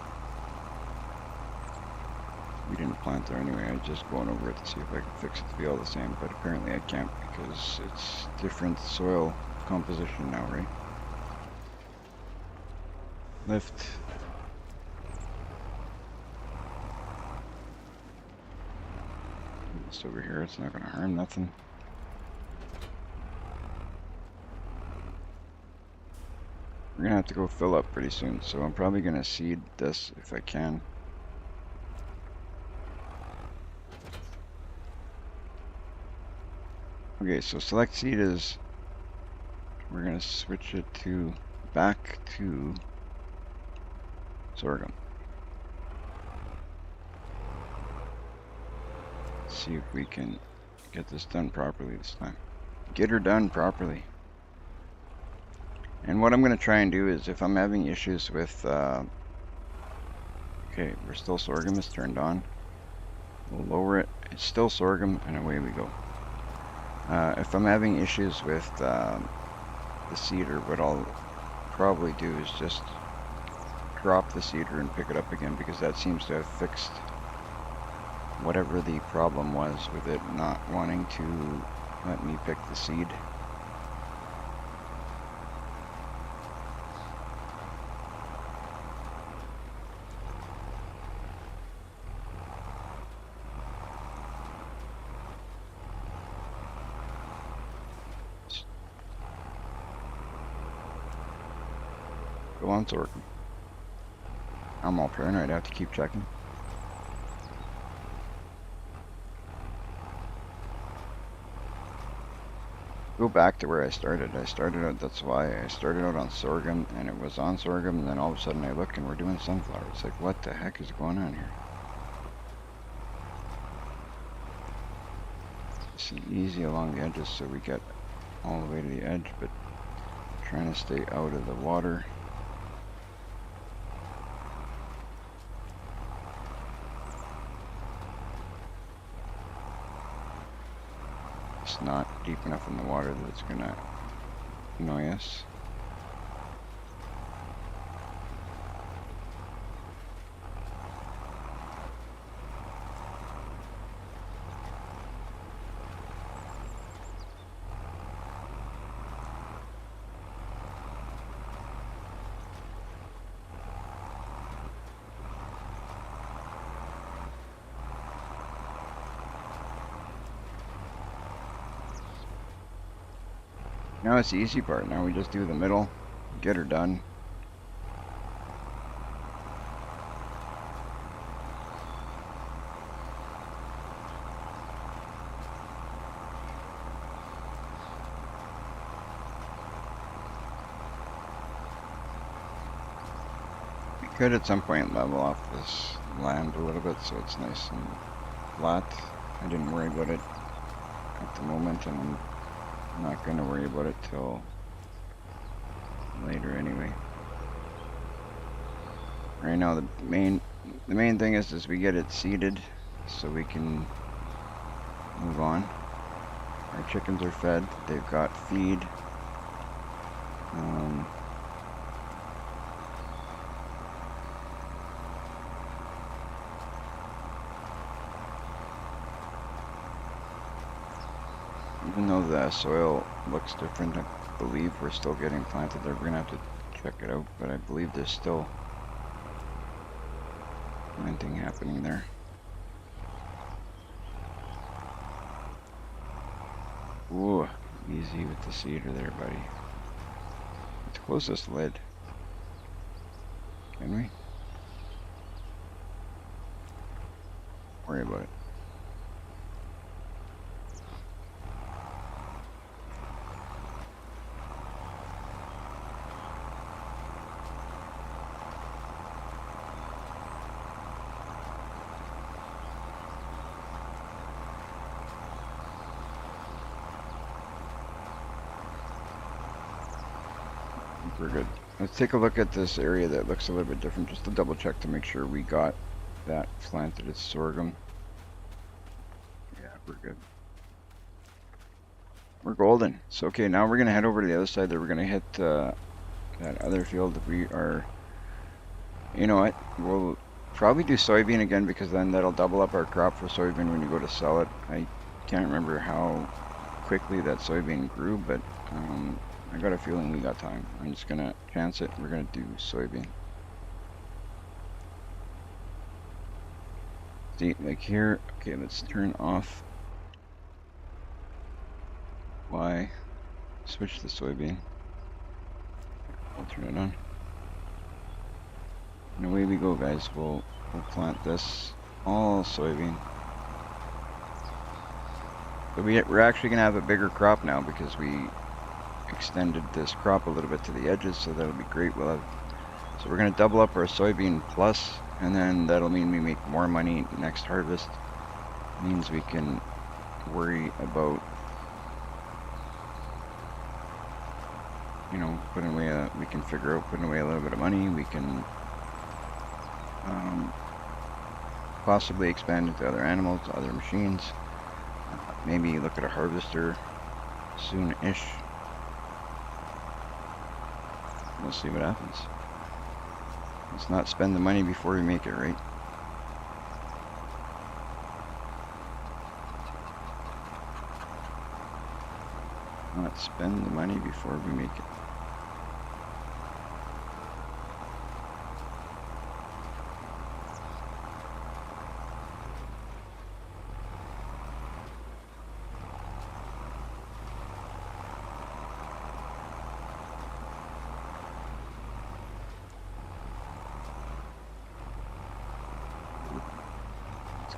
We didn't plant there anyway, I was just going over it to see if I could fix it to be all the same, but apparently I can't because it's different soil composition now, right? Lift. It's over here, it's not gonna harm nothing. We're gonna have to go fill up pretty soon, so I'm probably gonna seed this if I can. Okay, so select seed is, we're gonna switch it to back to sorghum. See if we can get this done properly this time. Get her done properly. And what I'm going to try and do is if I'm having issues with, okay, we're still sorghum is turned on. We'll lower it. It's still sorghum and away we go. If I'm having issues with the seeder, what I'll probably do is just drop the seeder and pick it up again because that seems to have fixed whatever the problem was with it not wanting to let me pick the seed. Still on sorghum. I'm all paranoid. I have to keep checking. Go back to where I started. I started out, that's why I started out on sorghum, and it was on sorghum, and then all of a sudden I look and we're doing sunflower. It's like, what the heck is going on here? It's easy along the edges so we get all the way to the edge, but trying to stay out of the water. It's not deep enough in the water that it's gonna annoy us. Now it's the easy part. Now we just do the middle, get her done. We could at some point level off this land a little bit so it's nice and flat. I didn't worry about it at the moment, and I'm not going to worry about it till later anyway. Right now the main thing is we get it seeded so we can move on. Our chickens are fed, they've got feed. Even though the soil looks different, I believe we're still getting planted there. We're gonna have to check it out, but I believe there's still planting happening there. Ooh, easy with the seeder there, buddy. Let's close this lid. Can we? Worry about it. We're good. Let's take a look at this area that looks a little bit different, just to double check to make sure we got that planted as sorghum. Yeah, we're good. We're golden. So okay, now we're gonna head over to the other side there. We're gonna hit that other field. We are, you know what, we'll probably do soybean again, because then that'll double up our crop for soybean when you go to sell it. I can't remember how quickly that soybean grew, but I got a feeling we got time. I'm just gonna chance it. We're gonna do soybean. See, like here, okay, let's turn off Y, switch to soybean. I'll turn it on. And away we go, guys. We'll plant this all soybean. But we're actually gonna have a bigger crop now because we extended this crop a little bit to the edges, so that'll be great. So we're gonna double up our soybean plus, and then that'll mean we make more money next harvest. Means we can worry about, you know, putting away we can figure out putting away a little bit of money. We can possibly expand into other animals, other machines. Maybe look at a harvester soon-ish. We'll see what happens. Let's not spend the money before we make it, right? Not spend the money before we make it.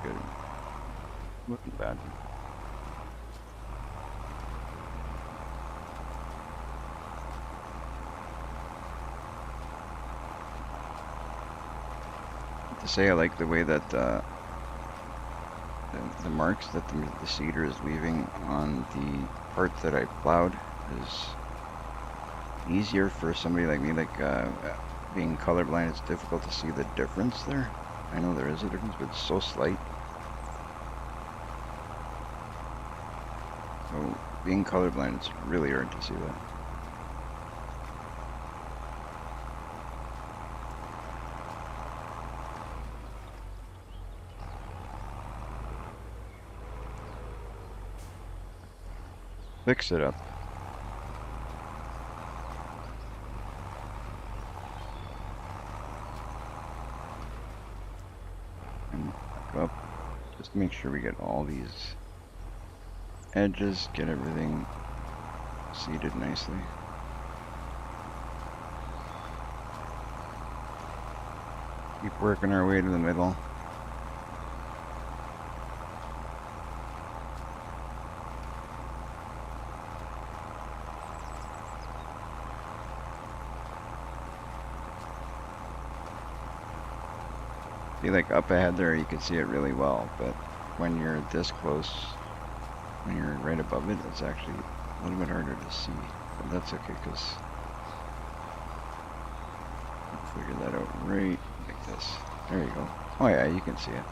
good. Wasn't bad. To say I like the way that the marks that the seeder is leaving on the part that I plowed is easier for somebody like me, like being colorblind. It's difficult to see the difference there. I know there is a difference, but it's so slight. So being colorblind, it's really hard to see that. Fix it up. And go up. Just make sure we get all these edges, get everything seated nicely. Keep working our way to the middle. See, like up ahead there, you can see it really well, but when you're this close, when you're right above it, it's actually a little bit harder to see. But that's okay, because I'll figure that out right like this. There you go. Oh yeah, you can see it.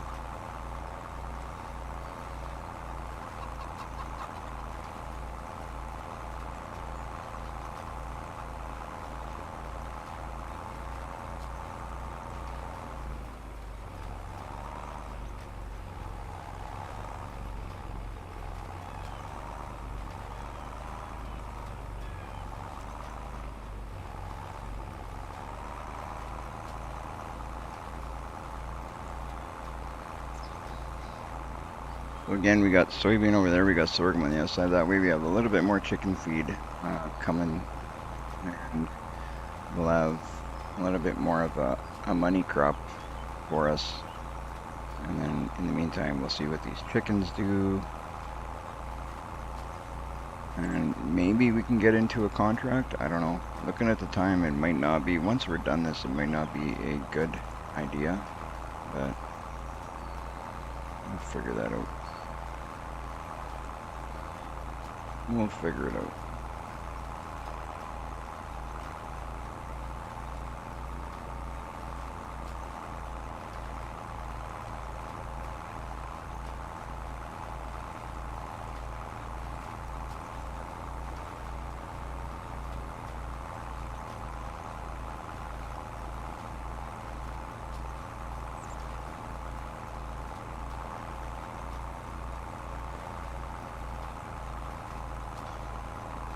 So again, we got soybean over there, we got sorghum on the other side. That way we have a little bit more chicken feed coming, and we'll have a little bit more of a money crop for us. And then in the meantime, we'll see what these chickens do. And maybe we can get into a contract. I don't know. Looking at the time, it might not be. Once we're done this, it might not be a good idea. But we'll figure that out. We'll figure it out.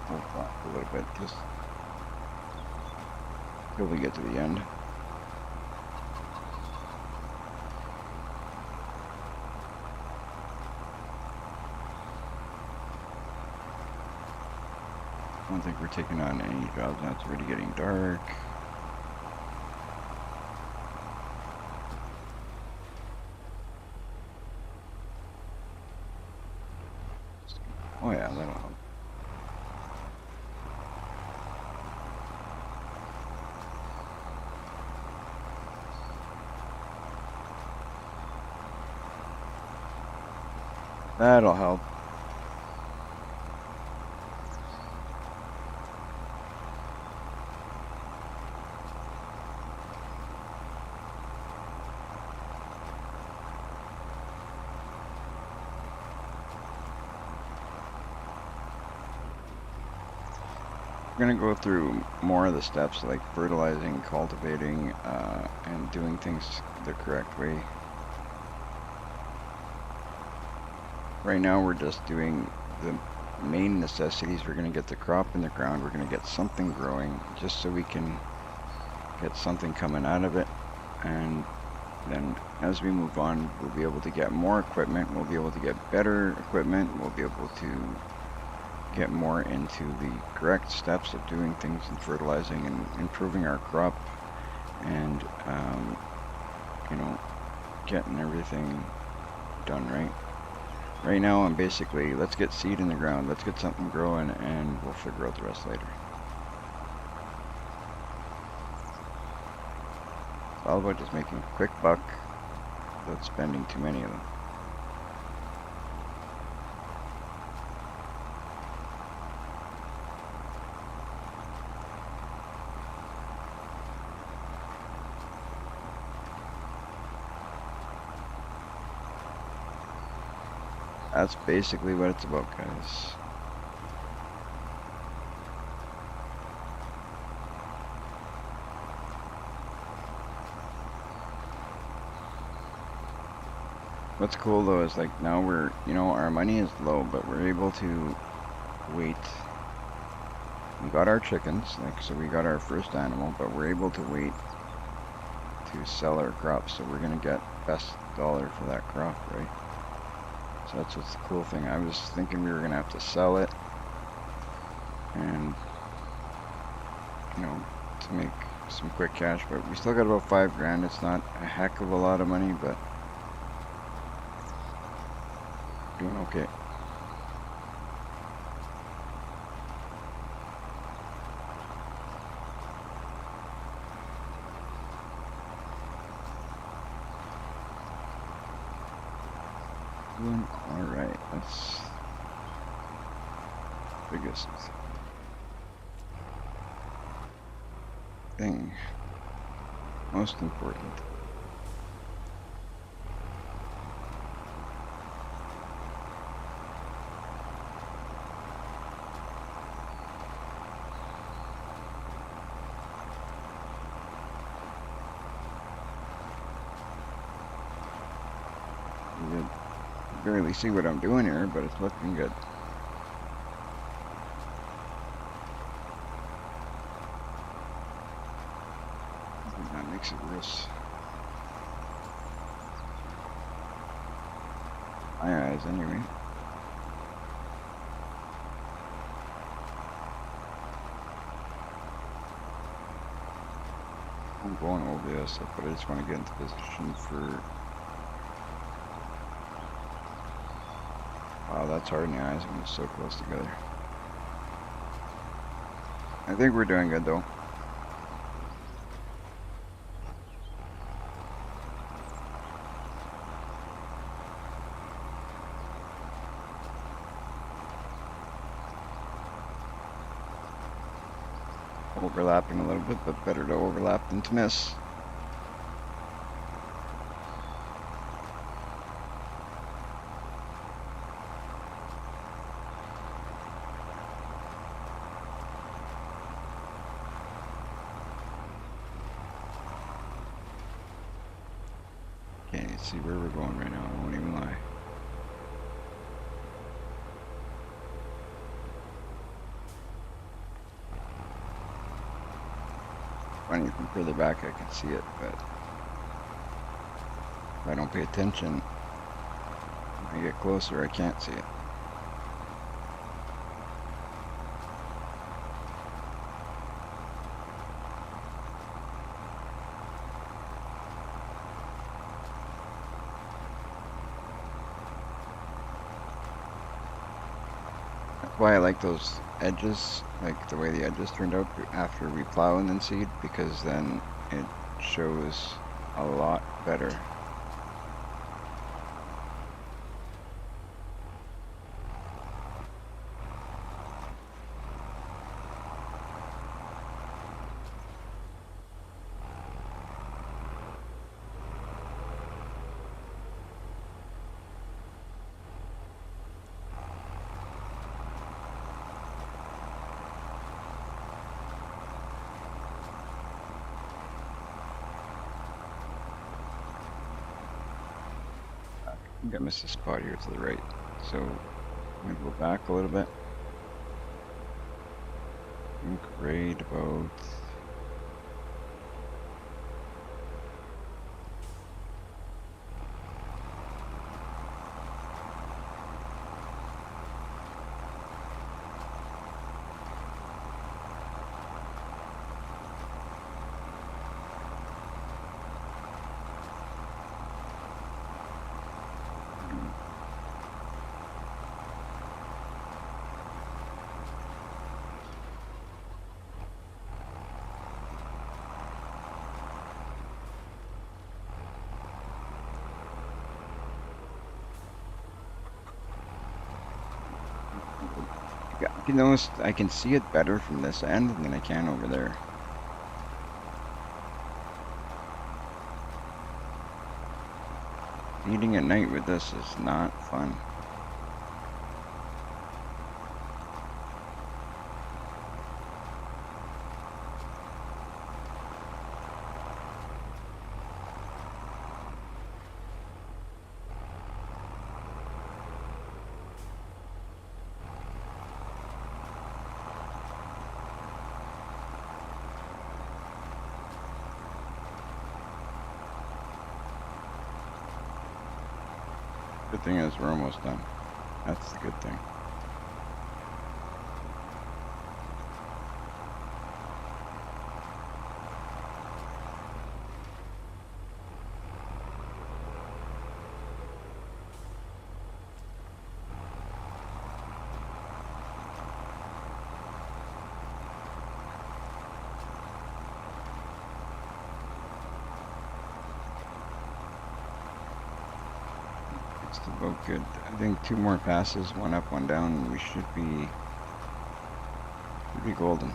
Hold back a little bit, just till we get to the end. I don't think we're taking on any jobs now. It's already getting dark. Oh yeah, that'll help. That'll help. We're going to go through more of the steps like fertilizing, cultivating, and doing things the correct way. Right now we're just doing the main necessities. We're going to get the crop in the ground. We're going to get something growing just so we can get something coming out of it. And then as we move on, we'll be able to get more equipment. We'll be able to get better equipment. We'll be able to get more into the correct steps of doing things and fertilizing and improving our crop, and you know, getting everything done, right? Right now I'm basically, let's get seed in the ground, let's get something growing, and we'll figure out the rest later. It's all about just making a quick buck without spending too many of them. That's basically what it's about, guys. What's cool though is like now we're, you know, our money is low, but we're able to wait. We got our chickens, like, so we got our first animal, but we're able to wait to sell our crops, so we're gonna get best dollar for that crop, right? So that's what's the cool thing. I was thinking we were gonna have to sell it and, you know, to make some quick cash, but we still got about 5 grand. It's not a heck of a lot of money, but doing okay. Alright, that's the biggest thing. Most important. You can barely see what I'm doing here, but it's looking good. I think that makes it worse. My eyes, anyway. I'm going over this, but I just want to get into position for... Wow, that's hard in the eyes when it's so close together. I think we're doing good though. Overlapping a little bit, but better to overlap than to miss. Can't see where we're going right now, I won't even lie. Funny, from further back I can see it, but if I don't pay attention, when I get closer I can't see it. That's why I like those edges, like the way the edges turned out after we plow and then seed, because then it shows a lot better. I think I missed a spot here to the right, so I'm gonna go back a little bit. Right about You notice I can see it better from this end than I can over there. Eating at night with this is not fun. Good thing is we're almost done. That's the good thing. It's about good. I think 2 more passes, 1 up, 1 down, and we should be golden.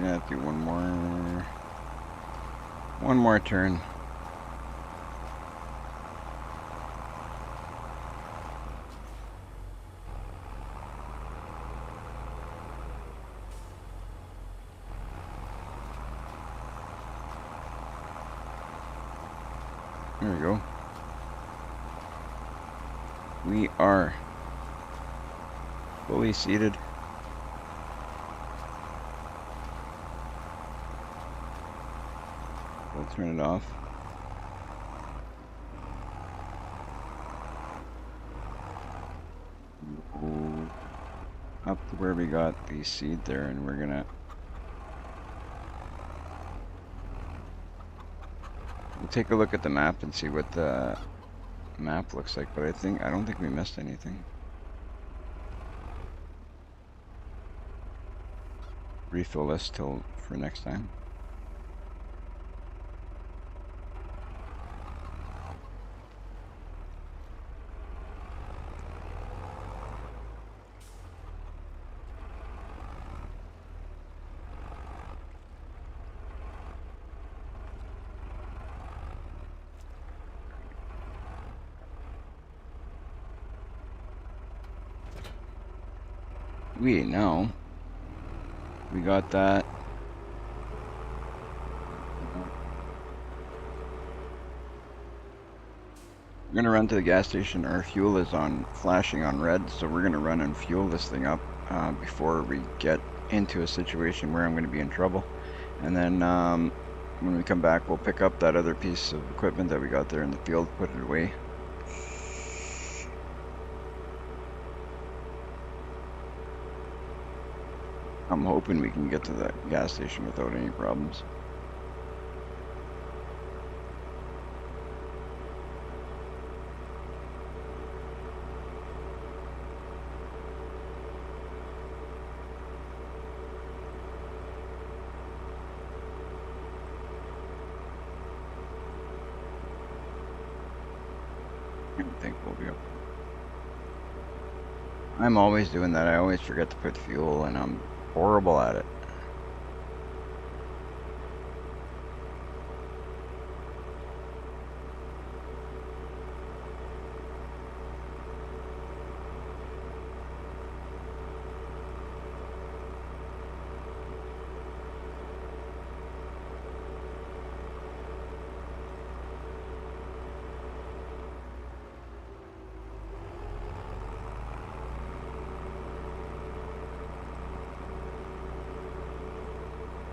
Yeah, do one more turn. There we go. We are fully seated. We'll turn it off. Go up to where we got the seed there, and we're gonna we'll take a look at the map and see what the map looks like, but I don't think we missed anything. Refill this for next time. Now we got that. We're gonna run to the gas station. Our fuel is flashing on red, so we're gonna run and fuel this thing up before we get into a situation where I'm gonna be in trouble. And then when we come back, we'll pick up that other piece of equipment that we got there in the field, put it away. I'm hoping we can get to that gas station without any problems. I think we'll be okay. I'm always doing that. I always forget to put fuel, and I'm horrible at it.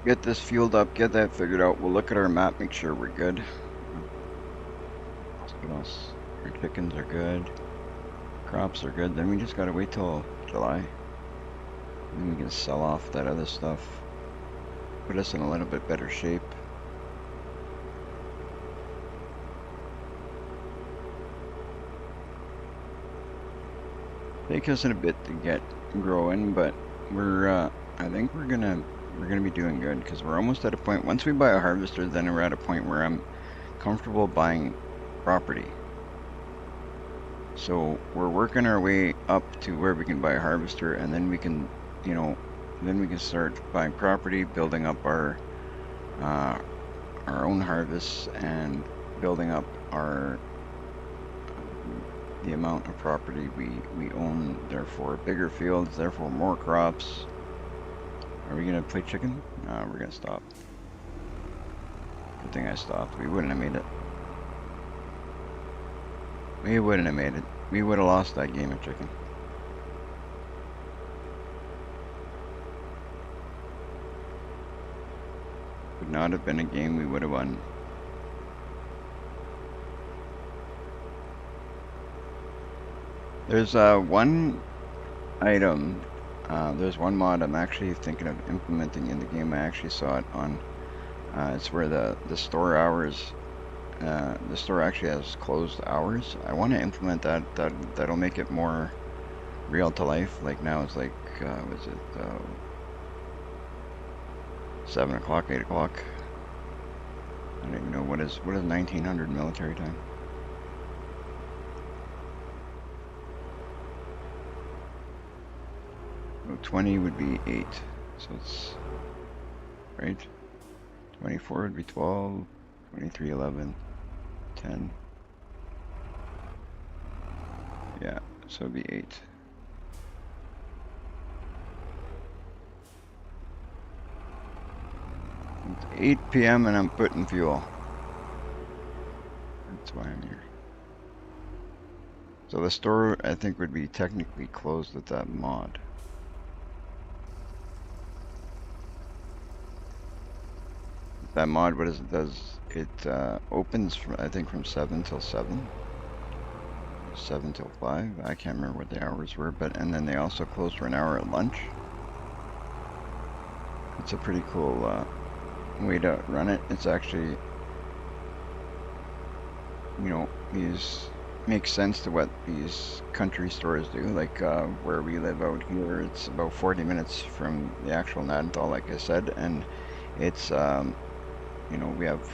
Get this fueled up, get that figured out. We'll look at our map, make sure we're good. What else? Our chickens are good. crops are good, then we just gotta wait till July. Then we can sell off that other stuff. Put us in a little bit better shape. Take us in a bit to get growing, but I think we're gonna be doing good because we're almost at a point. Once we buy a harvester, then we're at a point where I'm comfortable buying property. So we're working our way up to where we can buy a harvester, and then we can, you know, then we can start buying property, building up our own harvests, and building up the amount of property we own. Therefore, bigger fields. Therefore, more crops. Are we gonna play chicken? No, we're gonna stop. Good thing I stopped. We wouldn't have made it. We wouldn't have made it. We would have lost that game of chicken. Would not have been a game we would have won. There's one item, there's one mod I'm actually thinking of implementing in the game. I actually saw it on, it's where the store hours, the store actually has closed hours. I want to implement that. That'll make it more real to life. Like now it's like, was it 7 o'clock, 8 o'clock? I don't even know what is 1900 military time. 20 would be 8, so it's right. 24 would be 12, 23, 11, 10. Yeah, so it'd be 8. It's 8 p.m. and I'm putting fuel. That's why I'm here. So the store, I think, would be technically closed with that mod. That mod, what is it does? It opens from, I think, from 7 till 7. 7 till 5. I can't remember what the hours were, but and then they also close for an hour at lunch. It's a pretty cool way to run it. It's actually, you know, these make sense to what these country stores do. Like where we live out here, it's about 40 minutes from the actual Nadenthal, like I said, and it's you know, we have,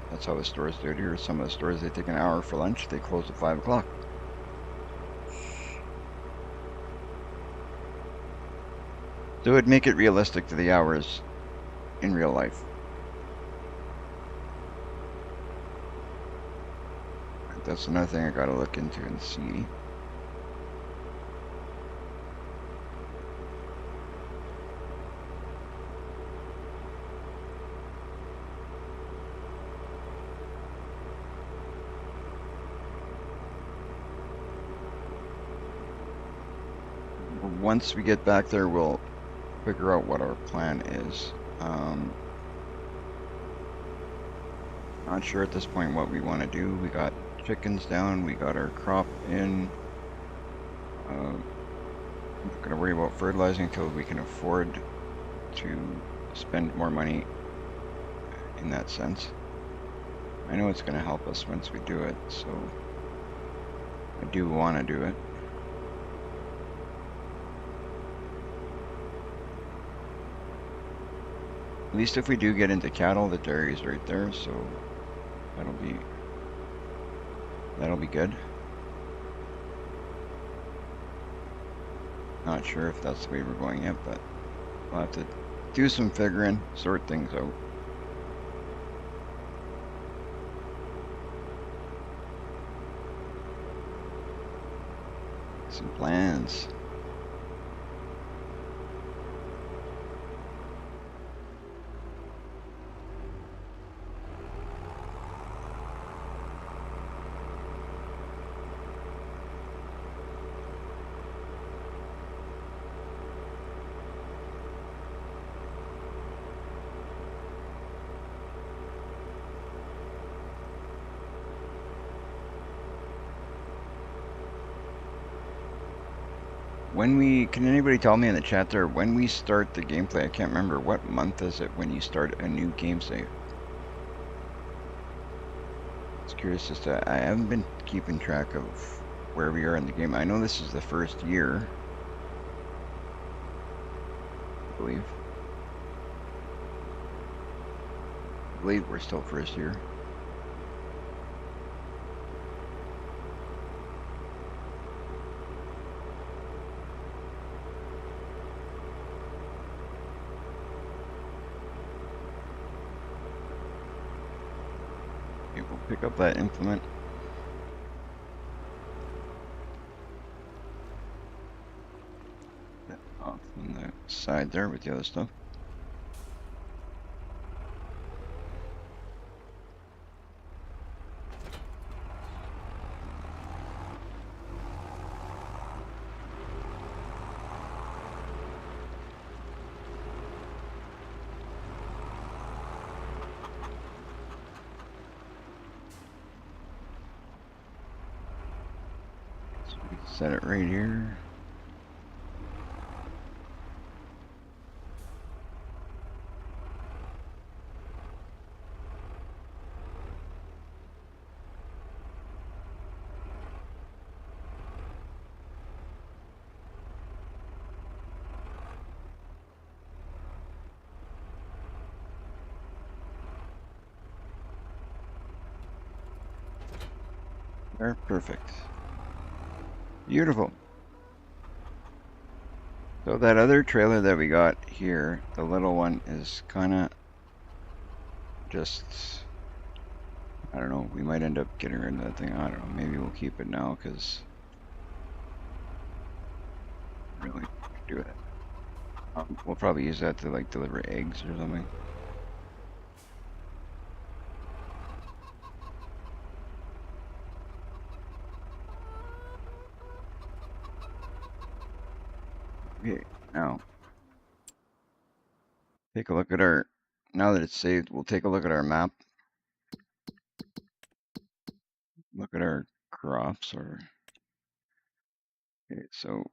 that's how the stores do it here. Some of the stores, they take an hour for lunch, they close at 5 o'clock. So it would make it realistic to the hours in real life. That's another thing I gotta look into and see. Once we get back there, we'll figure out what our plan is. Not sure at this point what we want to do. We got chickens down, we got our crop in. I'm not gonna worry about fertilizing until we can afford to spend more money in that sense. I know it's gonna help us once we do it, so I do want to do it. At least if we do get into cattle, the dairy's right there, so that'll be good. Not sure if that's the way we're going yet, but we'll have to do some figuring, sort things out. Some plans. can anybody tell me in the chat there, when we start the gameplay, I can't remember, what month is it when you start a new game save? It's curious as to, I haven't been keeping track of where we are in the game. I know this is the first year, I believe. I believe we're still first year. Okay, we'll pick up that implement. Off on the side there with the other stuff. So we can set it right here. There, perfect. Beautiful. So that other trailer that we got here, the little one, is kind of just, I don't know, we might end up getting rid of that thing. I don't know, maybe we'll keep it now because really do it. We'll probably use that to like deliver eggs or something. Okay, now take a look at our, now that it's saved, we'll take a look at our map. Look at our crops or, okay, so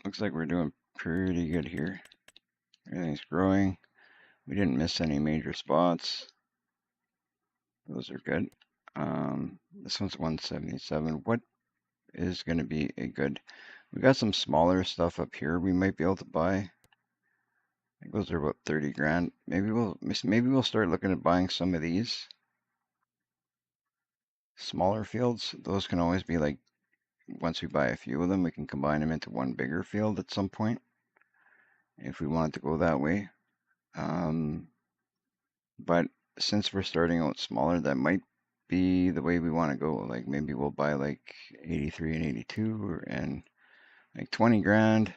looks like we're doing pretty good here. Everything's growing. We didn't miss any major spots. Those are good. This one's 177. What is going to be a good, we got some smaller stuff up here we might be able to buy. I think those are about 30 grand. Maybe we'll start looking at buying some of these smaller fields. Those can always be like, once we buy a few of them, we can combine them into one bigger field at some point if we wanted to go that way. But since we're starting out smaller, that might be the way we want to go. Like maybe we'll buy like 83 and 82 and like 20 grand,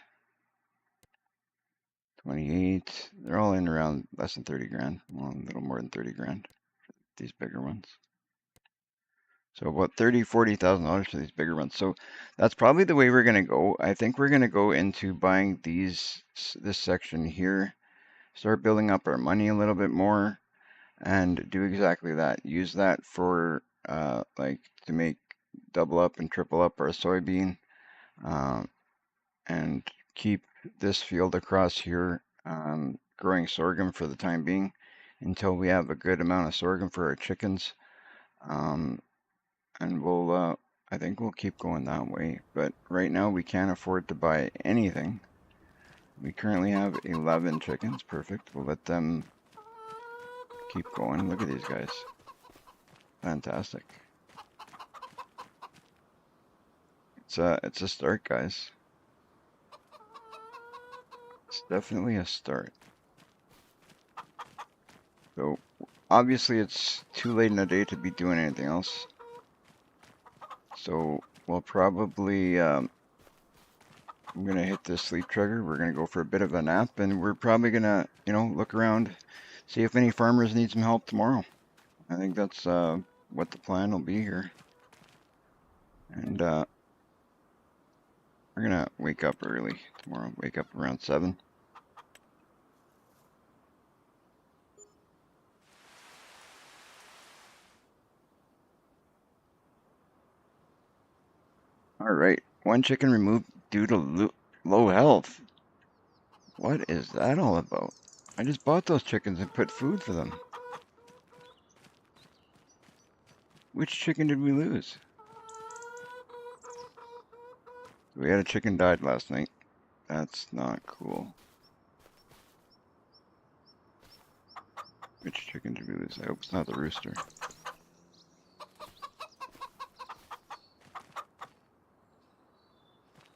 28. They're all in around less than 30 grand. Well, a little more than 30 grand for these bigger ones. So about $40,000 for these bigger ones. So that's probably the way we're going to go. I think we're going to go into buying this section here, start building up our money a little bit more, and do exactly that. Use that for like to make double up and triple up our soybean, and keep this field across here growing sorghum for the time being until we have a good amount of sorghum for our chickens. And we'll, I think we'll keep going that way. But right now we can't afford to buy anything. We currently have 11 chickens. Perfect. We'll let them keep going. Look at these guys. Fantastic. It's a start, guys. It's definitely a start. So obviously it's too late in the day to be doing anything else. So we'll probably, I'm gonna hit this sleep trigger. We're gonna go for a bit of a nap, and we're probably gonna, look around, see if any farmers need some help tomorrow. I think that's what the plan will be here. And we're gonna wake up early tomorrow. Wake up around 7. All right, one chicken removed due to Low health. What is that all about? I just bought those chickens and put food for them. Which chicken did we lose? We had a chicken died last night. That's not cool. Which chicken did we lose? I hope it's not the rooster.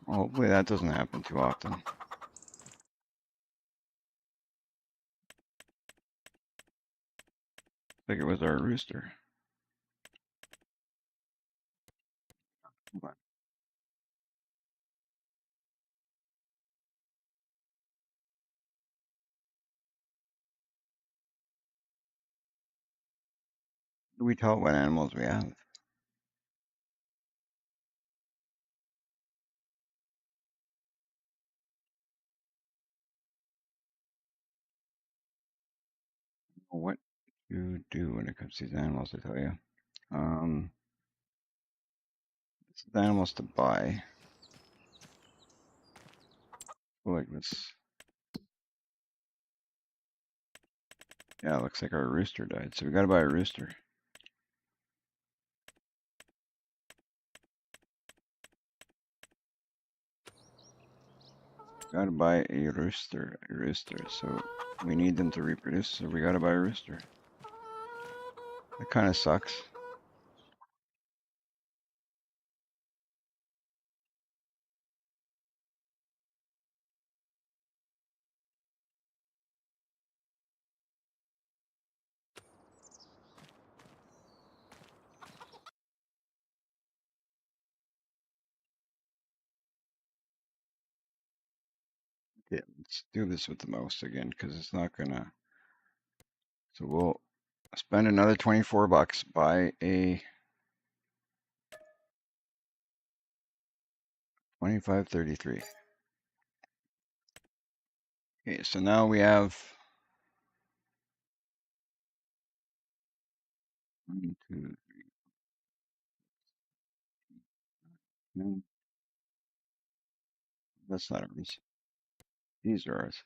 Well, hopefully that doesn't happen too often. I think it was our rooster. What do we tell what animals we have? What to do when it comes to these animals, I tell you. This is animals to buy. Like this. Yeah, it looks like our rooster died, so we gotta buy a rooster. Gotta buy a rooster, So we need them to reproduce, so we gotta buy a rooster. That kind of sucks. Okay, let's do this with the mouse again, because it's not gonna. So we'll spend another 24 bucks, buy a 2533. Okay, so now we have 1, 2, 10. That's not ours. These are ours.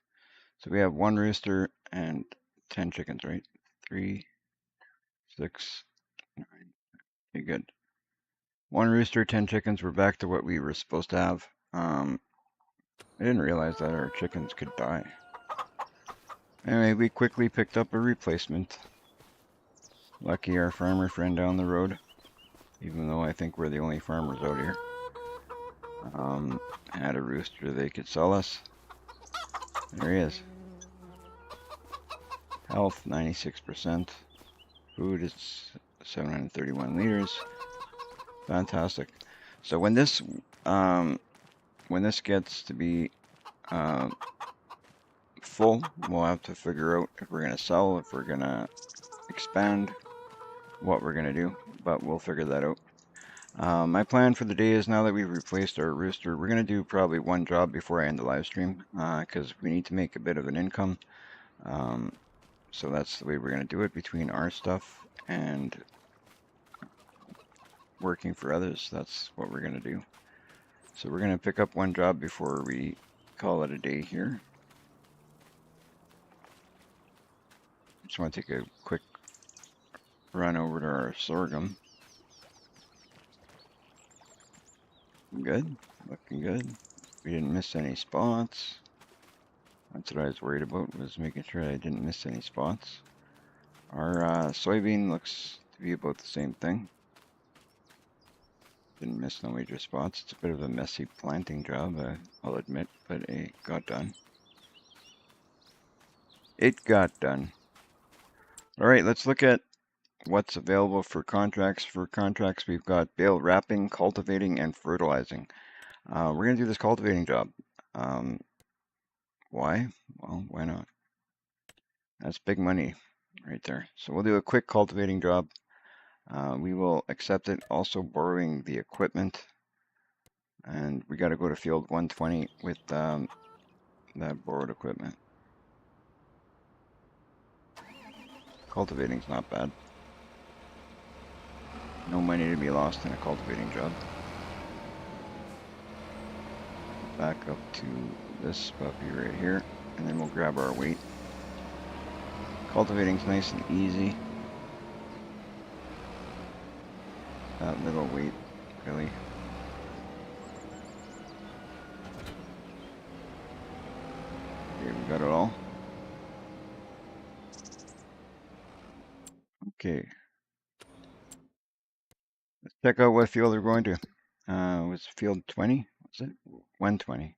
So we have one rooster and 10 chickens, right? 3, 6, 9. Okay, good. One rooster, 10 chickens. We're back to what we were supposed to have. I didn't realize that our chickens could die. Anyway, we quickly picked up a replacement. Lucky our farmer friend down the road, even though I think we're the only farmers out here, had a rooster they could sell us. There he is. Health 96%. Food is 731 liters. Fantastic. So when this gets to be full, we'll have to figure out if we're gonna sell, if we're gonna expand, what we're gonna do, but we'll figure that out. My plan for the day is, now that we've replaced our rooster, we're gonna do probably one job before I end the live stream, because we need to make a bit of an income. So that's the way we're gonna do it, between our stuff and working for others. That's what we're gonna do. So we're gonna pick up one job before we call it a day here. Just want to take a quick run over to our sorghum. Good, looking good. We didn't miss any spots. That's what I was worried about, was making sure I didn't miss any spots. Our soybean looks to be about the same thing. Didn't miss no major spots. It's a bit of a messy planting job, I'll admit, but it got done. It got done. All right, let's look at what's available for contracts. For contracts, we've got bale wrapping, cultivating, and fertilizing. We're going to do this cultivating job. Why? Well, why not? That's big money right there. So we'll do a quick cultivating job. We will accept it, also borrowing the equipment. And we got to go to field 120 with that borrowed equipment. Cultivating's not bad. No money to be lost in a cultivating job. back up to this puppy right here, and then we'll grab our weight. Cultivating's nice and easy. That little weight, really. Okay, we got it all. Okay. Let's check out what field we're going to. Was field 20? Was it 120?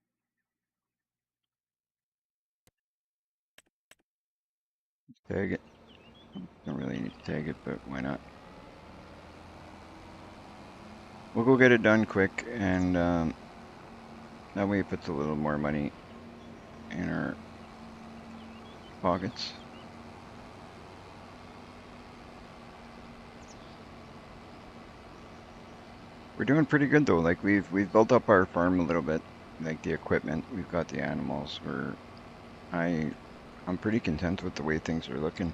Tag it. Don't really need to tag it, but why not? We'll go get it done quick, and that way it puts a little more money in our pockets. We're doing pretty good though. Like we've built up our farm a little bit, like the equipment. We've got the animals. I'm pretty content with the way things are looking.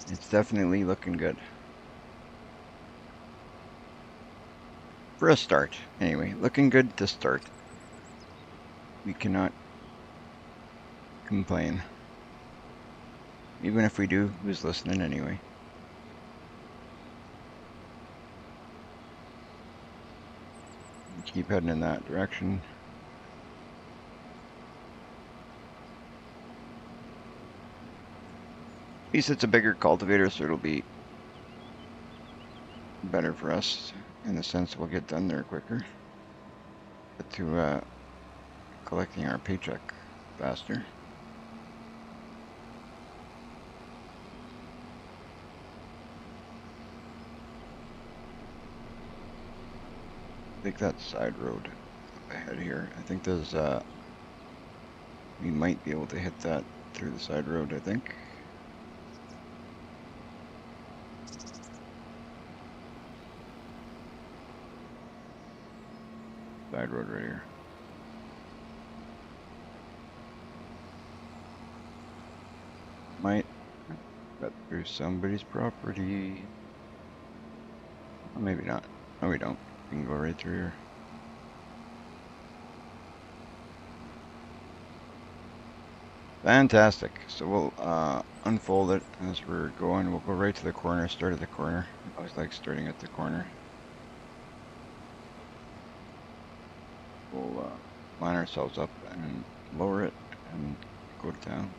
It's definitely looking good. For a start, anyway. Looking good to start. We cannot complain. Even if we do, who's listening anyway? Keep heading in that direction. At least it's a bigger cultivator, so it'll be better for us in the sense we'll get done there quicker. Get to collecting our paycheck faster. I think that side road up ahead here. I think there's we might be able to hit that through the side road, I think. Side road right here. Might cut through somebody's property. Or maybe not. No, we don't. We can go right through here. Fantastic. So we'll unfold it as we're going. We'll go right to the corner, start at the corner. I always like starting at the corner. We'll line ourselves up and lower it and go to town.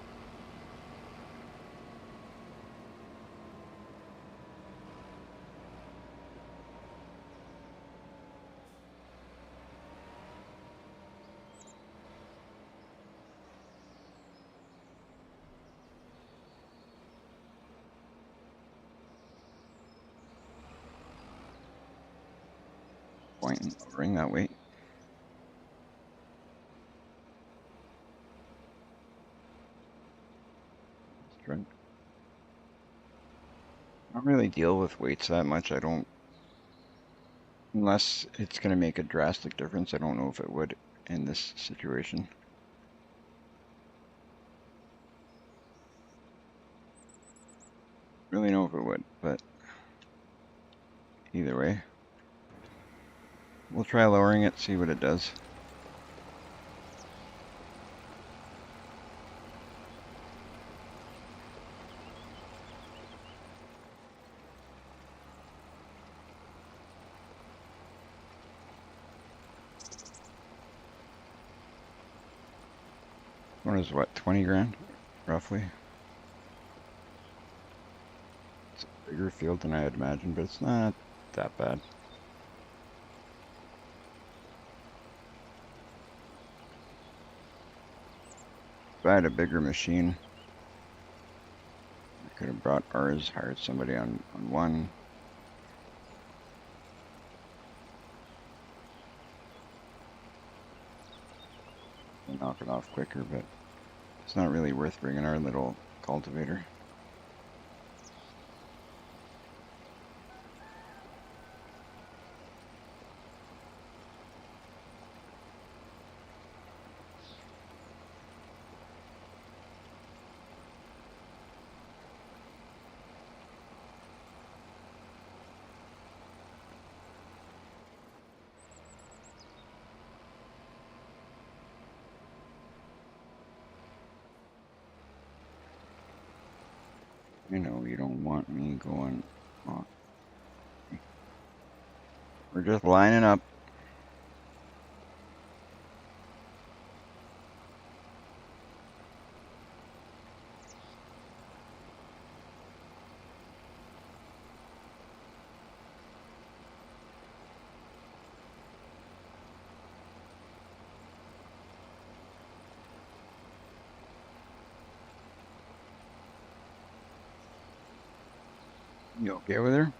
Point and lowering that way. Strength. I don't really deal with weights that much. I don't, unless it's going to make a drastic difference. I don't know if it would in this situation. Really know if it would, but either way, we'll try lowering it, see what it does. One is what, 20 grand, roughly? It's a bigger field than I had imagined, but it's not that bad. If I had a bigger machine, I could have brought ours, hired somebody on one. And knock it off quicker, but it's not really worth bringing our little cultivator. You know, you don't want me going on. We're just lining up. You okay with her?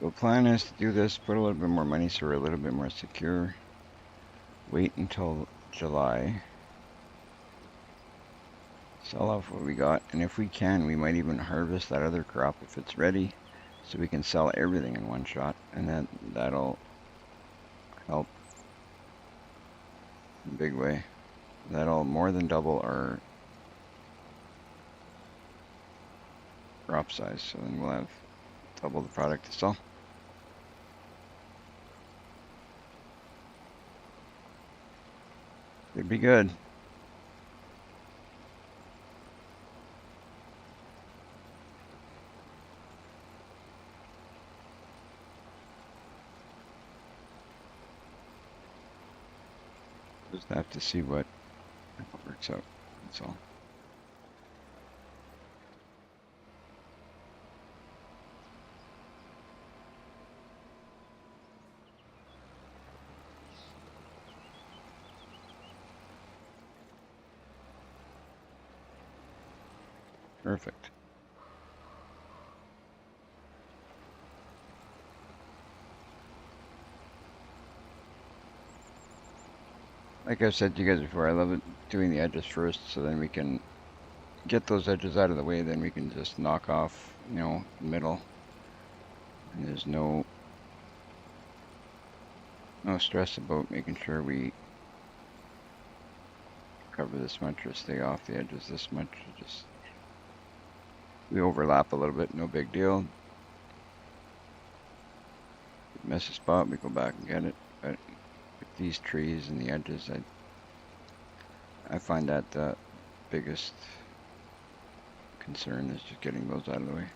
The plan is to do this, put a little bit more money so we're a little bit more secure. Wait until July. Sell off what we got, and if we can, we might even harvest that other crop if it's ready, so we can sell everything in one shot, and then that'll help in a big way. That'll more than double our crop size, so then we'll have double the product to sell. It'd be good. Just have to see what works out. That's all. Perfect. Like I've said to you guys before, I love it doing the edges first, so then we can get those edges out of the way, then we can just knock off, you know, the middle. And there's no stress about making sure we cover this much or stay off the edges this much. Just we overlap a little bit, no big deal. Miss a spot, we go back and get it. But with these trees and the edges, I find that the biggest concern is just getting those out of the way.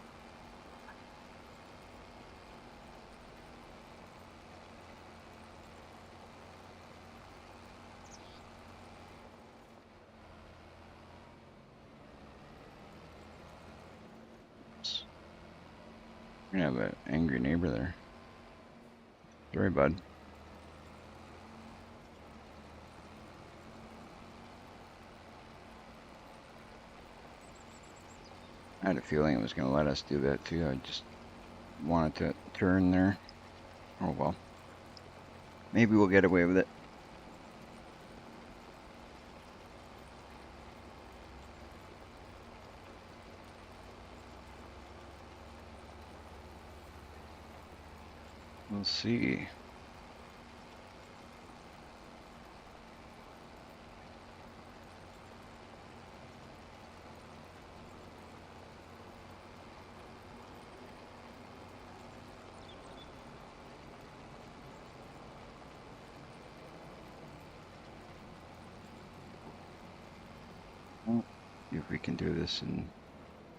We have an angry neighbor there. Sorry, bud. I had a feeling it was going to let us do that too. I just wanted to turn there. Oh well. Maybe we'll get away with it. We'll see. See if we can do this in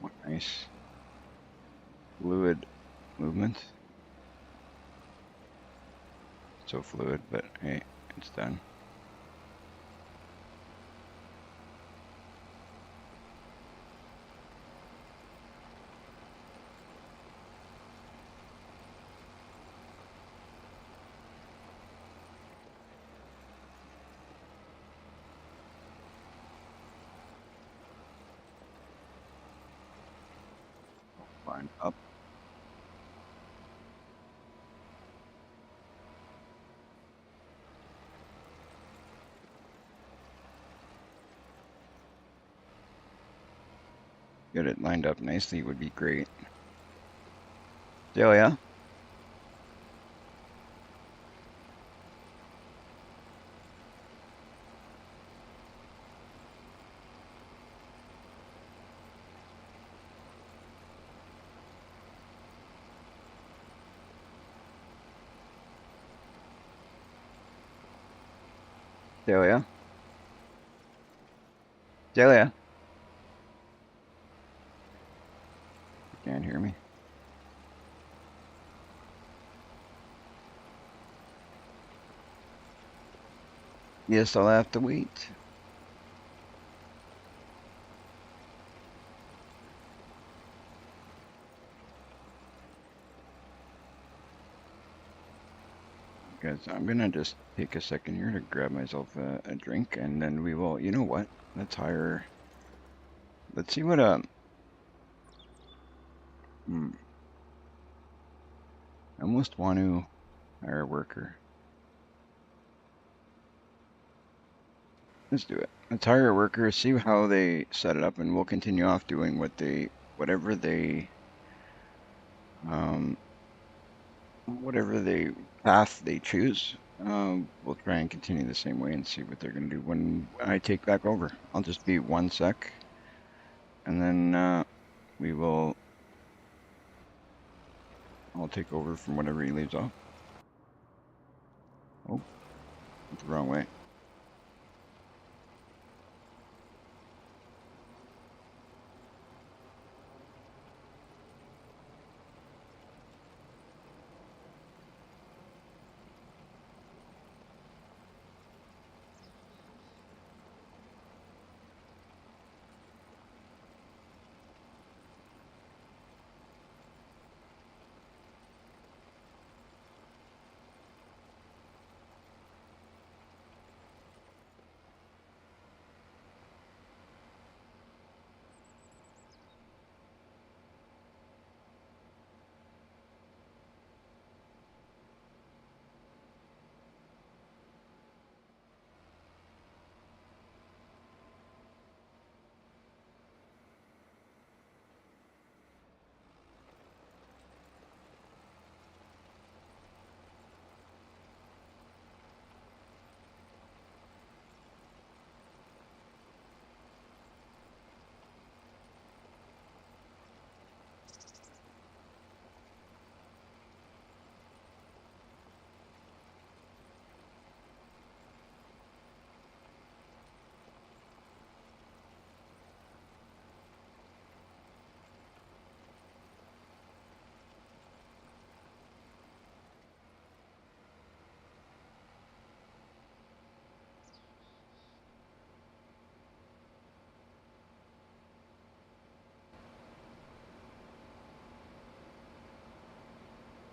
one nice fluid movement. So fluid, but hey, it's done. Line up. Get it lined up nicely would be great. Oh yeah? Celia? Celia? You can't hear me. Yes, I'll have to wait. Guys, I'm gonna just take a second here to grab myself a drink, and then we will. You know what? Let's hire. Let's see what I almost want to hire a worker. Let's do it. Let's hire a worker, see how they set it up, and we'll continue off doing whatever they path they choose. We'll try and continue the same way and see what they're gonna do when I take back over. I'll just be 1 sec, and then we will. I'll take over from whatever he leaves off. Oh, went the wrong way.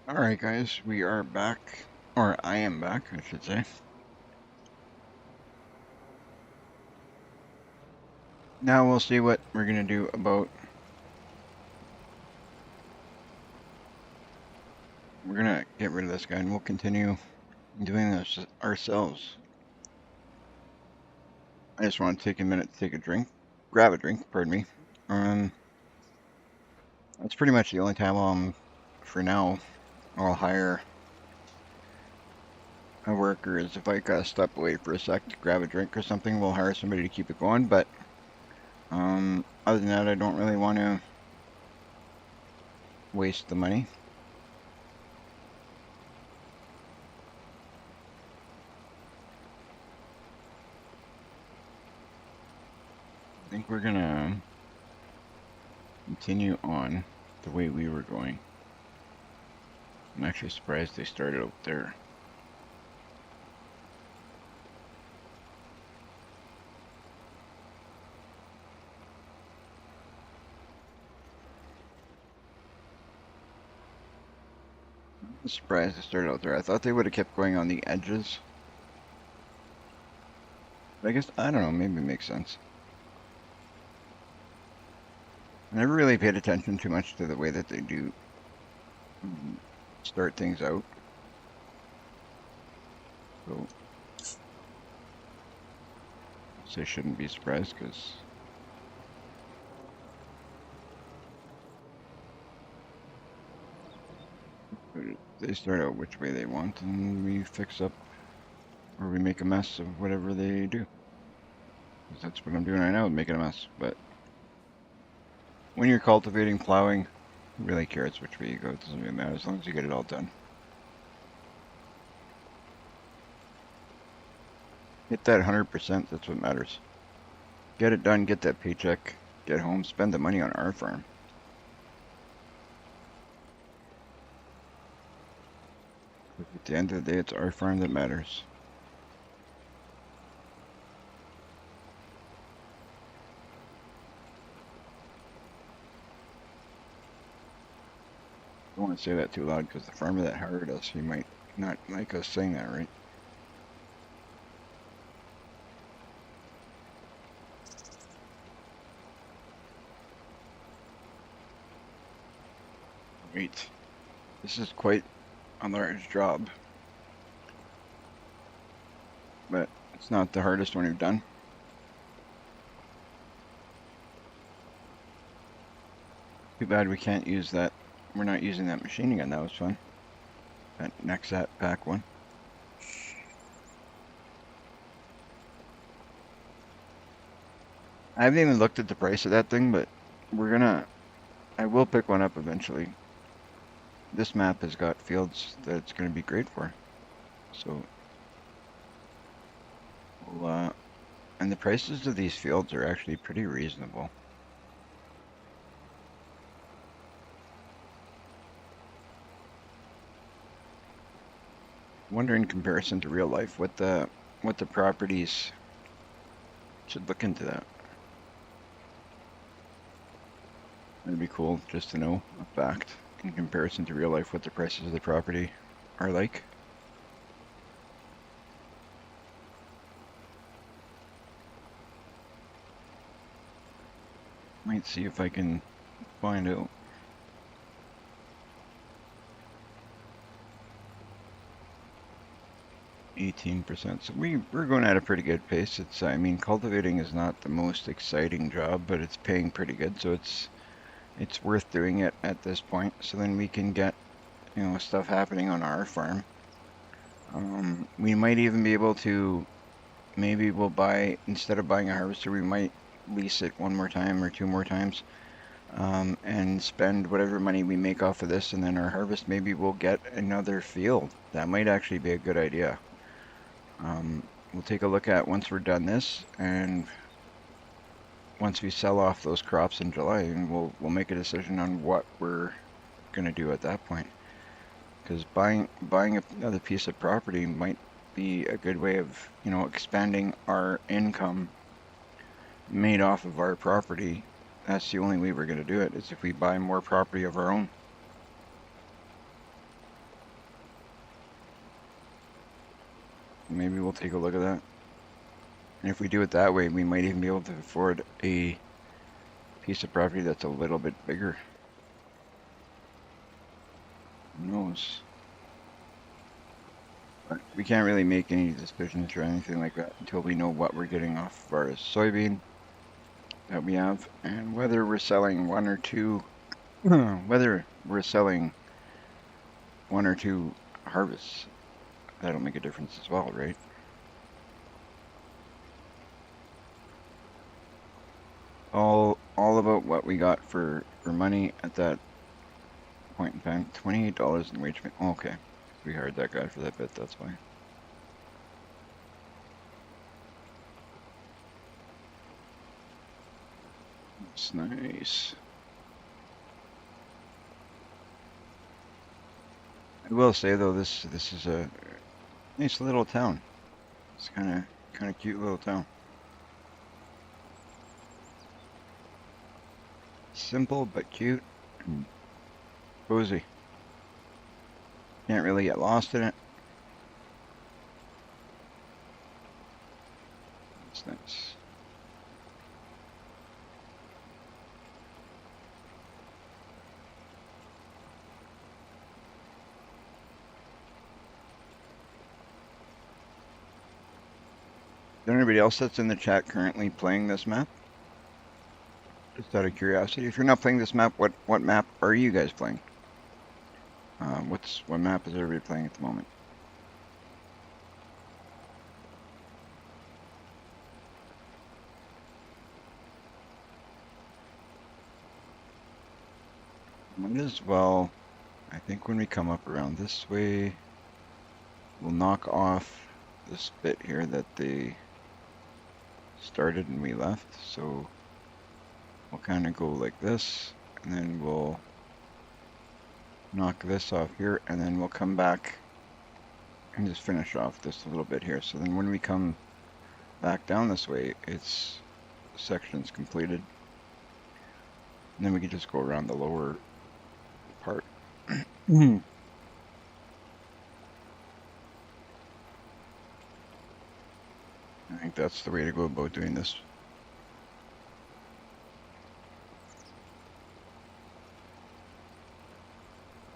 All right, guys, we are back, or I am back, I should say. Now we'll see what we're gonna do about. We're gonna get rid of this guy, and we'll continue doing this ourselves. I just want to take a minute to take a drink, grab a drink. Pardon me. That's pretty much the only time for now, I'll hire a worker is if I gotta step away for a sec to grab a drink or something. We'll hire somebody to keep it going. But other than that, I don't really want to waste the money. I think we're gonna continue on the way we were going. I'm actually surprised they started out there. I'm surprised they started out there. I thought they would have kept going on the edges. But I guess, I don't know, maybe it makes sense. I never really paid attention too much to the way that they do start things out. So, I shouldn't be surprised because they start out which way they want, and we fix up or we make a mess of whatever they do. That's what I'm doing right now, making a mess. But when you're cultivating, plowing, who really cares which way you go? It doesn't really matter as long as you get it all done. Hit that 100%, that's what matters. Get it done, get that paycheck, get home, spend the money on our farm. At the end of the day, it's our farm that matters. I don't want to say that too loud because the farmer that hired us, he might not like us saying that, right? Wait, this is quite a large job, but it's not the hardest one we've done. Too bad we can't use that. We're not using that machine again. That was fun. That next pack one. I haven't even looked at the price of that thing, but I will pick one up eventually. This map has got fields that it's going to be great for. So, and the prices of these fields are actually pretty reasonable. I wonder in comparison to real life what the properties should look into that. It'd be cool just to know a fact in comparison to real life what the prices of the property are like. Might see if I can find out. 18%. So we're going at a pretty good pace. It's, I mean, cultivating is not the most exciting job, but it's paying pretty good. So it's worth doing it at this point. So then we can get, you know, stuff happening on our farm. We might even be able to, maybe we'll buy, instead of buying a harvester, we might lease it one more time or two more times. And spend whatever money we make off of this, and then our harvest, maybe we'll get another field. That might actually be a good idea. We'll take a look at once we're done this, and once we sell off those crops in July, and we'll make a decision on what we're gonna do at that point. Because buying another piece of property might be a good way of, you know, expanding our income made off of our property. That's the only way we're gonna do it, is if we buy more property of our own. Maybe we'll take a look at that. And if we do it that way, we might even be able to afford a piece of property that's a little bit bigger. Who knows? But we can't really make any decisions or anything like that until we know what we're getting off of our soybean that we have, and whether we're selling one or two harvests. That'll make a difference as well, right? All about what we got for money at that point in time. $28 in wage. Okay, we hired that guy for that bit. That's why. That's nice. I will say though, this is a nice little town. It's kind of cute little town. Simple but cute and cozy. Can't really get lost in it. It's nice. Is there anybody else that's in the chat currently playing this map? Just out of curiosity, if you're not playing this map, what map are you guys playing? What map is everybody playing at the moment? Might as well, I think when we come up around this way, we'll knock off this bit here that they started and we left. So we'll kind of go like this, and then we'll knock this off here, and then we'll come back and just finish off this a little bit here. So then when we come back down this way, it's section's completed. And then we can just go around the lower part. I think that's the way to go about doing this.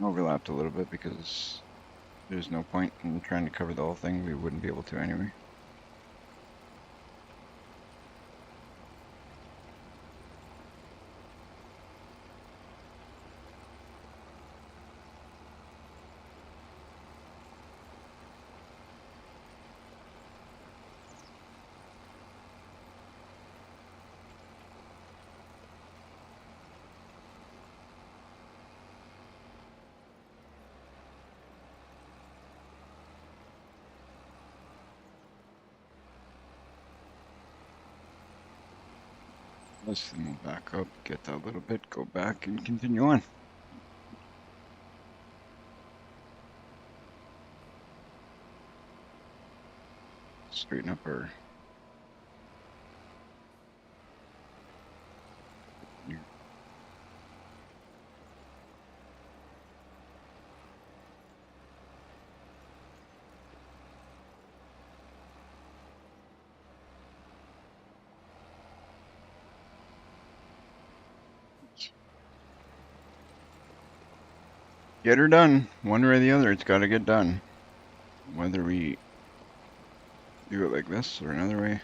Overlapped a little bit because there's no point in trying to cover the whole thing. We wouldn't be able to anyway. This thing will back up, get that little bit, go back and continue on. Straighten up our get her done. One way or the other, it's got to get done. Whether we do it like this or another way,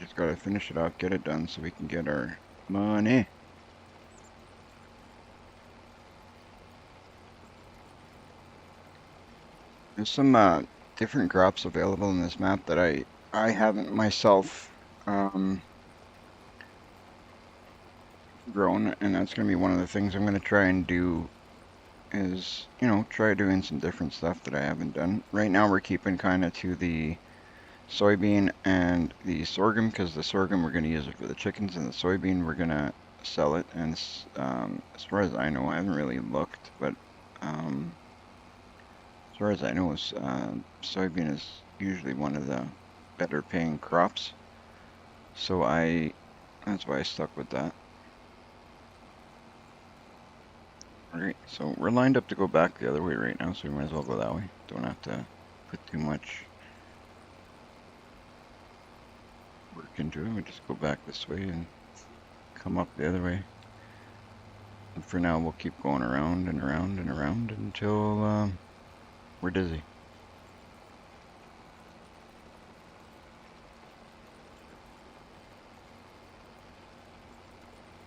just got to finish it off, get it done so we can get our money. There's some different crops available in this map that I haven't myself grown, and that's going to be one of the things I'm going to try and do is, you know, try doing some different stuff that I haven't done. Right now we're keeping kind of to the soybean and the sorghum, because the sorghum we're going to use it for the chickens, and the soybean we're going to sell it. And as far as I know, I haven't really looked, but as far as I know, soybean is usually one of the better paying crops. So that's why I stuck with that. Alright, so we're lined up to go back the other way right now, so we might as well go that way. Don't have to put too much work into it. We just go back this way and come up the other way. And for now, we'll keep going around and around and around until we're dizzy.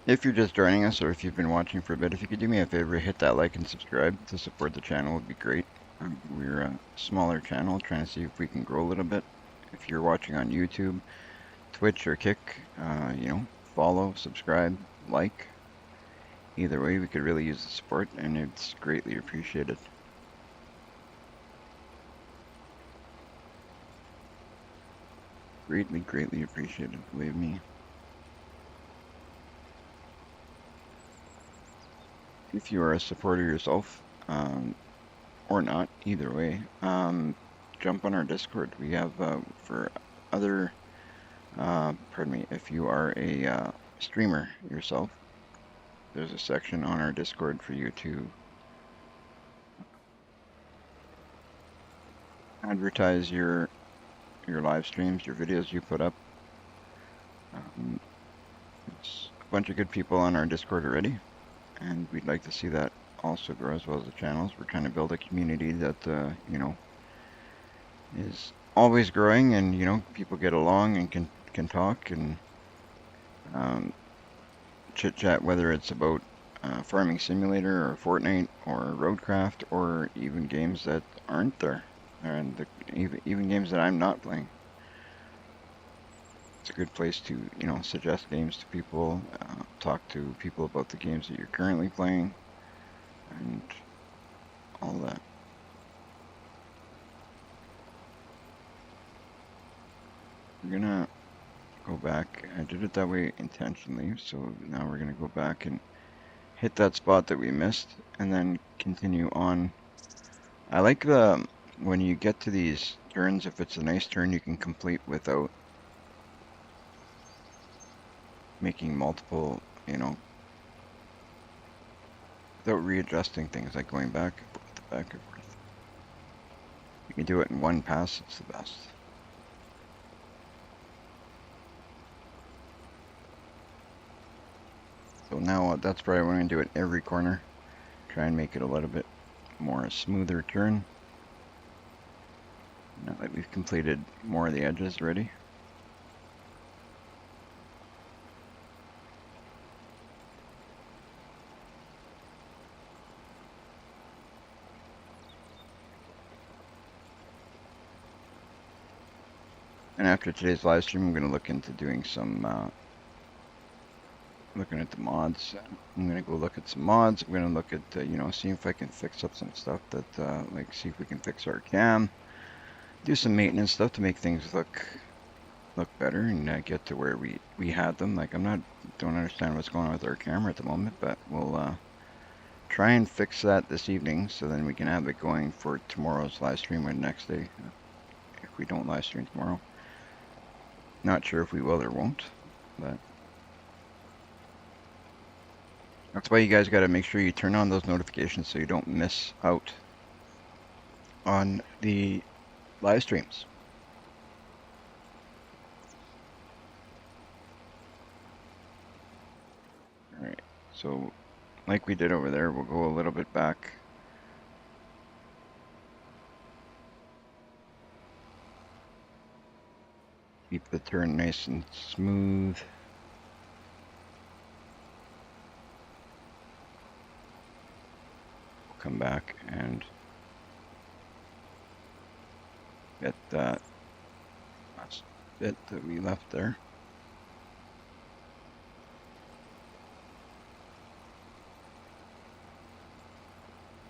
If you're just joining us, or if you've been watching for a bit, if you could do me a favor, hit that like and subscribe to support the channel would be great. We're a smaller channel, trying to see if we can grow a little bit. If you're watching on YouTube, Twitch, or Kick, you know, follow, subscribe, like. Either way, we could really use the support, and it's greatly appreciated. Greatly, greatly appreciated, believe me. If you are a supporter yourself, or not, either way, jump on our Discord. We have, for other, pardon me, if you are a streamer yourself, there's a section on our Discord for you to advertise your live streams, your videos you put up. It's a bunch of good people on our Discord already, and we'd like to see that also grow as well as the channels. We're trying to build a community that, you know, is always growing, and, you know, people get along and can talk and chit chat, whether it's about Farming Simulator or Fortnite or Roadcraft, or even games that aren't there, and even games that I'm not playing. It's a good place to, you know, suggest games to people, talk to people about the games that you're currently playing, and all that. we're gonna go back. I did it that way intentionally, so now we're gonna go back and hit that spot that we missed, and then continue on. I like the when you get to these turns, if it's a nice turn, you can complete without making multiple, without readjusting things like going back and forth, back and forth. You can do it in one pass, it's the best. So now that's probably what I'm going to do at every corner. Try and make it a little bit more smoother turn. Now that we've completed more of the edges already. And after today's live stream, I'm going to look into doing some, looking at the mods. I'm going to go look at some mods. I'm going to look at, see if I can fix up some stuff that, like, see if we can fix our cam. Do some maintenance stuff to make things look better and get to where we had them. Like, don't understand what's going on with our camera at the moment, but we'll try and fix that this evening so then we can have it going for tomorrow's live stream or next day if we don't live stream tomorrow. Not sure if we will or won't, but that's why you guys got to make sure you turn on those notifications so you don't miss out on the live streams. All right, so like we did over there, we'll go a little bit back. Keep the turn nice and smooth. We'll come back and get that last bit that we left there.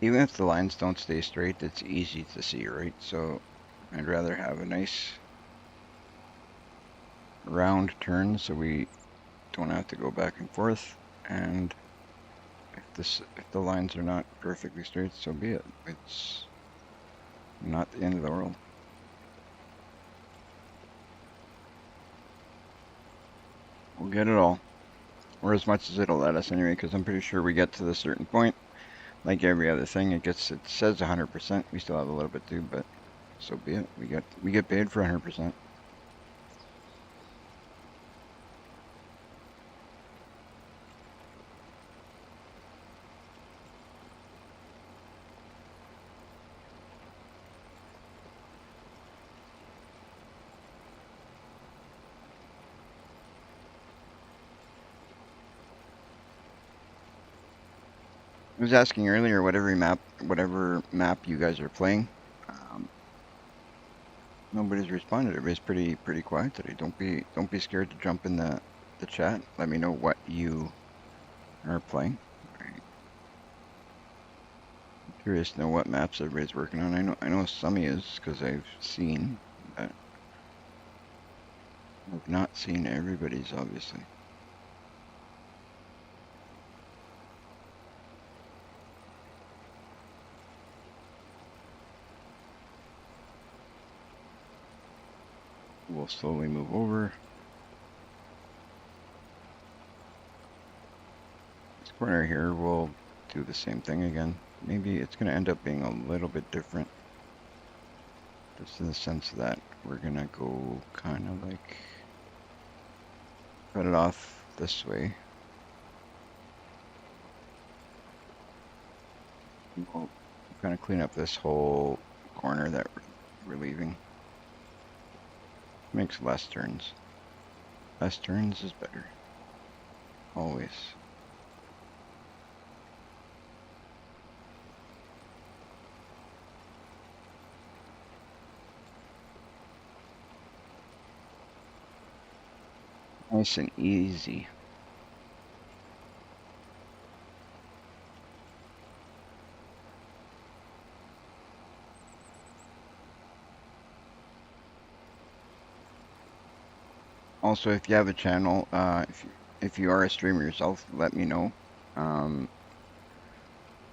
Even if the lines don't stay straight, it's easy to see, right? So I'd rather have a nice round turn so we don't have to go back and forth. And if the lines are not perfectly straight, so be it. It's not the end of the world. We'll get it all, or as much as it'll let us anyway, because I'm pretty sure we get to the certain point. Like every other thing, it says 100%. We still have a little bit to, but so be it. We get paid for 100%. I was asking earlier whatever map you guys are playing. Nobody's responded. Everybody's pretty quiet today. Don't be scared to jump in the chat. Let me know what you are playing. I'm curious to know what maps everybody's working on. I know some is because I've seen, but I've not seen everybody's obviously. We'll slowly move over. This corner here, we'll do the same thing again. Maybe it's going to end up being a little bit different. Just in the sense that we're going to go kind of like cut it off this way. We'll kind of clean up this whole corner that we're leaving. Makes less turns. Less turns is better. Always. Nice and easy. Also, if you have a channel, if you are a streamer yourself, let me know. Um,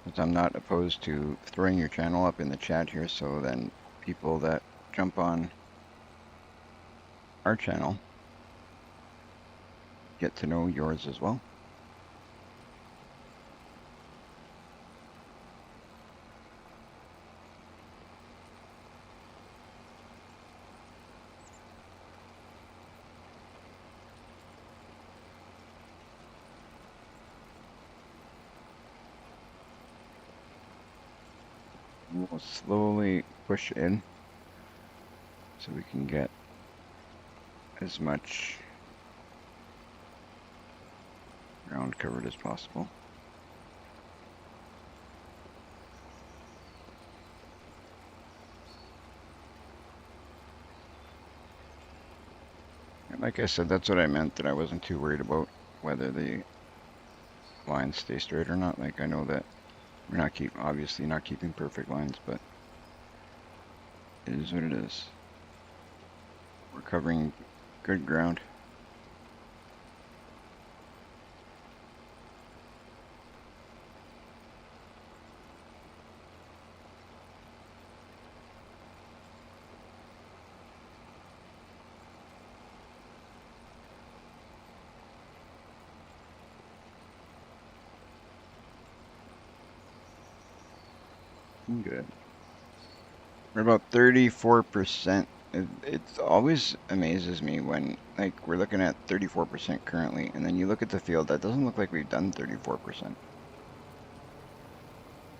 'Cause I'm not opposed to throwing your channel up in the chat here, so then people that jump on our channel get to know yours as well. We'll slowly push in so we can get as much ground covered as possible. And like I said, that's what I meant, that I wasn't too worried about whether the lines stay straight or not. Like, I know that we're not obviously not keeping perfect lines, but it is what it is. We're covering good ground. Good. We're about 34%. It always amazes me when, like, we're looking at 34% currently, and then you look at the field, that doesn't look like we've done 34%.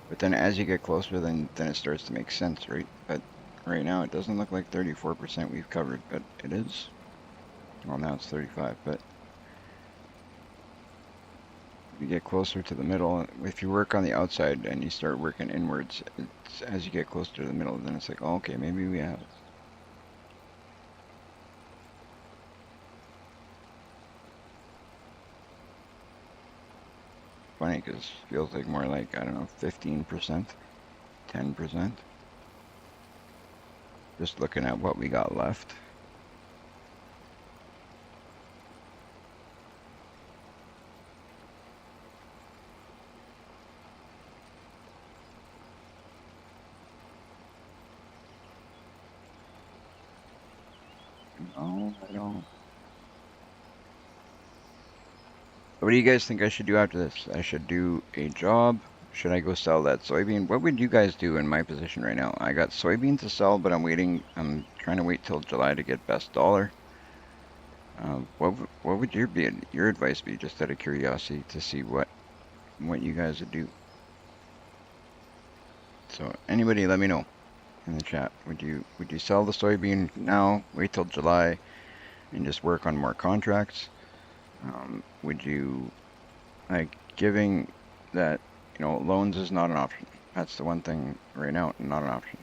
But then as you get closer, then it starts to make sense, right? But right now, it doesn't look like 34% we've covered, but it is. Well, now it's 35, but if you get closer to the middle, if you work on the outside and you start working inwards, as you get closer to the middle, then it's like, oh, okay, maybe we have it. Funny, because it feels like more like, I don't know, 15%, 10%. Just looking at what we got left. No, I don't. What do you guys think I should do after this? I should do a job. Should I go sell that soybean? What would you guys do in my position right now? I got soybean to sell, but I'm waiting. I'm trying to wait till July to get best dollar. What would your advice be, just out of curiosity, to see what you guys would do? So anybody, let me know in the chat. Would you sell the soybean now? Wait till July and just work on more contracts? Would you, like, giving that, loans is not an option. That's the one thing right now, not an option.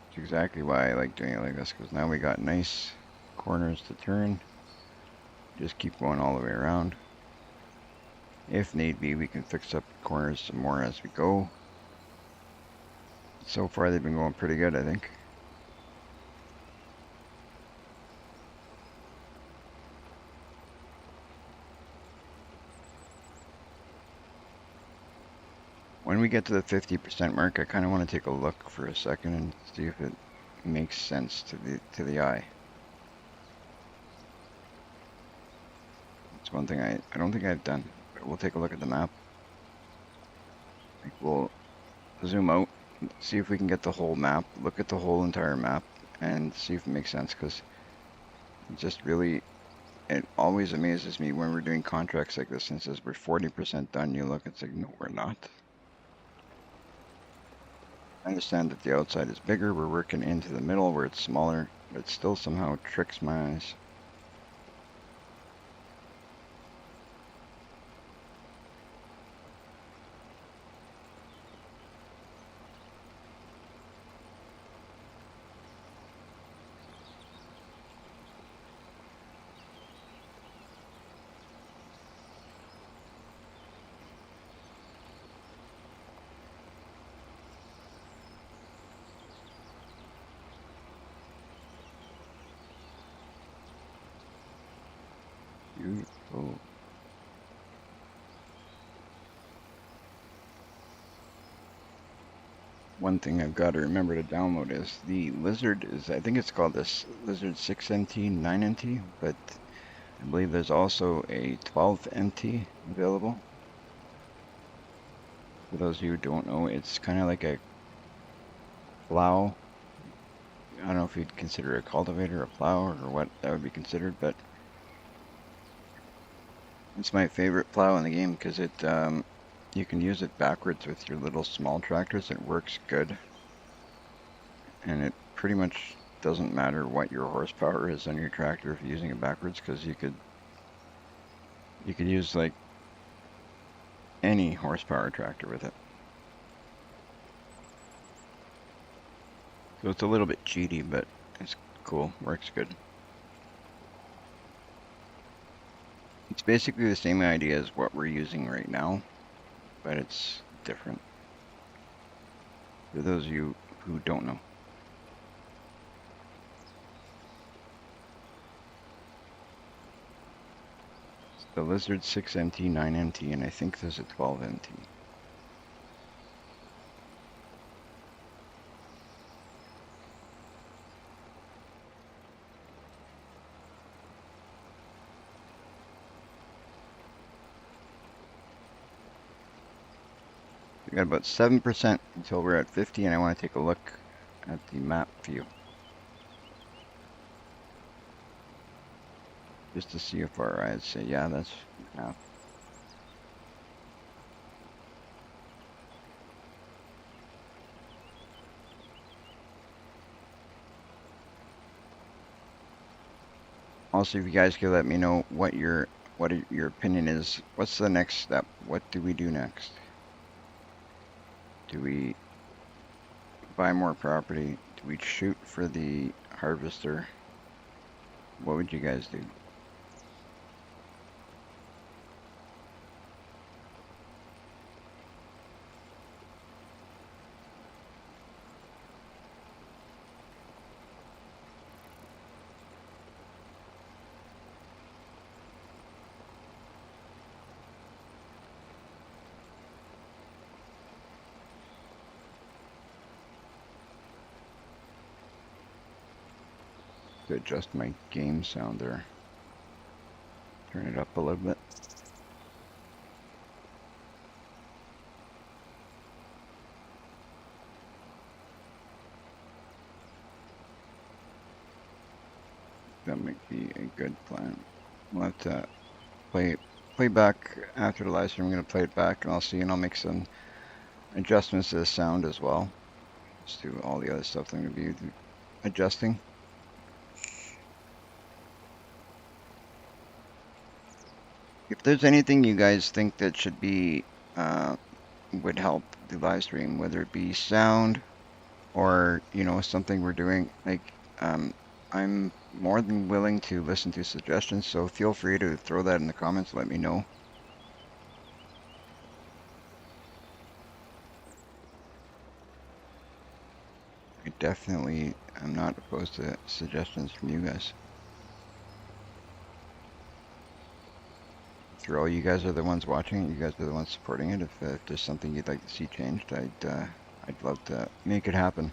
It's exactly why I like doing it like this, because now we got nice corners to turn. Just keep going all the way around. If need be, we can fix up corners some more as we go. So far, they've been going pretty good, I think. When we get to the 50% mark, I kind of want to take a look for a second and see if it makes sense to the eye. It's one thing I don't think I've done, but we'll take a look at the map. Like, we'll zoom out, see if we can get the whole map, look at the whole entire map, and see if it makes sense, because it just really, it always amazes me when we're doing contracts like this, and it says we're 40% done, you look, it's like, no, we're not. I understand that the outside is bigger, we're working into the middle where it's smaller, but it still somehow tricks my eyes. Cool. One thing I've got to remember to download is the Lizard I think it's called this Lizard 6NT, 9NT, but I believe there's also a 12NT available. For those of you who don't know, it's kind of like a plow. I don't know if you'd consider a cultivator a plow or what that would be considered, but it's my favorite plow in the game because you can use it backwards with your little small tractors. It works good, and it pretty much doesn't matter what your horsepower is on your tractor if you're using it backwards, because you could use like any horsepower tractor with it. So it's a little bit cheaty, but it's cool. Works good. It's basically the same idea as what we're using right now, but it's different. For those of you who don't know. It's the Lizard 6NT, 9NT, and I think there's a 12NT. We got about 7% until we're at 50, and I want to take a look at the map view. Just to see if our eyes say, yeah, that's enough. Also, if you guys could let me know what your opinion is. What's the next step? What do we do next? Do we buy more property? Do we shoot for the harvester? What would you guys do? To adjust my game sound there. Turn it up a little bit. That might be a good plan. We'll have to play back after the live stream. I'm going to play it back and I'll make some adjustments to the sound as well. Just do all the other stuff that I'm going to be adjusting. If there's anything you guys think that should be would help the live stream, whether it be sound or something we're doing, like I'm more than willing to listen to suggestions, so feel free to throw that in the comments. Let me know. I definitely am not opposed to suggestions from you guys. After all, you guys are the ones watching it. You guys are the ones supporting it. If there's something you'd like to see changed, I'd love to make it happen.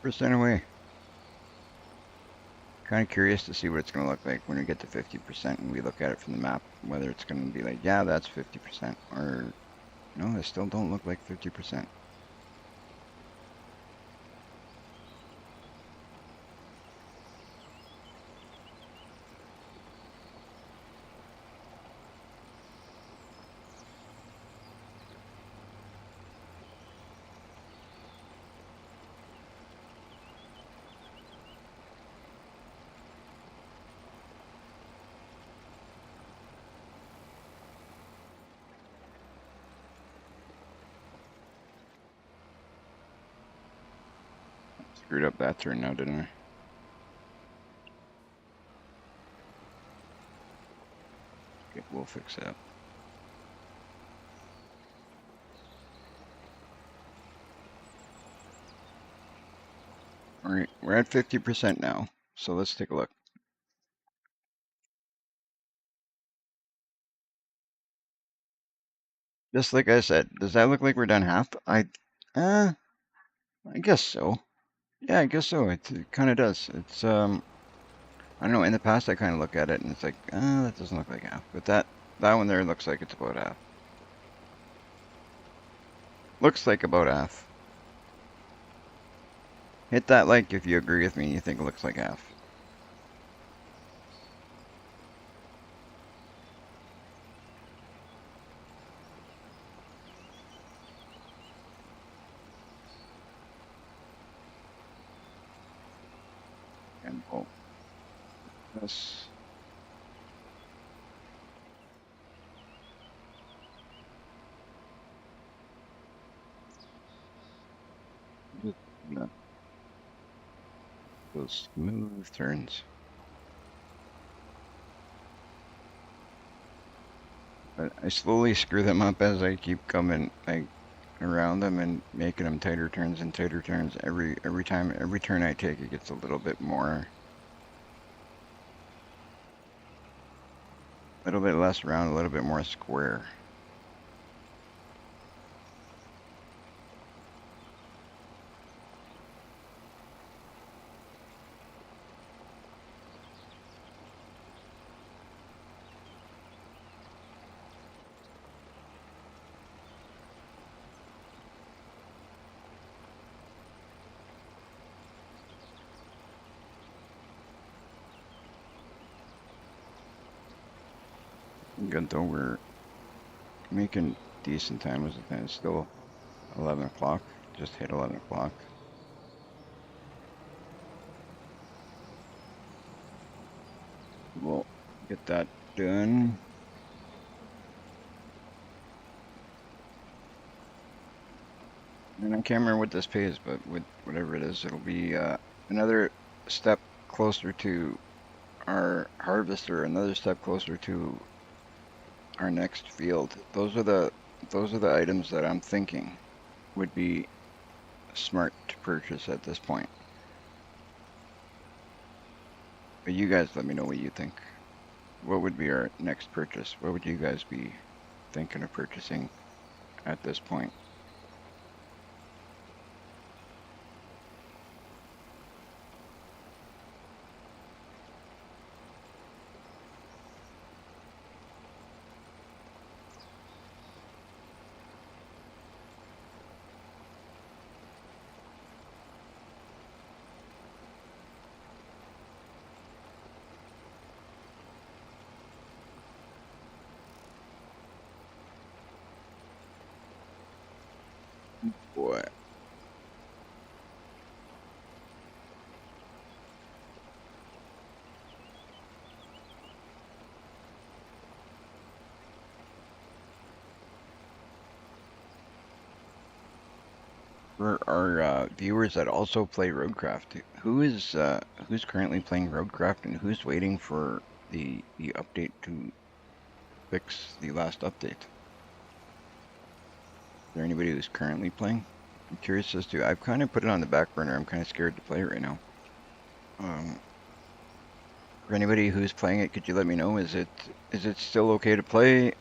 Percent away. Kind of curious to see what it's going to look like when we get to 50% and we look at it from the map, whether it's going to be like, yeah, that's 50%, or no, they still don't look like 50%. Screwed up that turn now, didn't I? Okay, we'll fix that. All right, we're at 50% now, so let's take a look. Just like I said, does that look like we're done half? I guess so. Yeah, I guess so. It kind of does. I don't know. In the past, I kind of look at it and it's like, that doesn't look like half. But that one there looks like it's about half. Looks like about half. Hit that like if you agree with me and you think it looks like half. And oh, this. Just, those smooth turns. But I slowly screw them up as I keep coming like around them and making them tighter turns and tighter turns. Every time, every turn I take, it gets a little bit more, a little bit less round, a little bit more square. Good though, we're making decent time as it is. Still 11 o'clock. Just hit 11 o'clock. We'll get that done. And I can't remember what this pays, but with whatever it is, it'll be another step closer to our harvester, another step closer to our next field. Those are the items that I'm thinking would be smart to purchase at this point. But you guys let me know what you think. What would be our next purchase? What would you guys be thinking of purchasing at this point? Boy, for our viewers that also play Roadcraft, who's currently playing Roadcraft and who's waiting for the update to fix the last update? Is there anybody who's currently playing? I'm curious as to. I've kind of put it on the back burner. I'm kind of scared to play it right now. Um, for anybody who's playing it, could you let me know? Is it still okay to play,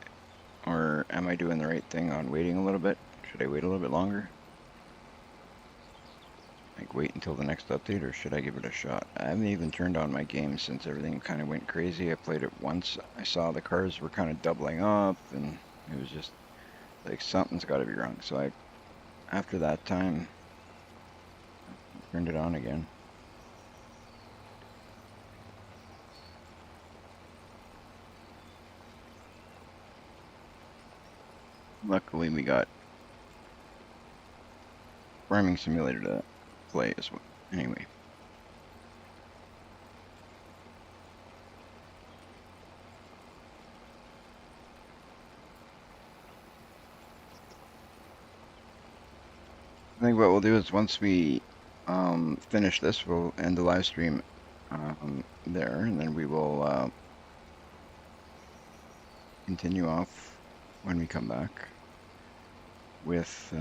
or am I doing the right thing on waiting a little bit? Should I wait a little bit longer? Like wait until the next update, or should I give it a shot? I haven't even turned on my game since everything kind of went crazy. I played it once. I saw the cars were kind of doubling up, and it was just like something's got to be wrong. So after that time, turned it on again. Luckily, we got Farming Simulator to play as well. Anyway. I think what we'll do is once we finish this, we'll end the live stream there, and then we will continue off when we come back with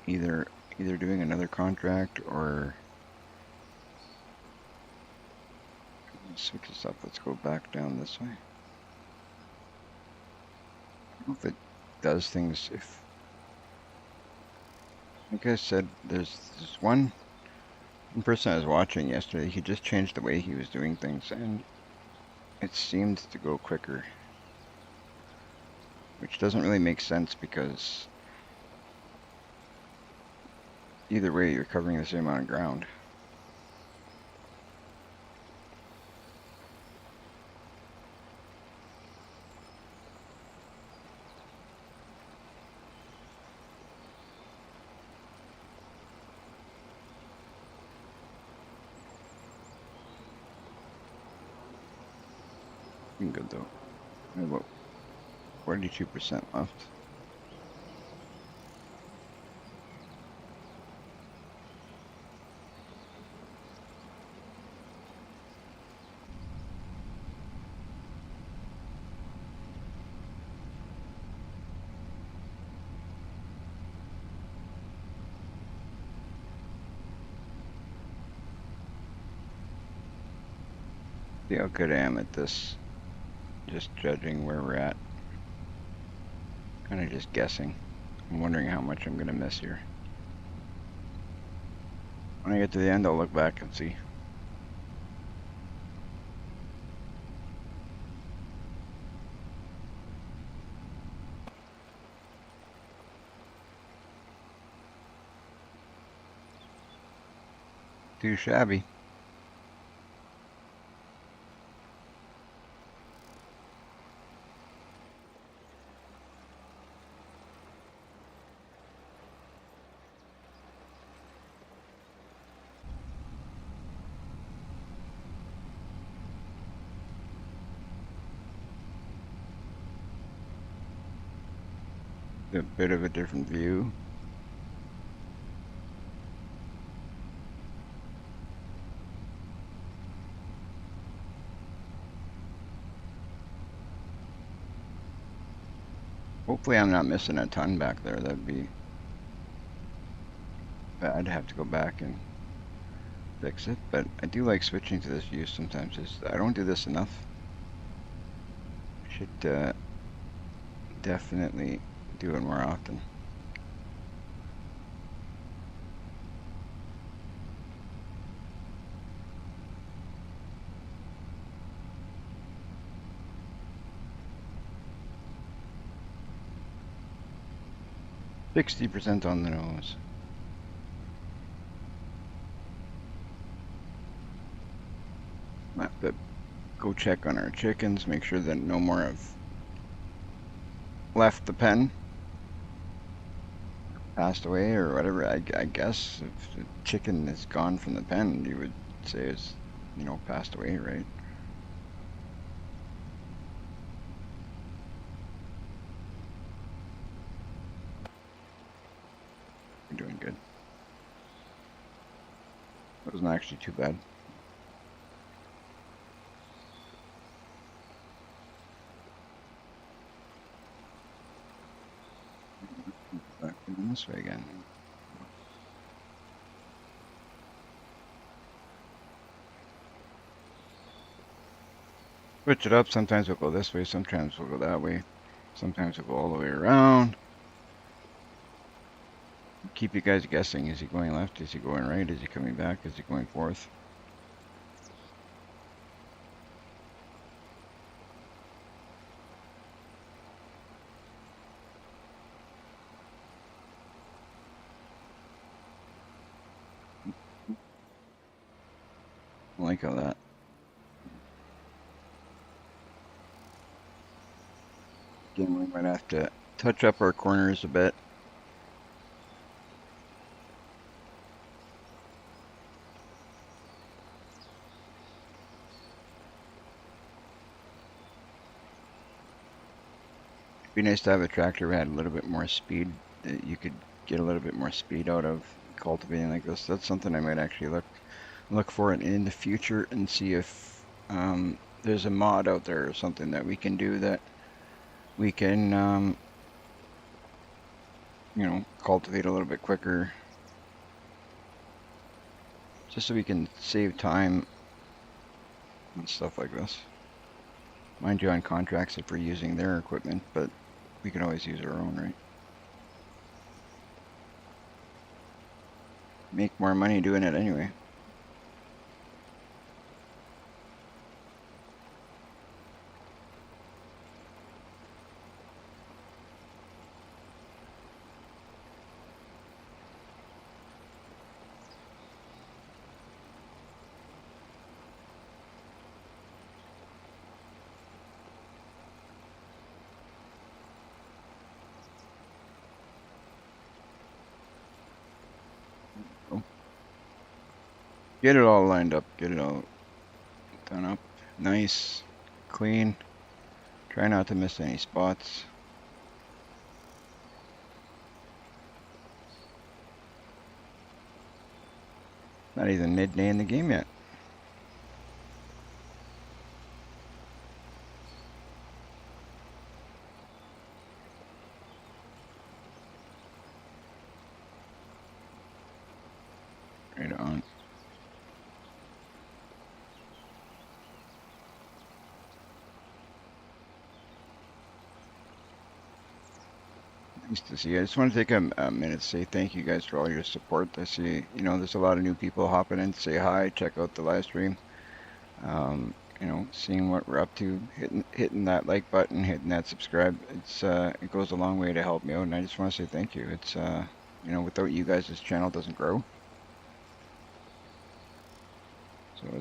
either doing another contract or switch this up. Let's go back down this way. I don't know if it does things if, like I said, there's one person I was watching yesterday. He just changed the way he was doing things, and it seemed to go quicker, which doesn't really make sense because either way you're covering the same amount of ground. Looking good though. We have about 42% left. See how good I am at this. Just judging where we're at. Kind of just guessing. I'm wondering how much I'm going to miss here. When I get to the end, I'll look back and see. Too shabby. A bit of a different view. Hopefully I'm not missing a ton back there. That'd be bad. I'd have to go back and fix it, but I do like switching to this view sometimes. I don't do this enough. I should definitely do it more often. %60 on the nose. I have to go check on our chickens, make sure that no more have left the pen, passed away or whatever. I guess if the chicken is gone from the pen, you would say it's, passed away, right? We're doing good. It wasn't actually too bad. Back in this way again. Switch it up. Sometimes we'll go this way. Sometimes we'll go that way. Sometimes we'll go all the way around. Keep you guys guessing. Is he going left? Is he going right? Is he coming back? Is he going forth? I like how that. Again, we might have to touch up our corners a bit. It'd be nice to have a tractor that had a little bit more speed, that you could get a little bit more speed out of cultivating like this. That's something I might actually look for it in the future and see if there's a mod out there or something that we can do that we can cultivate a little bit quicker, just so we can save time and stuff like this. Mind you, on contracts if we're using their equipment, but we can always use our own, right? Make more money doing it anyway. So get it all lined up, get it all done up, nice, clean. Try not to miss any spots. Not even midday in the game yet. Right on. Nice to see you. I just want to take a minute to say thank you guys for all your support. I see, there's a lot of new people hopping in to say hi, check out the live stream. Seeing what we're up to, hitting that like button, hitting that subscribe. It goes a long way to help me out, and I just want to say thank you. It's without you guys, this channel doesn't grow.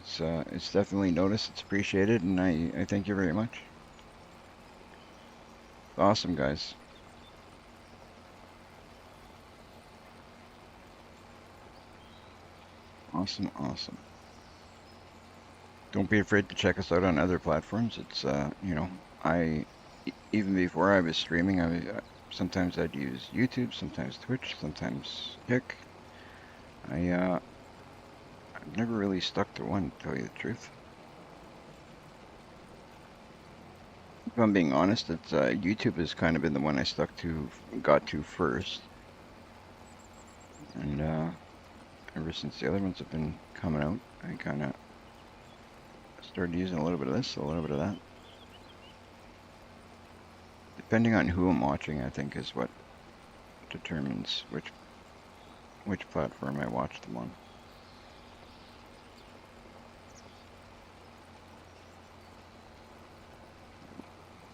So it's definitely noticed, it's appreciated, and I thank you very much. Awesome, guys. Awesome, awesome. Don't be afraid to check us out on other platforms. It's even before I was streaming, sometimes I'd use YouTube, sometimes Twitch, sometimes Kick. I've never really stuck to one, to tell you the truth. If I'm being honest, it's YouTube has kind of been the one I got to first, and ever since the other ones have been coming out, I kind of started using a little bit of this, a little bit of that. Depending on who I'm watching, I think is what determines which platform I watch them on.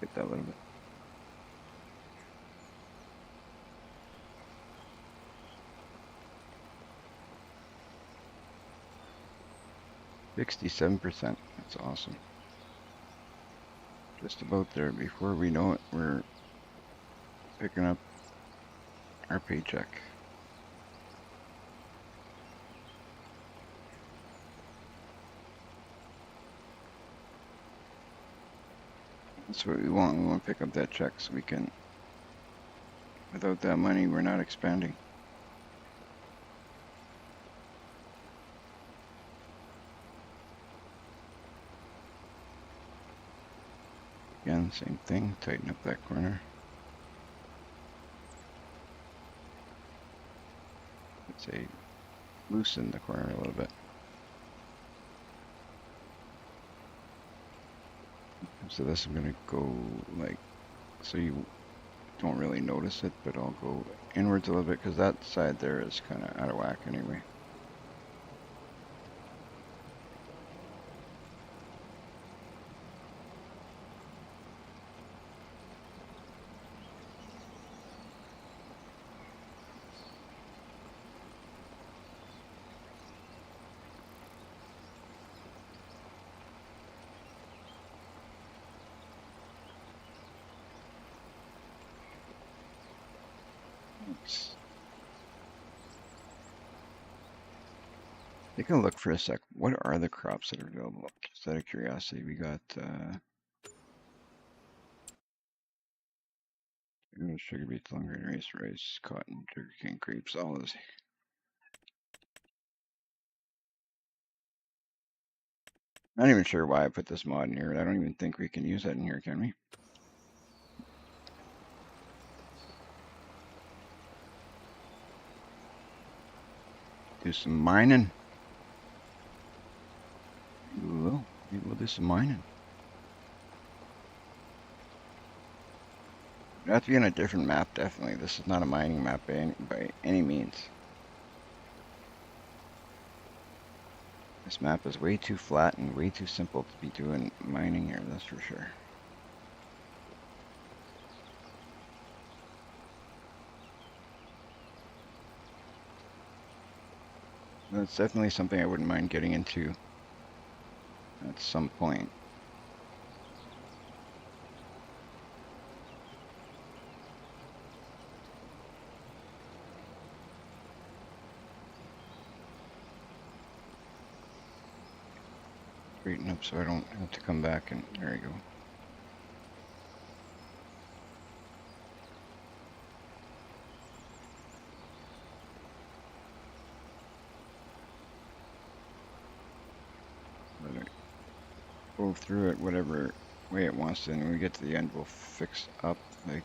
Get that a little bit. $67%. That's awesome. Just about there. Before we know it, we're picking up our paycheck. That's what we want. We want to pick up that check so we can. Without that money, we're not expanding. Again, same thing. Tighten up that corner. Let's say loosen the corner a little bit. So this I'm gonna go like, so you don't really notice it, but I'll go inwards a little bit because that side there is kind of out of whack anyway. Take a look for a sec. What are the crops that are available? Just out of curiosity, we got sugar beets, long grain rice, cotton, sugarcane, grapes, all those Not even sure why I put this mod in here. I don't even think we can use that in here, can we? Do some mining. Maybe we'll do some mining. It have to be on a different map, definitely. This is not a mining map by any means. This map is way too flat and way too simple to be doing mining here, that's for sure. That's definitely something I wouldn't mind getting into at some point. Straighten up so I don't have to come back and there we go. Let it go through it whatever way it wants to, and when we get to the end we'll fix up like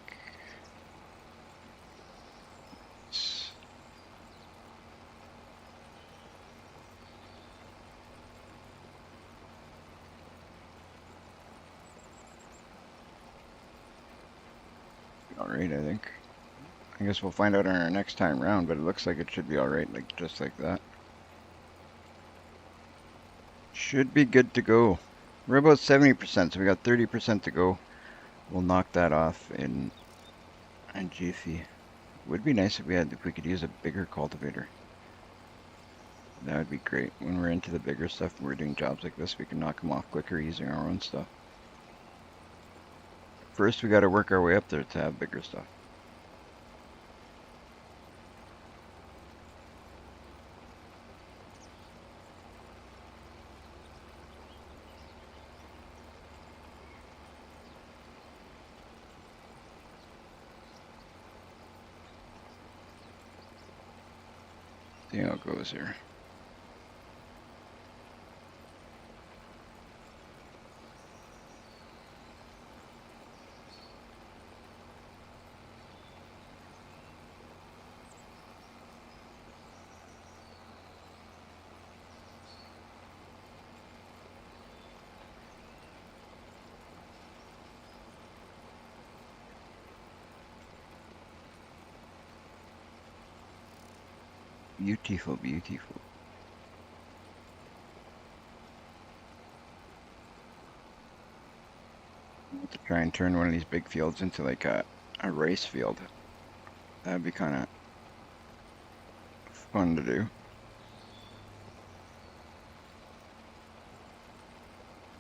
alright, I think. I guess we'll find out on our next time round, but it looks like it should be alright, like just like that. Should be good to go. We're about 70%, so we got 30% to go. We'll knock that off in a jiffy. Would be nice if we could use a bigger cultivator. That would be great. When we're into the bigger stuff and we're doing jobs like this, we can knock them off quicker using our own stuff. First, we got to work our way up there to have bigger stuff. See how it goes here. Beautiful, beautiful. To try and turn one of these big fields into like a rice field. That'd be kind of fun to do.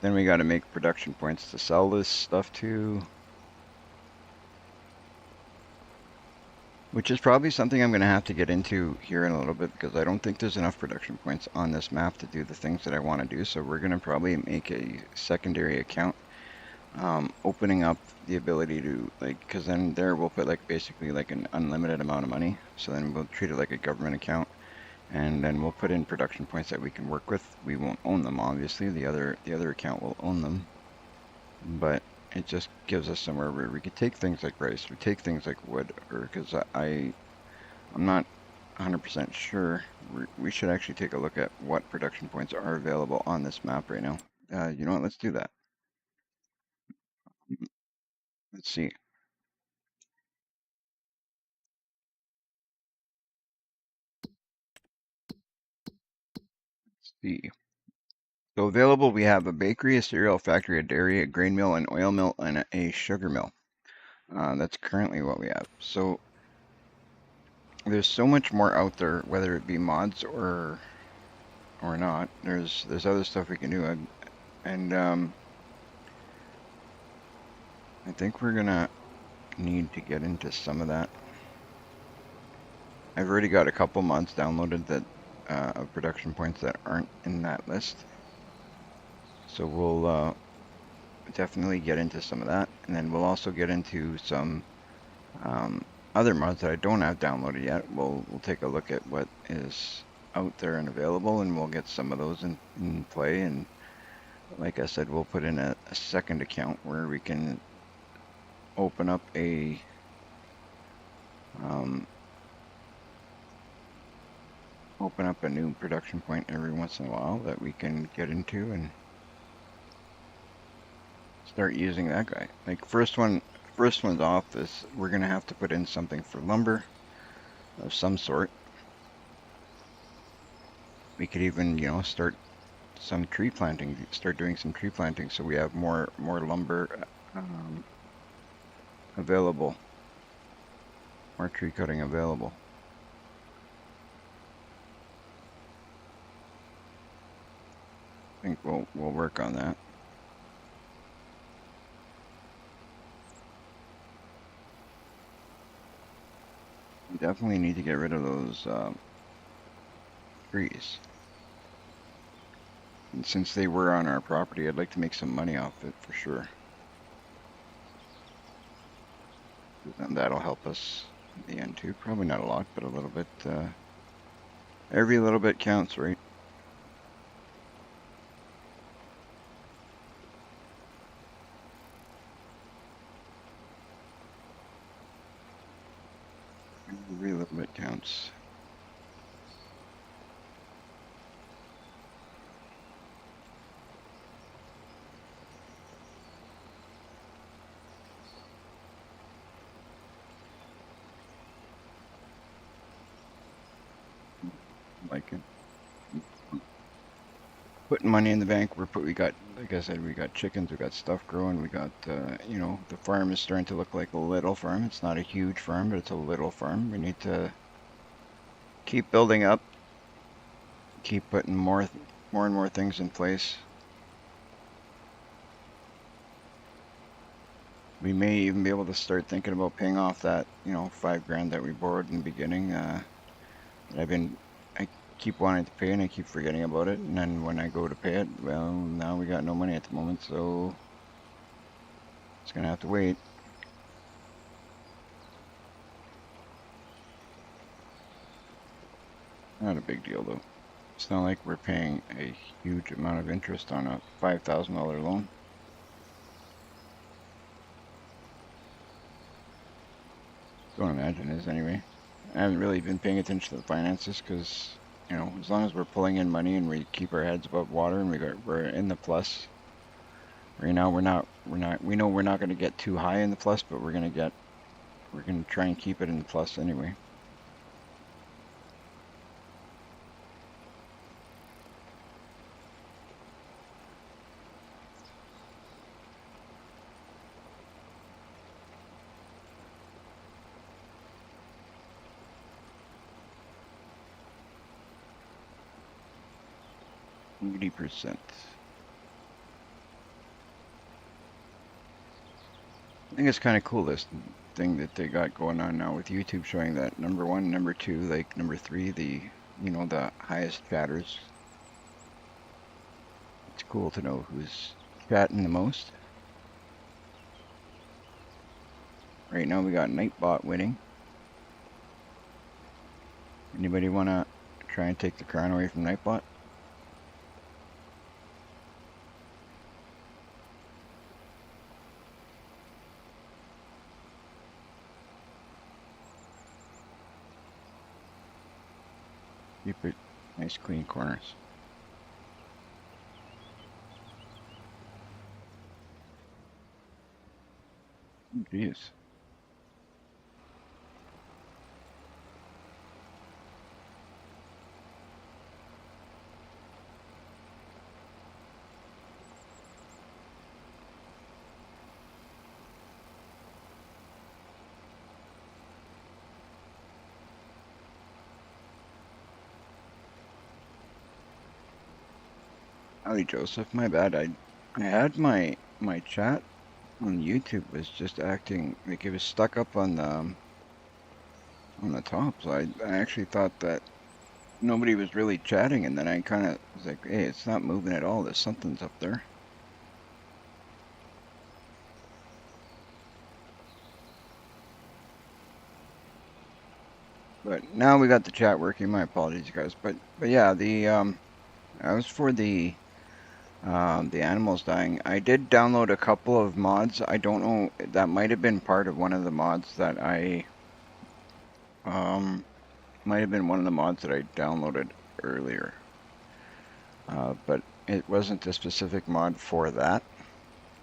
Then we got to make production points to sell this stuff to. Which is probably something I'm going to have to get into here in a little bit because I don't think there's enough production points on this map to do the things that I want to do. So we're going to probably make a secondary account, opening up the ability to like, because then there we'll put like basically like an unlimited amount of money. So then we'll treat it like a government account, and then we'll put in production points that we can work with. We won't own them, obviously. The other account will own them, but it just gives us somewhere where we could take things like rice, we take things like wood, or because I'm not 100% sure. We should actually take a look at what production points are available on this map right now. You know what? Let's do that. Let's see. Let's see. So available, we have a bakery, a cereal factory, a dairy, a grain mill, an oil mill, and a sugar mill. That's currently what we have. So there's so much more out there, whether it be mods or not. There's other stuff we can do, and I think we're gonna need to get into some of that. I've already got a couple mods downloaded that of production points that aren't in that list, so we'll definitely get into some of that, and then we'll also get into some other mods that I don't have downloaded yet. We'll take a look at what is out there and available, and we'll get some of those in play, and like I said, we'll put in a second account where we can open up um, a new production point every once in a while that we can get into and start using that guy. Like first one's off is we're gonna have to put in something for lumber of some sort. We could even, start some tree planting, start doing some tree planting so we have more lumber available, more tree cutting available. I think we'll work on that. We definitely need to get rid of those trees. And since they were on our property, I'd like to make some money off it for sure. And that'll help us in the end too. Probably not a lot, but a little bit. Every little bit counts, right? Every little bit counts. Like it. Putting money in the bank. We got, like I said, we got chickens, we got stuff growing, we got, the farm is starting to look like a little farm. It's not a huge farm, but it's a little farm. We need to keep building up, keep putting more and more things in place. We may even be able to start thinking about paying off that, $5,000 that we borrowed in the beginning. I keep wanting to pay and I keep forgetting about it. And then when I go to pay it, well, now we got no money at the moment, so it's gonna have to wait. Not a big deal though. It's not like we're paying a huge amount of interest on a $5,000 loan. Don't imagine it is anyway. I haven't really been paying attention to the finances because, as long as we're pulling in money and we keep our heads above water and we're in the plus. Right now we know we're not going to get too high in the plus, but we're going to try and keep it in the plus anyway. %. I think it's kind of cool, this thing that they got going on now with YouTube showing that number 1, number 2, like number 3, the highest chatters. It's cool to know who's chatting the most. Right now we got Nightbot winning. Anybody want to try and take the crown away from Nightbot? Keep it nice clean corners. Jeez. Howdy, Joseph. My bad. I had my chat on YouTube was just acting like it was stuck up on the top. So I actually thought that nobody was really chatting, and then I kind of was like, "Hey, it's not moving at all. There's something's up there." But now we got the chat working. My apologies, guys. But yeah, the I was for the The animals dying. I did download a couple of mods. I don't know. That might have been part of one of the mods that um, might have been one of the mods that I downloaded earlier. But it wasn't a specific mod for that,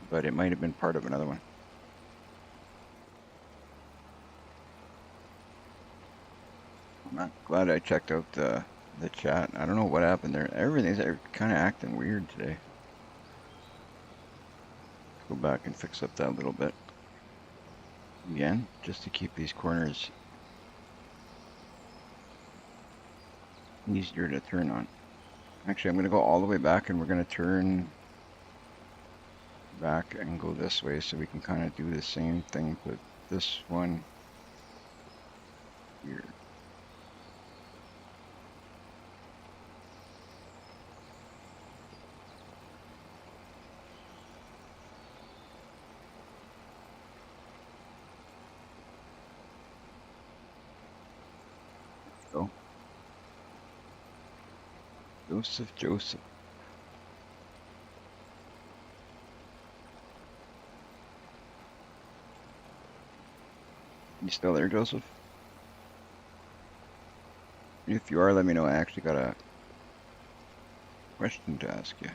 but it might have been part of another one. I'm glad I checked out the chat. I don't know what happened there. Everything's kind of acting weird today. Go back and fix up that little bit again, just to keep these corners easier to turn on. Actually, I'm going to go all the way back and we're going to turn back and go this way so we can kind of do the same thing with this one here. Go. Joseph. You still there, Joseph? If you are, let me know. I actually got a question to ask you.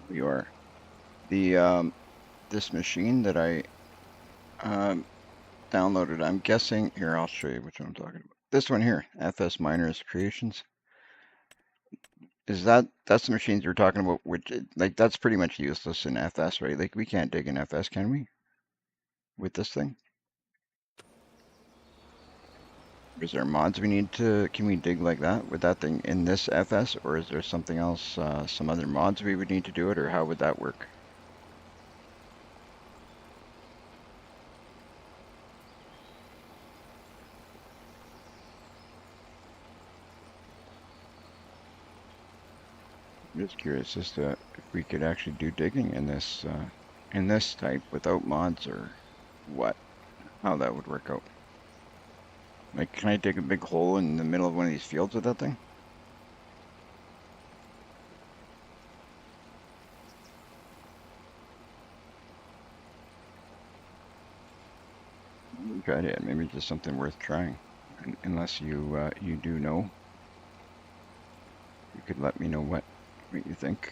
You are. The this machine that I downloaded, I'm guessing here, I'll show you which one I'm talking about. This one here, FS Miners Creations. Is that's the machines you're talking about, which like that's pretty much useless in FS, right? Like we can't dig in FS, can we? With this thing? Is there mods we need to, can we dig like that with that thing in this FS, or is there something else, some other mods we would need to do it, or how would that work? I'm just curious as to if we could actually do digging in this type without mods, or what, how that would work out. Like, can I dig a big hole in the middle of one of these fields with that thing? Tried it. Maybe just something worth trying. Unless you do know, you could let me know what you think.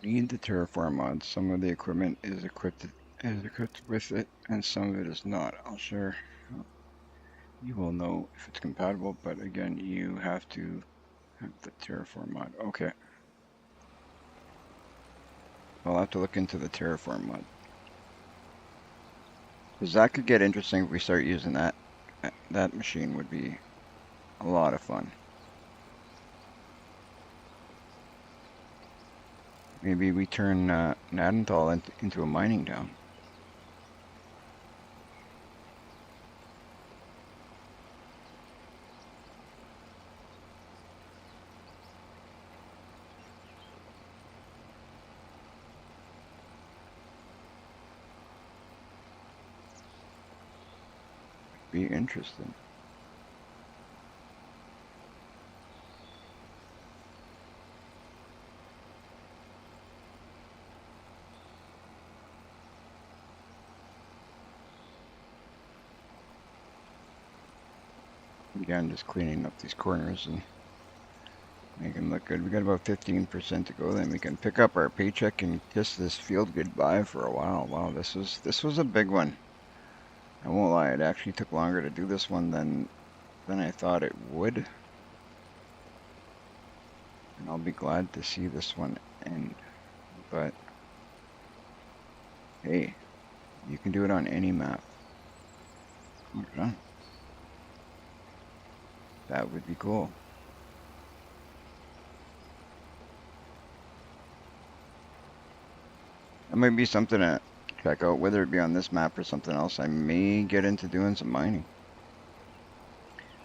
Need the terraform mods. Some of the equipment is equipped with it, and some of it is not. I'll share. You will know if it's compatible, but again, you have to have the terraform mod. Okay. I'll have to look into the terraform mod. Because that could get interesting if we start using that. That machine would be a lot of fun. Maybe we turn Nadenthal into a mining town. Be interesting. Again, just cleaning up these corners and make them look good. We got about 15% to go. Then we can pick up our paycheck and kiss this field goodbye for a while. Wow, this was a big one. I won't lie, it actually took longer to do this one than I thought it would. And I'll be glad to see this one end. But hey, you can do it on any map. Okay. That would be cool. That might be something that check out, whether it be on this map or something else. I may get into doing some mining.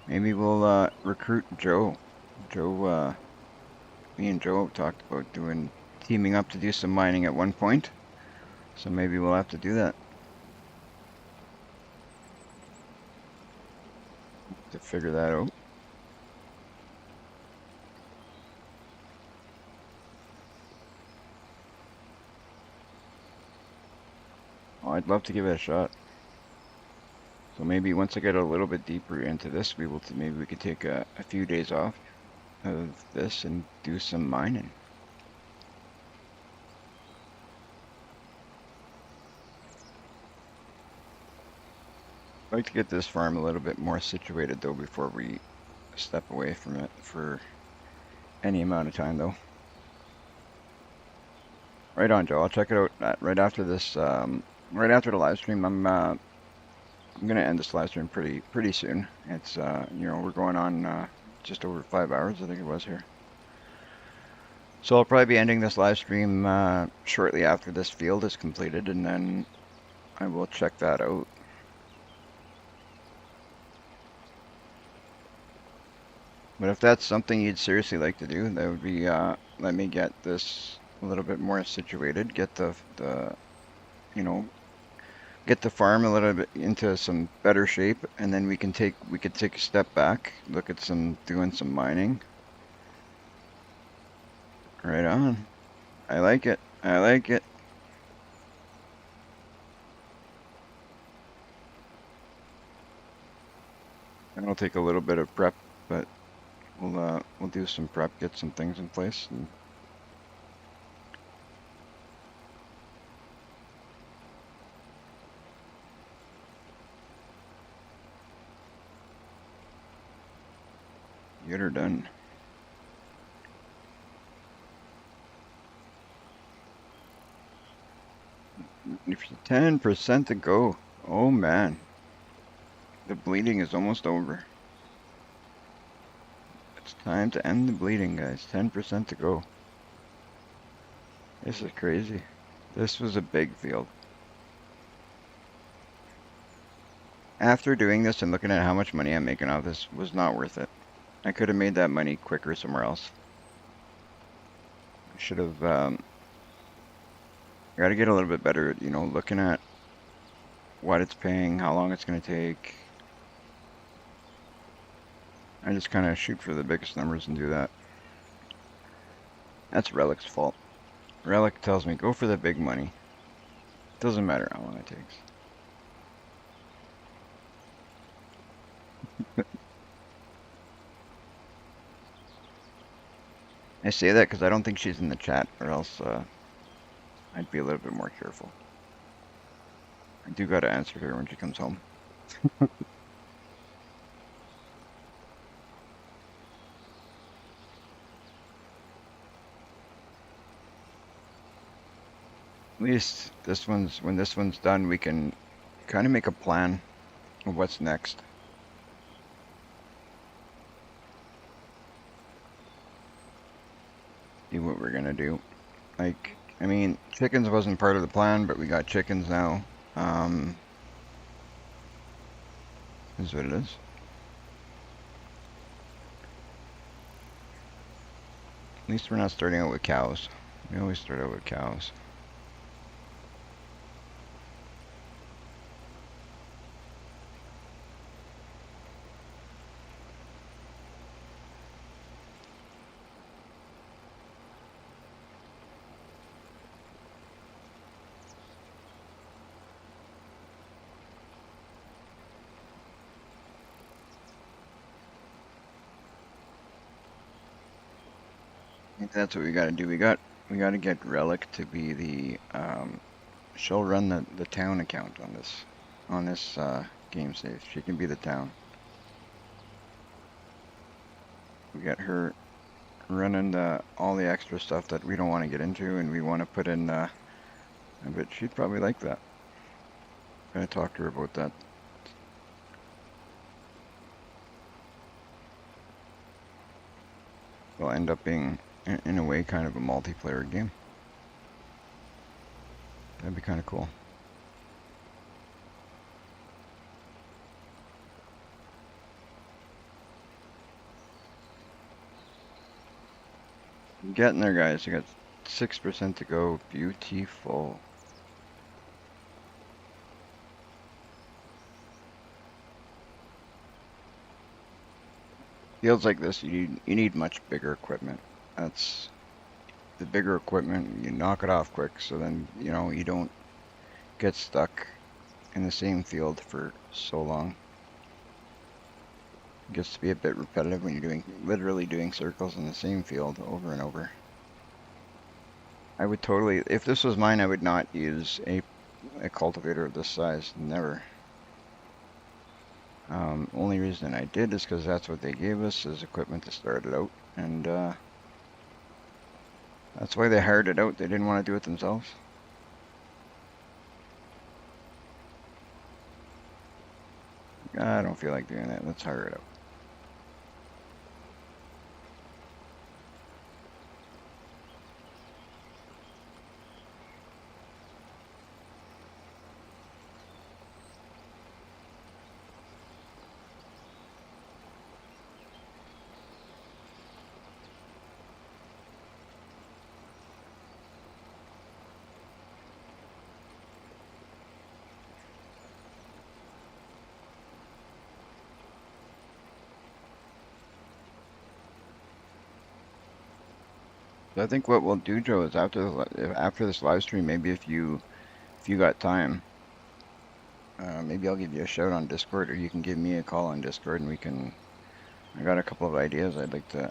Maybe we'll recruit Joe. Joe, me and Joe talked about teaming up to do some mining at one point. So maybe we'll have to do that to figure that out. Oh, I'd love to give it a shot. So maybe once I get a little bit deeper into this, maybe we could take a few days off of this and do some mining. I'd like to get this farm a little bit more situated though before we step away from it for any amount of time though. Right on, Joe. I'll check it out right after this. Right after the live stream, I'm gonna end this live stream pretty soon. It's we're going on just over 5 hours, I think it was here. So I'll probably be ending this live stream shortly after this field is completed, and then I will check that out. But if that's something you'd seriously like to do, that would be let me get this a little bit more situated, get the get the farm a little bit into some better shape, and then we could take a step back, look at doing some mining. Right on. I like it. I like it. It'll take a little bit of prep, but we'll do some prep, get some things in place, and get her done. If 10% to go. Oh man. The bleeding is almost over. It's time to end the bleeding, guys. 10% to go. This is crazy. This was a big field. After doing this and looking at how much money I'm making off this, was not worth it. I could have made that money quicker somewhere else. I should have got to get a little bit better at, looking at what it's paying, how long it's going to take. I just kind of shoot for the biggest numbers and do that. That's Relic's fault. Relic tells me, go for the big money. Doesn't matter how long it takes. I say that because I don't think she's in the chat, or else I'd be a little bit more careful. I do got to answer her when she comes home. At least when this one's done, we can kind of make a plan of what's next. See what we're gonna do. Like, I mean, chickens wasn't part of the plan, but we got chickens now. Is what it is. At least we're not starting out with cows. We always start out with cows. I think that's what we got to do. We got to get Relic to be the she'll run the town account on this game save. She can be the town. We got her running all the extra stuff that we don't want to get into, and we want to put in. But she'd probably like that. I'm gonna talk to her about that. It'll end up being, in a way, kind of a multiplayer game. That'd be kind of cool. Getting there, guys. I got 6% to go. Beautiful. Fields like this, you need much bigger equipment. That's the bigger equipment. You knock it off quick, so then you don't get stuck in the same field for so long. It gets to be a bit repetitive when you're literally doing circles in the same field over and over. I would totally, if this was mine, I would not use a cultivator of this size. Never. Only reason I did is because that's what they gave us as equipment to start it out, and that's why they hired it out. They didn't want to do it themselves. I don't feel like doing that. Let's hire it out. So I think what we'll do, Joe, is after this live stream, maybe if you got time, maybe I'll give you a shout on Discord, or you can give me a call on Discord, and I got a couple of ideas I'd like to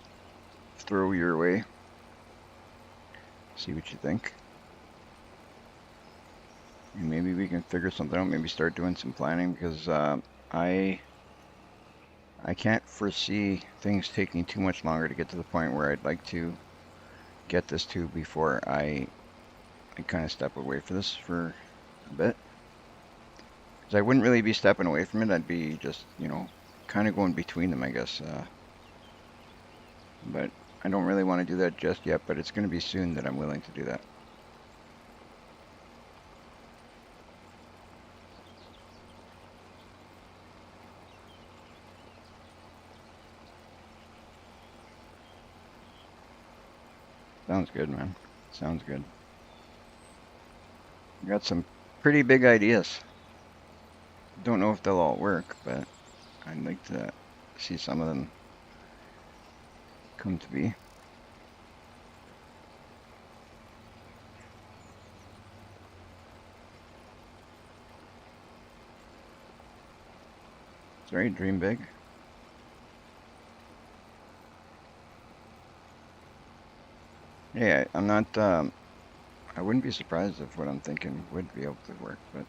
throw your way. See what you think. And maybe we can figure something out, maybe start doing some planning, because I can't foresee things taking too much longer to get to the point where I'd like to get this to before I kind of step away for this for a bit. Because I wouldn't really be stepping away from it. I'd be just, kind of going between them, I guess. But I don't really want to do that just yet, but it's going to be soon that I'm willing to do that. Sounds good, man. Sounds good. You got some pretty big ideas. Don't know if they'll all work, but I'd like to see some of them come to be. Sorry, dream big. Yeah, I'm not. I wouldn't be surprised if what I'm thinking would be able to work, but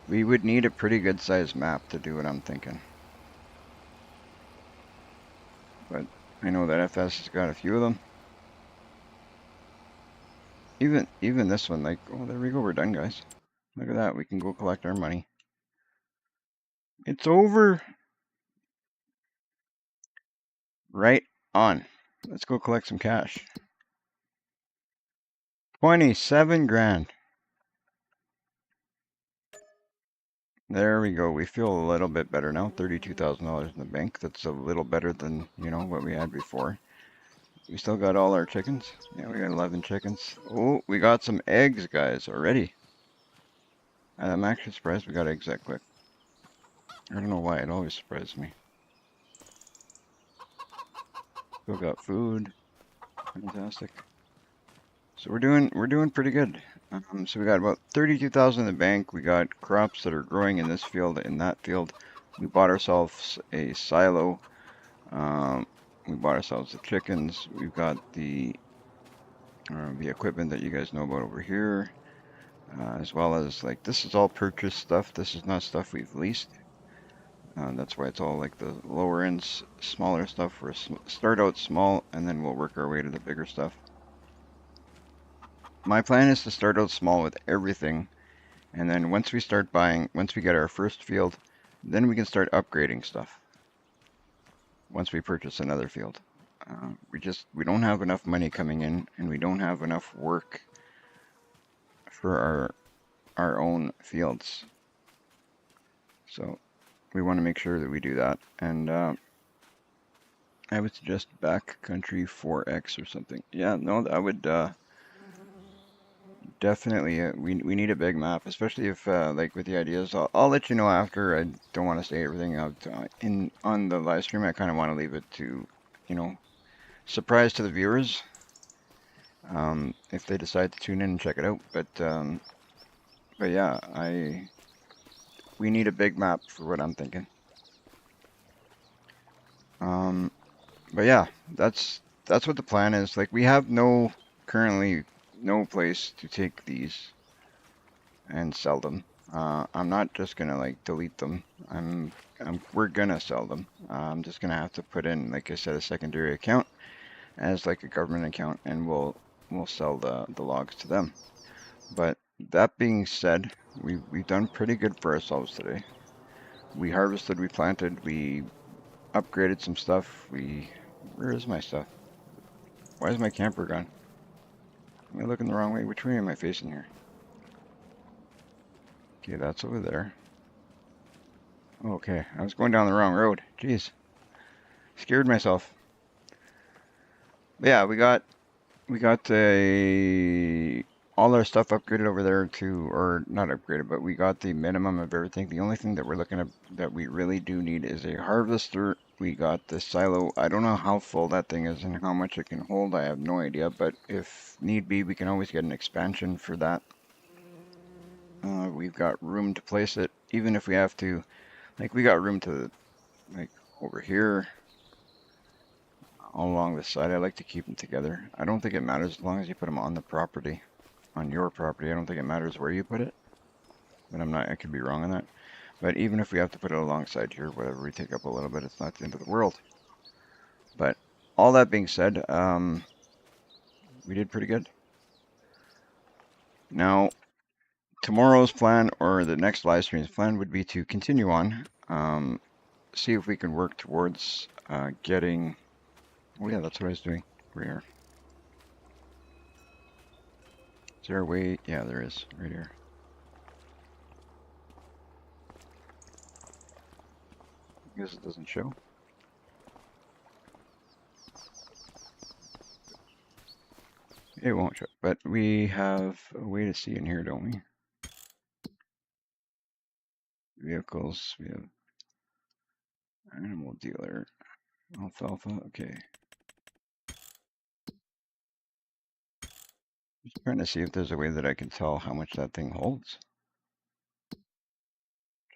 we would need a pretty good sized map to do what I'm thinking. But I know that FS has got a few of them. Even this one, like, oh, there we go, we're done, guys. Look at that, we can go collect our money. It's over. Right on. Let's go collect some cash. 27 grand. There we go. We feel a little bit better now. $32,000 in the bank. That's a little better than, what we had before. We still got all our chickens. Yeah, we got 11 chickens. Oh, we got some eggs, guys, already. I'm actually surprised we got eggs that quick. I don't know why. It always surprises me. Still got food. Fantastic. So we're doing pretty good. So we got about 32,000 in the bank. We got crops that are growing in this field, in that field. We bought ourselves a silo. We bought ourselves the chickens. We've got the equipment that you guys know about over here, as well as like this is all purchased stuff. This is not stuff we've leased. That's why it's all like the lower end, smaller stuff. We'll start out small and then we'll work our way to the bigger stuff. My plan is to start out small with everything, and then once we get our first field, then we can start upgrading stuff. Once we purchase another field, we don't have enough money coming in, and we don't have enough work for our own fields. So we want to make sure that we do that, and I would suggest backcountry 4X or something. Yeah, no, I would definitely. We need a big map, especially if like with the ideas. I'll let you know after. I don't want to say everything out in on the live stream. I kind of want to leave it to, you know, surprise to the viewers if they decide to tune in and check it out. But yeah, I we need a big map for what I'm thinking. Um, but yeah, that's what the plan is. Like we have currently no place to take these and sell them. I'm not just gonna like delete them. We're gonna sell them. I'm just gonna have to put in, like I said, a secondary account as like a government account, and we'll sell the logs to them. But that being said, we've done pretty good for ourselves today. We harvested, we planted, we upgraded some stuff. Where is my stuff? Why is my camper gone? Am I looking the wrong way? Which way am I facing here? Okay, that's over there. Okay, I was going down the wrong road. Jeez, scared myself. But yeah, we got all our stuff upgraded over there to, or not upgraded, but we got the minimum of everything. The only thing that we're looking at that we really do need is a harvester. We got the silo. I don't know how full that thing is and how much it can hold. I have no idea, but if need be, we can always get an expansion for that. We've got room to place it, even if we have to, like we got room to, like over here, all along the side. I like to keep them together. I don't think it matters as long as you put them on the property, on your property. I don't think it matters where you put it, but I could be wrong on that. But even if we have to put it alongside here, whatever, we take up a little bit, it's not the end of the world. But all that being said, we did pretty good. Now, tomorrow's plan or the next live stream's plan would be to continue on, see if we can work towards getting. Oh yeah, that's what I was doing. Right here. Is there a way? Yeah, there is. Right here. I guess it doesn't show. It won't show. But we have a way to see in here, don't we? Vehicles. We have animal dealer. Alfalfa. Okay. Just trying to see if there's a way that I can tell how much that thing holds.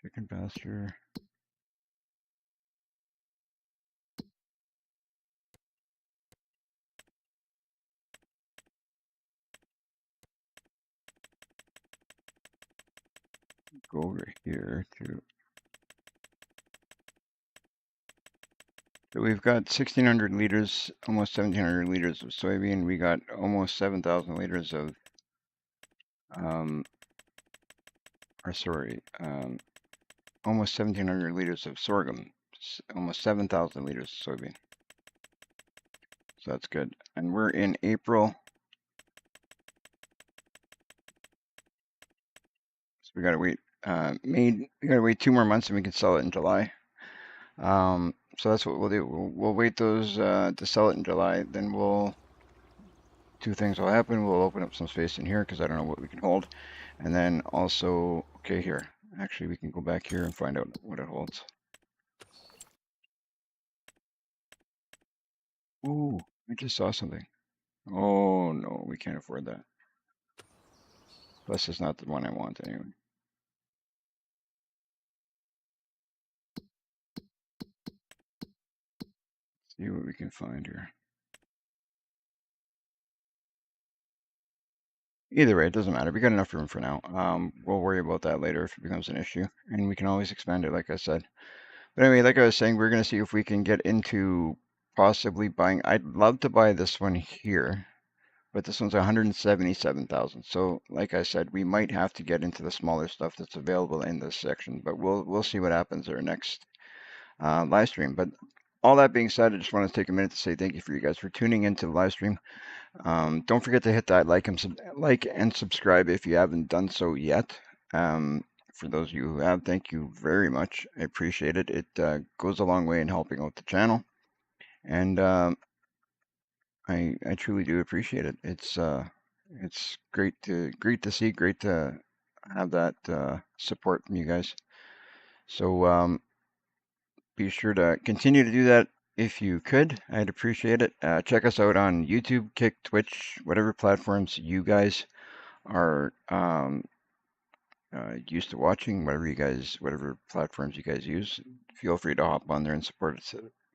Chicken pasture. Go over here to. So we've got 1,600 liters, almost 1,700 liters of soybean. We got almost 7,000 liters of, or sorry, almost 1,700 liters of sorghum, almost 7,000 liters of soybean. So that's good. And we're in April. So we gotta wait. We gotta wait 2 more months and we can sell it in July. So that's what we'll do. We'll wait those to sell it in July. Then two things will happen. We'll open up some space in here because I don't know what we can hold. And then also, okay, here. Actually, we can go back here and find out what it holds. Ooh, I just saw something. Oh no, we can't afford that. Plus, it's not the one I want anyway. See what we can find here. Either way, it doesn't matter. We got enough room for now. We'll worry about that later if it becomes an issue, and we can always expand it, like I said. But anyway, like I was saying, we're gonna see if we can get into possibly buying. I'd love to buy this one here, but this one's 177,000. So, like I said, we might have to get into the smaller stuff that's available in this section, but we'll see what happens our next live stream. But all that being said, I just want to take a minute to say thank you for you guys for tuning into the live stream. Don't forget to hit that like and subscribe if you haven't done so yet. For those of you who have, thank you very much. I appreciate it. It goes a long way in helping out the channel. And I truly do appreciate it. It's great to see, great to have that support from you guys. So be sure to continue to do that if you could. I'd appreciate it. Check us out on YouTube, Kick, Twitch, whatever platforms you guys are used to watching, whatever platforms you guys use. Feel free to hop on there and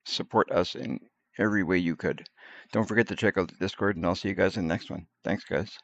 support us in every way you could. Don't forget to check out the Discord, and I'll see you guys in the next one. Thanks, guys.